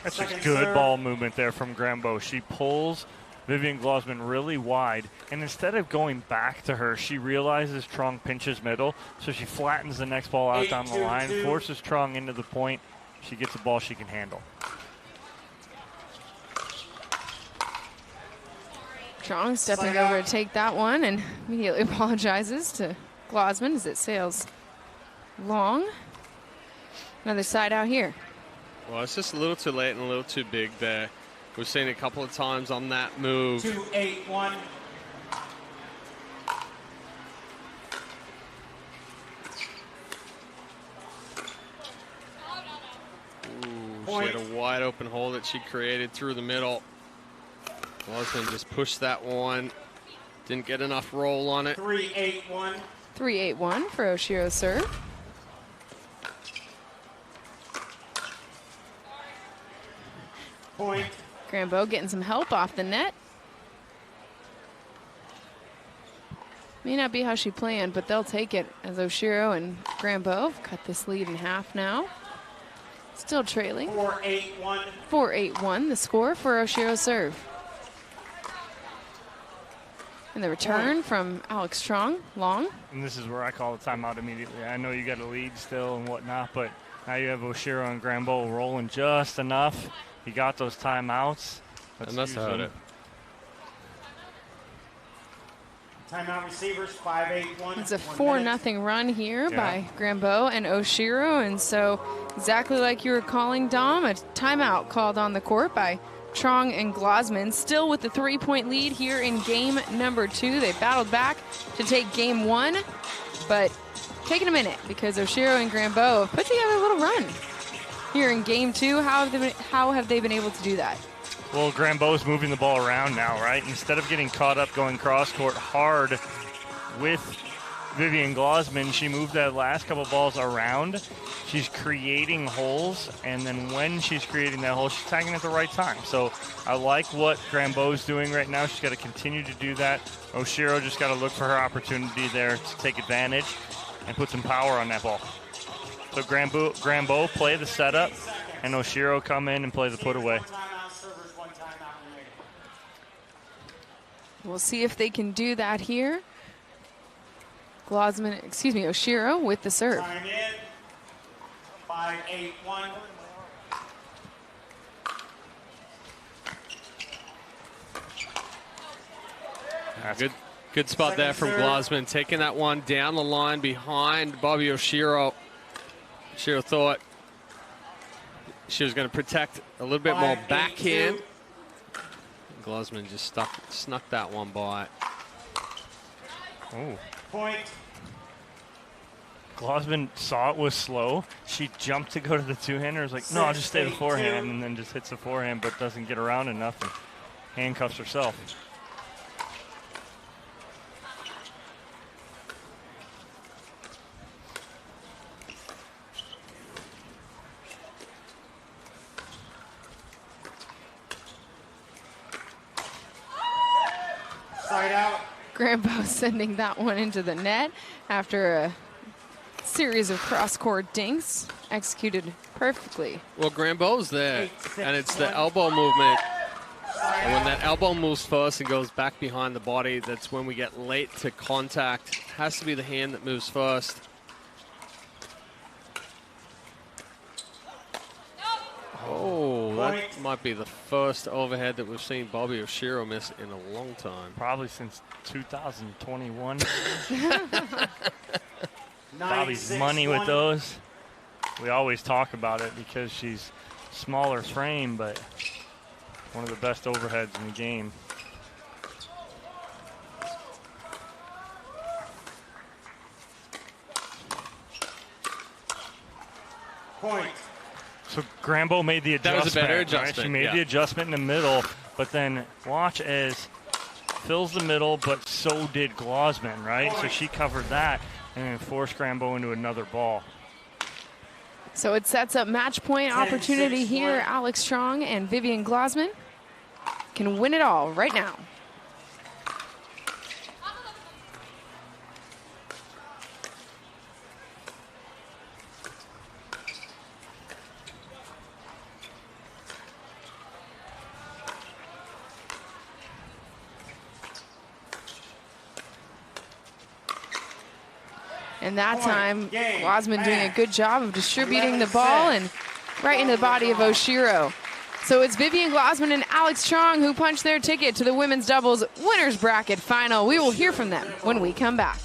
That's a good ball movement there from Granbo. She pulls Vivian Glosman really wide, and instead of going back to her, she realizes Trong pinches middle, so she flattens the next ball out down the line, forces Trong into the point. She gets a ball she can handle. Trong stepping over to take that one and immediately apologizes to Glosman as it sails long. Another side out here. Well, it's just a little too late and a little too big there. We've seen it a couple of times on that move. 2-8-1. Ooh, she had a wide open hole that she created through the middle. Glosman just pushed that one. Didn't get enough roll on it. 3-8-1. 3-8-1 for Oshiro's serve. Point. Granbo getting some help off the net. May not be how she planned, but they'll take it as Oshiro and Granbo have cut this lead in half now. Still trailing. 4-8-1. 4-8-1, the score for Oshiro's serve. And the return from Alex Trong, long. And this is where I call the timeout immediately. I know you got a lead still and whatnot, but now you have Oshiro and Granbo rolling just enough. He got those timeouts. That must have hurt it. Timeout receivers, 5-8-1. It's a 4-0 run here by Granbo and Oshiro, and so exactly like you were calling, Dom, a timeout called on the court by Trong and Glosman, still with the 3-point lead here in game number 2. They battled back to take game 1, but taking a minute because Oshiro and Granbo have put together a little run here in game 2. How have they been able to do that? Well, Granbo's moving the ball around now, right? Instead of getting caught up going cross-court hard with Vivian Glosman, she moved that last couple balls around. She's creating holes, and then when she's creating that hole, she's tagging at the right time. So I like what Granbo's doing right now. She's got to continue to do that. Oshiro just got to look for her opportunity there to take advantage and put some power on that ball. So Granbo play the setup, and Oshiro come in and play the put away. We'll see if they can do that here. Oshiro with the serve. Time in. 5-8-1. Good spot there from Glosman, taking that one down the line behind Bobby Oshiro. Oshiro thought she was going to protect a little bit more backhand. Glosman just snuck that one by. Oh. Point. Glosman saw it was slow. She jumped to go to the two-hander. Was like, no, I'll just stay the forehand, and then just hits the forehand, but doesn't get around enough and handcuffs herself. Side out. Granbo sending that one into the net after a series of cross-court dinks executed perfectly. Well, Granbo's there, and it's the elbow movement. And when that elbow moves first and goes back behind the body, that's when we get late to contact. It has to be the hand that moves first. Oh, that might be the first overhead that we've seen Bobby Oshiro miss in a long time. Probably since 2021. Bobby's money with those. We always talk about it because she's smaller frame, but one of the best overheads in the game. Point. So Grambo made the adjustment. That was a better right? adjustment. She made the adjustment in the middle, but then watch as fills the middle, but so did Glosman, right? So she covered that and then forced Grambo into another ball. So it sets up match point opportunity here. Alex Strong and Vivian Glosman can win it all right now. And that time, Glosman doing a good job of distributing the ball and right into the body of Oshiro. So it's Vivian Glosman and Alex Strong who punched their ticket to the women's doubles winners bracket final. We will hear from them when we come back.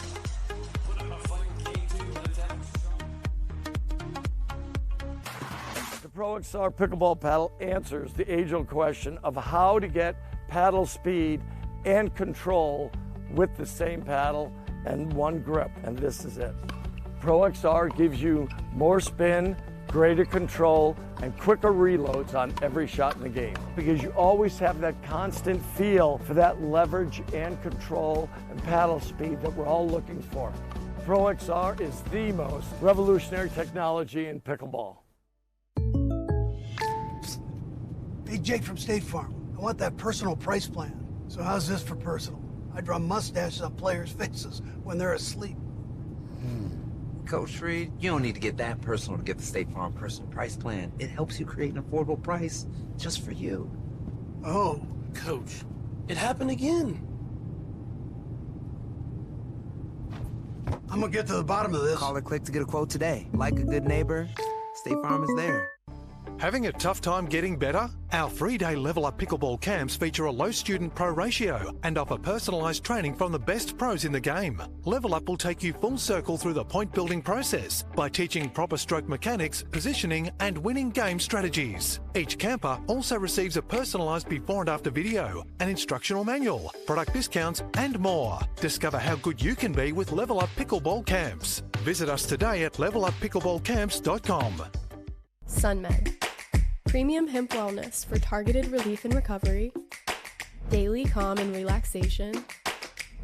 The Pro XR pickleball paddle answers the age-old question of how to get paddle speed and control with the same paddle and one grip, and this is it. Pro XR gives you more spin, greater control, and quicker reloads on every shot in the game because you always have that constant feel for that leverage and control and paddle speed that we're all looking for. Pro XR is the most revolutionary technology in pickleball. Hey, Jake from State Farm. I want that personal price plan. So how's this for personal? I draw mustaches on players' faces when they're asleep. Coach Reed, you don't need to get that personal to get the State Farm personal price plan. It helps you create an affordable price just for you. Oh, Coach, it happened again. I'm gonna get to the bottom of this. Call or click to get a quote today. Like a good neighbor, State Farm is there. Having a tough time getting better? Our 3-day Level Up Pickleball camps feature a low student pro ratio and offer personalised training from the best pros in the game. Level Up will take you full circle through the point building process by teaching proper stroke mechanics, positioning and winning game strategies. Each camper also receives a personalised before and after video, an instructional manual, product discounts and more. Discover how good you can be with Level Up Pickleball camps. Visit us today at leveluppickleballcamps.com. SunMed. Premium hemp wellness for targeted relief and recovery, daily calm and relaxation,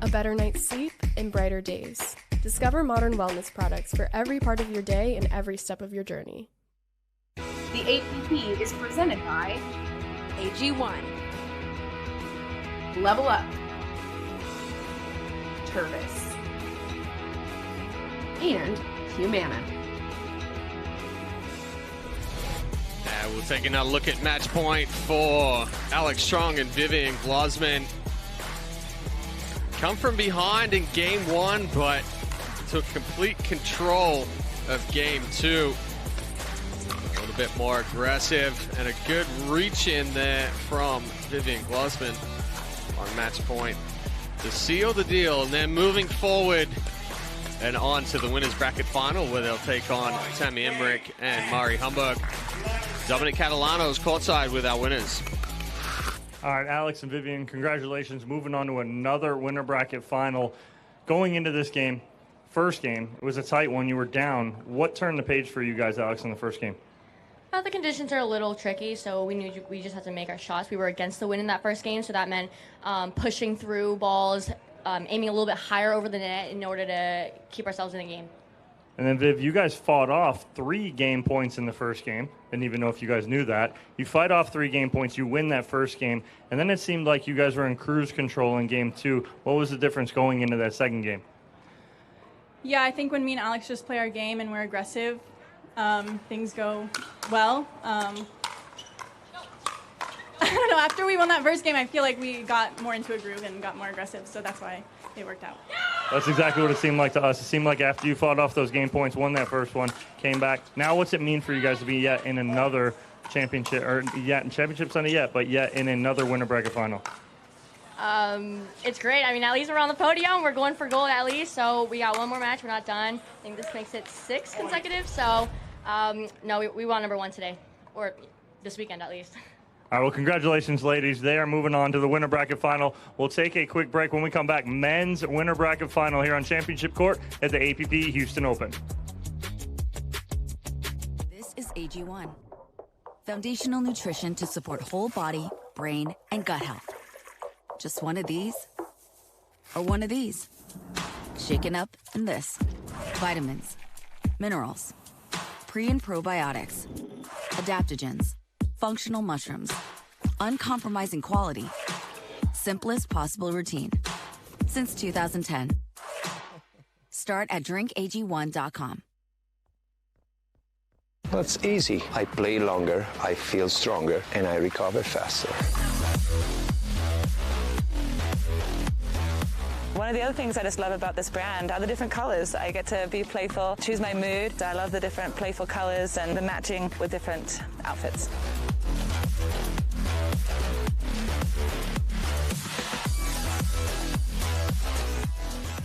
a better night's sleep, and brighter days. Discover modern wellness products for every part of your day and every step of your journey. The APP is presented by AG1, Level Up, Tervis, and Humana. We'll take another look at match point for Alex Strong and Vivian Glosman. Come from behind in game one, but took complete control of game two. A little bit more aggressive and a good reach in there from Vivian Glosman on match point to seal the deal. And then moving forward and on to the winners bracket final where they'll take on Tammy Emmerich and Mari Humberg. Dominic Catalano's courtside with our winners. All right, Alex and Vivian, congratulations. Moving on to another winner bracket final. Going into this game, first game, it was a tight one. You were down. What turned the page for you guys, Alex, in the first game? The conditions are a little tricky, so we knew we just had to make our shots. We were against the win in that first game, so that meant pushing through balls, aiming a little bit higher over the net in order to keep ourselves in the game. And then, Viv, you guys fought off 3 game points in the first game. Didn't even know if you guys knew that. You fight off 3 game points. You win that first game. And then it seemed like you guys were in cruise control in game 2. What was the difference going into that second game? Yeah, I think when me and Alex just play our game and we're aggressive, things go well. I don't know. After we won that first game, I feel like we got more into a groove and got more aggressive. So that's why it worked out. That's exactly what it seemed like to us. It seemed like after you fought off those game points, won that first one, came back. Now what's it mean for you guys to be yet in another championship, or yet in championship Sunday yet, but yet in another winner bracket final? It's great. I mean, at least we're on the podium. We're going for gold at least. So we got one more match. We're not done. I think this makes it 6 consecutive. So No, we won number 1 today, or this weekend at least. All right, well, congratulations, ladies. They are moving on to the winter bracket final. We'll take a quick break. When we come back, men's winter bracket final here on Championship Court at the APP Houston Open. This is AG1. Foundational nutrition to support whole body, brain, and gut health. Just one of these, or one of these. Shaken up in this. Vitamins, minerals, pre- and probiotics, adaptogens, functional mushrooms, uncompromising quality, simplest possible routine. Since 2010. Start at drinkag1.com. Well, it's easy. I play longer, I feel stronger, and I recover faster. One of the other things I just love about this brand are the different colors. I get to be playful, choose my mood. I love the different playful colors and the matching with different outfits.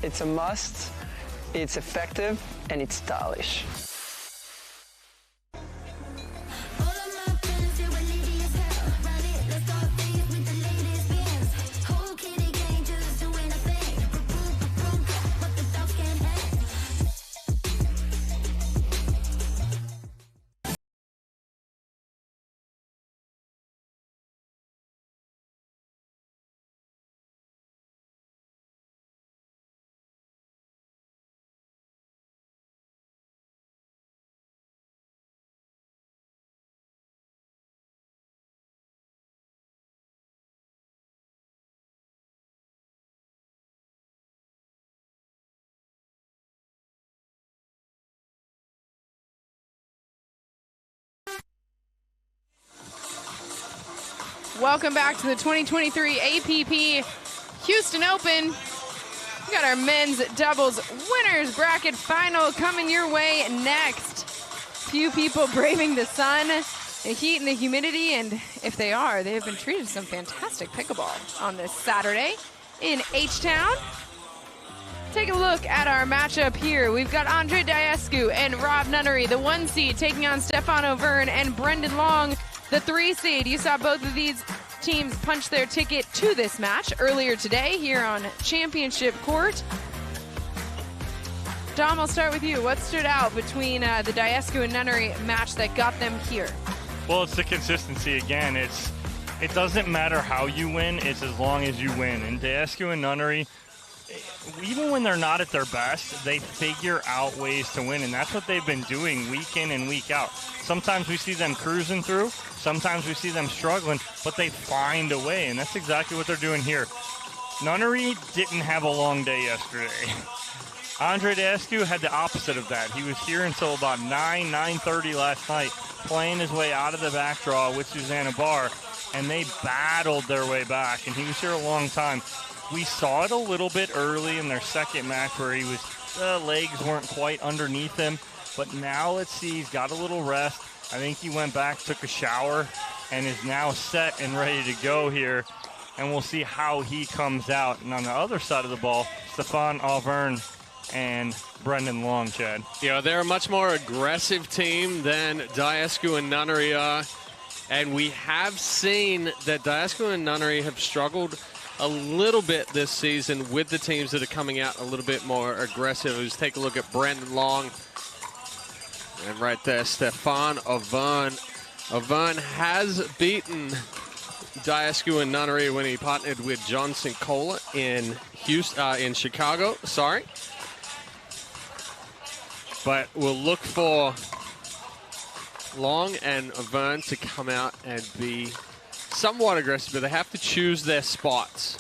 It's a must, it's effective, and it's stylish. Welcome back to the 2023 APP Houston Open. We got our men's doubles winners bracket final coming your way next. Few people braving the sun, the heat, and the humidity, and if they are, they have been treated to some fantastic pickleball on this Saturday in H-Town. Take a look at our matchup here. We've got Andre Diescu and Rob Nunnery, the 1 seed, taking on Stefano Verne and Brendan Long, the 3 seed. You saw both of these teams punch their ticket to this match earlier today here on Championship Court. Dom, I'll start with you. What stood out between the Diescu and Nunnery match that got them here? Well, it's the consistency again. It doesn't matter how you win, it's as long as you win. And Diescu and Nunnery, even when they're not at their best, they figure out ways to win, and that's what they've been doing week in and week out. Sometimes we see them cruising through, sometimes we see them struggling, but they find a way, and that's exactly what they're doing here. Nunnery didn't have a long day yesterday. Andre Diescu had the opposite of that. He was here until about 9:30 last night, playing his way out of the back draw with Susanna Barr, and they battled their way back, and he was here a long time. We saw it a little bit early in their second match where the legs weren't quite underneath him, but now let's see, he's got a little rest. I think he went back, took a shower, and is now set and ready to go here, and we'll see how he comes out. And on the other side of the ball, Stefan Auverne and Brendan Long, Chad. Yeah, they're a much more aggressive team than Diescu and Nunnery are, and we have seen that Diescu and Nunnery have struggled a little bit this season with the teams that are coming out a little bit more aggressive. Let's take a look at Brendan Long. And right there, Stefan Auverne. Auverne has beaten Diescu and Nunnery when he partnered with Johnson Cola in Chicago. Sorry. But we'll look for Long and Auverne to come out and be somewhat aggressive, but they have to choose their spots.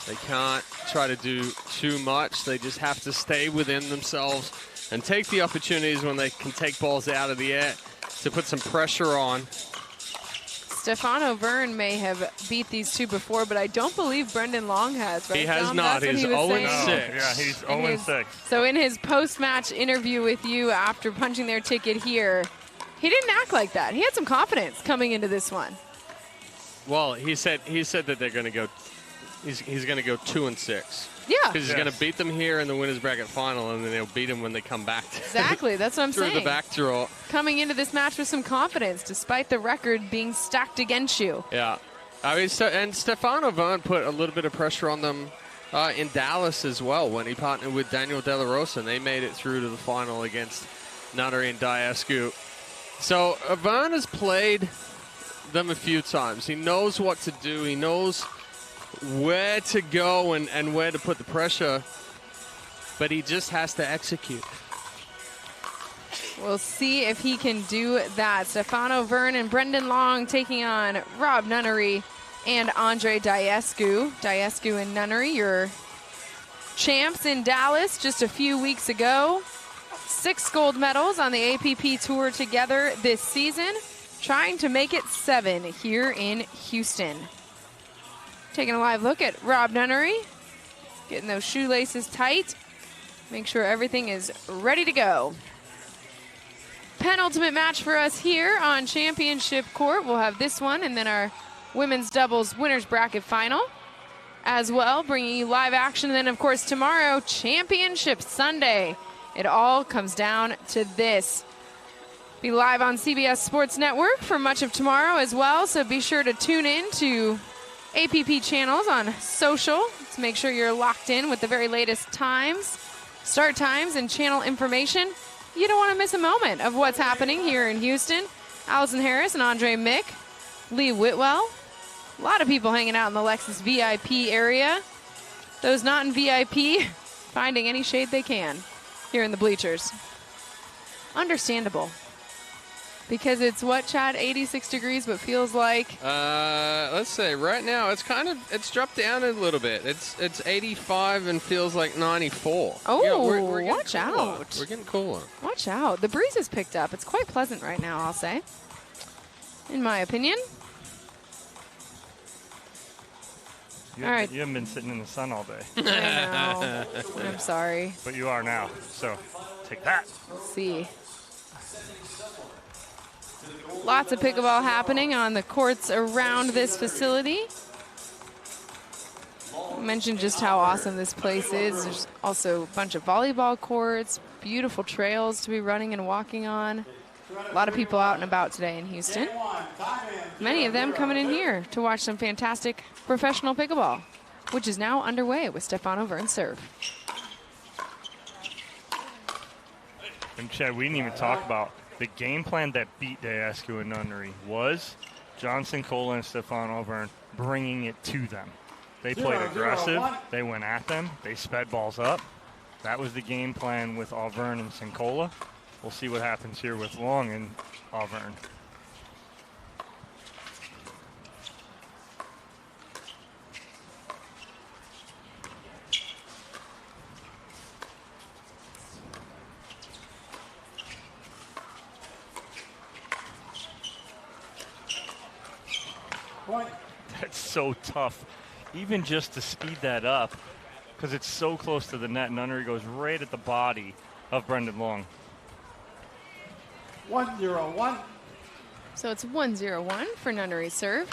They can't try to do too much. They just have to stay within themselves and take the opportunities when they can take balls out of the air to put some pressure on. Stefano Verne may have beat these two before, but I don't believe Brendan Long has, right? He has Dom? not. He's 0-6. Yeah, he's 0-6. So in his post-match interview with you after punching their ticket here, he didn't act like that. He had some confidence coming into this one. Well, he said that they're going to go He's going to go 2-6. Yeah. Because he's going to beat them here in the winners bracket final, and then they'll beat them when they come back. Exactly. That's what I'm saying. Through the back draw. Coming into this match with some confidence, despite the record being stacked against you. Yeah. I mean, and Stefano Verne put a little bit of pressure on them in Dallas as well when he partnered with Daniel De La Rosa, and they made it through to the final against Nunnery and Diascu. So Verne has played them a few times. He knows what to do. He knows where to go and where to put the pressure, but he just has to execute. We'll see if he can do that. Stefano Verne and Brendan Long taking on Rob Nunnery and Andre Diascu. Diascu and Nunnery, your champs in Dallas just a few weeks ago. 6 gold medals on the APP Tour together this season, trying to make it 7 here in Houston. Taking a live look at Rob Nunnery, getting those shoelaces tight, make sure everything is ready to go. Penultimate match for us here on Championship Court. We'll have this one and then our women's doubles winners bracket final as well, bringing you live action. And then, of course, tomorrow, Championship Sunday. It all comes down to this. Be live on CBS Sports Network for much of tomorrow as well, so be sure to tune in to APP channels on social to make sure you're locked in with the very latest times, start times, and channel information. You don't want to miss a moment of what's happening here in Houston. Allison Harris and Andre Mick, Lee Whitwell. A lot of people hanging out in the Lexus VIP area. Those not in VIP, finding any shade they can here in the bleachers. Understandable. Because it's what, Chad, 86 degrees, but feels like? Let's say right now it's dropped down a little bit. It's 85 and feels like 94. Oh, yeah, we're watch out. We're getting cooler. Watch out. The breeze has picked up. It's quite pleasant right now, I'll say, in my opinion. All right. You haven't been sitting in the sun all day. I know. I'm sorry. But you are now, so take that. Let's see. Lots of pickleball happening on the courts around this facility. I mentioned just how awesome this place is. There's also a bunch of volleyball courts, beautiful trails to be running and walking on. A lot of people out and about today in Houston. Many of them coming in here to watch some fantastic professional pickleball, which is now underway with Stefano Verne's serve. And Chad, we didn't even talk about the game plan that beat Diascu and Nunnery was Johnson, Cola, and Stefano Verne bringing it to them. They played aggressive. They went at them. They sped balls up. That was the game plan with Auvergne and Sincola. We'll see what happens here with Long and Auvergne. That's so tough, even just to speed that up, because it's so close to the net. Nunnery goes right at the body of Brendan Long. 1-0-1. So it's 1-0-1 for Nunnery's serve.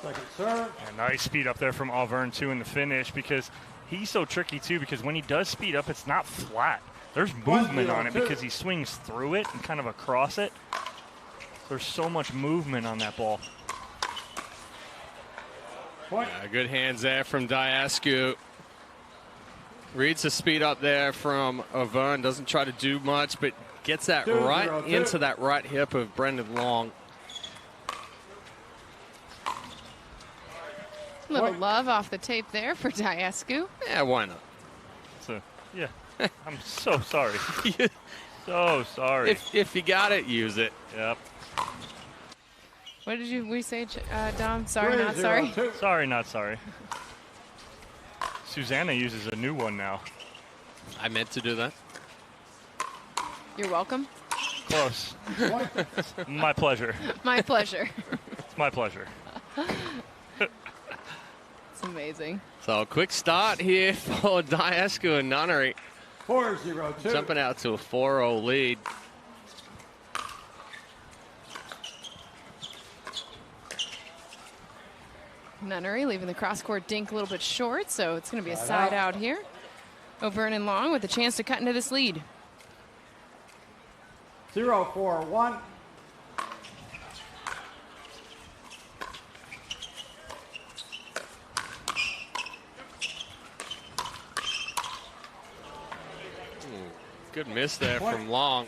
Second serve. A nice speed up there from Auvergne, too, in the finish, because he's so tricky, too, because when he does speed up, it's not flat. There's movement on it because he swings through it and kind of across it. There's so much movement on that ball. Yeah, good hands there from Diascu. Reads the speed up there from Auvergne. Doesn't try to do much, but gets that right into that right hip of Brendan Long. Little love off the tape there for Diascu. Yeah, why not? So, yeah. I'm so sorry. So sorry. If you got it, use it. Yep. What did we say, Dom? Sorry, not sorry? Sorry, not sorry. Susanna uses a new one now. I meant to do that. You're welcome. Close. My pleasure. My pleasure. It's my pleasure. That's amazing. So a quick start here for Diascu and Nunnery. 4-0-2. Jumping out to a 4-0 lead. Nunnery leaving the cross-court dink a little bit short, so it's going to be a side out here. O'Vernon Long with a chance to cut into this lead. 0-4-1. Good miss there from Long.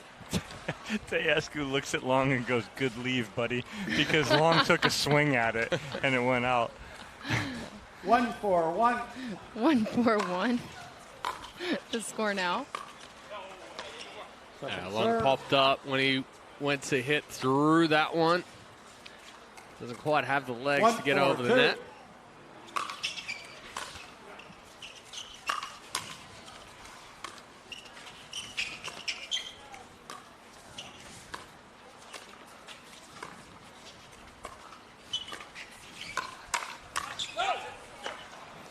Diascu looks at Long and goes, "Good leave, buddy," because Long took a swing at it and it went out. 1-4-1. 1-4-1. The score now. Yeah, Long popped up when he went to hit through that one. Doesn't quite have the legs to get over the net.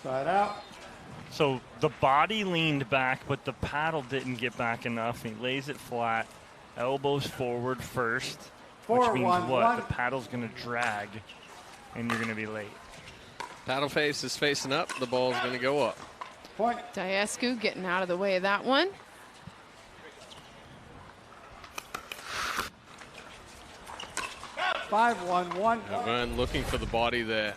Side out. So the body leaned back, but the paddle didn't get back enough. He lays it flat, elbows forward first, which means what? The paddle's going to drag, and you're going to be late. Paddle face is facing up. The ball's going to go up. Point. Diascu getting out of the way of that one. Five, 1-1. O'Vernon looking for the body there.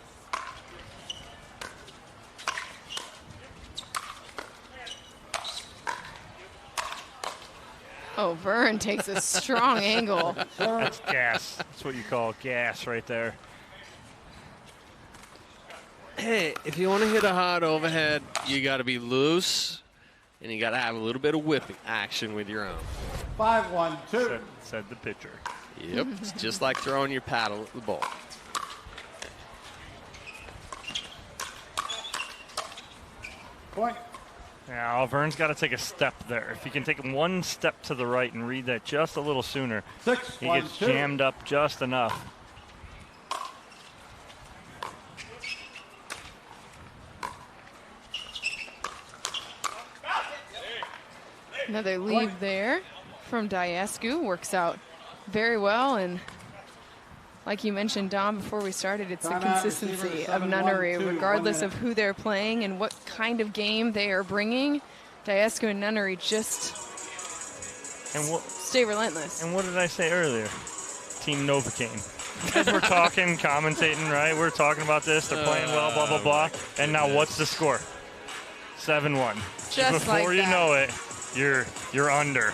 Oh, Vern takes a strong angle. That's gas. That's what you call gas right there. Hey, if you want to hit a hard overhead, you got to be loose, and you got to have a little bit of whipping action with your own. 5-1-2. Said the pitcher. Yep, it's just like throwing your paddle at the ball. Point. Now, Vern's got to take a step there. If he can take one step to the right and read that just a little sooner, he gets jammed up just enough. Another leave there from Diascu. Works out very well, and like you mentioned, Dom, before we started, it's the consistency of Nunnery, regardless of who they're playing and what kind of game they are bringing. Diascu and Nunnery just stay relentless. And what did I say earlier? Team Novocaine. Because we're talking, commentating, right? We're talking about this. They're playing well, blah, blah, blah. And now what's the score? 7-1. Just before like you that. know it, you're under.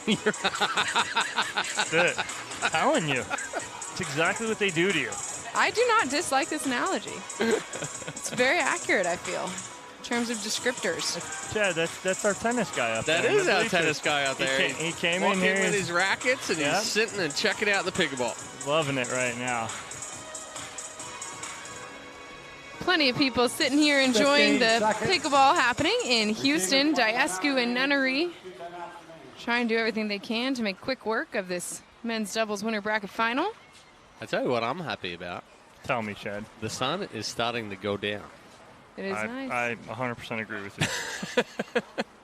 That's it. I'm telling you. It's exactly what they do to you. I do not dislike this analogy. It's very accurate, I feel, in terms of descriptors. Chad, that's our tennis guy out there. That is our tennis guy out there. He came in here with his rackets, and he's sitting and checking out the pickleball. Loving it right now. Plenty of people sitting here enjoying the pickleball happening in Houston. Diascu and Nunnery trying to do everything they can to make quick work of this men's doubles winner bracket final. I tell you what I'm happy about. Tell me, Chad. The sun is starting to go down. It is nice. I 100% agree with you.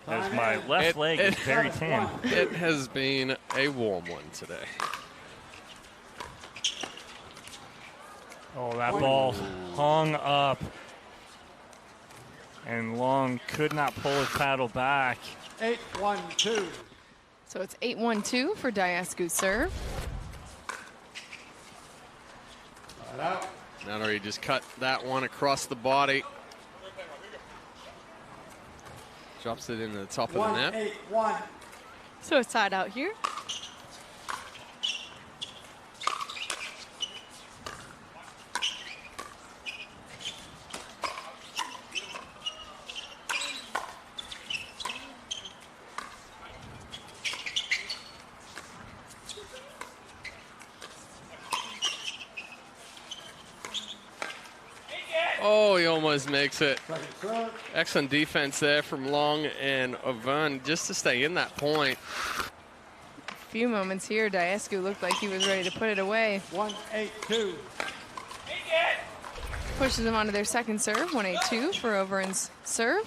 As my left leg is very tan. It has been a warm one today. Oh, that ball hung up. And Long could not pull his paddle back. 8-1-2. So it's 8-1-2 for Diascu's serve. Nunnery just cut that one across the body. Drops it into the top of the net. 1-8-1. So it's side out here. Oh, he almost makes it. Excellent defense there from Long and O'Vernon just to stay in that point. A few moments here, Diascu looked like he was ready to put it away. 1-8-2. Pushes them onto their second serve. 1-8-2 for Overend's serve.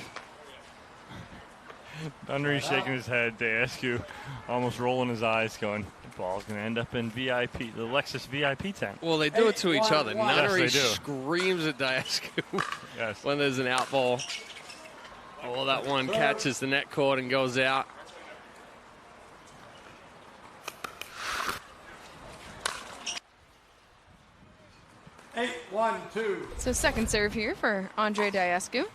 Nunnery shaking his head. Daescu almost rolling his eyes, going, the ball's going to end up in VIP, the Lexus VIP tent. Well, they do it to each other. Nunnery yes, they do. screams at Daescu yes. when there's an out ball. Oh, that one catches the net cord and goes out. Eight, 1-2. So second serve here for Andre Daescu.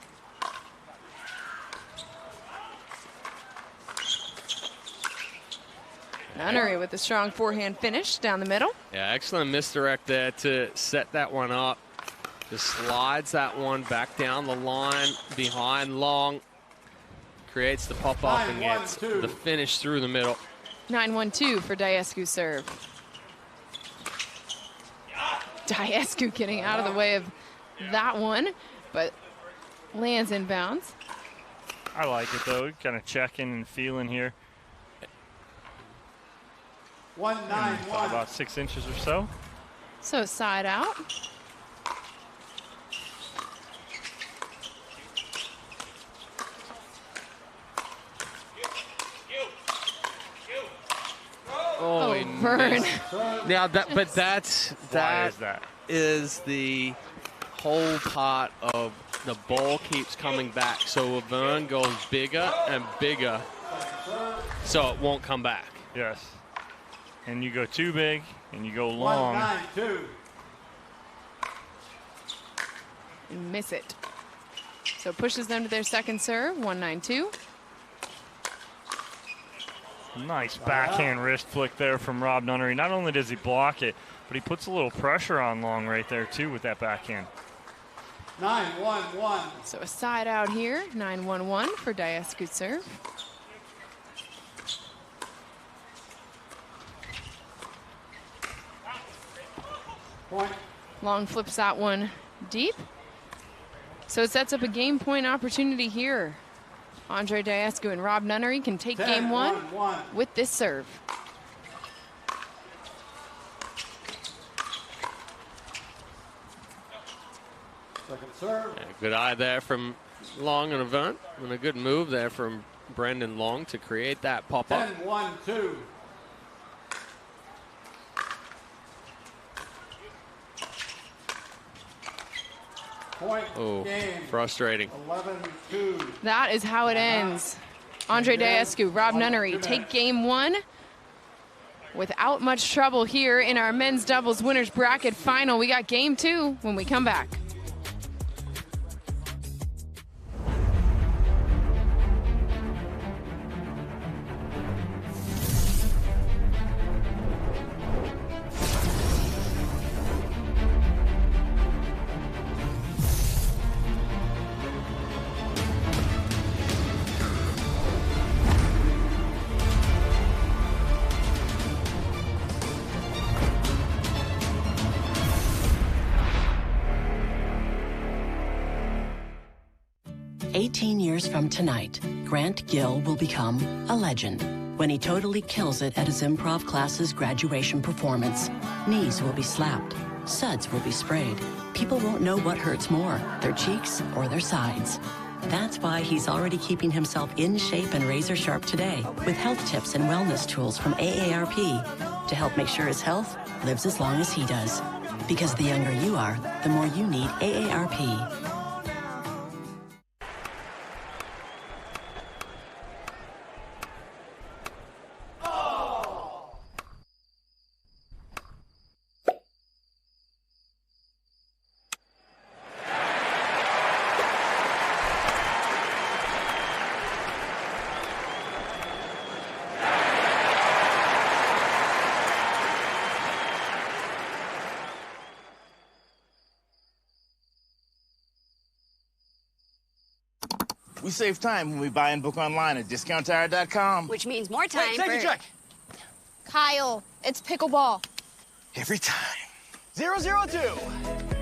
Nunnery with a strong forehand finish down the middle. Yeah, excellent misdirect there to set that one up. Just slides that one back down the line behind long. Creates the pop-up and gets the finish through the middle. 9-1-2 for Daescu's serve. Daescu getting out of the way of that one, but lands in bounds. I like it, though. Kind of checking and feeling here. 1-9-1. About 6 inches or so. So side out. Oh, he burn. Now that is the whole part of the ball keeps coming back. So Avern goes bigger and bigger, so it won't come back. Yes. And you go too big, and you go long. 1-9-2. And miss it. So pushes them to their second serve. 1-9-2. Nice backhand wrist flick there from Rob Nunnery. Not only does he block it, but he puts a little pressure on long right there, too, with that backhand. 9-1-1. So a side out here. 9-1-1 for Daescu's serve. Point. Long flips that one deep. So it sets up a game point opportunity here. Andre Daescu and Rob Nunnery can take game one with this serve. Second serve. Yeah, good eye there from Long and Avern, and a good move there from Brendan Long to create that pop-up. 10-1-2. Point. Oh, game. frustrating. 11-2. That is how it ends. Andre Daescu, Rob Nunnery take game one without much trouble here in our men's doubles winners bracket final. We got game two when we come back. From tonight, Grant Gill will become a legend when he totally kills it at his improv class's graduation performance. Knees will be slapped, suds will be sprayed. People won't know what hurts more, their cheeks or their sides. That's why he's already keeping himself in shape and razor sharp today with health tips and wellness tools from AARP to help make sure his health lives as long as he does. Because the younger you are, the more you need AARP. We save time when we buy and book online at discounttire.com. Which means more time Take it, Jack. Kyle, it's pickleball. Every time. 002.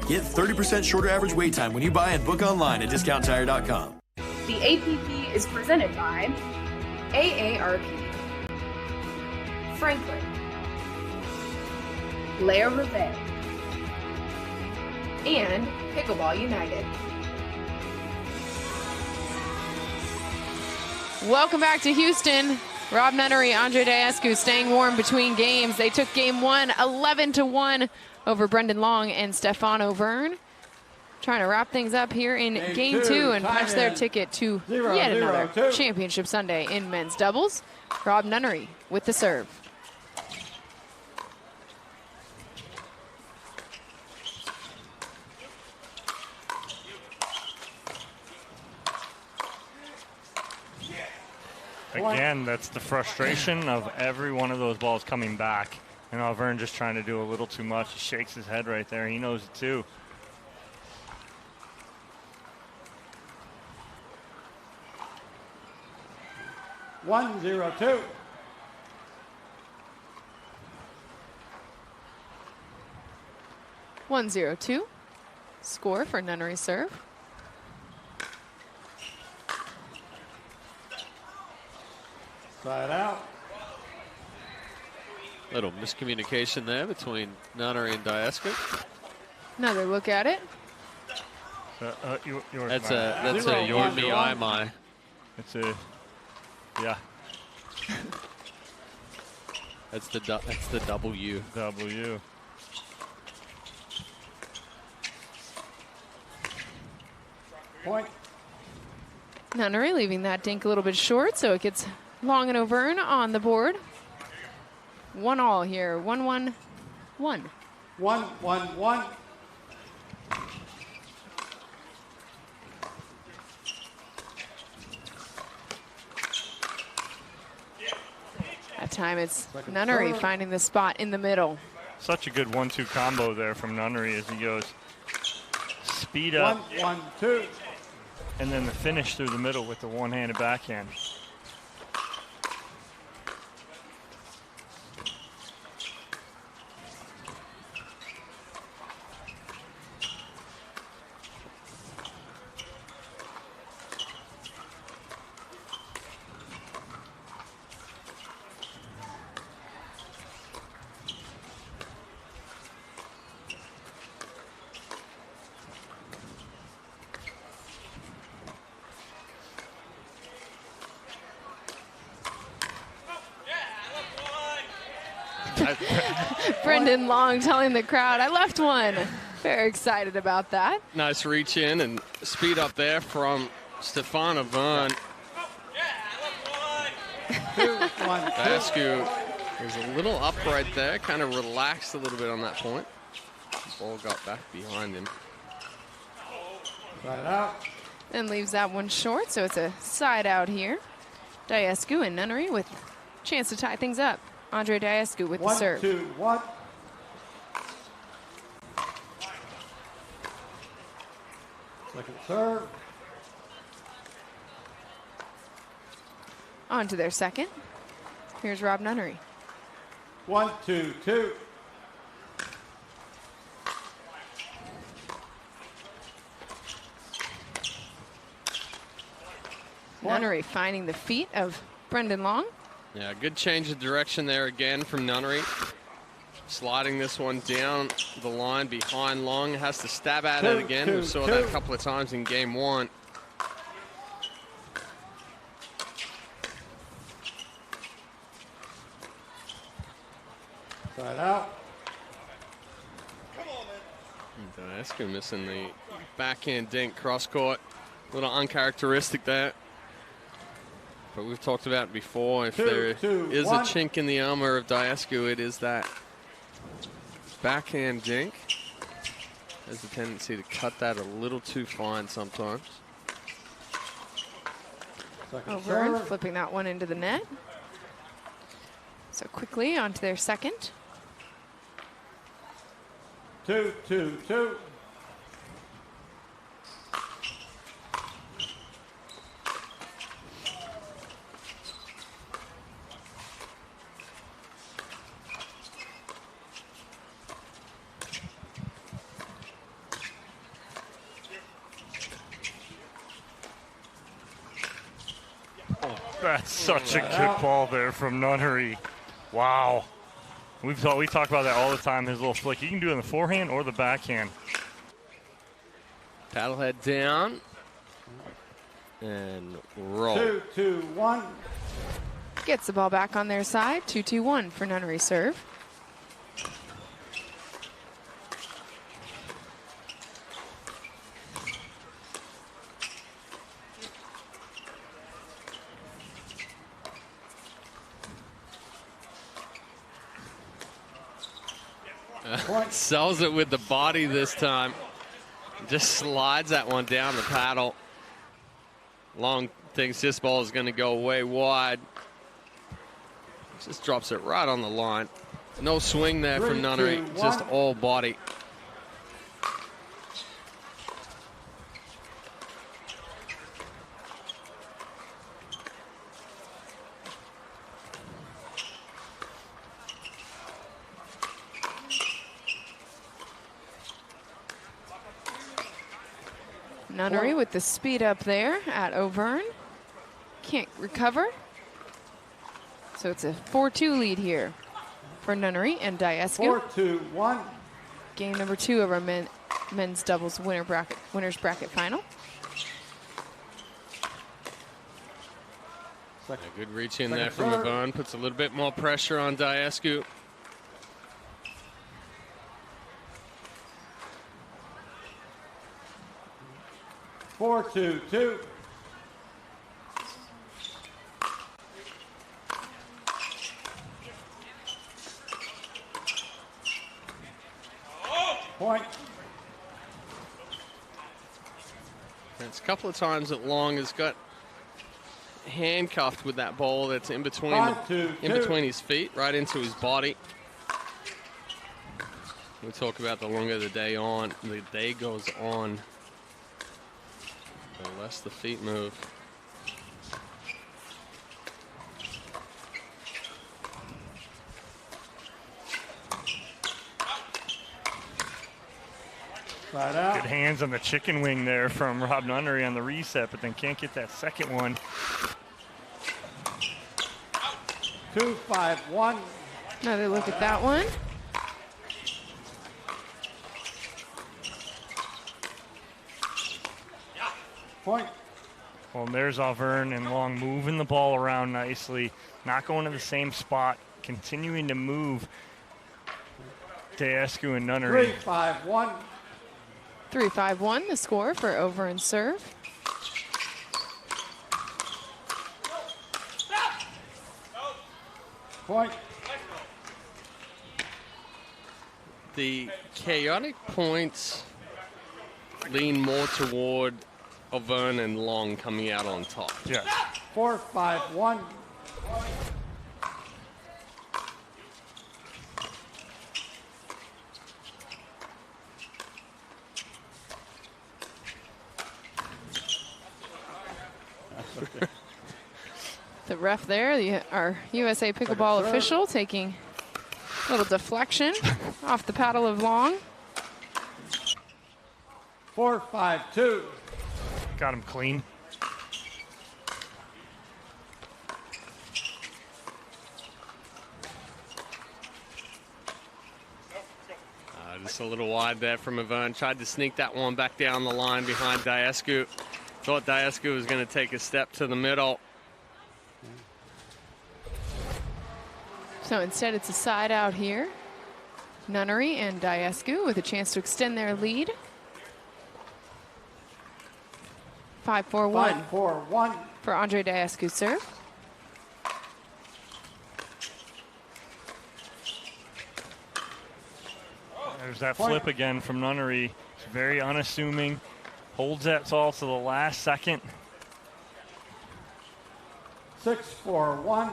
Get 30% shorter average wait time when you buy and book online at discounttire.com. The APP is presented by AARP, Franklin, Lea Rivet, and Pickleball United. Welcome back to Houston. Rob Nunnery, Andre Diascu staying warm between games. They took game one 11-1 over Brendan Long and Stefano Verne. Trying to wrap things up here in game two and punch their ticket to yet another championship Sunday in men's doubles. Rob Nunnery with the serve. Again, that's the frustration of every one of those balls coming back. And Verne just trying to do a little too much. He shakes his head right there. He knows it too. One, 0-2. One, 0-2. Score for Nunnery's serve. Side out. Little miscommunication there between Nunnery and Diascu. Another look at it. That's a your me, I my. It's a, yeah. That's the W. W. Point. Nunnery leaving that dink a little bit short, so it gets Long and O'Verne on the board. 1-1 here. 1-1-1. 1-1-1. That time it's Nunnery finding the spot in the middle. Such a good 1-2 combo there from Nunnery as he goes speed up. 1-1-2. And then the finish through the middle with the one-handed backhand. Brendan Long telling the crowd, I left one. Very excited about that. Nice reach in and speed up there from Stefano Verne. Diascu was a little up right there, kind of relaxed a little bit on that point. The ball got back behind him. Side out. And leaves that one short, so it's a side out here. Diascu and Nunnery with a chance to tie things up. Andre Diascu with the serve. 1-2-1. Second serve. On to their second. Here's Rob Nunnery. 1-2-2. Nunnery finding the feet of Brendan Long. Yeah, good change of direction there again from Nunnery. Sliding this one down the line behind Long. Has to stab at it again. We saw that a couple of times in game one. Side out. Diascu missing the backhand dink cross court. A little uncharacteristic there. But we've talked about it before. If there is a chink in the armor of Diascu, it is that backhand dink. Has a tendency to cut that a little too fine sometimes. O'Verne flipping that one into the net. So quickly onto their second. 2-2-2. That's such a good ball there from Nunnery. Wow. We talk about that all the time, his little flick. You can do it in the forehand or the backhand. Paddlehead down. And roll. 2-2-1. Gets the ball back on their side. 2-2-1 for Nunnery serve. Sells it with the body this time. Just slides that one down the paddle. Long thinks this ball is going to go way wide. Just drops it right on the line. No swing there from Nunnery, just all body. Nunnery with the speed up there at Auvergne. Can't recover. So it's a 4-2 lead here for Nunnery and Diescu. 4-2-1. Game number 2 of our men's doubles winners bracket final. A good reach in there from Auvergne. Puts a little bit more pressure on Diescu. 4-2-2. Point. It's a couple of times that Long has got handcuffed with that ball that's in between between his feet, right into his body. We talk about the longer the day goes on, the less the feet move. Good hands on the chicken wing there from Rob Nunnery on the reset, but then can't get that second one. 2-5-1. Another look at that one. Point. Well, there's Auvergne and Long moving the ball around nicely, not going to the same spot, continuing to move Diescu and Nunnery. 3-5-1. 3-5-1, the score for Auvergne serve. Point. The chaotic points lean more toward Auvergne and Long coming out on top. Yes. 4-5-1. The ref there, our USA Pickleball official, taking a little deflection off the paddle of Long. 4-5-2. Got him clean. Just a little wide there from Auvergne. Tried to sneak that one back down the line behind Diescu. Thought Diescu was going to take a step to the middle. So instead it's a side out here. Nunnery and Diescu with a chance to extend their lead. 5-4-1. 5-4-1. For Andre Diescu serve. There's that flip again from Nunnery. It's very unassuming. Holds that all to the last second. 6-4-1.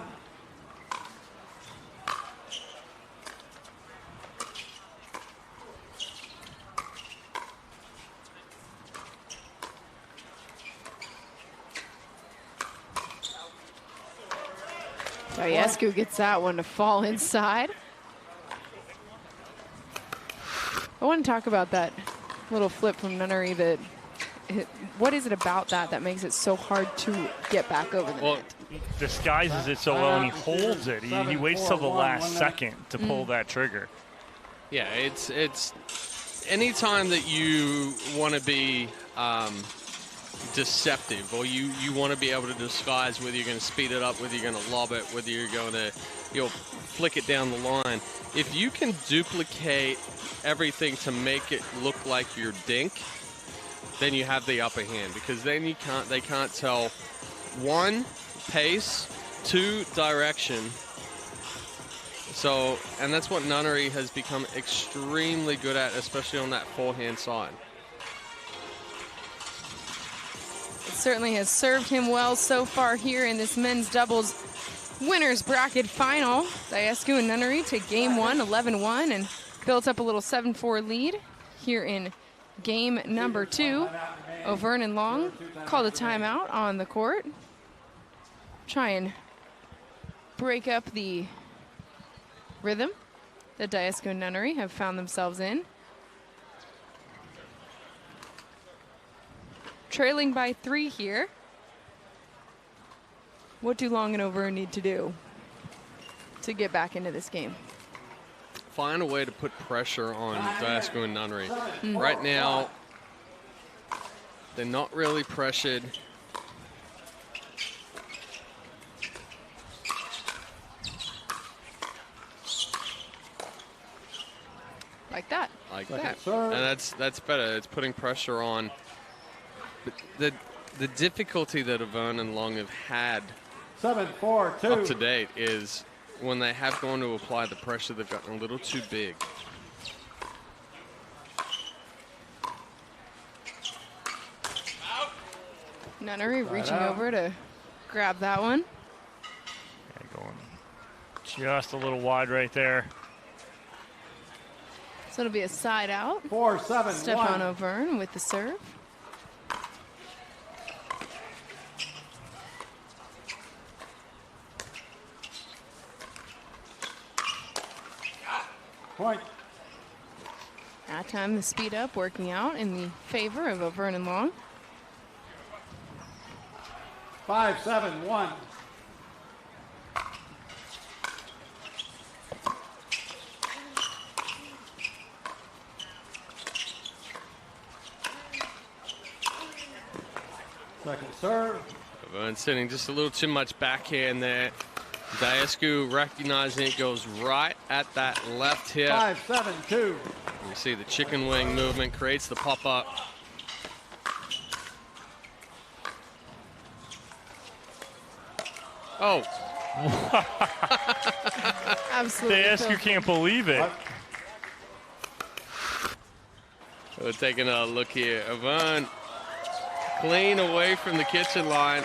Diescu gets that one to fall inside. I want to talk about that little flip from Nunnery. What is it about that makes it so hard to get back over the net? He disguises it so well, and he holds it. He waits till the last second to pull that trigger. Yeah, it's anytime that you want to be deceptive, or you want to be able to disguise whether you're going to speed it up, whether you're going to lob it, whether you're going to flick it down the line. If you can duplicate everything to make it look like your dink, then you have the upper hand, because then they can't tell, 1, pace, 2, direction. So, and that's what Nunnery has become extremely good at, especially on that forehand side. It certainly has served him well so far here in this men's doubles winners bracket final. Diescu and Nunnery take game 1, 11-1, and built up a little 7-4 lead here in game number 2. O'Verne and Long called a timeout on the court. Try and break up the rhythm that Diescu and Nunnery have found themselves in. Trailing by 3 here. What do Long and O'Verne need to do to get back into this game? Find a way to put pressure on Diescu and Nunnery. Right now, they're not really pressured. Like that. Like that. And that's better. It's putting pressure on. The difficulty that O'Verne and Long have had 7-4-2 up to date is when they have gone to apply the pressure, they've gotten a little too big. Nunnery reaching over to grab that one. Yeah, going just a little wide right there. So it'll be a side out. 4-7-1. Stefan O'Verne with the serve. Point. That time the speed up working out in the favor of O'Verne and Long. 5-7-1. Second serve. O'Verne sitting just a little too much backhand there. Diescu recognizing it, goes right at that left hip. 5-7-2. You see the chicken wing movement, creates the pop-up. Oh. Absolutely. Diescu can't believe it. We're taking a look here. O'Verne clean away from the kitchen line.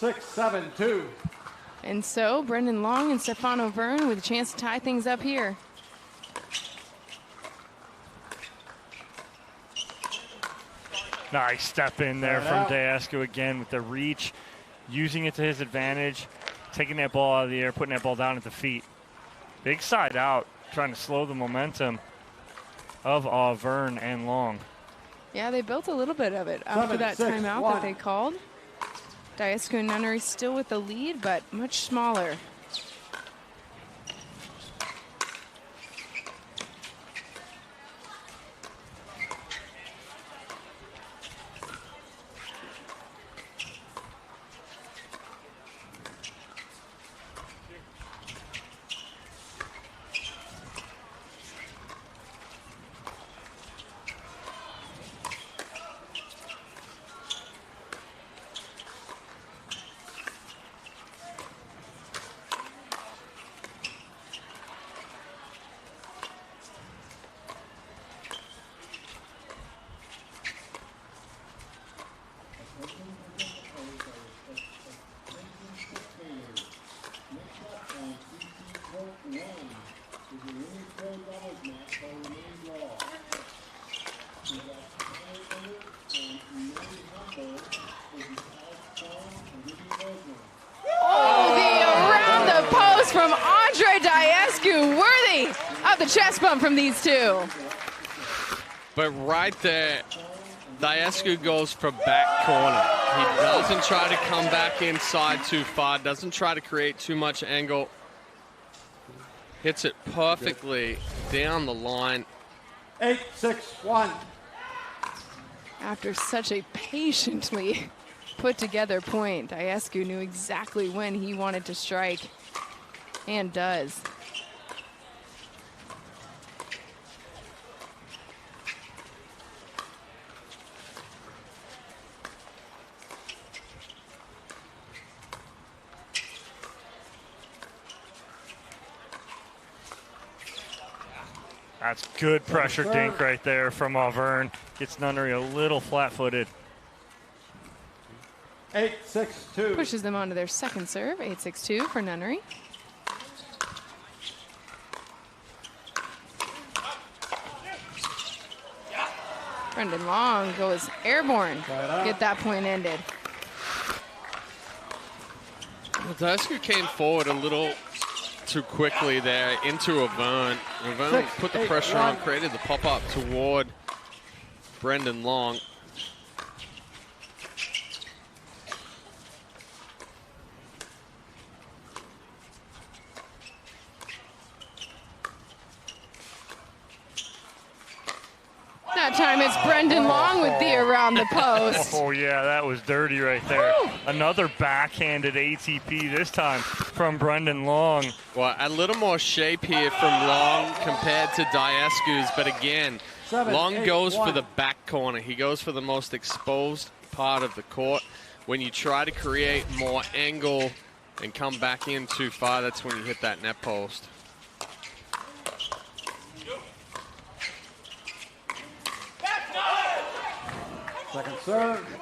6-7-2. And so Brendan Long and Stefan O'Verne with a chance to tie things up here. Nice step in there from Diescu again with the reach, using it to his advantage, taking that ball out of the air, putting that ball down at the feet. Big side out, trying to slow the momentum of O'Verne and Long. Yeah, they built a little bit of it after that timeout that they called. Diescu and Nunnery still with the lead, but much smaller. From Andre Diescu, worthy of the chest bump from these two. But right there, Diescu goes for back corner. He doesn't try to come back inside too far, doesn't try to create too much angle. Hits it perfectly down the line. 8-6-1. After such a patiently put together point, Diescu knew exactly when he wanted to strike, and does. That's good pressure dink right there from Auvergne. Gets Nunnery a little flat-footed. 8-6-2. Pushes them onto their second serve, 8-6-2 for Nunnery. Brendan Long goes airborne. Get that point ended. Well, Diescu came forward a little too quickly there into Auvergne. Auvergne put the pressure on, created the pop-up toward Brendan Long. That time it's Brendan Long with the around the post. Oh, yeah, that was dirty right there. Woo! Another backhanded ATP, this time from Brendan Long. Well, a little more shape here from Long compared to Diescu's, but again, Long goes for the back corner. He goes for the most exposed part of the court. When you try to create more angle and come back in too far, that's when you hit that net post. Second serve.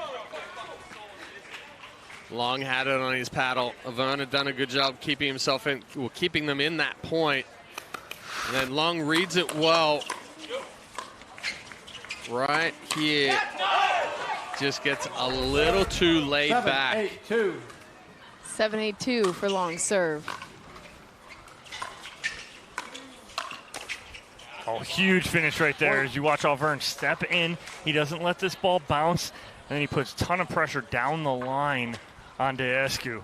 Long had it on his paddle. Auvergne had done a good job keeping himself in, well, keeping them in that point. And then Long reads it well. Right here. Just gets a little too laid back. 7-8-2. 7-8-2 for Long serve. Oh, huge finish right there as you watch Auvergne step in. He doesn't let this ball bounce, and then he puts a ton of pressure down the line on Diescu.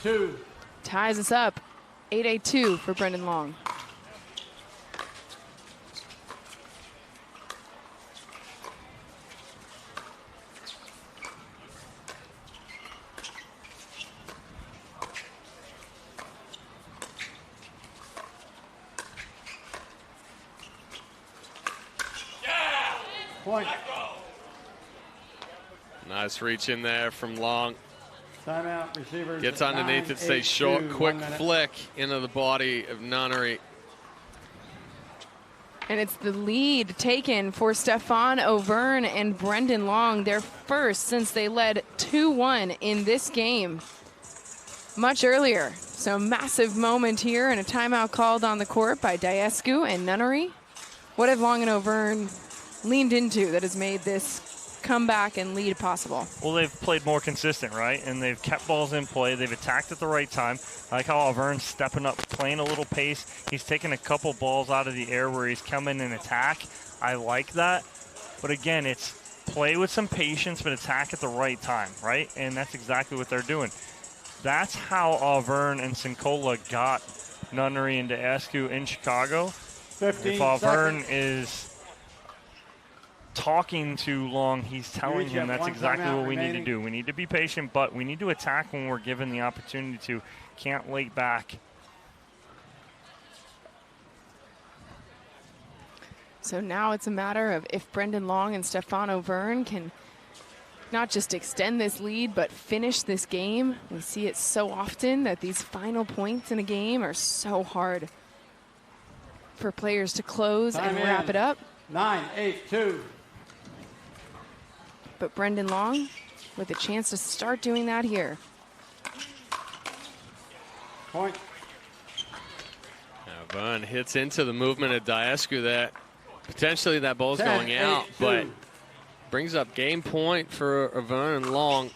8-8-2. Ties us up. 8-8-2 for Brendan Long. Point. Nice reach in there from Long. Timeout, receivers. Gets underneath it, stays short, quick flick into the body of Nunnery. And it's the lead taken for Stefan Auvergne and Brendan Long, their first since they led 2-1 in this game much earlier. So massive moment here and a timeout called on the court by Diescu and Nunnery. What have Long and Auvergne leaned into that has made this comeback and lead possible? Well, they've played more consistent, right? And they've kept balls in play. They've attacked at the right time. I like how Auvergne's stepping up, playing a little pace. He's taken a couple balls out of the air where he's coming and attack. I like that. But again, it's play with some patience, but attack at the right time, right? And that's exactly what they're doing. That's how Auvergne and Sincola got Nunnery and Diescu in Chicago. 15 if Auvergne seconds. is talking too long, he's telling him that's exactly what we need to do. We need to be patient, but we need to attack when we're given the opportunity to. Can't lay back. So now it's a matter of if Brendan Long and Stefan Auvergne can not just extend this lead, but finish this game. We see it so often that these final points in a game are so hard for players to close and wrap it up. 9-8-2. But Brendan Long with a chance to start doing that here. Point. Auvergne hits into the movement of Diescu there. Potentially that ball's going out, but brings up game point for Auvergne and Long.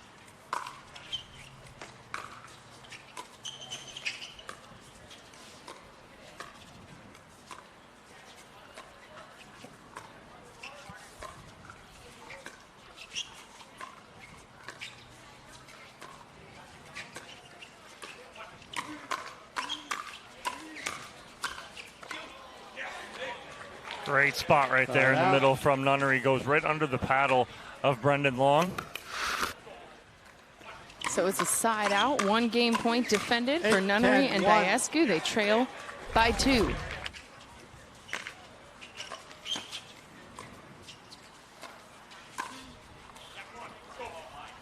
Great spot right there in the middle from Nunnery. Goes right under the paddle of Brendan Long. So it's a side out. 1 game point defended for Nunnery and Diascu. They trail by 2.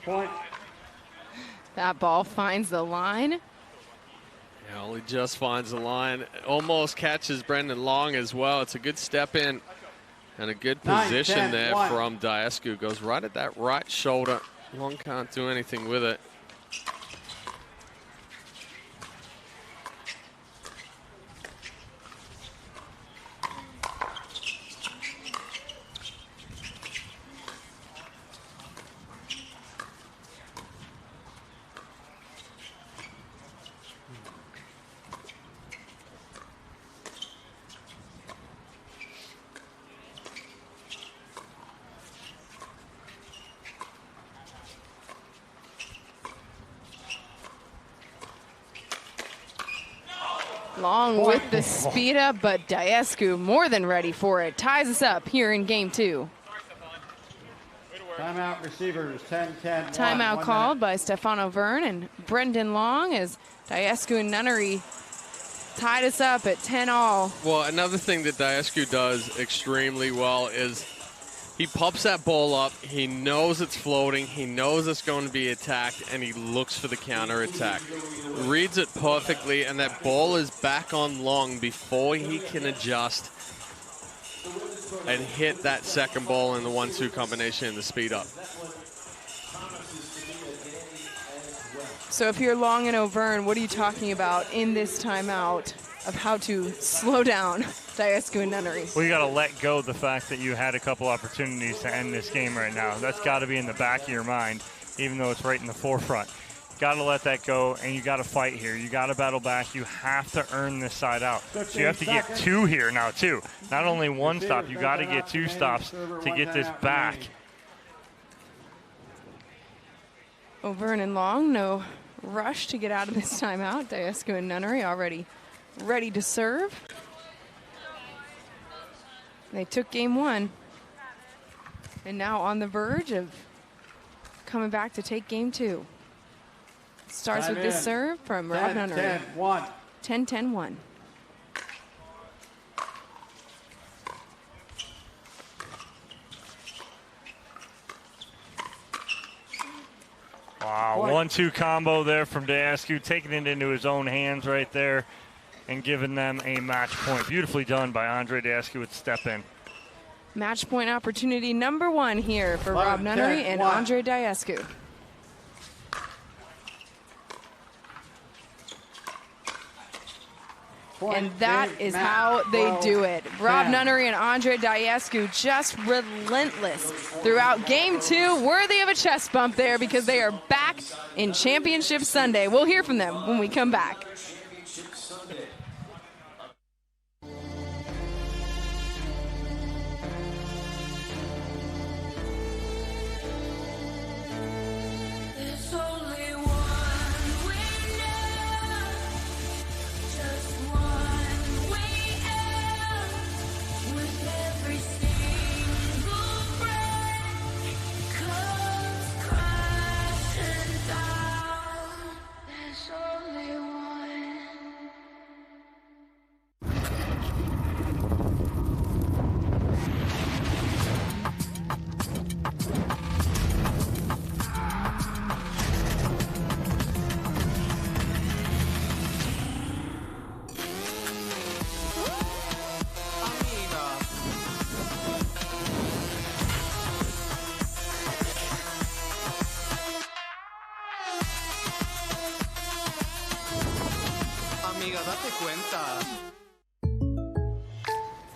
Point. That ball finds the line. Yeah, only just finds the line. Almost catches Brendan Long as well. It's a good step in and a good position there from Diascu. Goes right at that right shoulder. Long can't do anything with it. Long with the speed up, but Diascu more than ready for it. Ties us up here in game 2. Timeout receivers, 10-10. Timeout called by Stefano Verne and Brendan Long as Diascu and Nunnery tied us up at 10-all. Well, another thing that Diascu does extremely well is he pops that ball up. He knows it's floating. He knows it's going to be attacked, and he looks for the counter attack. Reads it perfectly, and that ball is back on Long before he can adjust and hit that second ball in the 1-2 combination and the speed up. So if you're Long and O'Verne, what are you talking about in this timeout of how to slow down Diascu and Nunnery? Well, you got to let go the fact that you had a couple opportunities to end this game right now. That's got to be in the back of your mind, even though it's right in the forefront. Got to let that go, and you got to fight here. You got to battle back. You have to earn this side out. So you have to get 2 here now, too. Not only 1 stop, you got to get 2 stops to get this back. O'Verne and Long, no rush to get out of this timeout. Diascu and Nunnery already ready to serve. They took game 1 and now on the verge of coming back to take game 2. Starts with this serve from Rob Nunnery. 10-10-1. Wow, 1-2 combo there from Diascu, taking it into his own hands right there and giving them a match point. Beautifully done by Andre Diascu with step in. Match point opportunity number 1 here for Rob Nunnery and Andre Diascu. And that is how they do it. Rob Nunnery and Andre Diascu just relentless throughout game 2. Worthy of a chest bump there because they are back in Championship Sunday. We'll hear from them when we come back.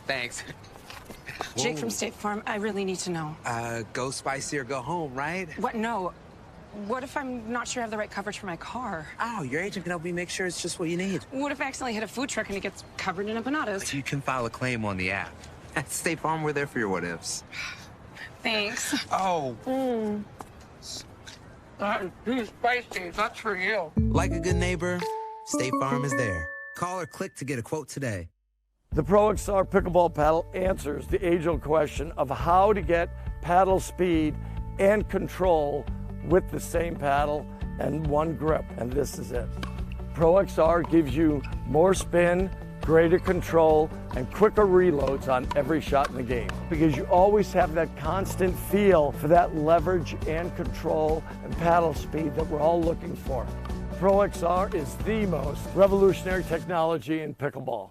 Thanks. Jake from State Farm, I really need to know. Go spicy or go home, right? What? No. What if I'm not sure I have the right coverage for my car? Oh, your agent can help me make sure it's just what you need. What if I accidentally hit a food truck and it gets covered in empanadas? You can file a claim on the app. At State Farm, we're there for your what-ifs. Thanks. Oh. That is too spicy. That's for you. Like a good neighbor, State Farm is there. Call or click to get a quote today. The Pro XR pickleball paddle answers the age-old question of how to get paddle speed and control with the same paddle and one grip, and this is it. Pro XR gives you more spin, greater control, and quicker reloads on every shot in the game, because you always have that constant feel for that leverage and control and paddle speed that we're all looking for. Pro XR is the most revolutionary technology in pickleball.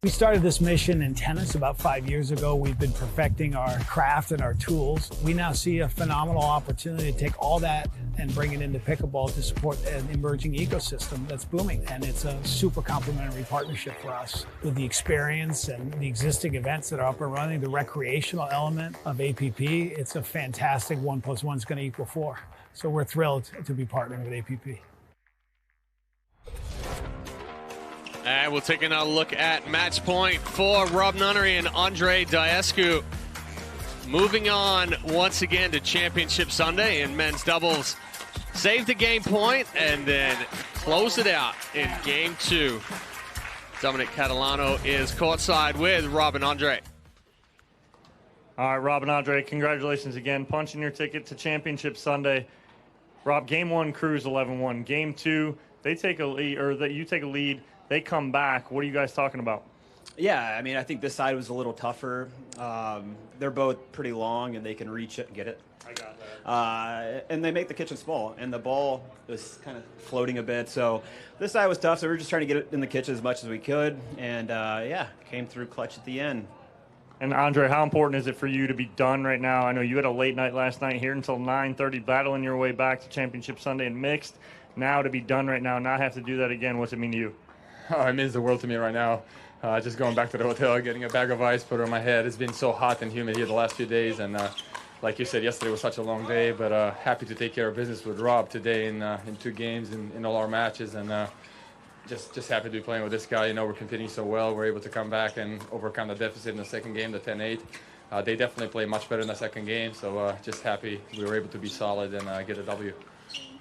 We started this mission in tennis about 5 years ago. We've been perfecting our craft and our tools. We now see a phenomenal opportunity to take all that and bring it into pickleball to support an emerging ecosystem that's booming. And it's a super complementary partnership for us. With the experience and the existing events that are up and running, the recreational element of APP, it's a fantastic 1 + 1 is going to equal 4. So we're thrilled to be partnering with APP. And we'll take another look at match point for Rob Nunnery and Andre Diescu. Moving on once again to Championship Sunday in men's doubles. Saved the game point and then closed it out in game 2. Dominic Catalano is courtside with Rob and Andre. All right, Rob and Andre, congratulations again. Punching your ticket to Championship Sunday. Rob, game 1 cruise 11-1. Game 2, they take a lead, or that you take a lead. They come back. What are you guys talking about? Yeah, I mean, I think this side was a little tougher. They're both pretty long, and they can reach it and get it. I got that. And they make the kitchen small, and the ball was kind of floating a bit. So this side was tough, so we were just trying to get it in the kitchen as much as we could. And, yeah, came through clutch at the end. And, Andre, how important is it for you to be done right now? I know you had a late night last night here until 9:30, battling your way back to Championship Sunday in mixed. Now to be done right now, not have to do that again, what's it mean to you? Oh, it means the world to me right now. Just going back to the hotel, getting a bag of ice put on my head. It's been so hot and humid here the last few days, and like you said, yesterday was such a long day, but happy to take care of business with Rob today in 2 games in all our matches, and just happy to be playing with this guy. You know, we're competing so well. We're able to come back and overcome the deficit in the second game, the 10-8. They definitely play much better in the second game, so just happy we were able to be solid and get a W.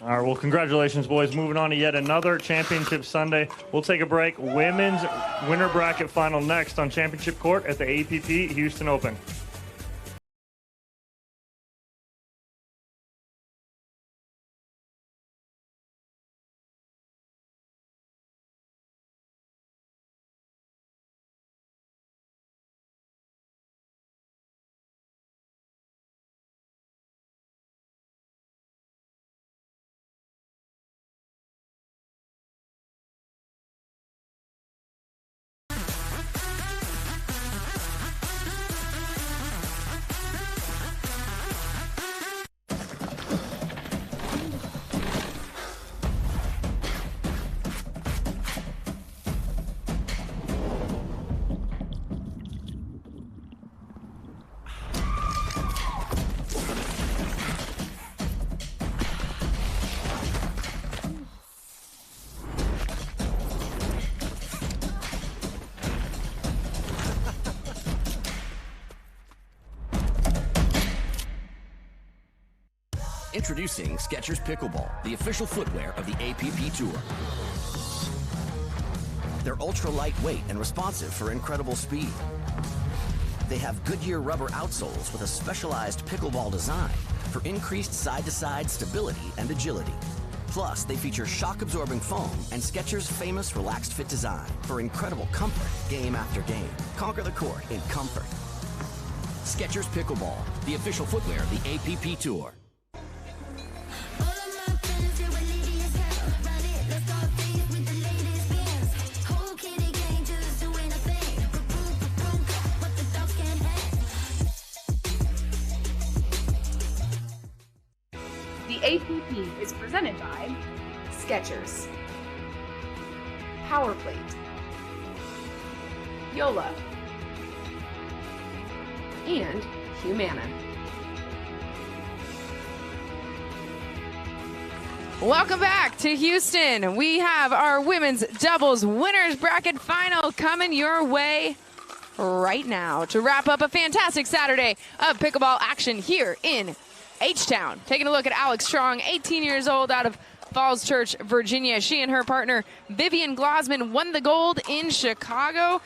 All right, well, congratulations, boys. Moving on to yet another Championship Sunday. We'll take a break. Women's winner bracket final next on Championship Court at the APP Houston Open. Introducing Skechers Pickleball, the official footwear of the APP Tour. They're ultra lightweight and responsive for incredible speed. They have Goodyear rubber outsoles with a specialized pickleball design for increased side-to-side stability and agility. Plus, they feature shock-absorbing foam and Skechers' famous relaxed fit design for incredible comfort game after game. Conquer the court in comfort. Skechers Pickleball, the official footwear of the APP Tour. The APP is presented by Skechers, Powerplate, Yola, and Humana. Welcome back to Houston. We have our women's doubles winners bracket final coming your way right now to wrap up a fantastic Saturday of pickleball action here in H-Town. Taking a look at Alex Strong, 18 years old, out of Falls Church, Virginia. She and her partner Vivian Glosman won the gold in Chicago.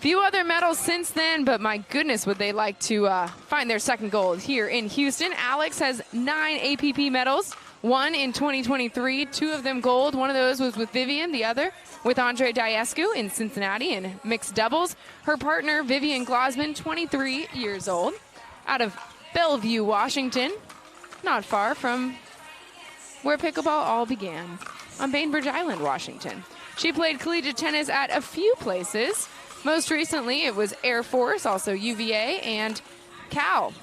Few other medals since then, but my goodness, would they like to find their second gold here in Houston. Alex has 9 APP medals, 1 in 2023, 2 of them gold. One of those was with Vivian, the other with Andre Diescu in Cincinnati in mixed doubles. Her partner, Vivian Glosman, 23 years old, out of Bellevue, Washington, not far from where pickleball all began, on Bainbridge Island, Washington. She played collegiate tennis at a few places. Most recently, it was Air Force, also UVA, and Cal.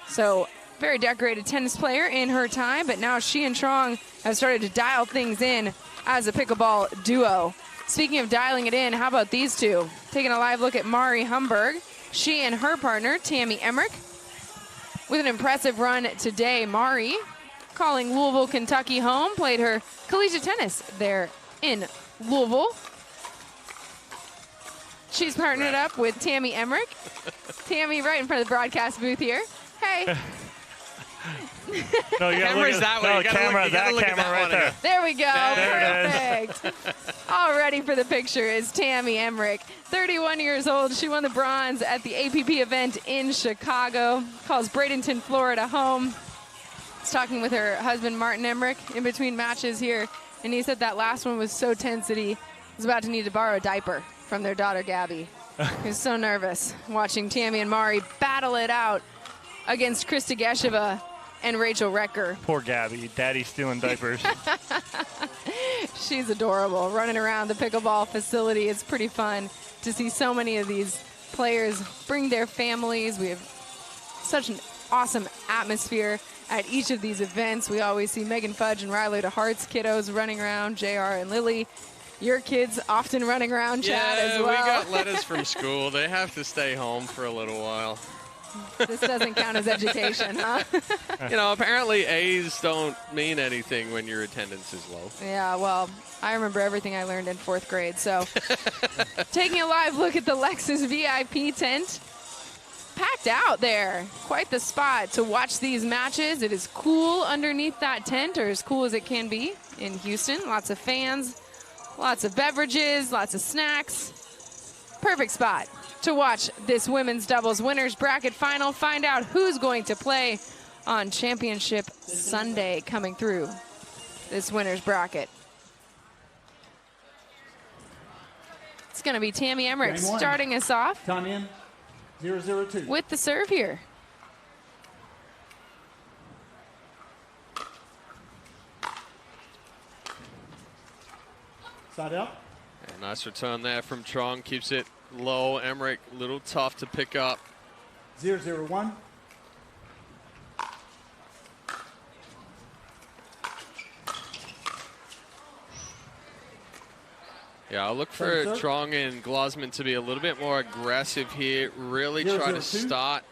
So, very decorated tennis player in her time, but now she and Trong have started to dial things in as a pickleball duo. Speaking of dialing it in, how about these two? Taking a live look at Mari Humberg. She and her partner, Tammy Emmerich, with an impressive run today. Mari, calling Louisville, Kentucky home, played her collegiate tennis there in Louisville. She's partnered up with Tammy Emmerich. Tammy right in front of the broadcast booth here. Hey. No, camera's that way. No, camera right there. There we go. There Perfect. All ready for the picture is Tammy Emmerich. 31 years old. She won the bronze at the APP event in Chicago. Calls Bradenton, Florida home. She's talking with her husband, Martin Emmerich, in between matches here. And he said that last one was so tense that he was about to need to borrow a diaper from their daughter, Gabby. He was so nervous watching Tammy and Mari battle it out against Krista Gesheva and Rachel Recker. Poor Gabby. Daddy's stealing diapers. She's adorable. Running around the pickleball facility. It's pretty fun to see so many of these players bring their families. We have such an awesome atmosphere at each of these events. We always see Megan Fudge and Riley DeHart's kiddos running around, JR and Lily. Your kids often running around, Chad, as well. We got letters from school. They have to stay home for a little while. This doesn't count as education, huh? You know, apparently A's don't mean anything when your attendance is low. Yeah, well, I remember everything I learned in 4th grade. So taking a live look at the Lexus VIP tent. Packed out there. Quite the spot to watch these matches. It is cool underneath that tent, or as cool as it can be in Houston. Lots of fans, lots of beverages, lots of snacks. Perfect spot to watch this women's doubles winners bracket final. Find out who's going to play on Championship Sunday coming through this winners bracket. It's going to be Tammy Emmerich starting us off. Time in 0-0-2. With the serve here. Side out. And nice return there from Trong. Keeps it low. Emmerich, a little tough to pick up. 0-0-1. Yeah, I'll look for Trong and Glosman to be a little bit more aggressive here. Really try to start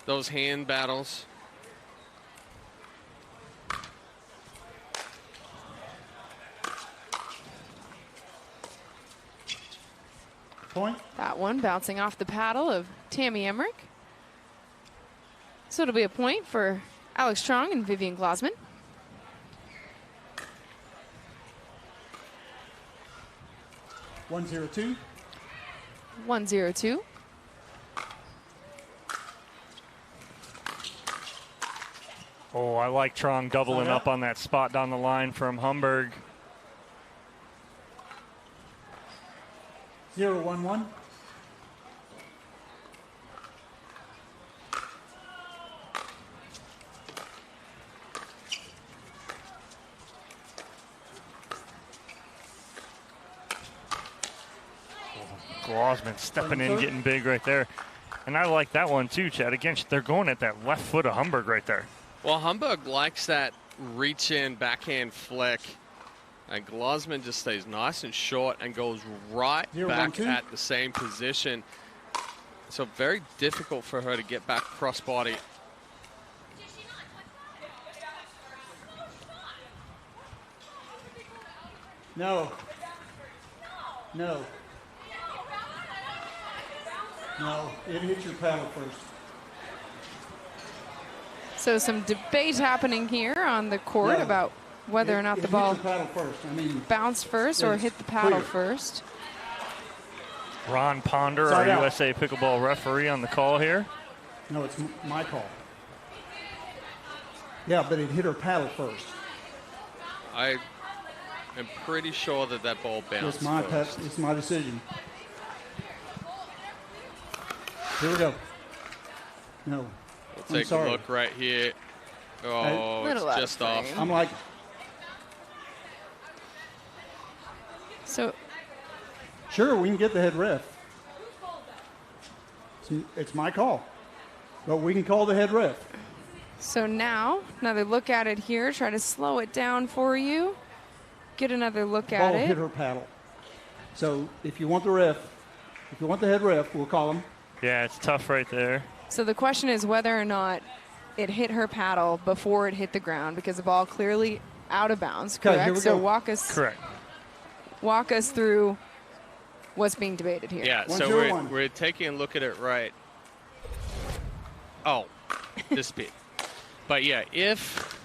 those hand battles. Point. That one bouncing off the paddle of Tammy Emmerich. So it'll be a point for Alex Trong and Vivian Glosman. 1-0-2. 1-0-2. Oh, I like Trong doubling up on that spot down the line from Humberg. 0-1-1. Glosman stepping in, getting big right there. And I like that one too, Chad. Again, they're going at that left foot of Humberg right there. Well, Humberg likes that reach in backhand flick. And Glosman just stays nice and short and goes right back at the same position. So very difficult for her to get back cross body. No. No. No, it hit your paddle first. So some debate happening here on the court about whether or not the ball hit the paddle first. bounced first or hit the paddle first. Ron Ponder, Side our out. USA Pickleball referee, on the call here. No, it's my call. Yeah, but it hit her paddle first. I am pretty sure that ball bounced first. It's my decision. Here we go. No. We'll I'm take a sorry. look right here. Oh, Little it's out just of off. frame. I'm like, So sure, we can get the head ref. It's my call. But we can call the head ref. So now, another look at it here. Try to slow it down for you. Get another look at Ball it. hit her paddle. So if you want the head ref, we'll call him. Yeah, it's tough right there. So the question is whether or not it hit her paddle before it hit the ground, because the ball clearly out of bounds. Okay, Correct. here we So go. walk us through what's being debated here. Yeah, so we're taking a look at it right. Oh, this bit. But yeah, if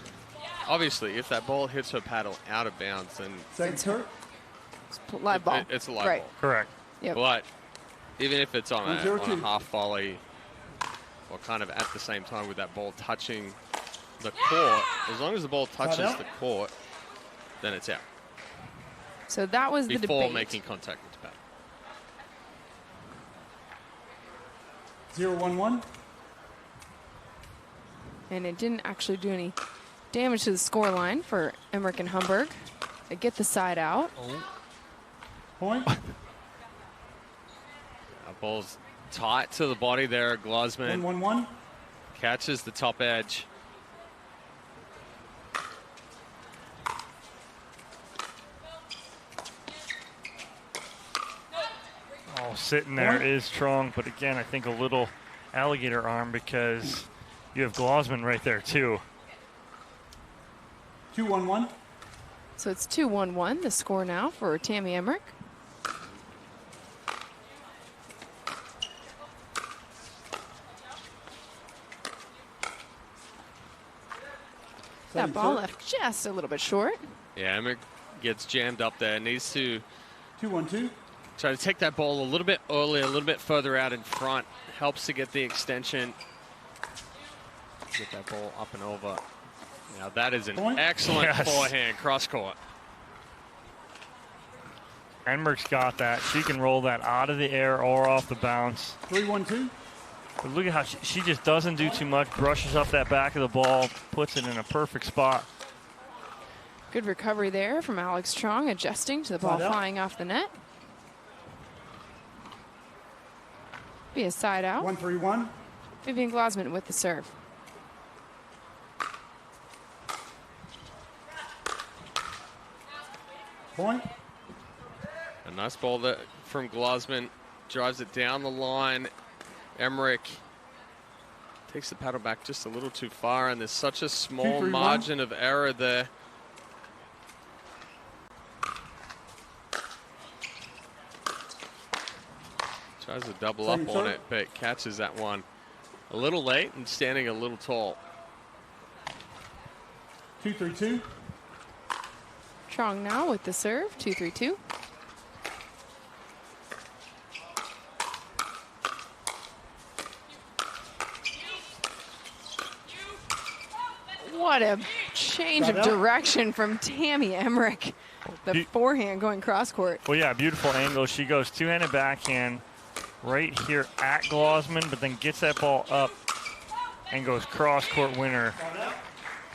that ball hits her paddle out of bounds, then it's her. It's live ball. It's a live Right. ball. Correct. Yep. But even if it's on a 1-0-2. half volley, or kind of at the same time with that ball touching the court, as long as the ball touches out. the court, then it's out. So that was the Before debate. making contact with the paddle. 0-1-1. And it didn't actually do any damage to the score line for Emmerich and Humberg. They get the side out. Point. That ball's tight to the body there. Glasman 1-1-1. catches the top edge. Oh, sitting there is strong, but again, I think a little alligator arm because you have Glasman right there too. 2-1-1. So it's 2-1-1, the score now for Tammy Emmerich. That ball left just a little bit short. Yeah, Emmerich gets jammed up there. Needs to 2-1-2. try to take that ball a little bit earlier, a little bit further out in front. Helps to get the extension. Get that ball up and over. Now that is an excellent forehand cross court. Enmerk's got that. She can roll that out of the air or off the bounce. 3-1-2. But look at how she just doesn't do too much, brushes up that back of the ball, puts it in a perfect spot. Good recovery there from Alex Strong, adjusting to the ball flying off the net. Be a side out. 1-3-1. Vivian Glasman with the serve. Point. A nice ball that from Glasman. Drives it down the line. Emmerich takes the paddle back just a little too far, and there's such a small 2-3-1. margin of error there. Tries to double up on it, but catches that one a little late and standing a little tall. 2-3-2. Strong now with the serve, 2-3-2. What a change of direction from Tammy Emmerich. The forehand going cross court. Well, yeah, beautiful angle. She goes two-handed backhand right here at Glasman, but then gets that ball up and goes cross-court winner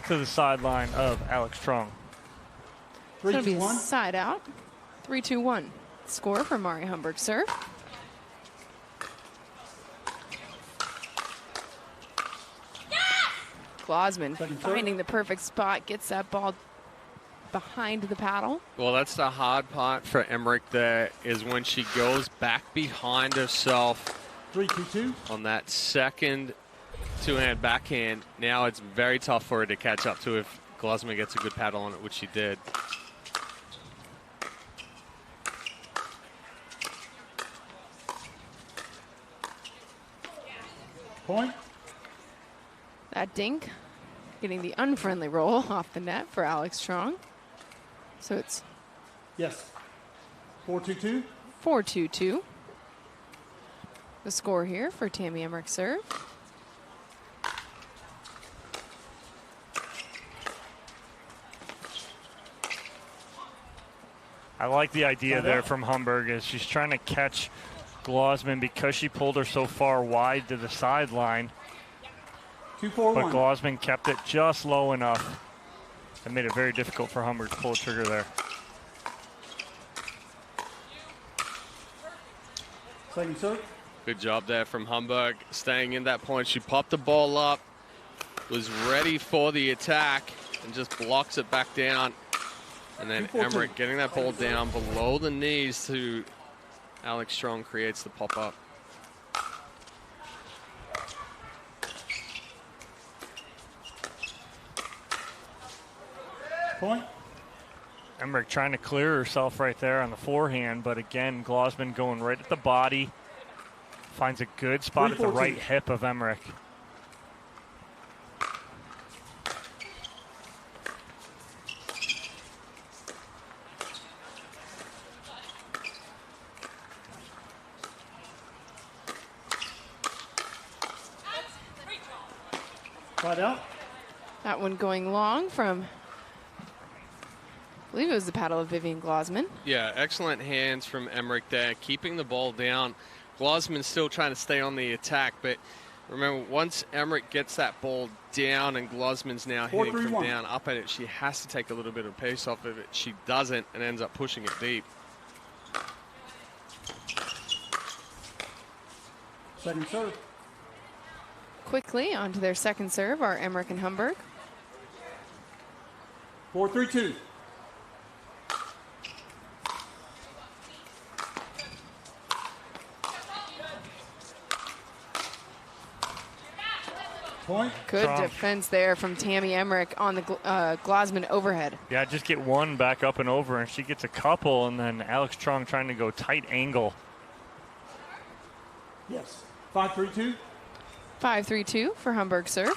to the sideline of Alex Strong. It's going to be a side out. 3-2-1. Score for Mari Humberg serve. Glasman finding the perfect spot, gets that ball behind the paddle. Well, that's the hard part for Emmerich there, is when she goes back behind herself 3-2-2 on that second two-hand backhand. Now it's very tough for her to catch up to if Glasman gets a good paddle on it, which she did. Point. That dink getting the unfriendly roll off the net for Alex Strong. So it's yes. 4-2-2. 4-2-2. The score here for Tammy Emmerich serve. I like the idea there from Humberg as she's trying to catch Glausman because she pulled her so far wide to the sideline. 2-4-1. But Glausman kept it just low enough. It made it very difficult for Humberg to pull the trigger there. Second serve. Good job there from Humberg, staying in that point. She popped the ball up, was ready for the attack, and just blocks it back down. And then Emmerich getting that ball down below the knees to Alex Strong creates the pop-up. Point. Emmerich trying to clear herself right there on the forehand, but again, Glausman going right at the body. Finds a good spot at the right hip of Emmerich. Right out. That one going long from, I believe it was the paddle of Vivian Glausman. Yeah, excellent hands from Emmerich there, keeping the ball down. Glausman's still trying to stay on the attack, but remember, once Emmerich gets that ball down and Glausman's now hitting from down up at it, she has to take a little bit of pace off of it. She doesn't and ends up pushing it deep. Second serve. Quickly onto their second serve are Emmerich and Humberg. 4-3-2. Point. Good defense there from Tammy Emmerich on the Glausman overhead. Yeah, just get one back up and over, and she gets a couple, and then Alex Strong trying to go tight angle. Yes. 5-3-2. 5-3-2 for Humberg serve.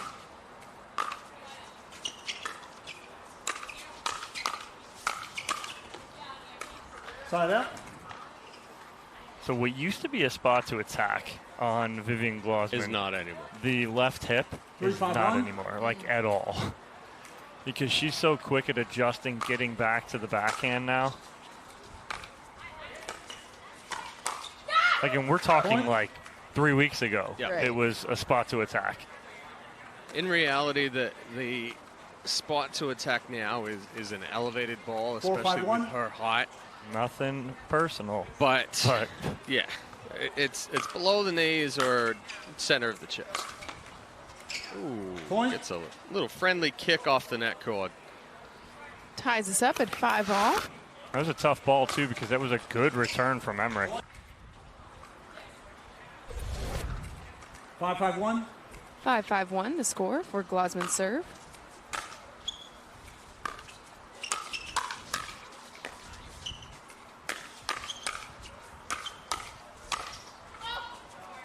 Side out. So what used to be a spot to attack on Vivian Glausman is not anymore. The left hip is not anymore, like at all. Because she's so quick at adjusting, getting back to the backhand now. Like, and we're talking like 3 weeks ago. Yeah. Right. It was a spot to attack. In reality, the spot to attack now is an elevated ball, especially with her height. Nothing personal. But yeah, it's below the knees or center of the chest. Ooh, Point. It's a little friendly kick off the net cord. Ties us up at 5-all. That was a tough ball, too, because that was a good return from Emmerich. 5-5-1. 5-5-1 the score for Glausman's serve.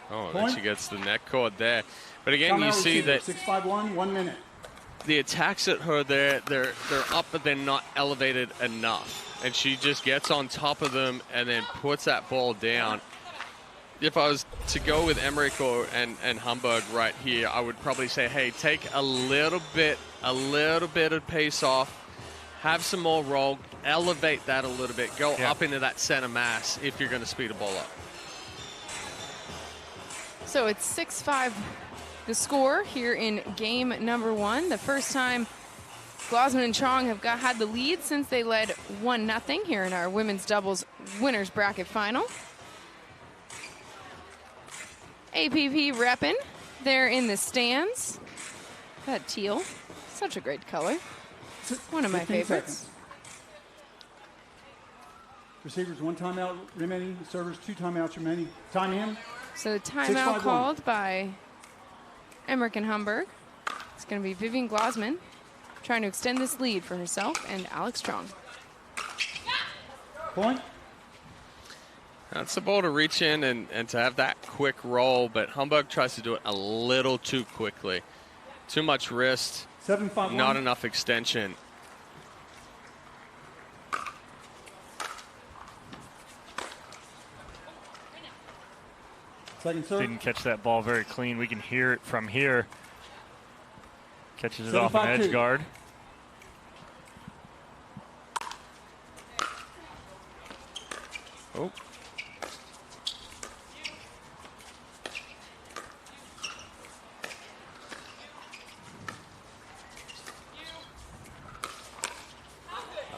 Oh, then she gets the net cord there. But again, you see that 6-5-1, 1 minute. the attacks at her there, they're up, but they're not elevated enough. And she just gets on top of them and then puts that ball down. If I was to go with Emmerich and Humberg right here, I would probably say, hey, take a little bit of pace off, have some more roll, elevate that a little bit, go up into that center mass if you're going to speed a ball up. So it's 6-5 the score here in game number 1. The first time Glausman and Chong have had the lead since they led 1-0 here in our women's doubles winners bracket final. APP repping there in the stands. That teal, such a great color. One of my favorites. Seconds. Receivers 1 timeout remaining. Servers 2 timeouts remaining. Time in. So the timeout called by Emmerich and Humberg. It's going to be Vivian Glausman trying to extend this lead for herself and Alex Strong. Point. That's the ball to reach in and to have that quick roll, but Humberg tries to do it a little too quickly. Too much wrist, 7-5-1. not enough extension. Didn't catch that ball very clean. We can hear it from here. Catches it off an edge guard. Oh.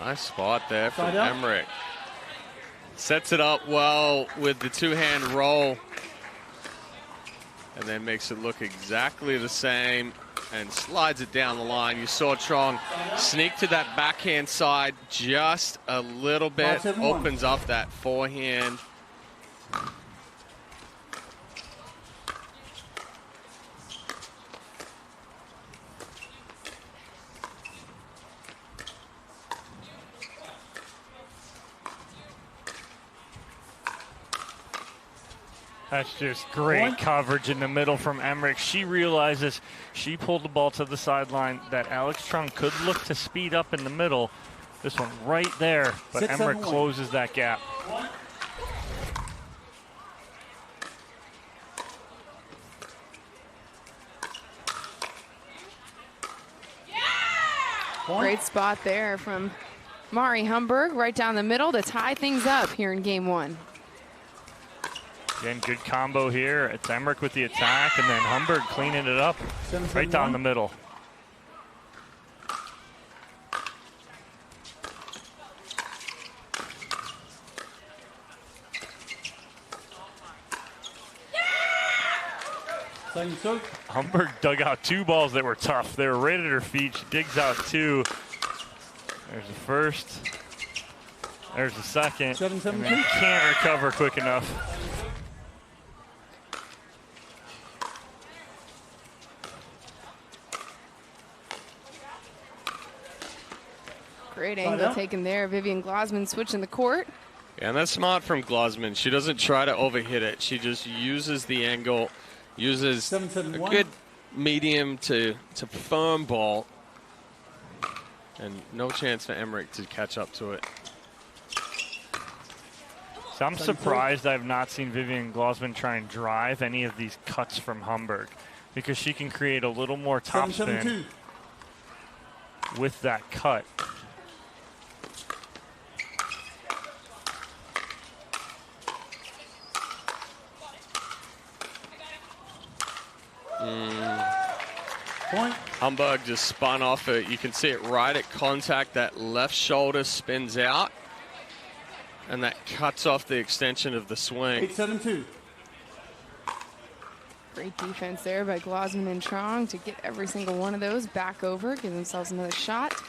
Nice spot there from Emmerich. Sets it up well with the two-hand roll. And then makes it look exactly the same and slides it down the line. You saw Trong sneak to that backhand side just a little bit. Opens up that forehand. That's just great coverage in the middle from Emmerich. She realizes she pulled the ball to the sideline, that Alex Trung could look to speed up in the middle. This one right there, but Emmerich closes that gap. Great spot there from Mari Humberg, right down the middle to tie things up here in game one. Again, good combo here. It's Emmerich with the attack, and then Humberg cleaning it up right down the middle. Humberg dug out two balls that were tough. They were right at her feet. She digs out two. There's the first. There's the second. And then can't recover quick enough. Great angle taken there. Vivian Glosman switching the court. Yeah, and that's smart from Glosman. She doesn't try to overhit it. She just uses the angle, uses a good medium to firm ball. And no chance for Emmerich to catch up to it. So I'm surprised I've not seen Vivian Glosman try and drive any of these cuts from Humberg, because she can create a little more topspin with that cut. Humberg just spun off it. You can see it right at contact. That left shoulder spins out, and that cuts off the extension of the swing. 8-7-2. Great defense there by Glosman and Trong to get every single one of those back over, give themselves another shot.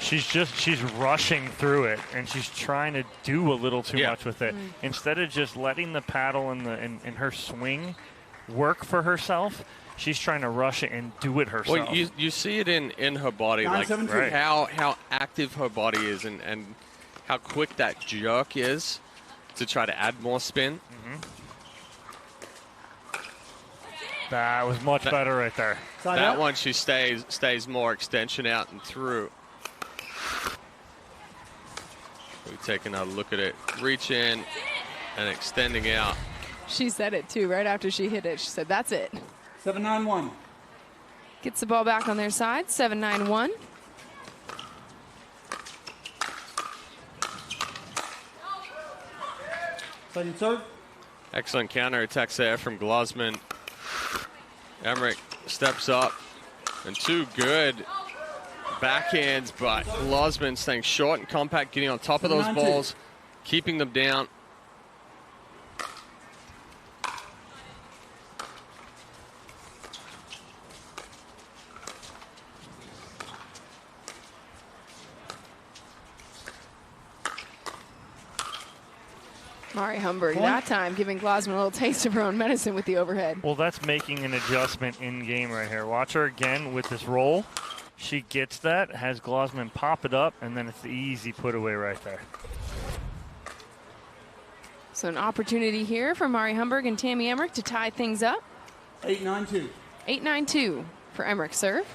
She's rushing through it, and she's trying to do a little too much with it. Instead of just letting the paddle in her swing work for herself, she's trying to rush it and do it herself. Well, you see it in her body, like how active her body is, and how quick that jerk is to try to add more spin. That was much better right there. That one, she stays more extension out and through. We're taking a look at it, reach in and extending out. She said it too right after she hit it. She said, that's it. 7-9-1. Gets the ball back on their side, 7-9-1. Second serve. Excellent counter attacks there from Glosman. Emmerich steps up, and two good backhands, but Glosman staying short and compact, getting on top of those balls, keeping them down. Mari Humberg that time giving Glosman a little taste of her own medicine with the overhead. Well, that's making an adjustment in game right here. Watch her again with this roll. She gets that, has Glosman pop it up, and then it's the easy put away right there. So an opportunity here for Mari Humberg and Tammy Emmerich to tie things up. 8-9-2. 8-9-2 for Emmerich serve.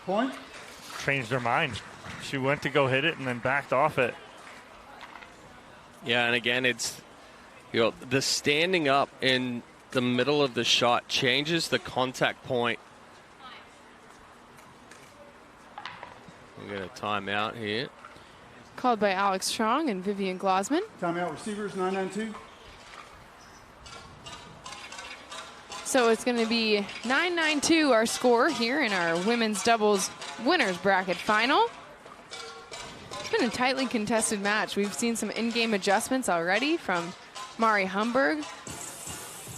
Point. Changed her mind. She went to go hit it and then backed off it. Yeah, and again, it's, you know, the standing up in the middle of the shot changes the contact point. We get a timeout here. Called by Alex Strong and Vivian Glosman. Timeout receivers 992. So it's going to be 9-9-2 our score here in our women's doubles winners bracket final. It's been a tightly contested match. We've seen some in-game adjustments already from Mari Humberg.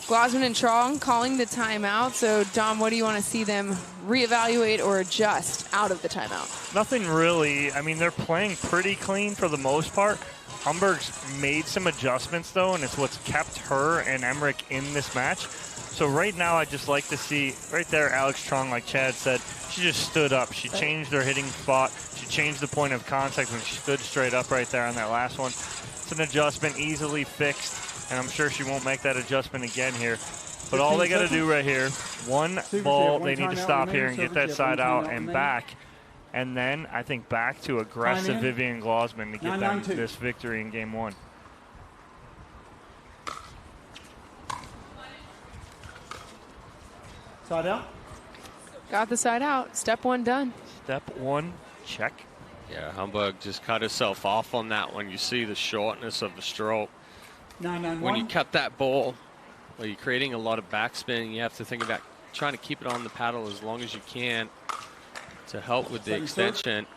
Glosman and Strong calling the timeout. So, Dom, what do you want to see them reevaluate or adjust out of the timeout? Nothing really. I mean, they're playing pretty clean for the most part. Humberg's made some adjustments, though, and it's what's kept her and Emmerich in this match. So right now, I just like to see, right there, Alex Strong, like Chad said, she just stood up. She changed her hitting spot. She changed the point of contact when she stood straight up right there on that last one. It's an adjustment easily fixed, and I'm sure she won't make that adjustment again here. But all they got to do right here, one ball, they need to stop here and get that side out and back. And then I think back to aggressive Vivian Glosman to get them this victory in game one. Side out. Got the side out. Step one done. Step one, check. Yeah, Humberg just cut herself off on that one. You see the shortness of the stroke. 991. When you cut that ball, well, you're creating a lot of backspin. You have to think about trying to keep it on the paddle as long as you can to help with the extension.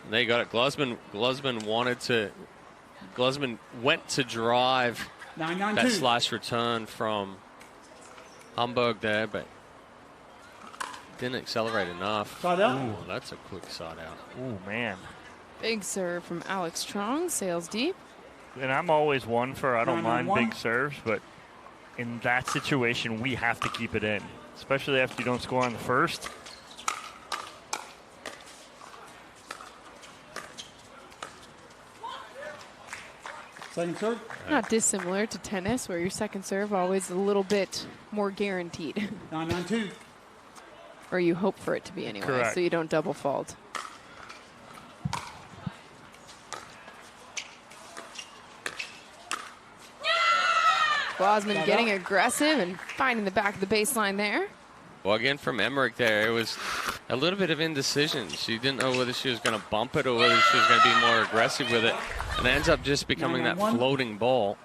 And they got it. Glosman went to drive that slash return from Humberg there, but didn't accelerate enough. Side out. Ooh, that's a quick side out. Ooh, man. Big serve from Alex Strong, sails deep. And I'm always one for, I don't mind big serves, but in that situation, we have to keep it in, especially after you don't score on the first. Second serve. Not dissimilar to tennis, where your second serve always a little bit more guaranteed. 992. Or you hope for it to be anyway, Correct. so you don't double fault. Glosman getting aggressive and finding the back of the baseline there. Well, again, from Emmerich there, it was a little bit of indecision. She didn't know whether she was going to bump it or whether she was going to be more aggressive with it. And it ends up just becoming that floating ball.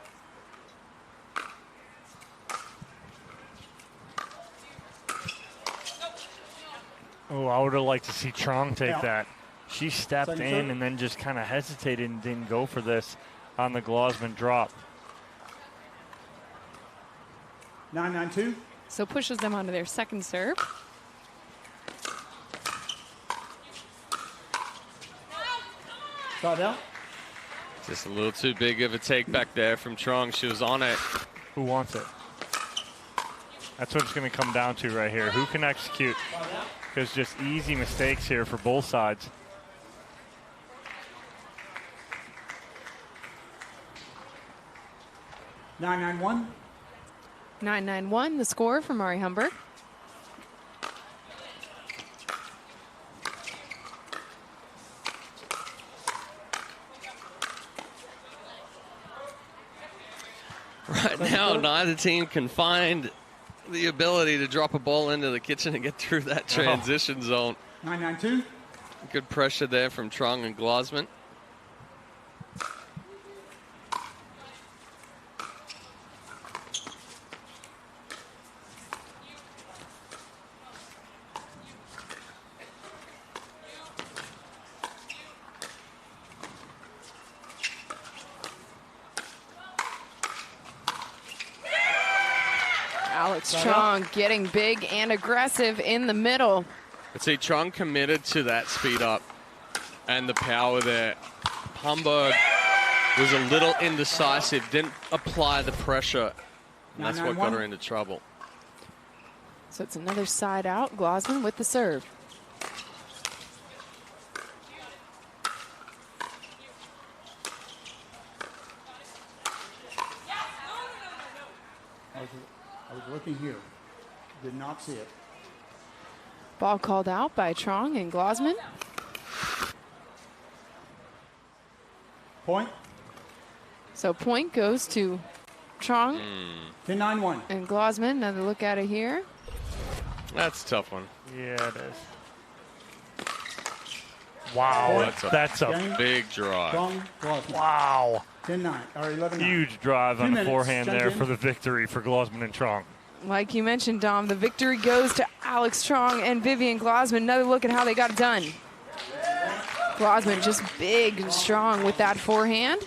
Oh, I would have liked to see Trong take that. She stepped in and then just kind of hesitated and didn't go for this on the Glosman drop. 992. So pushes them onto their second serve. Side out. Just a little too big of a take back there from Trong. She was on it. Who wants it? That's what it's going to come down to right here. Who can execute? There's just easy mistakes here for both sides. $991. 9-9-1, the score for Mari Humberg. Right now, neither team can find the ability to drop a ball into the kitchen and get through that transition zone. 992. Good pressure there from Trong and Glosman. Alex Strong getting big and aggressive in the middle. But see, Trong committed to that speed up and the power there. Humberg was a little indecisive, didn't apply the pressure, and that's what got her into trouble. So it's another side out. Glosman with the serve. I was looking here. Did not see it. Ball called out by Trong and Glosman. Point. So point goes to Trong. 10-9-1. And Glosman, another look at it here. That's a tough one. Yeah, it is. Wow, that's a big drive. Wow. 10-9 or 11-9. Huge drive on the forehand there Junkin. for the victory for Glosman and Trong. Like you mentioned, Dom, the victory goes to Alex Trong and Vivian Glosman. Another look at how they got it done. Glosman just big and strong with that forehand.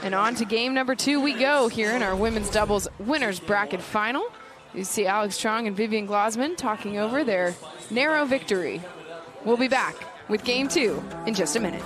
And on to game number 2 we go here in our women's doubles winners bracket final. You see Alex Trong and Vivian Glosman talking over their narrow victory. We'll be back with game 2 in just a minute.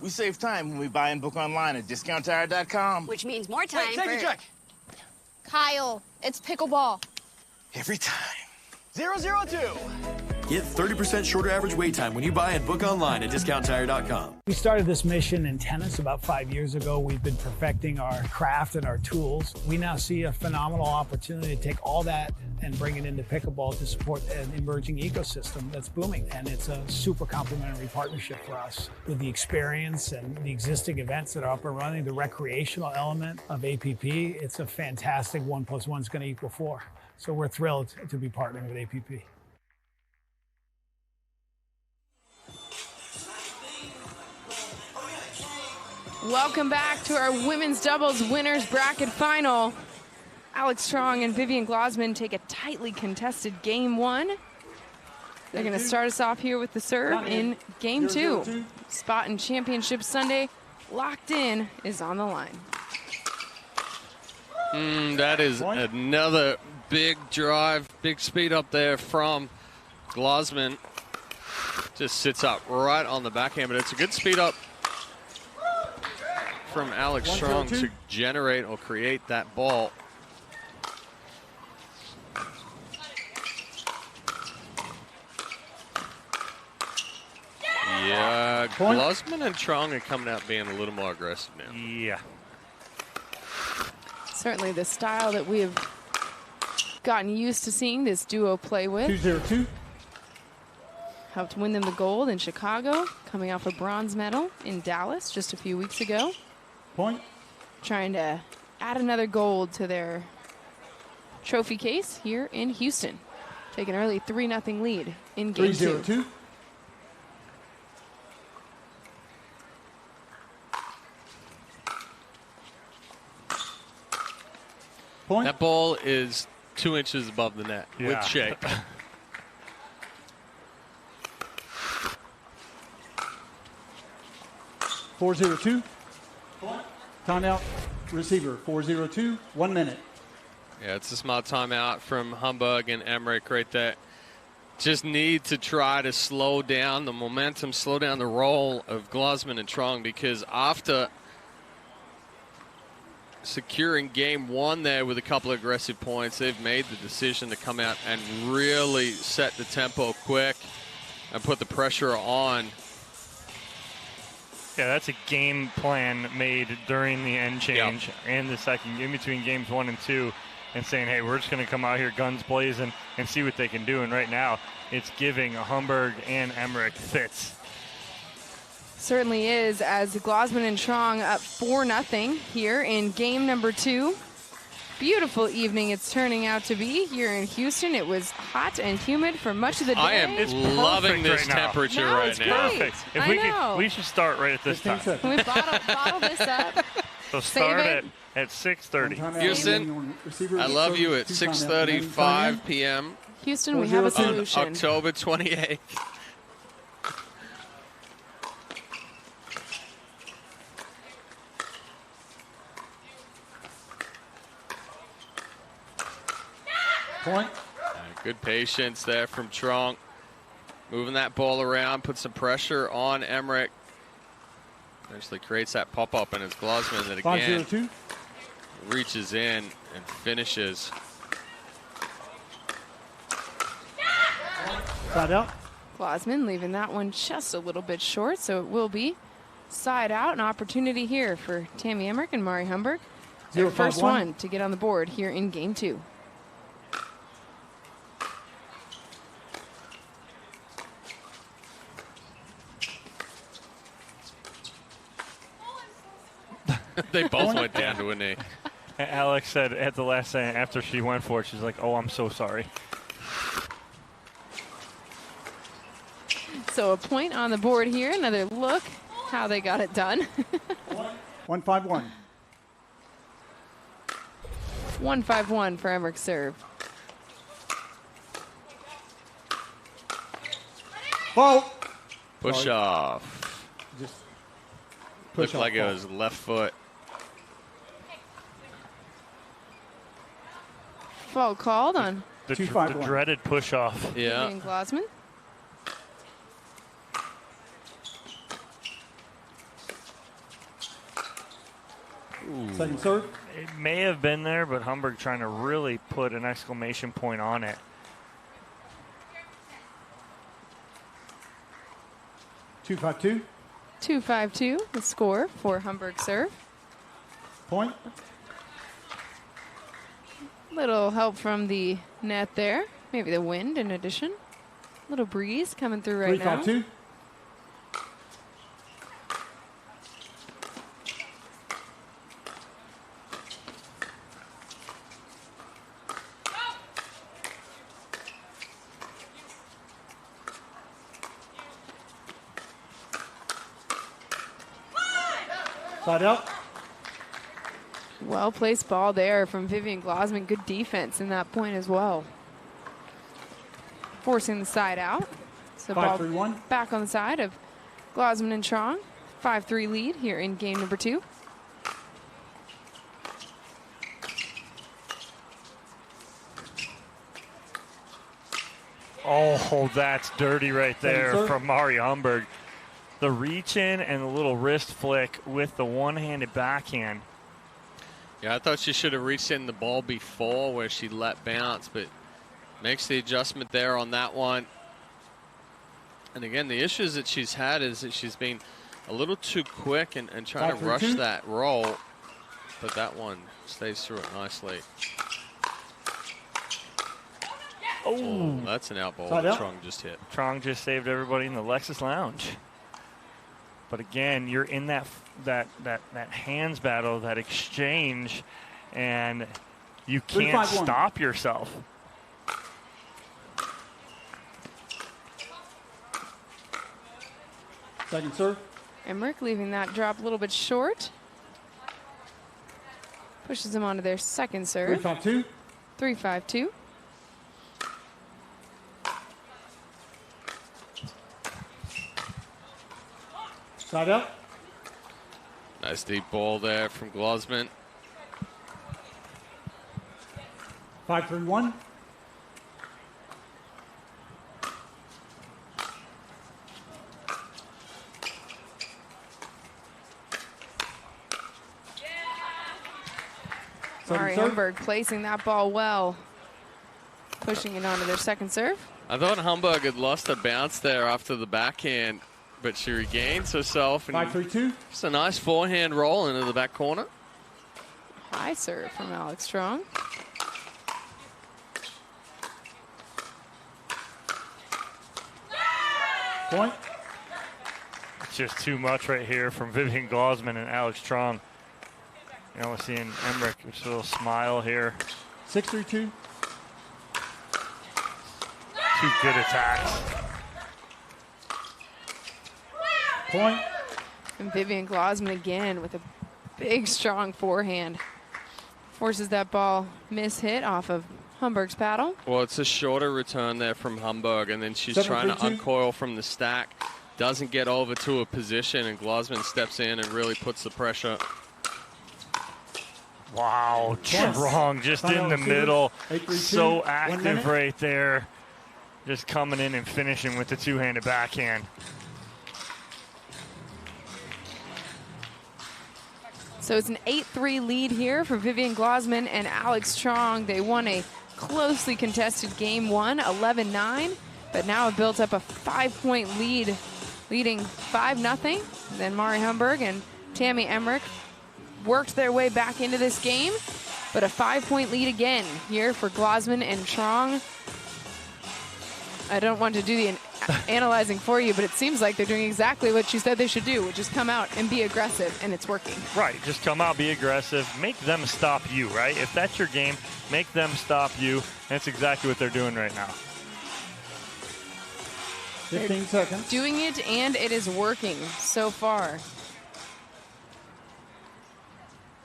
We save time when we buy and book online at discounttire.com. Which means more time Wait, take for... a check. Kyle, it's pickleball. Every time. 002. Get 30% shorter average wait time when you buy and book online at discounttire.com. We started this mission in tennis about 5 years ago. We've been perfecting our craft and our tools. We now see a phenomenal opportunity to take all that and bring it into pickleball to support an emerging ecosystem that's booming. And it's a super complementary partnership for us. With the experience and the existing events that are up and running, the recreational element of APP, it's a fantastic 1 + 1 is going to equal 4. So we're thrilled to be partnering with APP. Welcome back to our women's doubles winners bracket final. Alex Trong and Vivian Glosman take a tightly contested game 1. They're going to start us off here with the serve in game 2. Spot in Championship Sunday, locked in, is on the line. That is another big drive, big speed up there from Glosman. Just sits up right on the backhand, but it's a good speed up from Alex Strong to generate or create that ball. Yeah, Glosman and Trong are coming out being a little more aggressive now. Yeah. Certainly the style that we have gotten used to seeing this duo play with. 2-0-2. Helped win them the gold in Chicago, coming off a bronze medal in Dallas just a few weeks ago. Point. Trying to add another gold to their trophy case here in Houston. Take an early 3-0 lead in game 2. 3-0-2. Point. That ball is 2 inches above the net with shape. 4-0-2. Timeout. Receiver. 4-0-2. 1 minute. Yeah, it's a smart timeout from Humberg and Emmerich right there. Just need to try to slow down the momentum, slow down the roll of Glosman and Trong, because after securing game 1 there with a couple of aggressive points, they've made the decision to come out and really set the tempo quick and put the pressure on. Yeah, that's a game plan made during the end change and the second, in between games 1 and 2, and saying, hey, we're just going to come out here guns blazing and see what they can do. And right now, it's giving Humberg and Emmerich fits. Certainly is, as Glosman and Trong up 4-0 here in game number 2. beautiful evening it's turning out to be here in Houston. It was hot and humid for much of the day. I am loving this temperature right now. Great. If we should start right at this time. Can we bottle this up? So start at 6:30. Houston, I love you at 6:35 p.m. Houston, we have a solution. October 28th. Point. Good patience there from Tronk. Moving that ball around, put some pressure on Emmerich. Eventually creates that pop-up, and it's Glosman that again 5-0-2. Reaches in and finishes. Side out. Glosman leaving that one just a little bit short, so it will be side out. An opportunity here for Tammy Emmerich and Mari Humberg. Their first one to get on the board here in game 2. They both went down to a knee. Alex said at the last second after she went for it, she's like, "Oh, I'm so sorry." So a point on the board here. Another look how they got it done. 1-5-1. 1-5-1 for Emmerich's serve. Ball. Push off. Just looked like it was left foot. Foul called on the dreaded push off. Yeah. Vivian Glosman. Second serve. It may have been there, but Humberg trying to really put an exclamation point on it. 2-5-2. 2-5-2, the score for Humberg serve. Point. Little help from the net there. Maybe the wind in addition. Little breeze coming through right now. 3-5-2. Side out. Well-placed ball there from Vivian Glosman. Good defense in that point as well. Forcing the side out. So ball 5-3-1. back on the side of Glosman and Trong. 5-3 lead here in game number 2. Oh, that's dirty right there from Mari Humberg. The reach in and the little wrist flick with the one-handed backhand. Yeah, I thought she should have reached in the ball before where she let bounce, but makes the adjustment there on that one. And again, the issues that she's had is that she's been a little too quick and trying to rush that roll, but that one stays through it nicely. Oh, that's an out ball that Trong just hit. Trong just saved everybody in the Lexus Lounge. But again, you're in that hands battle, that exchange, and you can't stop yourself. Second serve. Emmerich leaving that drop a little bit short. Pushes them onto their second serve. 3-5-2. 3-5-2. Side out. Nice deep ball there from Glosman. 5-3-1. Mari Humberg placing that ball well. Pushing it onto their second serve. I thought Humberg had lost a bounce there after the backhand, but she regains herself. 5-3-2. Just a nice forehand roll into the back corner. High serve from Alex Strong. Point. It's just too much right here from Vivian Glosman and Alex Strong. You know, we're seeing Emmerich with a little smile here. 6-3-2. Two good attacks. Point. And Vivian Glosman again with a big, strong forehand. Forces that ball miss-hit off of Humberg's paddle. Well, it's a shorter return there from Humberg, and then she's trying to uncoil from the stack. Doesn't get over to a position, and Glosman steps in and really puts the pressure. Wow, Strong just in the middle. So active right there. Just coming in and finishing with the two-handed backhand. So it's an 8-3 lead here for Vivian Glosman and Alex Strong. They won a closely contested game one, 11-9, but now have built up a 5-point lead, leading 5-0. Then Mari Humberg and Tammy Emmerich worked their way back into this game, but a 5-point lead again here for Glosman and Strong. I don't want to do the analyzing for you, but it seems like they're doing exactly what you said they should do, which is come out and be aggressive, and it's working. Right, just come out, be aggressive, make them stop you, right? If that's your game, make them stop you, and that's exactly what they're doing right now. 15 seconds. Doing it, and it is working so far.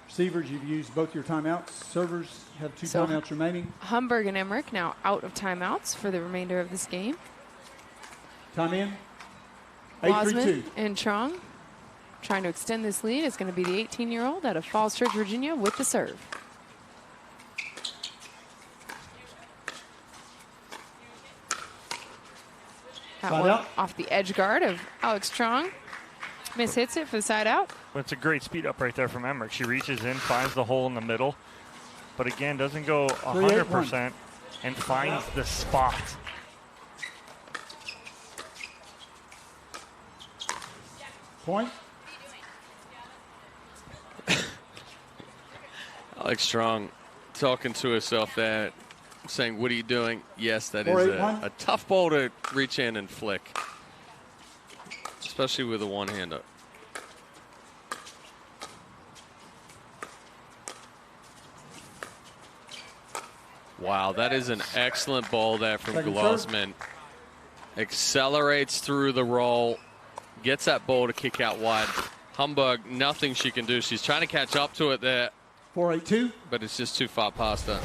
Receivers, you've used both your timeouts. Servers have two timeouts remaining. Humberg and Emmerich now out of timeouts for the remainder of this game. Time in. Glosman and Strong trying to extend this lead is going to be the 18-year-old out of Falls Church, Virginia with the serve. That one off the edge guard of Alex Strong. Hits it for the side out. Well, it's a great speed up right there from Emmerich. She reaches in, finds the hole in the middle, but again, doesn't go 100% and finds the spot. Point. Alex Strong talking to herself there, saying, what are you doing? Yes, that is a tough ball to reach in and flick, especially with a one-hander. Wow, that is an excellent ball there from Glosman. Accelerates through the roll, gets that ball to kick out wide. Humberg, nothing she can do. She's trying to catch up to it there. 4-8-2. But it's just too far past her.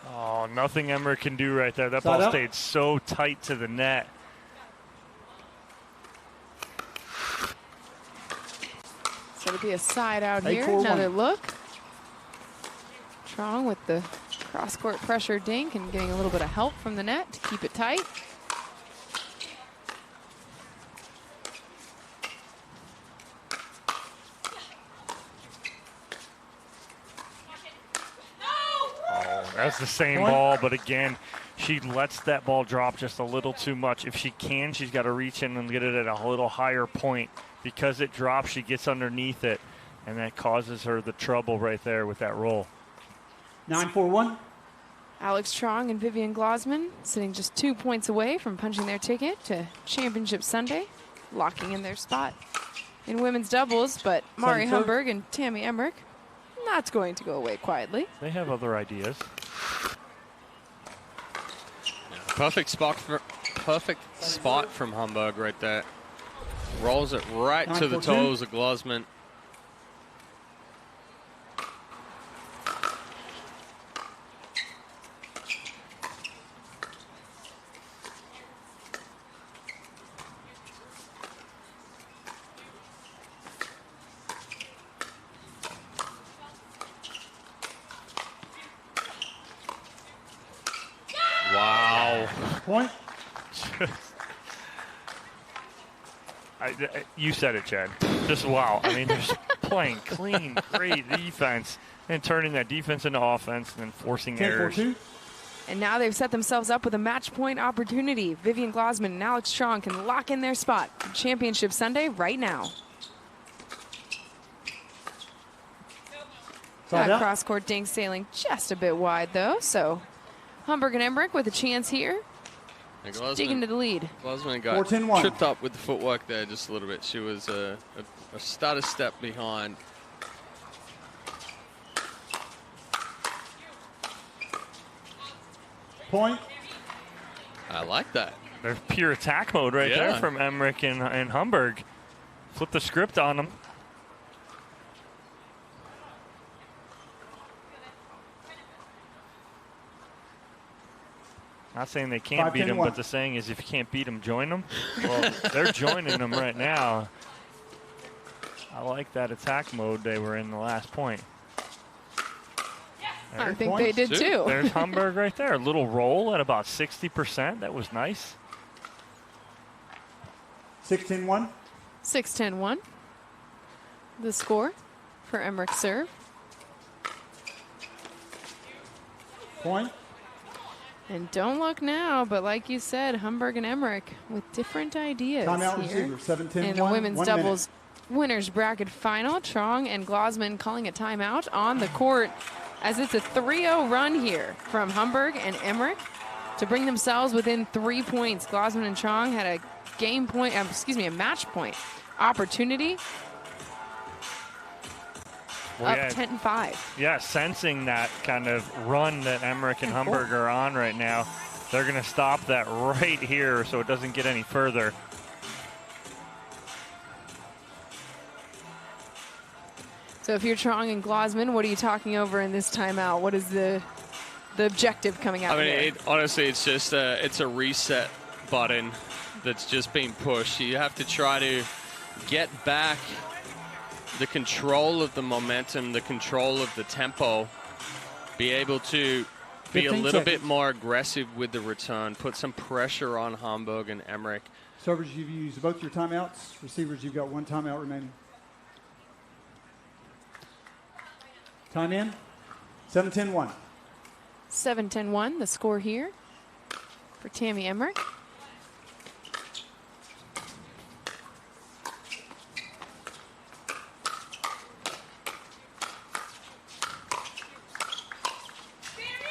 Oh, nothing Emmerich can do right there. That ball stayed so tight to the net. So it'll be a side out here. Another look. Strong with the cross-court pressure dink and getting a little bit of help from the net to keep it tight. Oh, that's the same ball, but again, she lets that ball drop just a little too much. If she can, she's got to reach in and get it at a little higher point. Because it drops, she gets underneath it, and that causes her the trouble right there with that roll. 9-4-1. Alex Strong and Vivian Glosman sitting just 2 points away from punching their ticket to Championship Sunday, locking in their spot in women's doubles, but Mari Humberg and Tammy Emmerich not going to go away quietly. They have other ideas. Perfect spot from Humberg right there. Rolls it right to the toes of Glosman. Wow. Point. You said it, Chad. Just wow. I mean, they're just playing clean, great defense and turning that defense into offense and then forcing errors. And now they've set themselves up with a match point opportunity. Vivian Glosman and Alex Strong can lock in their spot for Championship Sunday right now. That cross-court dink sailing just a bit wide, though, so Humberg and Emmerich with a chance here. Dig into the lead. Glasman got 4-10-1. tripped up with the footwork there just a little bit. She was a stutter step behind. Point. I like that. There's pure attack mode right there from Emmerich and Humberg. Flip the script on them. Not saying they can't beat them, but the saying is if you can't beat them, join them. Well, they're joining them right now. I like that attack mode they were in the last point. I think they did too. There's Humberg right there. A little roll at about 60%. That was nice. 16-1. 6-10-1. The score for Emmerich serve. Point. And don't look now, but like you said, Humberg and Emmerich with different ideas Timeout here. receiver, 17-1. In the women's 1 doubles winners bracket final, Trong and Glasman calling a timeout on the court as it's a 3-0 run here from Humberg and Emmerich to bring themselves within 3 points. Glasman and Trong had a a match point opportunity. Well, up 10-5. Yeah, sensing that kind of run that Emmerich and Humberg are on right now, they're going to stop that right here so it doesn't get any further. So if you're Trong and Glasman, what are you talking over in this timeout? What is the objective coming out here? Honestly, it's just it's a reset button that's just being pushed. You have to try to get back the control of the momentum, the control of the tempo, be able to be a little bit more aggressive with the return, put some pressure on Hamburg and Emmerich. Servers, you've used both your timeouts. Receivers, you've got 1 timeout remaining. Time in. 7-10-1. 7-10-1, the score here for Tammy Emmerich.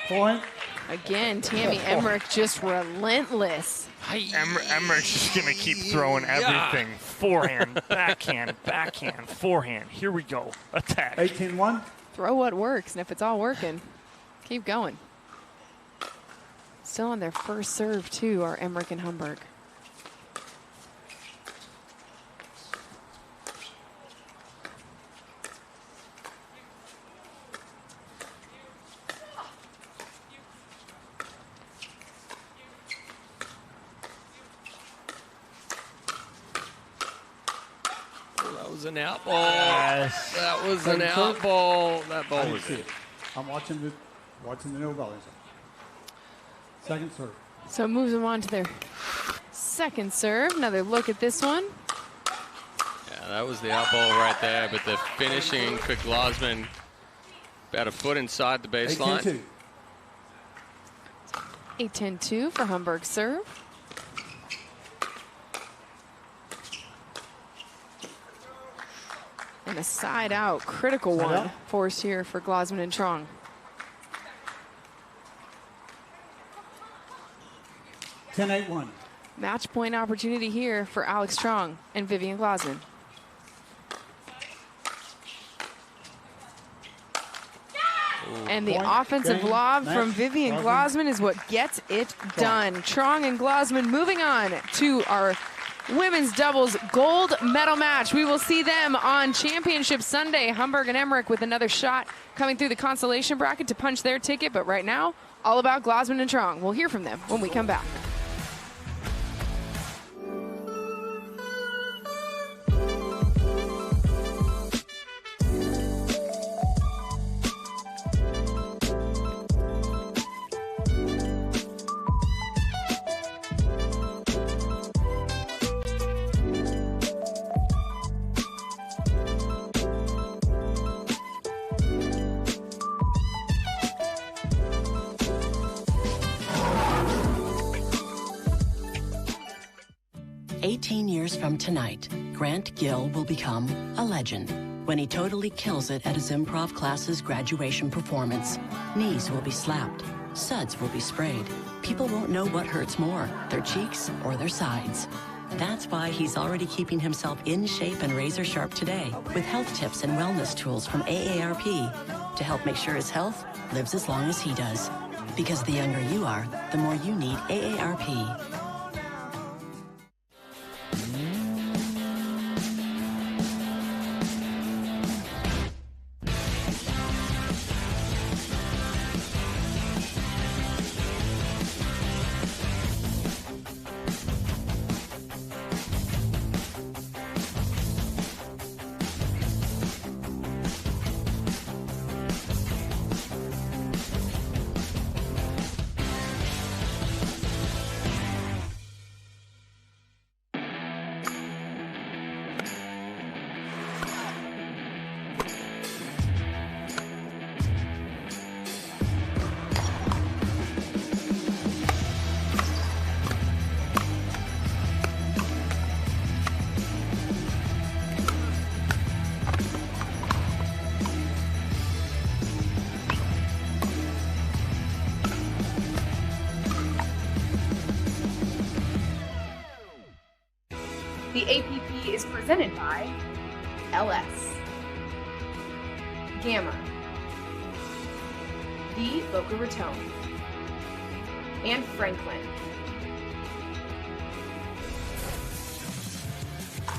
Point. Again, Tammy Emmerich just relentless. Emmerich's just going to keep throwing everything. Forehand, backhand, forehand. Here we go. Attack. 18-1. Throw what works, and if it's all working, keep going. Still on their first serve, too, are Emmerich and Humberg. An out ball. Yes. That was an out ball. That ball was good. I'm watching the no volley. Second serve. So it moves them on to their second serve. Another look at this one. Yeah, that was the out ball right there, but the finishing for Glasman about a foot inside the baseline. 8-10-2 for Humberg serve. And a side out, critical one forced here for Glasman and Trong. (10-8-1). Match point opportunity here for Alex Trong and Vivian Glasman. And the offensive lob from Vivian Glasman is what gets it done. Trong and Glasman moving on to our women's doubles gold medal match. We will see them on Championship Sunday. Humberg and Emmerich with another shot coming through the consolation bracket to punch their ticket. But right now, all about Glasman and Trong. We'll hear from them when we come back. From tonight, Grant Gill will become a legend when he totally kills it at his improv class's graduation performance. Knees will be slapped, Suds will be sprayed. People won't know what hurts more, their cheeks or their sides. That's why he's already keeping himself in shape and razor sharp today with health tips and wellness tools from AARP to help make sure his health lives as long as he does. Because the younger you are, the more you need AARP. The APP is presented by LS, Gamma, the Boca Raton, and Franklin.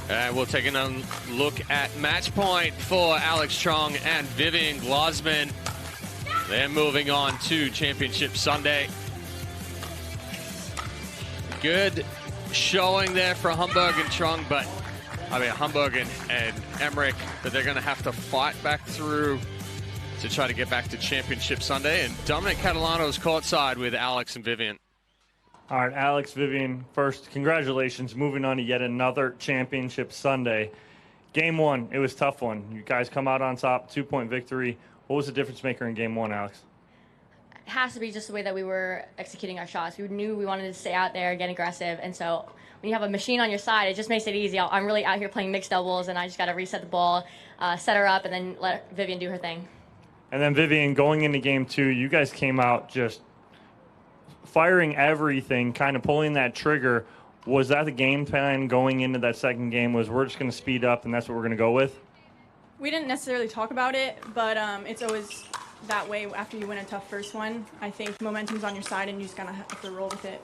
And we'll take a look at match point for Alex Trong and Vivian Glosman. They're moving on to Championship Sunday. Good showing there for Humberg and Trong, but I mean Humberg and Emmerich, that they're going to have to fight back through to try to get back to Championship Sunday. And Dominic Catalano's courtside with Alex and Vivian. All right, Alex, Vivian, first, congratulations. Moving on to yet another Championship Sunday. Game one, it was a tough one. You guys come out on top, 2-point victory. What was the difference maker in game one, Alex? It has to be just the way that we were executing our shots. We knew we wanted to stay out there, get aggressive, and so when you have a machine on your side, it just makes it easy. I'm really out here playing mixed doubles, and I just got to reset the ball, set her up, and then let Vivian do her thing. And then, Vivian, going into game two, you guys came out just firing everything, kind of pulling that trigger. Was that the game plan going into that second game, was we're just going to speed up and that's what we're going to go with? We didn't necessarily talk about it, but it's always that way after you win a tough first one. I think momentum's on your side and you just kind of have to roll with it.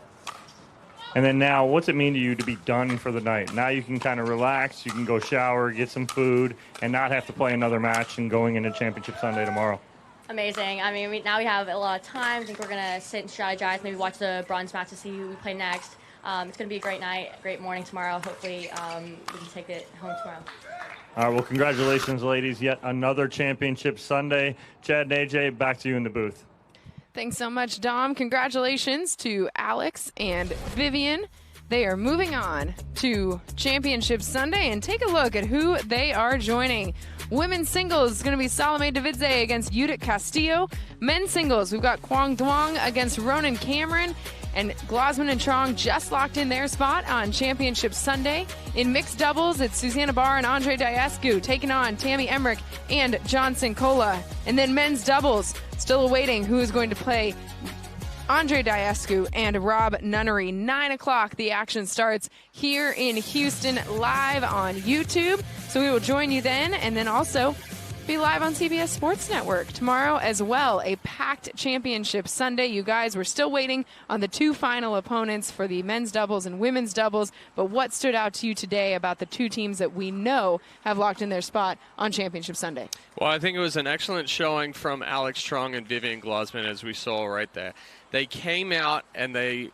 And then now, what's it mean to you to be done for the night? Now you can kind of relax, you can go shower, get some food, and not have to play another match and going into Championship Sunday tomorrow. Amazing. I mean, now we have a lot of time. I think we're going to sit and strategize, maybe watch the bronze match to see who we play next. It's going to be a great night, a great morning tomorrow. Hopefully we can take it home tomorrow. All right, well, congratulations, ladies. Yet another Championship Sunday. Chad and AJ, back to you in the booth. Thanks so much, Dom. Congratulations to Alex and Vivian. They are moving on to Championship Sunday, and take a look at who they are joining. Women's singles is going to be Salome Davidze against Judith Castillo. Men's singles, we've got Kwang Duong against Ronan Cameron. And Glosman and Trong just locked in their spot on Championship Sunday. In mixed doubles, it's Susanna Barr and Andre Diascu taking on Tammy Emmerich and Johnson Cola. And then men's doubles, still awaiting who is going to play Andre Diascu and Rob Nunnery. 9 o'clock, the action starts here in Houston live on YouTube. So we will join you then, and then also be live on CBS Sports Network tomorrow as well. A packed Championship Sunday. You guys, we're still waiting on the two final opponents for the men's doubles and women's doubles. But what stood out to you today about the two teams that we know have locked in their spot on Championship Sunday? Well, I think it was an excellent showing from Alex Trong and Vivian Glosman, as we saw right there. They came out and they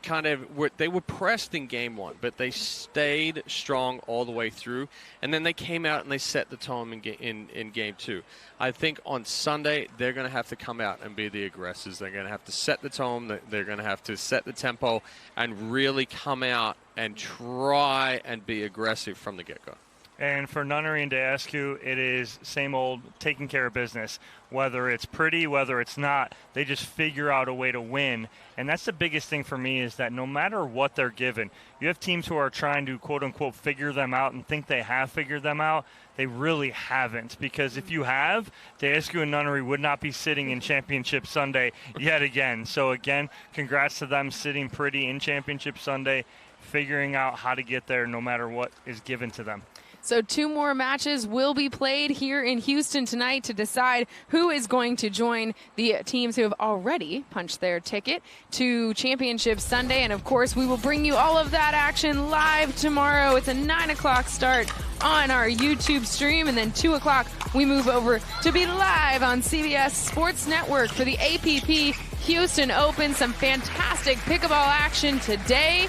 were pressed in game one, but they stayed strong all the way through. And then they came out and they set the tone in game two. I think on Sunday, they're going to have to come out and be the aggressors. They're going to have to set the tone. They're going to have to set the tempo and really come out and try and be aggressive from the get-go. And for Nunnery and Daescu, it is same old taking care of business. Whether it's pretty, whether it's not, they just figure out a way to win. And that's the biggest thing for me, is that no matter what they're given, you have teams who are trying to, quote-unquote, figure them out and think they have figured them out. They really haven't, because if you have, Daescu and Nunnery would not be sitting in Championship Sunday yet again. So, again, congrats to them sitting pretty in Championship Sunday, figuring out how to get there no matter what is given to them. So 2 more matches will be played here in Houston tonight to decide who is going to join the teams who have already punched their ticket to Championship Sunday. And, of course, we will bring you all of that action live tomorrow. It's a 9 o'clock start on our YouTube stream. And then 2 o'clock, we move over to be live on CBS Sports Network for the APP Houston Open. Some fantastic pickleball action today.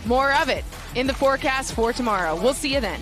More of it in the forecast for tomorrow. We'll see you then.